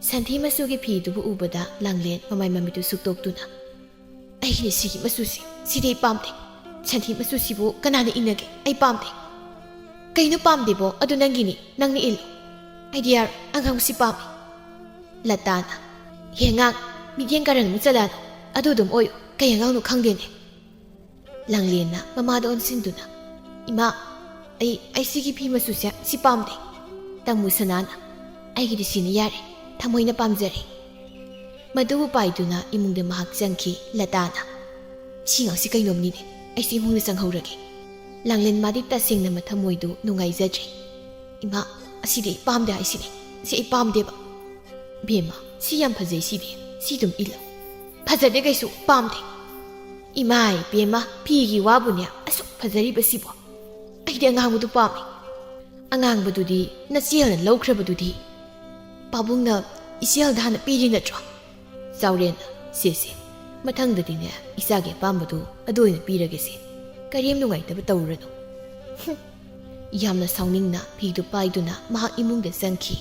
ꯁꯟꯊꯤ ꯃꯆꯨꯒꯤ ꯐꯤꯗꯨꯕꯨ ꯎꯕꯗ ꯂꯥꯡꯂꯦꯟ ꯃꯃꯥꯏ ꯃꯃꯤꯠꯇꯨ ꯁꯨꯛꯇꯣꯛꯇꯨꯅ ꯑꯩꯒꯤꯅꯤ ꯁꯤꯒꯤ ꯃꯆꯨꯁꯤ ꯁꯤꯗꯤ ꯑꯩ ꯄꯥꯝꯗꯦ ꯁꯟꯊꯤ ꯃꯆꯨꯁꯤꯕꯨ ꯀꯅꯥꯅ ꯏꯟꯅꯒꯦ ꯑꯩ ꯄꯥꯝꯗꯦ ꯀꯩꯅꯣ ꯄꯥꯝꯗꯦꯕꯣ ꯑꯗꯨ ꯅꯪꯒꯤꯅꯤ ꯅꯪꯅ ꯏꯜꯂꯨ ꯑꯩꯗꯤ ꯌꯥꯔꯣꯏ ꯑꯉꯥꯡꯕꯁꯤ ꯄꯥꯝꯃꯤ ꯂꯇꯥꯅ ꯍꯦꯉꯥꯡ ꯃꯤꯠꯌꯦꯡ ꯀꯔꯟꯃꯨꯛ ꯆꯠꯂꯥꯅꯨ ꯑꯗꯨ ꯑꯗꯨꯝ ꯑꯣꯏꯌꯨ ꯀꯩ ꯑꯉꯥꯡꯅꯣ ꯈꯪꯗꯦꯅꯦ ꯂꯥꯡꯂꯦꯟꯅ ꯃꯃꯥꯗ ꯑꯣꯟꯁꯤꯟꯗꯨꯅ ꯏꯃꯥ ꯑꯩ ꯁꯤꯒꯤ ꯐꯤ ꯃꯆꯨꯁꯦ ꯁꯤ ꯄꯥꯝꯗꯦ ꯇꯃꯨ ꯁꯅꯥꯅ ꯑꯩꯒꯤꯗꯤ ꯁꯤꯅ ꯌꯥꯔꯦ ꯊꯃꯣꯏꯅ ꯄꯥꯝꯖꯔꯦ ꯃꯗꯨꯕꯨ ꯄꯥꯏꯗꯨꯅ ꯏꯃꯨꯡꯗ ꯃꯍꯥꯛ ꯆꯪꯈꯤ ꯂꯇꯥꯅ ꯁꯤ ꯉꯥꯛꯁꯤ ꯀꯩꯅꯣꯝꯅꯤꯅꯦ ꯑꯩꯁꯨ ꯏꯃꯨꯡꯗ ꯆꯪꯍꯧꯔꯒꯦ ꯂꯥꯡꯂꯦꯟ ꯃꯥꯗꯤ ꯇꯁꯦꯡꯅ ꯃꯊꯃꯣꯏꯗꯨ ꯅꯨꯡꯉꯥꯏꯖꯗ꯭ꯔꯦ ꯏꯃꯥ ꯑꯁꯤꯗꯤ ꯑꯩ ꯄꯥꯝꯗꯦ ꯍꯥꯏꯁꯤꯅꯦ ꯁꯤ ꯑꯩ ꯄꯥꯝꯗꯦꯕ ꯕꯦꯝꯃ ꯁꯤ ꯌꯥꯝ ꯐꯖꯩ ꯁꯤꯗꯤ ꯁꯤ ꯑꯗꯨꯝ ꯏꯜꯂꯨ ꯐꯖꯗꯦ ꯀꯩꯁꯨ ꯄꯥꯝꯗꯦ ꯏꯃꯥꯏ ꯕꯦꯝꯃ ꯐꯤꯒꯤ ꯋꯥꯕꯨꯅꯦ ꯑꯁꯨꯛ ꯐꯖꯔꯤꯕꯁꯤꯕꯣ ꯑꯩꯗꯤ ꯑꯉꯥꯡꯕꯗꯨ ꯄꯥꯝꯃꯤ ꯑꯉꯥꯡꯕꯗꯨꯗꯤ ꯅꯆꯦꯜꯅ ꯂꯧꯈ꯭ꯔꯕꯗꯨꯗꯤ ꯄꯥꯕꯨꯡꯅ ꯏꯆꯦꯜꯗ ꯍꯥꯟꯅ ꯄꯤꯔꯤ ꯅꯠꯇ꯭ꯔꯣ ꯆꯥꯎꯔꯦꯟꯅ ꯁꯦ ꯃꯊꯪꯗꯗꯤꯅꯦ ꯏꯆꯥꯒꯤ ꯑꯄꯥꯝꯕꯗꯨ ꯑꯗꯨ ꯑꯣꯏꯅ ꯄꯤꯔꯒꯦꯁꯦ ꯀꯔꯤꯝ ꯅꯨꯡꯉꯥꯏꯇꯕ ꯇꯧꯔꯨꯔꯅꯨ ꯌꯥꯝꯅ ꯁꯥꯎꯅꯤꯡꯅ ꯐꯤꯗꯨ ꯄꯥꯏꯗꯨꯅ ꯃꯍꯥꯛ ꯏꯃꯨꯡꯗ ꯆꯪꯈꯤ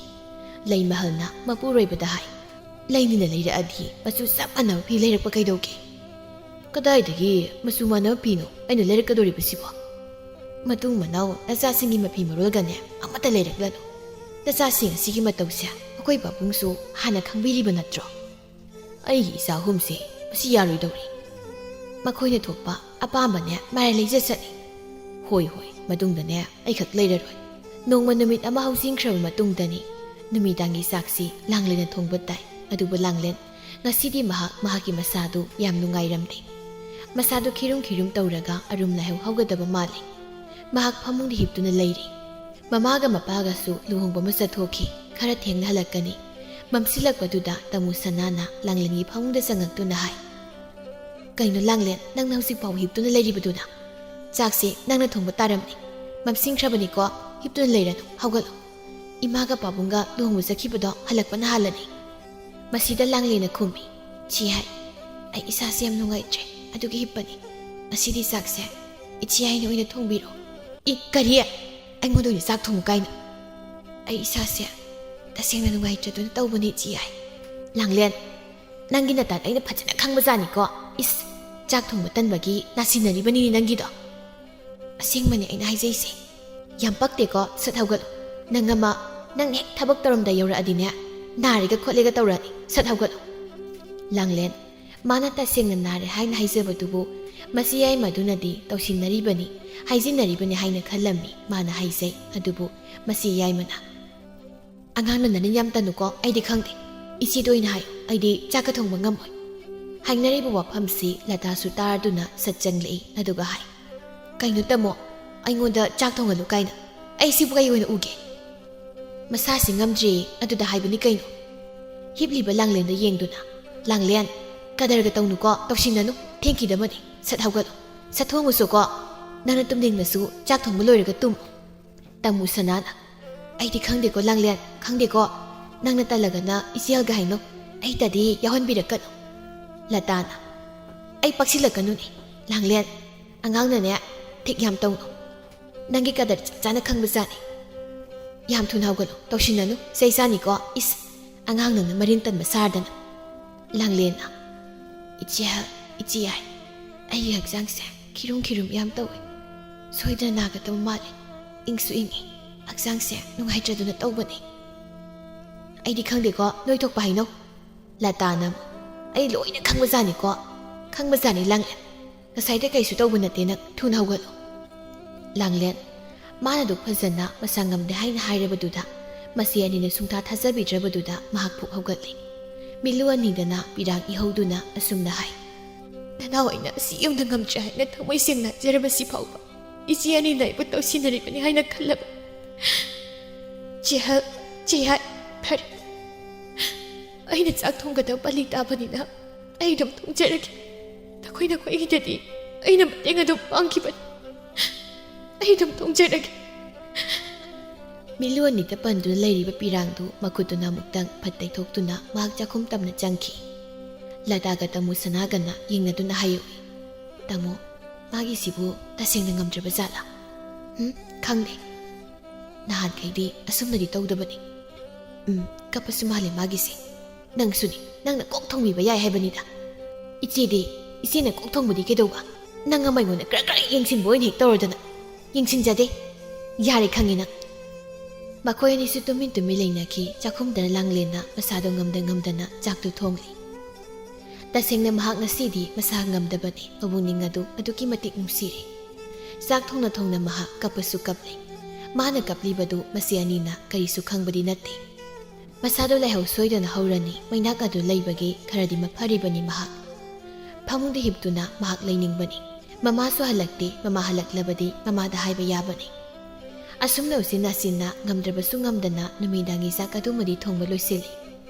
ꯂꯩꯃꯍꯜꯅ ꯃꯄꯨꯔꯣꯏꯕꯗ ꯍꯥꯏ ꯂꯩꯅꯤꯅ ꯂꯩꯔꯛꯑꯗꯤ ꯃꯆꯨ ꯆꯞ ꯃꯥꯟꯅꯕ ꯐꯤ ꯂꯩꯔꯛꯄ ꯀꯩꯗꯧꯒꯦ ꯀꯗꯥꯏꯗꯒꯤ ꯃꯆꯨ ꯃꯥꯟꯅꯕ ꯐꯤꯅꯣ ꯑꯩꯅ ꯂꯩꯔꯛꯀꯗꯣꯔꯤꯕꯁꯤꯕꯣ ꯃꯇꯨꯡ ꯃꯅꯥꯎ ꯅꯆꯥꯁꯤꯡꯒꯤ ꯃꯐꯤ ꯃꯔꯣꯜꯒꯅꯦ ꯑꯃꯠꯇ ꯂꯩꯔꯛꯂꯅꯨ ꯅꯆꯥꯁꯤꯡ ꯑꯁꯤꯒꯤ ꯃꯇꯧꯁꯦ ꯃꯈꯣꯏ ꯄꯥꯕꯨꯡꯁꯨ ꯍꯥꯟꯅ ꯈꯪꯕꯤꯔꯤꯕ ꯅꯠꯇ꯭ꯔꯣ? ꯑꯩꯒꯤ ꯏꯆꯥ ꯑꯍꯨꯝꯁꯦ ꯃꯁꯤ ꯌꯥꯔꯣꯏꯗꯧꯔꯤ꯫ ꯃꯈꯣꯏꯅ ꯊꯣꯛꯄ ꯑꯄꯥꯝꯕꯅꯦ ꯃꯔꯥꯏ ꯂꯩꯖ ꯆꯠꯅꯤ꯫ ꯍꯣꯏ ꯃꯇꯨꯡꯗꯅꯦ ꯑꯩꯈꯛ ꯂꯩꯔꯔꯣꯏ꯫ ꯅꯣꯡꯃ ꯅꯨꯃꯤꯠ ꯑꯃ ꯍꯧꯖꯤꯟꯈ꯭ꯔꯕ ꯃꯇꯨꯡꯗꯅꯤ ꯅꯨꯃꯤꯗꯥꯡꯒꯤ ꯆꯥꯛꯁꯤ ꯂꯥꯡꯂꯦꯟꯅ ꯊꯣꯡꯕ ꯇꯥꯏ꯫ ꯑꯗꯨꯕꯨ ꯂꯥꯡꯂꯦꯟ ꯉꯁꯤꯗꯤ ꯃꯍꯥꯛꯀꯤ ꯃꯁꯥꯗꯨ ꯌꯥꯝ ꯅꯨꯡꯉꯥꯏꯔꯝꯗꯦ꯫ ꯃꯁꯥꯗꯨ ꯈꯤꯔꯨꯝ ꯇꯧꯔꯒ ꯑꯔꯨꯝ ꯂꯥꯏꯍꯧ ꯍꯧꯒꯗꯕ ꯃꯥꯜꯂꯤ꯫ ꯃꯍꯥꯛ ꯐꯃꯨꯡꯗ ꯍꯤꯞꯇꯨꯅ ꯂꯩꯔꯤ꯫ ꯃꯃꯥꯒ ꯃꯄꯥꯒꯁꯨ ꯂꯨꯍꯣꯡꯕ ꯑꯃ ꯆꯠꯊꯣꯛꯈꯤ꯫ ꯈꯔ ꯊꯦꯡꯅ ꯍꯜꯂꯛꯀꯅꯤ꯫ ꯃꯝꯁꯤꯜꯂꯛꯄꯗꯨꯗ ꯇꯥꯃꯣ ꯁꯅꯥꯅ ꯂꯥꯡꯂꯦꯟꯒꯤ ꯐꯃꯨꯡꯗ ꯆꯪꯉꯛꯇꯨꯅ ꯍꯥꯏ, ꯀꯩꯅꯣ ꯂꯥꯡꯂꯦꯟ, ꯅꯪꯅ ꯍꯧꯖꯤꯛ ꯐꯥꯎ ꯍꯤꯞꯇꯨꯅ ꯂꯩꯔꯤꯕꯗꯨꯅ? ꯆꯥꯛꯁꯦ ꯅꯪꯅ ꯊꯣꯡꯕ ꯇꯥꯔꯝꯅꯤ꯫ ꯃꯝꯁꯤꯟꯈ꯭ꯔꯕꯅꯤꯀꯣ, ꯍꯤꯞꯇꯨꯅ ꯂꯩꯔꯅꯨ, ꯍꯧꯒꯠꯂꯣ꯫ ꯏꯃꯥꯒ ꯄꯥꯕꯨꯡꯒ ꯂꯨꯍꯣꯡꯕ ꯆꯠꯈꯤꯕꯗꯣ ꯍꯜꯂꯛꯄꯅ ꯍꯥꯜꯂꯅꯤ꯫ ꯃꯁꯤꯗ ꯂꯥꯡꯂꯦꯟꯅ ꯈꯨꯝꯃꯤ, ꯆꯤ ꯍꯥꯏ, ꯑꯩ ꯏꯁꯥꯁꯦ ꯌꯥꯝ ꯅꯨꯡꯉꯥꯏꯇ꯭ꯔꯦ ꯑꯗꯨꯒꯤ ꯍꯤꯞꯄꯅꯤ꯫ ꯉꯁꯤꯗꯤ ꯆꯥꯛꯁꯦ ꯏꯆꯦ ꯍꯥꯏꯅ ꯑꯣꯏꯅ ꯊꯣꯡꯕꯤꯔꯣ꯫ ꯀꯔꯤ? ꯑꯩꯉꯣꯟꯗ ꯑꯣꯏꯅ ꯆꯥꯛ ꯊꯣꯡꯉꯨ ꯀꯥꯏꯅ? ꯑꯩ ꯏꯁꯥꯁꯦ ꯇꯁꯦꯡꯅ ꯅꯨꯡꯉꯥꯏꯇ꯭ꯔꯗꯨꯅ ꯇꯧꯕꯅꯤ ꯏꯆꯦ ꯍꯥꯏ꯫ ꯂꯥꯡꯂꯦꯟ, ꯅꯪꯒꯤ ꯅꯇꯥꯟ ꯑꯩꯅ ꯐꯖꯅ ꯈꯪꯕꯖꯥꯠꯅꯤꯀꯣ꯫ ꯏꯁ, ꯆꯥꯛ ꯊꯣꯡꯕ ꯇꯟꯕꯒꯤ ꯅꯥꯁꯤꯟꯅꯔꯤꯕꯅꯤꯅꯦ ꯅꯪꯒꯤꯗꯣ꯫ ꯑꯁꯦꯡꯕꯅꯤ ꯑꯩꯅ ꯍꯥꯏꯖꯩꯁꯦ꯫ ꯌꯥꯝ ꯄꯛꯇꯦꯀꯣ, ꯁꯠ ꯍꯧꯒꯠꯂꯣ꯫ ꯅꯪ ꯍꯦꯛ ꯊꯕꯛ ꯇꯧꯔꯝꯗꯥ ꯌꯧꯔꯛꯑꯗꯤꯅꯦ ꯅꯥꯔꯦꯒ ꯈꯣꯠꯂꯦꯒ ꯇꯧꯔꯛꯑꯅꯤ꯫ ꯁꯠ ꯍꯧꯒꯠꯂꯣ꯫ ꯂꯥꯡꯂꯦꯟ, ꯃꯥꯅ ꯇꯁꯦꯡꯅ ꯅꯥꯔꯦ ꯍꯥꯏꯅ ꯍꯥꯏꯖꯕꯗꯨꯕꯨ ꯃꯁꯤ ꯌꯥꯏꯃꯗꯨꯅꯗꯤ ꯇꯧꯁꯤꯟꯅꯔꯤꯕꯅꯤ, ꯍꯥꯏꯖꯤꯟꯅꯔꯤꯕꯅꯤ ꯍꯥꯏꯅ ꯈꯜꯂꯝꯃꯤ꯫ ꯃꯥꯅ ꯍꯥꯏꯖꯩ, ꯑꯗꯨꯕꯨ ꯃꯁꯤ ꯌꯥꯏꯃꯅ, ꯑꯉꯥꯡꯅ ꯅꯅꯤꯟ ꯌꯥꯝ ꯇꯟꯅꯨꯀꯣ, ꯑꯩꯗꯤ ꯈꯪꯗꯦ꯫ ꯏꯆꯦꯗ ꯑꯣꯏꯅ ꯍꯥꯏꯌꯨ, ꯑꯩꯗꯤ ꯆꯥꯛꯀ ꯊꯣꯡꯕ ꯉꯝꯃꯣꯏ꯫ ꯍꯥꯏꯅꯔꯤꯕ ꯋꯥꯐꯝꯁꯤ ꯂꯇꯥꯁꯨ ꯇꯥꯔꯗꯨꯅ ꯁꯠ ꯆꯪꯂꯛꯏ꯫ ꯑꯗꯨꯒ ꯍꯥꯏ, ꯀꯩꯅꯣ ꯇꯥꯃꯣ, ꯑꯩꯉꯣꯟꯗ ꯆꯥꯛ ꯊꯣꯡꯍꯜꯂꯨ ꯀꯥꯏꯅ? ꯑꯩ ꯁꯤꯕꯨ ꯀꯩ ꯑꯣꯏꯅ ꯎꯒꯦ? ꯃꯁꯥꯁꯤ ꯉꯝꯗ꯭ꯔꯦ ꯑꯗꯨꯗ ꯍꯥꯏꯕꯅꯤ ꯀꯩꯅꯣ꯫ ꯍꯤꯞꯂꯤꯕ ꯂꯥꯡꯂꯦꯟꯗ ꯌꯦꯡꯗꯨꯅ, ꯂꯥꯡꯂꯦꯟ, ꯀꯗꯔꯒ ꯇꯧꯅꯨꯀꯣ, ꯇꯧꯁꯤꯟꯅꯅꯨ, ꯊꯦꯡꯈꯤꯗꯕꯅꯤ꯫ ꯁꯠ ꯍꯧꯒꯠꯂꯣ, ꯁꯠ ꯊꯣꯡꯉꯨꯁꯨꯀꯣ꯫ ꯅꯪꯅ ꯇꯨꯝꯅꯤꯡꯂꯁꯨ ꯆꯥꯛ ꯊꯣꯡꯕ ꯂꯣꯏꯔꯒ ꯇꯨꯝꯃꯨ꯫ ꯇꯥꯃꯣ ꯁꯅꯥꯅ, ꯑꯩꯗꯤ ꯈꯪꯗꯦꯀꯣ ꯂꯥꯡꯂꯦꯟ, ꯈꯪꯗꯦꯀꯣ꯫ ꯅꯪꯅ ꯇꯜꯂꯒꯅ ꯏꯆꯦꯜꯒ ꯍꯥꯏꯅꯧ, ꯑꯩꯇꯗꯤ ꯌꯥꯎꯍꯟꯕꯤꯔꯛꯀꯅꯨ꯫ ꯂꯇꯥꯅ, ꯑꯩ ꯄꯛꯁꯤꯜꯂꯛꯀꯅꯨꯅꯦ ꯂꯥꯡꯂꯦꯟ, ꯑꯉꯥꯡꯅꯅꯦ ꯊꯤꯛ ꯌꯥꯝ ꯇꯧꯅꯨ꯫ ꯅꯪꯒꯤ ꯀꯗꯔ ꯆꯞ ꯆꯥꯅ ꯈꯪꯕꯖꯥꯠꯅꯤ꯫ ꯌꯥꯝ ꯊꯨꯅ ꯍꯧꯒꯠꯂꯣ, ꯇꯧꯁꯤꯟꯅꯅꯨ, ꯆꯩ ꯆꯥꯅꯤꯀꯣ꯫ ꯏꯁ, ꯑꯉꯥꯡ ꯅꯪꯅ ꯃꯔꯤꯟ ꯇꯟꯕ ꯁꯥꯔꯗꯅ꯫ ꯂꯥꯡꯂꯦꯟꯅ, ꯏꯆꯦ ꯍꯥꯏ, ꯑꯩꯒꯤ ꯍꯛꯆꯥꯡꯁꯦ ꯈꯤꯔꯨꯝ ꯌꯥꯝ ꯇꯧꯏ꯫ ꯁꯣꯏꯗꯅ ꯅꯥꯒꯗꯕ ꯃꯥꯜꯂꯤ꯫ ꯏꯪꯁꯨ ꯏꯪꯉꯤ, ꯍꯛꯆꯥꯡꯁꯦ ꯅꯨꯡꯉꯥꯏꯇ꯭ꯔꯗꯨꯅ ꯇꯧꯕꯅꯤ꯫ ꯑꯩꯗꯤ ꯈꯪꯗꯦꯀꯣ, ꯅꯣꯏꯊꯣꯛꯄ ꯍꯥꯏꯅꯧ꯫ ꯂꯇꯥꯅ, ꯑꯩ ꯂꯣꯏꯅ ꯈꯪꯕꯖꯥꯠꯅꯤꯀꯣ, ꯈꯪꯕꯖꯥꯠꯅꯤ ꯂꯥꯡꯂꯦꯟ꯫ ꯉꯁꯥꯏꯗ ꯀꯩꯁꯨ ꯇꯧꯕ ꯅꯠꯇꯦ ꯅꯪ, ꯊꯨꯅ ꯍꯧꯒꯠꯂꯣ꯫ ꯂꯥꯡꯂꯦꯟ, ꯃꯥꯅꯗꯨ ꯐꯖꯅ ꯃꯁꯥ ꯉꯝꯗꯦ ꯍꯥꯏꯅ ꯍꯥꯏꯔꯕꯗꯨꯗ ꯃꯁꯤ ꯑꯅꯤꯅ ꯁꯨꯡꯊꯥ ꯊꯥꯖꯕꯤꯗ꯭ꯔꯕꯗꯨꯗ ꯃꯍꯥꯛ ꯐꯨꯛ ꯍꯧꯒꯠꯂꯤ꯫ ꯃꯤꯠꯂꯨ ꯑꯅꯤꯗꯅ ꯄꯤꯔꯥꯡ ꯏꯍꯧꯗꯨꯅ ꯑꯁꯨꯝꯅ ꯍꯥꯏ, ꯅꯅꯥꯎ ꯑꯩꯅ ꯑꯁꯤ ꯌꯧꯅ ꯉꯝꯗ꯭ꯔꯦ ꯍꯥꯏꯅ ꯊꯃꯣꯏ ꯁꯦꯡꯅ ꯍꯥꯏꯖꯔꯕꯁꯤ ꯐꯥꯎꯕ ꯏꯆꯦ ꯑꯅꯤꯅ ꯑꯩꯕꯨ ꯇꯧꯁꯤꯟꯅꯔꯤꯕꯅꯤ ꯍꯥꯏꯅ ꯈꯜꯂꯕ꯫ ꯆꯦ ꯍꯥꯏ, ꯐꯔꯦ, ꯑꯩꯅ ꯆꯥꯛ ꯊꯣꯡꯒꯗꯕ ꯄꯜꯂꯤ ꯇꯥꯕꯅꯤꯅ ꯑꯩ ꯑꯗꯨꯝ ꯊꯣꯡꯖꯔꯒꯦ꯫ ꯅꯈꯣꯏꯒꯤꯗꯗꯤ ꯑꯩꯅ ꯃꯇꯦꯡ ꯑꯗꯨꯝ ꯄꯥꯡꯈꯤꯕꯅꯤ꯫ ꯑꯩ ꯑꯗꯨꯝ ꯊꯣꯡꯖꯔꯒꯦ꯫ ꯃꯤꯠꯂꯨ ꯑꯅꯤꯗ ꯄꯟꯗꯨꯅ ꯂꯩꯔꯤꯕ ꯄꯤꯔꯥꯡꯗꯨ ꯃꯈꯨꯠꯇꯨꯅ ꯑꯃꯨꯛꯇꯪ ꯐꯠ ꯇꯩꯊꯣꯛꯇꯨꯅ ꯃꯍꯥꯛ ꯆꯥꯛꯈꯨꯝ ꯇꯝꯅ ꯆꯪꯈꯤ꯫ ꯂꯇꯥꯒ ꯇꯥꯃꯣ ꯁꯅꯥꯒꯅ ꯌꯦꯡꯅꯗꯨꯅ ꯍꯥꯏꯌꯣꯏ, ꯇꯥꯃꯣ, ꯃꯥꯒꯤꯁꯤꯕꯨ ꯇꯁꯦꯡꯅ ꯉꯝꯗ꯭ꯔꯕ ꯖꯥꯠꯂꯥ? ꯈꯪꯗꯦ, ꯅꯍꯥꯟꯈꯩꯗꯤ ꯑꯁꯨꯝꯅꯗꯤ ꯇꯧꯗꯕꯅꯤ꯫ ꯀꯞꯄꯁꯨ ꯃꯥꯜꯂꯦ ꯃꯥꯒꯤꯁꯦ꯫ ꯅꯪꯁꯨꯅꯤ, ꯅꯪꯅ ꯀꯣꯛ ꯊꯣꯡꯕꯤꯕ ꯌꯥꯏ ꯍꯥꯏꯕꯅꯤꯗ꯫ ꯏꯆꯦꯅ ꯀꯣꯛ ꯊꯣꯡꯕꯗꯤ ꯀꯩꯗꯧꯕ? ꯅꯪ ꯑꯃ ꯑꯩꯉꯣꯟꯗ ꯈꯔ ꯌꯦꯡꯁꯤꯟꯕ ꯑꯣꯏꯅ ꯍꯦꯛ ꯇꯧꯔꯗꯅ꯫ ꯌꯦꯡꯁꯤꯟꯖꯗꯦ, ꯌꯥꯔꯦ ꯈꯪꯉꯤ ꯅꯪ꯫ ꯃꯈꯣꯏ ꯑꯅꯤꯁꯨ ꯇꯨꯃꯤꯟ ꯂꯩꯅꯈꯤ꯫ ꯆꯥꯛꯈꯨꯝꯗꯅ ꯂꯥꯡꯂꯦꯟꯅ ꯃꯁꯥꯗꯣ ꯉꯝꯗꯅ ꯆꯥꯛꯇꯨ ꯊꯣꯡꯂꯤ꯫ ꯇꯁꯦꯡꯅ ꯃꯍꯥꯛ ꯉꯁꯤꯗꯤ ꯃꯁꯥ ꯉꯝꯗꯕꯅꯤ꯫ ꯃꯕꯨꯛꯅꯤꯡ ꯑꯗꯨ ꯑꯗꯨꯛꯀꯤ ꯃꯇꯤꯛ ꯅꯨꯡꯁꯤꯔꯤ꯫ ꯆꯥꯛ ꯊꯣꯡꯅ ꯃꯍꯥꯛ ꯀꯞꯄꯁꯨ ꯀꯞꯂꯤ꯫ ꯃꯥꯅ ꯀꯞꯂꯤꯕꯗꯨ ꯃꯁꯤ ꯑꯅꯤꯅ ꯀꯔꯤꯁꯨ ꯈꯪꯕꯗꯤ ꯅꯠꯇꯦ꯫ ꯃꯁꯥꯗꯣ ꯂꯥꯏꯍꯧ ꯁꯣꯏꯗꯅ ꯍꯧꯔꯅꯤ꯫ ꯃꯩꯅꯥꯛ ꯑꯗꯨ ꯂꯩꯕꯒꯤ ꯈꯔꯗꯤ ꯃꯐꯔꯤꯕꯅꯤ ꯃꯍꯥꯛ꯫ ꯐꯃꯨꯡꯗ ꯍꯤꯞꯇꯨꯅ ꯃꯍꯥꯛ ꯂꯩꯅꯤꯡꯕꯅꯤ꯫ ꯃꯃꯥꯁꯨ ꯍꯜꯂꯛꯇꯦ꯫ ꯃꯃꯥ ꯍꯜꯂꯛꯂꯕꯗꯤ ꯃꯃꯥꯗ ꯍꯥꯏꯕ ꯌꯥꯕꯅꯤ꯫ ꯑꯁꯨꯝꯅ ꯎꯆꯤꯟ ꯉꯝꯗ꯭ꯔꯕꯁꯨ ꯉꯝꯗꯅ ꯅꯨꯃꯤꯗꯥꯡꯒꯤ ꯆꯥꯛ ꯑꯗꯨꯃꯗꯤ ꯊꯣꯡꯕ ꯂꯣꯏꯁꯤꯜꯂꯤ꯫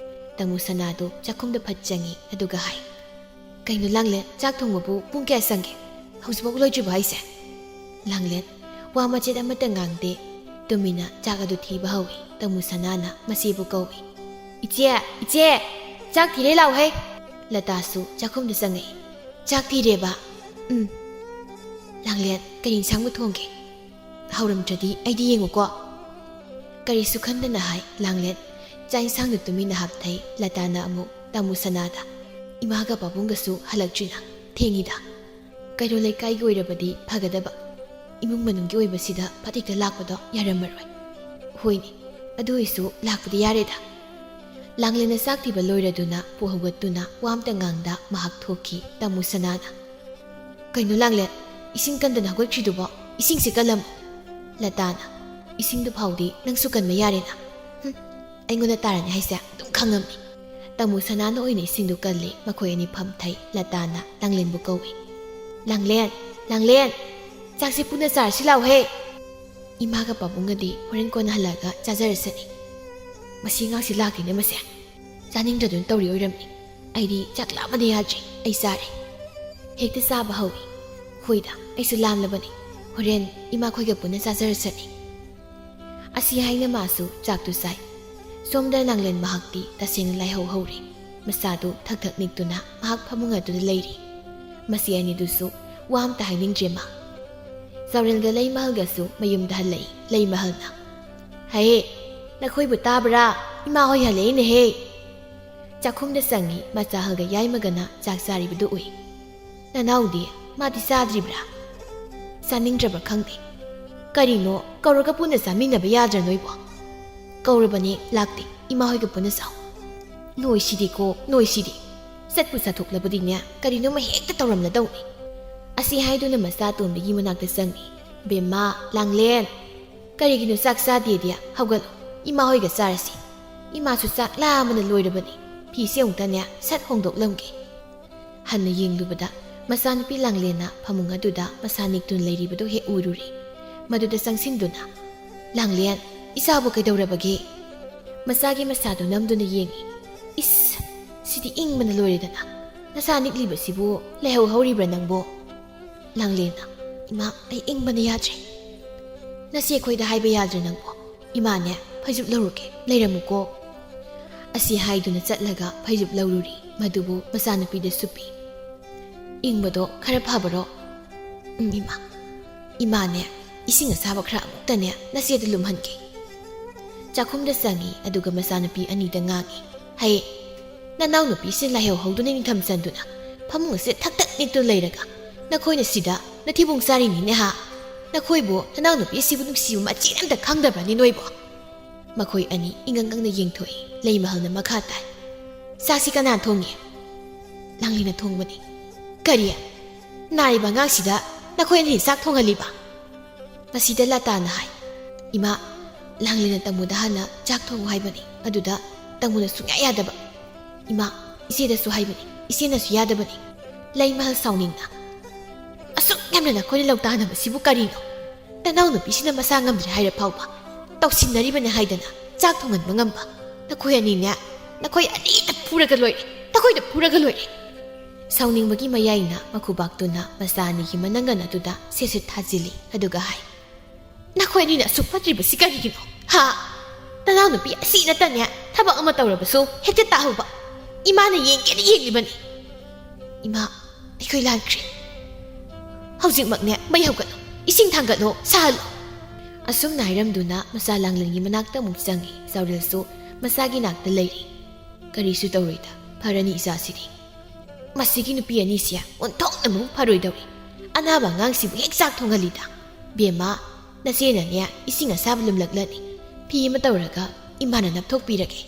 ꯇꯥꯃꯣ ꯁꯅꯥꯗꯨ ꯆꯥꯛꯈꯨꯝꯗ ꯐꯠ ꯆꯪꯉꯤ꯫ ꯑꯗꯨꯒ ꯍꯥꯏ, ꯀꯩꯅꯣ ꯂꯥꯡꯂꯦꯟ, ꯆꯥꯛ ꯊꯣꯡꯕꯕꯨ ꯄꯨꯡ ꯀꯌꯥ ꯆꯪꯒꯦ? ꯍꯧꯖꯤꯛꯐꯥꯎ ꯂꯣꯏꯗ꯭ꯔꯤꯕꯣ ꯍꯥꯏꯁꯦ? ꯂꯥꯡꯂꯦꯟ ꯋꯥ ꯃꯆꯦꯠ ꯑꯃꯠꯇ ꯉꯥꯡꯗꯦ꯫ ꯇꯨꯃꯤꯟꯅ ꯆꯥꯛ ꯑꯗꯨ ꯊꯤꯕ ꯍꯧꯏ꯫ ꯇꯥꯃꯣ ꯁꯅꯥꯅ ꯃꯁꯤꯕꯨ ꯀꯧꯏ, ꯏꯆꯦ, ꯆꯥꯛ ꯊꯤꯔꯦ ꯂꯥꯎꯍꯦ꯫ ꯂꯇꯥꯁꯨ ꯆꯥꯛꯈꯨꯝꯗ ꯆꯪꯉꯛꯏ꯫ ꯆꯥꯛ ꯊꯤꯔꯦꯕ? ꯂꯥꯡꯂꯦꯟ, ꯀꯔꯤ ꯏꯟꯁꯥꯡꯕꯨ ꯊꯣꯡꯒꯦ? ꯍꯧꯔꯝꯗ꯭ꯔꯗꯤ ꯑꯩꯗꯤ ꯌꯦꯡꯉꯨꯀꯣ꯫ ꯀꯔꯤꯁꯨ ꯈꯟꯗꯅ ꯍꯥꯏ ꯂꯥꯡꯂꯦꯟ꯫ ꯆꯥꯛ ꯏꯟꯁꯥꯡꯗꯨ ꯇꯨꯃꯤꯟꯅ ꯍꯥꯞꯊꯩ꯫ ꯂꯇꯥꯅ ꯑꯃꯨꯛ ꯇꯥꯃꯣ ꯁꯅꯥꯗ, ꯏꯃꯥꯒ ꯄꯥꯕꯨꯡꯒꯁꯨ ꯍꯜꯂꯛꯇ꯭ꯔꯤꯅ? ꯊꯦꯡꯉꯤꯗ꯫ ꯀꯩꯔꯣꯜ ꯂꯩꯀꯥꯏꯒꯤ ꯑꯣꯏꯔꯕꯗꯤ ꯐꯒꯗꯕ, ꯏꯃꯨꯡ ꯃꯅꯨꯡꯒꯤ ꯑꯣꯏꯕꯁꯤꯗ ꯐꯠ ꯍꯦꯛꯇ ꯂꯥꯛꯄꯗꯣ ꯌꯥꯔꯝꯃꯔꯣꯏ꯫ ꯍꯣꯏꯅꯦ, ꯑꯗꯨ ꯑꯣꯏꯁꯨ ꯂꯥꯛꯄꯗꯤ ꯌꯥꯔꯦꯗ꯫ ꯂꯥꯡꯂꯦꯟꯅ ꯆꯥꯛ ꯊꯤꯕ ꯂꯣꯏꯔꯗꯨꯅ ꯄꯨꯍꯧꯒꯠꯇꯨꯅ ꯋꯥꯝꯇ ꯉꯥꯡꯗ ꯃꯍꯥꯛ ꯊꯣꯛꯈꯤ ꯇꯥꯃꯣ ꯁꯅꯥꯅ ꯀꯩꯅꯣ ꯂꯥꯡꯂꯦꯟ ꯏꯁꯤꯡ ꯀꯟꯗꯅ ꯍꯧꯒꯠꯈ꯭ꯔꯤꯗꯨꯕꯣ ꯏꯁꯤꯡꯁꯦ ꯀꯜꯂꯝꯃꯣ ꯂꯇꯥꯅ ꯏꯁꯤꯡꯗꯨ ꯐꯥꯎꯗꯤ ꯅꯪꯁꯨ ꯀꯟꯕ ꯌꯥꯔꯦꯅ ꯑꯩꯉꯣꯟꯗ ꯇꯥꯔꯅꯤ ꯍꯥꯏꯁꯦ ꯑꯗꯨꯝ ꯈꯪꯉꯝꯃꯤ ꯇꯥꯃꯣ ꯁꯅꯥꯅ ꯑꯣꯏꯅ ꯏꯁꯤꯡꯗꯨ ꯀꯜꯂꯤ ꯃꯈꯣꯏ ꯑꯅꯤ ꯐꯝꯊꯩ ꯂꯇꯥꯅ ꯂꯥꯡꯂꯦꯟꯕꯨ ꯀꯧꯏ ꯂꯥꯡꯂꯦꯟ ꯂꯥꯡꯂꯦꯟ ꯆꯥꯛꯁꯦ ꯄꯨꯟꯅ ꯆꯥꯔꯁꯤ ꯂꯥꯎꯍꯦ ꯏꯃꯥꯒ ꯄꯥꯕꯨꯡꯒꯗꯤ ꯍꯣꯔꯦꯟ ꯀꯣꯟꯅ ꯍꯜꯂꯛꯑꯒ ꯆꯥꯖꯔꯁꯅꯤ ꯃꯁꯤ ꯉꯥꯛꯁꯤ ꯂꯥꯛꯇꯦꯅꯦ ꯃꯁꯦ ꯆꯥꯅꯤꯡꯗ꯭ꯔꯗꯨꯅ ꯇꯧꯔꯤ ꯑꯣꯏꯔꯝꯅꯤ ꯑꯩꯗꯤ ꯆꯥꯛ ꯂꯥꯝꯕꯗ ꯌꯥꯗ꯭ꯔꯤ ꯑꯩ ꯆꯥꯔꯦ ꯍꯦꯛꯇ ꯆꯥꯕ ꯍꯧꯏ ꯍꯣꯏꯗ ꯑꯩꯁꯨ ꯂꯥꯝꯂꯕꯅꯤ ꯍꯣꯔꯦꯟ ꯏꯃꯥꯈꯣꯏꯒ ꯄꯨꯟꯅ ꯆꯥꯖꯔꯁꯅꯤ ꯑꯁꯤ ꯍꯥꯏꯅ ꯃꯥꯁꯨ ꯆꯥꯛꯇꯨ ꯆꯥꯏ ꯁꯣꯝꯗ ꯂꯥꯡꯂꯦꯟ ꯃꯍꯥꯛꯇꯤ ꯇꯁꯦꯡꯅ ꯂꯥꯏꯍꯧ ꯍꯧꯔꯤ ꯃꯁꯥꯗꯨ ꯊꯛ ꯊꯛ ꯅꯤꯛꯇꯨꯅ ꯃꯍꯥꯛ ꯐꯃꯨꯡ ꯑꯗꯨꯗ ꯂꯩꯔꯤ ꯃꯁꯤ ꯑꯅꯤꯗꯨꯁꯨ ꯋꯥ ꯑꯝꯇ ꯍꯥꯏꯅꯤꯡꯗ꯭ꯔꯦ ꯃꯥ ꯆꯥꯎꯔꯦꯜꯒ ꯂꯩꯃꯍꯜꯒꯁꯨ ꯃꯌꯨꯝꯗ ꯍꯜꯂꯛꯏ ꯂꯩꯃꯍꯜꯅ ꯍꯌꯦ ꯅꯈꯣꯏꯕꯨ ꯇꯥꯕ꯭ꯔꯥ ꯏꯃꯥ ꯍꯣꯏ ꯍꯜꯂꯛꯏꯅꯦꯍꯦ ꯆꯥꯛꯈꯨꯝꯗ ꯆꯪꯉꯤ ꯃꯆꯥꯍꯜꯒ ꯌꯥꯏꯃꯒꯅ ꯆꯥꯛ ꯆꯥꯔꯤꯕꯗꯨ ꯎꯏ ꯅꯅꯥꯎꯗꯤ ꯃꯥꯗꯤ ꯆꯥꯗ꯭ꯔꯤꯕ꯭ꯔꯥ ꯆꯥꯅꯤꯡꯗ꯭ꯔꯕ꯭ꯔꯥ ꯈꯪꯗꯦ ꯀꯔꯤꯅꯣ ꯀꯧꯔꯒ ꯄꯨꯟꯅ ꯆꯥꯃꯤꯟꯅꯕ ꯌꯥꯗ꯭ꯔꯥ ꯅꯣꯏꯕꯣ ꯀꯧꯔꯕꯅꯤ ꯂꯥꯛꯇꯦ ꯏꯃꯥ ꯍꯣꯏꯒ ꯄꯨꯟꯅ ꯆꯥꯎ ꯅꯣꯏꯁꯤꯗꯤꯀꯣ ꯅꯣꯏꯁꯤꯗꯤ ꯆꯠꯄꯨ ꯆꯠꯊꯣꯛꯂꯕꯗꯤꯅꯦ ꯀꯔꯤꯅꯣꯃ ꯍꯦꯛꯇ ꯇꯧꯔꯝꯂꯗꯧꯅꯤ ꯑꯁꯤ ꯍꯥꯏꯗꯨꯅ ꯃꯆꯥ ꯇꯣꯝꯕꯤꯒꯤ ꯃꯅꯥꯛꯇ ꯆꯪꯉꯤ ꯕꯦꯝꯃꯥ ꯂꯥꯡꯂꯦꯟ ꯀꯔꯤꯒꯤꯅꯣ ꯆꯥꯛ ꯆꯥꯗꯦꯗꯤ ꯍꯧꯒꯠꯂꯣ ꯏꯃꯥ ꯍꯣꯏꯒ ꯆꯥꯔꯁꯤ ꯏꯃꯥꯁꯨ ꯆꯥꯛ ꯂꯥꯝꯕꯅ ꯂꯣꯏꯔꯕꯅꯤ ꯐꯤꯁꯦ ꯑꯃꯨꯛꯇꯅꯦ ꯁꯠ ꯍꯣꯡꯗꯣꯛꯂꯝꯒꯦ ꯍꯟꯅ ꯌꯦꯡꯂꯨꯕꯗ ꯃꯆꯥꯅꯨꯄꯤ ꯂꯥꯡꯂꯦꯟꯅ ꯐꯃꯨꯡ ꯑꯗꯨꯗ ꯃꯁꯥ ꯅꯤꯛꯇꯨꯅ ꯂꯩꯔꯤꯕꯗꯨ ꯍꯦꯛ ꯎꯔꯨꯔꯤ ꯃꯗꯨꯗ ꯆꯪꯁꯤꯟꯗꯨꯅ ꯂꯥꯡꯂꯦꯟ ꯏꯆꯥꯕꯨ ꯀꯩꯗꯧꯔꯕꯒꯦ ꯃꯆꯥꯒꯤ ꯃꯁꯥꯗꯨ ꯅꯝꯗꯨꯅ ꯌꯦꯡꯉꯤ ꯏꯁ ꯁꯤꯗꯤ ꯏꯪꯕꯅ ꯂꯣꯏꯔꯦꯗꯅ ꯅꯁꯥ ꯅꯤꯛꯂꯤꯕꯁꯤꯕꯨ ꯂꯩꯍꯧ ꯍꯧꯔꯤꯕ꯭ꯔꯥ ꯅꯪꯕꯣ ꯂꯥꯡꯂꯦꯟꯅ ꯏꯃꯥ ꯑꯩ ꯏꯪꯕꯅ ꯌꯥꯗ꯭ꯔꯦ ꯅꯆꯦ ꯑꯩꯈꯣꯏꯗ ꯍꯥꯏꯕ ꯌꯥꯗ꯭ꯔꯦ ꯅꯪꯕꯣ ꯏꯃꯥꯅꯦ ꯐꯩꯖꯨꯞ ꯂꯧꯔꯨꯒꯦ ꯂꯩꯔꯝꯃꯨꯀꯣ ꯑꯁꯤ ꯍꯥꯏꯗꯨꯅ ꯆꯠꯂꯒ ꯐꯩꯖꯨꯞ ꯂꯧꯔꯨꯔꯤ ꯃꯗꯨꯕꯨ ꯃꯆꯥꯅꯨꯄꯤꯗ ꯁꯨꯞꯄꯤ ꯏꯪꯕꯗꯣ ꯈꯔ ꯐꯕꯔꯣ ꯏꯃꯥ ꯏꯃꯥꯅꯦ ꯏꯁꯤꯡ ꯑꯁꯥꯕ ꯈꯔ ꯑꯃꯨꯛꯇꯅꯦ ꯅꯆꯦꯗ ꯂꯨꯝꯍꯟꯒꯦ ꯆꯥꯛꯈꯨꯝꯗ ꯆꯪꯉꯤ ꯑꯗꯨꯒ ꯃꯆꯥꯅꯨꯄꯤ ꯑꯅꯤꯗ ꯉꯥꯡꯉꯤ ꯍꯌꯦ ꯅꯅꯥꯎ ꯅꯨꯄꯤꯁꯦ ꯂꯥꯏꯍꯧ ꯍꯧꯗꯨꯅ ꯅꯤꯡꯊꯝ ꯆꯟꯗꯨꯅ ꯐꯃꯨꯡ ꯑꯁꯦ ꯊꯛ ꯊꯛ ꯅꯤꯛꯇꯨ ꯂꯩꯔꯒ ꯅꯈꯣꯏꯅ ꯁꯤꯗ ꯅꯊꯤꯕꯣꯡ ꯆꯥꯔꯤꯅꯤꯅꯦ ꯍꯥ ꯅꯈꯣꯏꯕꯨ ꯅꯅꯥꯎ ꯅꯨꯄꯤꯁꯤꯕꯨ ꯅꯨꯡꯁꯤꯕ ꯃꯆꯤ ꯑꯝꯇ ꯈꯪꯗꯕ꯭ꯔꯅꯤ ꯅꯣꯏꯕꯣ ꯃꯈꯣꯏ ꯑꯅꯤ ꯏꯪꯒꯪꯒꯪꯅ ꯌꯦꯡꯊꯣꯛꯏ ꯂꯩꯃꯍꯜꯅ ꯃꯈꯥ ꯇꯥꯏ ꯆꯥꯛꯁꯤ ꯀꯅꯥ ꯊꯣꯡꯉꯤ ꯂꯥꯡꯂꯦꯟꯅ ꯊꯣꯡꯕꯅꯤ ꯀꯔꯤ ꯅꯥꯔꯤꯕ ꯑꯉꯥꯡꯁꯤꯗ ꯅꯈꯣꯏ ꯑꯅꯤ ꯆꯥꯛ ꯊꯣꯡꯍꯜꯂꯤꯕ ꯃꯁꯤꯗ ꯂꯇꯥꯅ ꯍꯥꯏ ꯏꯃꯥ ꯂꯥꯡꯂꯦꯟꯅ ꯇꯥꯃꯣꯗ ꯍꯥꯟꯅ ꯆꯥꯛ ꯊꯣꯡꯉꯨ ꯍꯥꯏꯕꯅꯤ ꯑꯗꯨꯗ ꯇꯥꯃꯣꯅ ꯁꯨꯡꯌꯥ ꯌꯥꯗꯕ ꯏꯃꯥ ꯏꯆꯦꯗꯁꯨ ꯍꯥꯏꯕꯅꯤ ꯏꯆꯦꯅꯁꯨ ꯌꯥꯗꯕꯅꯤ ꯂꯩꯃꯍꯜ ꯁꯥꯎꯅꯤꯡꯅ ꯑꯁꯨꯛ ꯌꯥꯝꯅ ꯅꯈꯣꯏꯅ ꯂꯧꯇꯥꯅꯕꯁꯤꯕꯨ ꯀꯔꯤꯅꯣ ꯅꯅꯥꯎ ꯅꯨꯄꯤꯁꯤꯅ ꯃꯁꯥ ꯉꯝꯗ꯭ꯔꯦ ꯍꯥꯏꯔ ꯐꯥꯎꯕ ꯇꯧꯁꯤꯟꯅꯔꯤꯕꯅꯦ ꯍꯥꯏꯗꯅ ꯆꯥꯛ ꯊꯣꯡꯍꯟꯕ ꯉꯝꯕ ꯅꯈꯣꯏ ꯑꯅꯤꯅꯦ ꯅꯈꯣꯏ ꯑꯅꯤꯇ ꯐꯨꯔꯒ ꯂꯣꯏꯔꯦ ꯅꯈꯣꯏꯗ ꯐꯨꯔꯒ ꯂꯣꯏꯔꯦ ꯁꯥꯎꯅꯤꯡꯕꯒꯤ ꯃꯌꯥꯏꯅ ꯃꯈꯨꯕꯥꯛꯇꯨꯅ ꯃꯆꯥ ꯑꯅꯤꯒꯤ ꯃꯅꯪꯒꯟ ꯑꯗꯨꯗ ꯁꯦꯠ ꯊꯥꯖꯤꯜꯂꯤ ꯑꯗꯨꯒ ꯍꯥꯏ ꯅꯈꯣꯏ ꯑꯅꯤꯅ ꯑꯁꯨꯛ ꯐꯠꯇ꯭ꯔꯤꯕꯁꯤ ꯀꯔꯤꯒꯤꯅꯣ ꯍꯥ ꯅꯅꯥꯎ ꯅꯨꯄꯤ ꯑꯁꯤ ꯅꯠꯇꯅꯦ ꯊꯕꯛ ꯑꯃ ꯇꯧꯔꯕꯁꯨ ꯍꯦꯛꯇ ꯇꯥꯍꯧꯕ ꯏꯃꯥꯅ ꯌꯦꯡꯒꯦꯅ ꯌꯦꯡꯂꯤꯕꯅꯤ ꯏꯃꯥ ꯑꯩꯈꯣꯏ ꯂꯥꯟꯈ꯭ꯔꯦ ꯍꯧꯖꯤꯛꯃꯛꯅꯦ ꯃꯩ ꯍꯧꯒꯠꯂꯣ ꯏꯁꯤꯡ ꯊꯥꯡꯒꯠꯂꯣ ꯁꯥꯍꯜꯂꯣ ꯑꯁꯨꯝꯅ ꯍꯥꯏꯔꯝꯗꯨꯅ ꯃꯆꯥ ꯂꯥꯡꯂꯦꯟꯒꯤ ꯃꯅꯥꯛꯇ ꯑꯃꯨꯛ ꯆꯪꯉꯤ ꯆꯥꯎꯔꯦꯜꯁꯨ ꯃꯆꯥꯒꯤ ꯅꯥꯛꯇ ꯂꯩꯔꯤ ꯀꯔꯤꯁꯨ ꯇꯧꯔꯣꯏꯗ ꯐꯔꯅꯤ ꯏꯆꯥꯁꯤꯗꯤ ꯃꯁꯤꯒꯤ ꯅꯨꯄꯤ ꯑꯅꯤꯁꯦ ꯑꯣꯟꯊꯣꯛꯅꯃꯨꯛ ꯐꯔꯣꯏꯗꯧꯔꯤ ꯑꯅꯥꯕ ꯑꯉꯥꯡꯁꯤꯕꯨ ꯍꯦꯛ ꯆꯥꯛ ꯊꯣꯡꯍꯜꯂꯤꯗ ꯕꯦꯝꯃ ꯅꯆꯦꯅꯅꯦ ꯏꯁꯤꯡ ꯑꯁꯥꯕ ꯂꯨꯝꯂꯛꯂꯅꯤ ꯐꯤ ꯑꯃ ꯇꯧꯔꯒ ꯏꯃꯥꯅ ꯅꯞꯊꯣꯛꯄꯤꯔꯒꯦ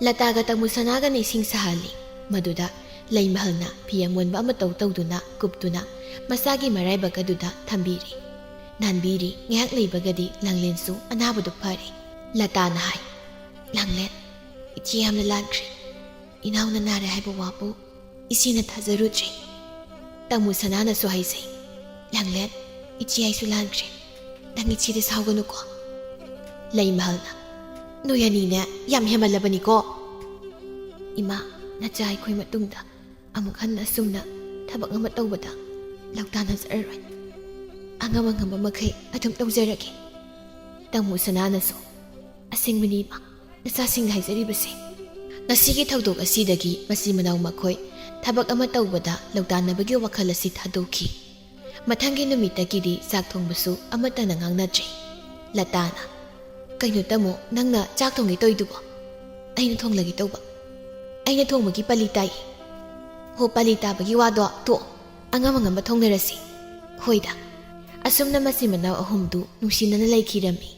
ꯂꯇꯥꯒ ꯇꯥꯃꯣ ꯁꯅꯥꯒꯅ ꯏꯁꯤꯡ ꯁꯥꯍꯜꯂꯤ ꯃꯗꯨꯗ ꯂꯩꯃꯍꯜꯅ ꯐꯤ ꯑꯃꯣꯟꯕ ꯑꯃ ꯇꯧꯗꯨꯅ ꯀꯨꯞꯇꯨꯅ ꯃꯆꯥꯒꯤ ꯃꯔꯥꯏꯕꯛ ꯑꯗꯨꯗ ꯊꯝꯕꯤꯔꯤ ꯅꯥꯟꯕꯤꯔꯤ ꯉꯥꯏꯍꯥꯛ ꯂꯩꯕꯒꯗꯤ ꯂꯥꯡꯂꯦꯟꯁꯨ ꯑꯅꯥꯕꯗꯨ ꯐꯔꯦ ꯂꯇꯥꯅ ꯍꯥꯏ ꯂꯥꯡꯂꯦꯟ ꯏꯆꯦ ꯌꯥꯝꯅ ꯂꯥꯟꯈ꯭ꯔꯦ ꯏꯅꯥꯎꯅ ꯅꯥꯔꯦ ꯍꯥꯏꯕ ꯋꯥꯕꯨ ꯏꯆꯦꯅ ꯊꯥꯖꯔꯨꯗ꯭ꯔꯦ ꯇꯥꯃꯣ ꯁꯅꯥꯅꯁꯨ ꯍꯥꯏꯖꯩ ꯂꯥꯡꯂꯦꯟ ꯏꯆꯦ ꯑꯩꯁꯨ ꯂꯥꯟꯈ꯭ꯔꯦ ꯅꯪ ꯏꯆꯦꯗ ꯁꯥꯎꯒꯅꯨꯀꯣ ꯂꯩꯃꯍꯜꯅ ꯅꯣꯏ ꯑꯅꯤꯅꯦ ꯌꯥꯝ ꯍꯦꯃꯜꯂꯕꯅꯤꯀꯣ ꯏꯃꯥ ꯅꯆꯥ ꯑꯩꯈꯣꯏ ꯃꯇꯨꯡꯗ ꯑꯃꯨꯛ ꯍꯟꯅ ꯑꯁꯨꯝꯅ ꯊꯕꯛ ꯑꯃ ꯇꯧꯕꯗ ꯂꯧꯇꯥꯅꯖꯔꯔꯣꯏ ꯑꯉꯝ ꯑꯉꯝꯕ ꯃꯈꯩ ꯑꯗꯨꯝ ꯇꯧꯖꯔꯒꯦ ꯇꯥꯃꯣ ꯁꯅꯥꯅꯁꯨ ꯑꯁꯦꯡꯕꯅꯤ ꯏꯃꯥ ꯅꯆꯥꯁꯤꯡꯅ ꯍꯥꯏꯖꯔꯤꯕꯁꯦ ꯉꯁꯤꯒꯤ ꯊꯧꯗꯣꯛ ꯑꯁꯤꯗꯒꯤ ꯃꯆꯤꯟ ꯃꯅꯥꯎ ꯃꯈꯣꯏ ꯊꯕꯛ ꯑꯃ ꯇꯧꯕꯗ ꯂꯧꯇꯥꯟꯅꯕꯒꯤ ꯋꯥꯈꯜ ꯑꯁꯤ ꯊꯥꯗꯣꯛꯈꯤ ꯃꯊꯪꯒꯤ ꯅꯨꯃꯤꯠꯇꯒꯤꯗꯤ ꯆꯥꯛ ꯊꯣꯡꯕꯁꯨ ꯑꯃꯠꯇꯅ ꯉꯥꯡꯅꯗ꯭ꯔꯦ ꯂꯇꯥꯅ ꯀꯩꯅꯣ ꯇꯥꯃꯣ ꯅꯪꯅ ꯆꯥꯛ ꯊꯣꯡꯒꯦ ꯇꯧꯏꯗꯨꯕꯣ ꯑꯩꯅ ꯊꯣꯡꯂꯒꯦ ꯇꯧꯕ ꯑꯩꯅ ꯊꯣꯡꯕꯒꯤ ꯄꯜꯂꯤ ꯇꯥꯏ ꯍꯣ ꯄꯜꯂꯤ ꯇꯥꯕꯒꯤ ꯋꯥꯗꯣ ꯇꯣꯛꯑꯣ ꯑꯉꯝ ꯑꯉꯝꯕ ꯊꯣꯡꯅꯔꯁꯤ ꯍꯣꯏꯗ ꯑꯁꯨꯝꯅ ꯃꯆꯤꯟ ꯃꯅꯥꯎ ꯑꯍꯨꯝꯗꯨ ꯅꯨꯡꯁꯤꯅꯅ ꯂꯩꯈꯤꯔꯝꯃꯤ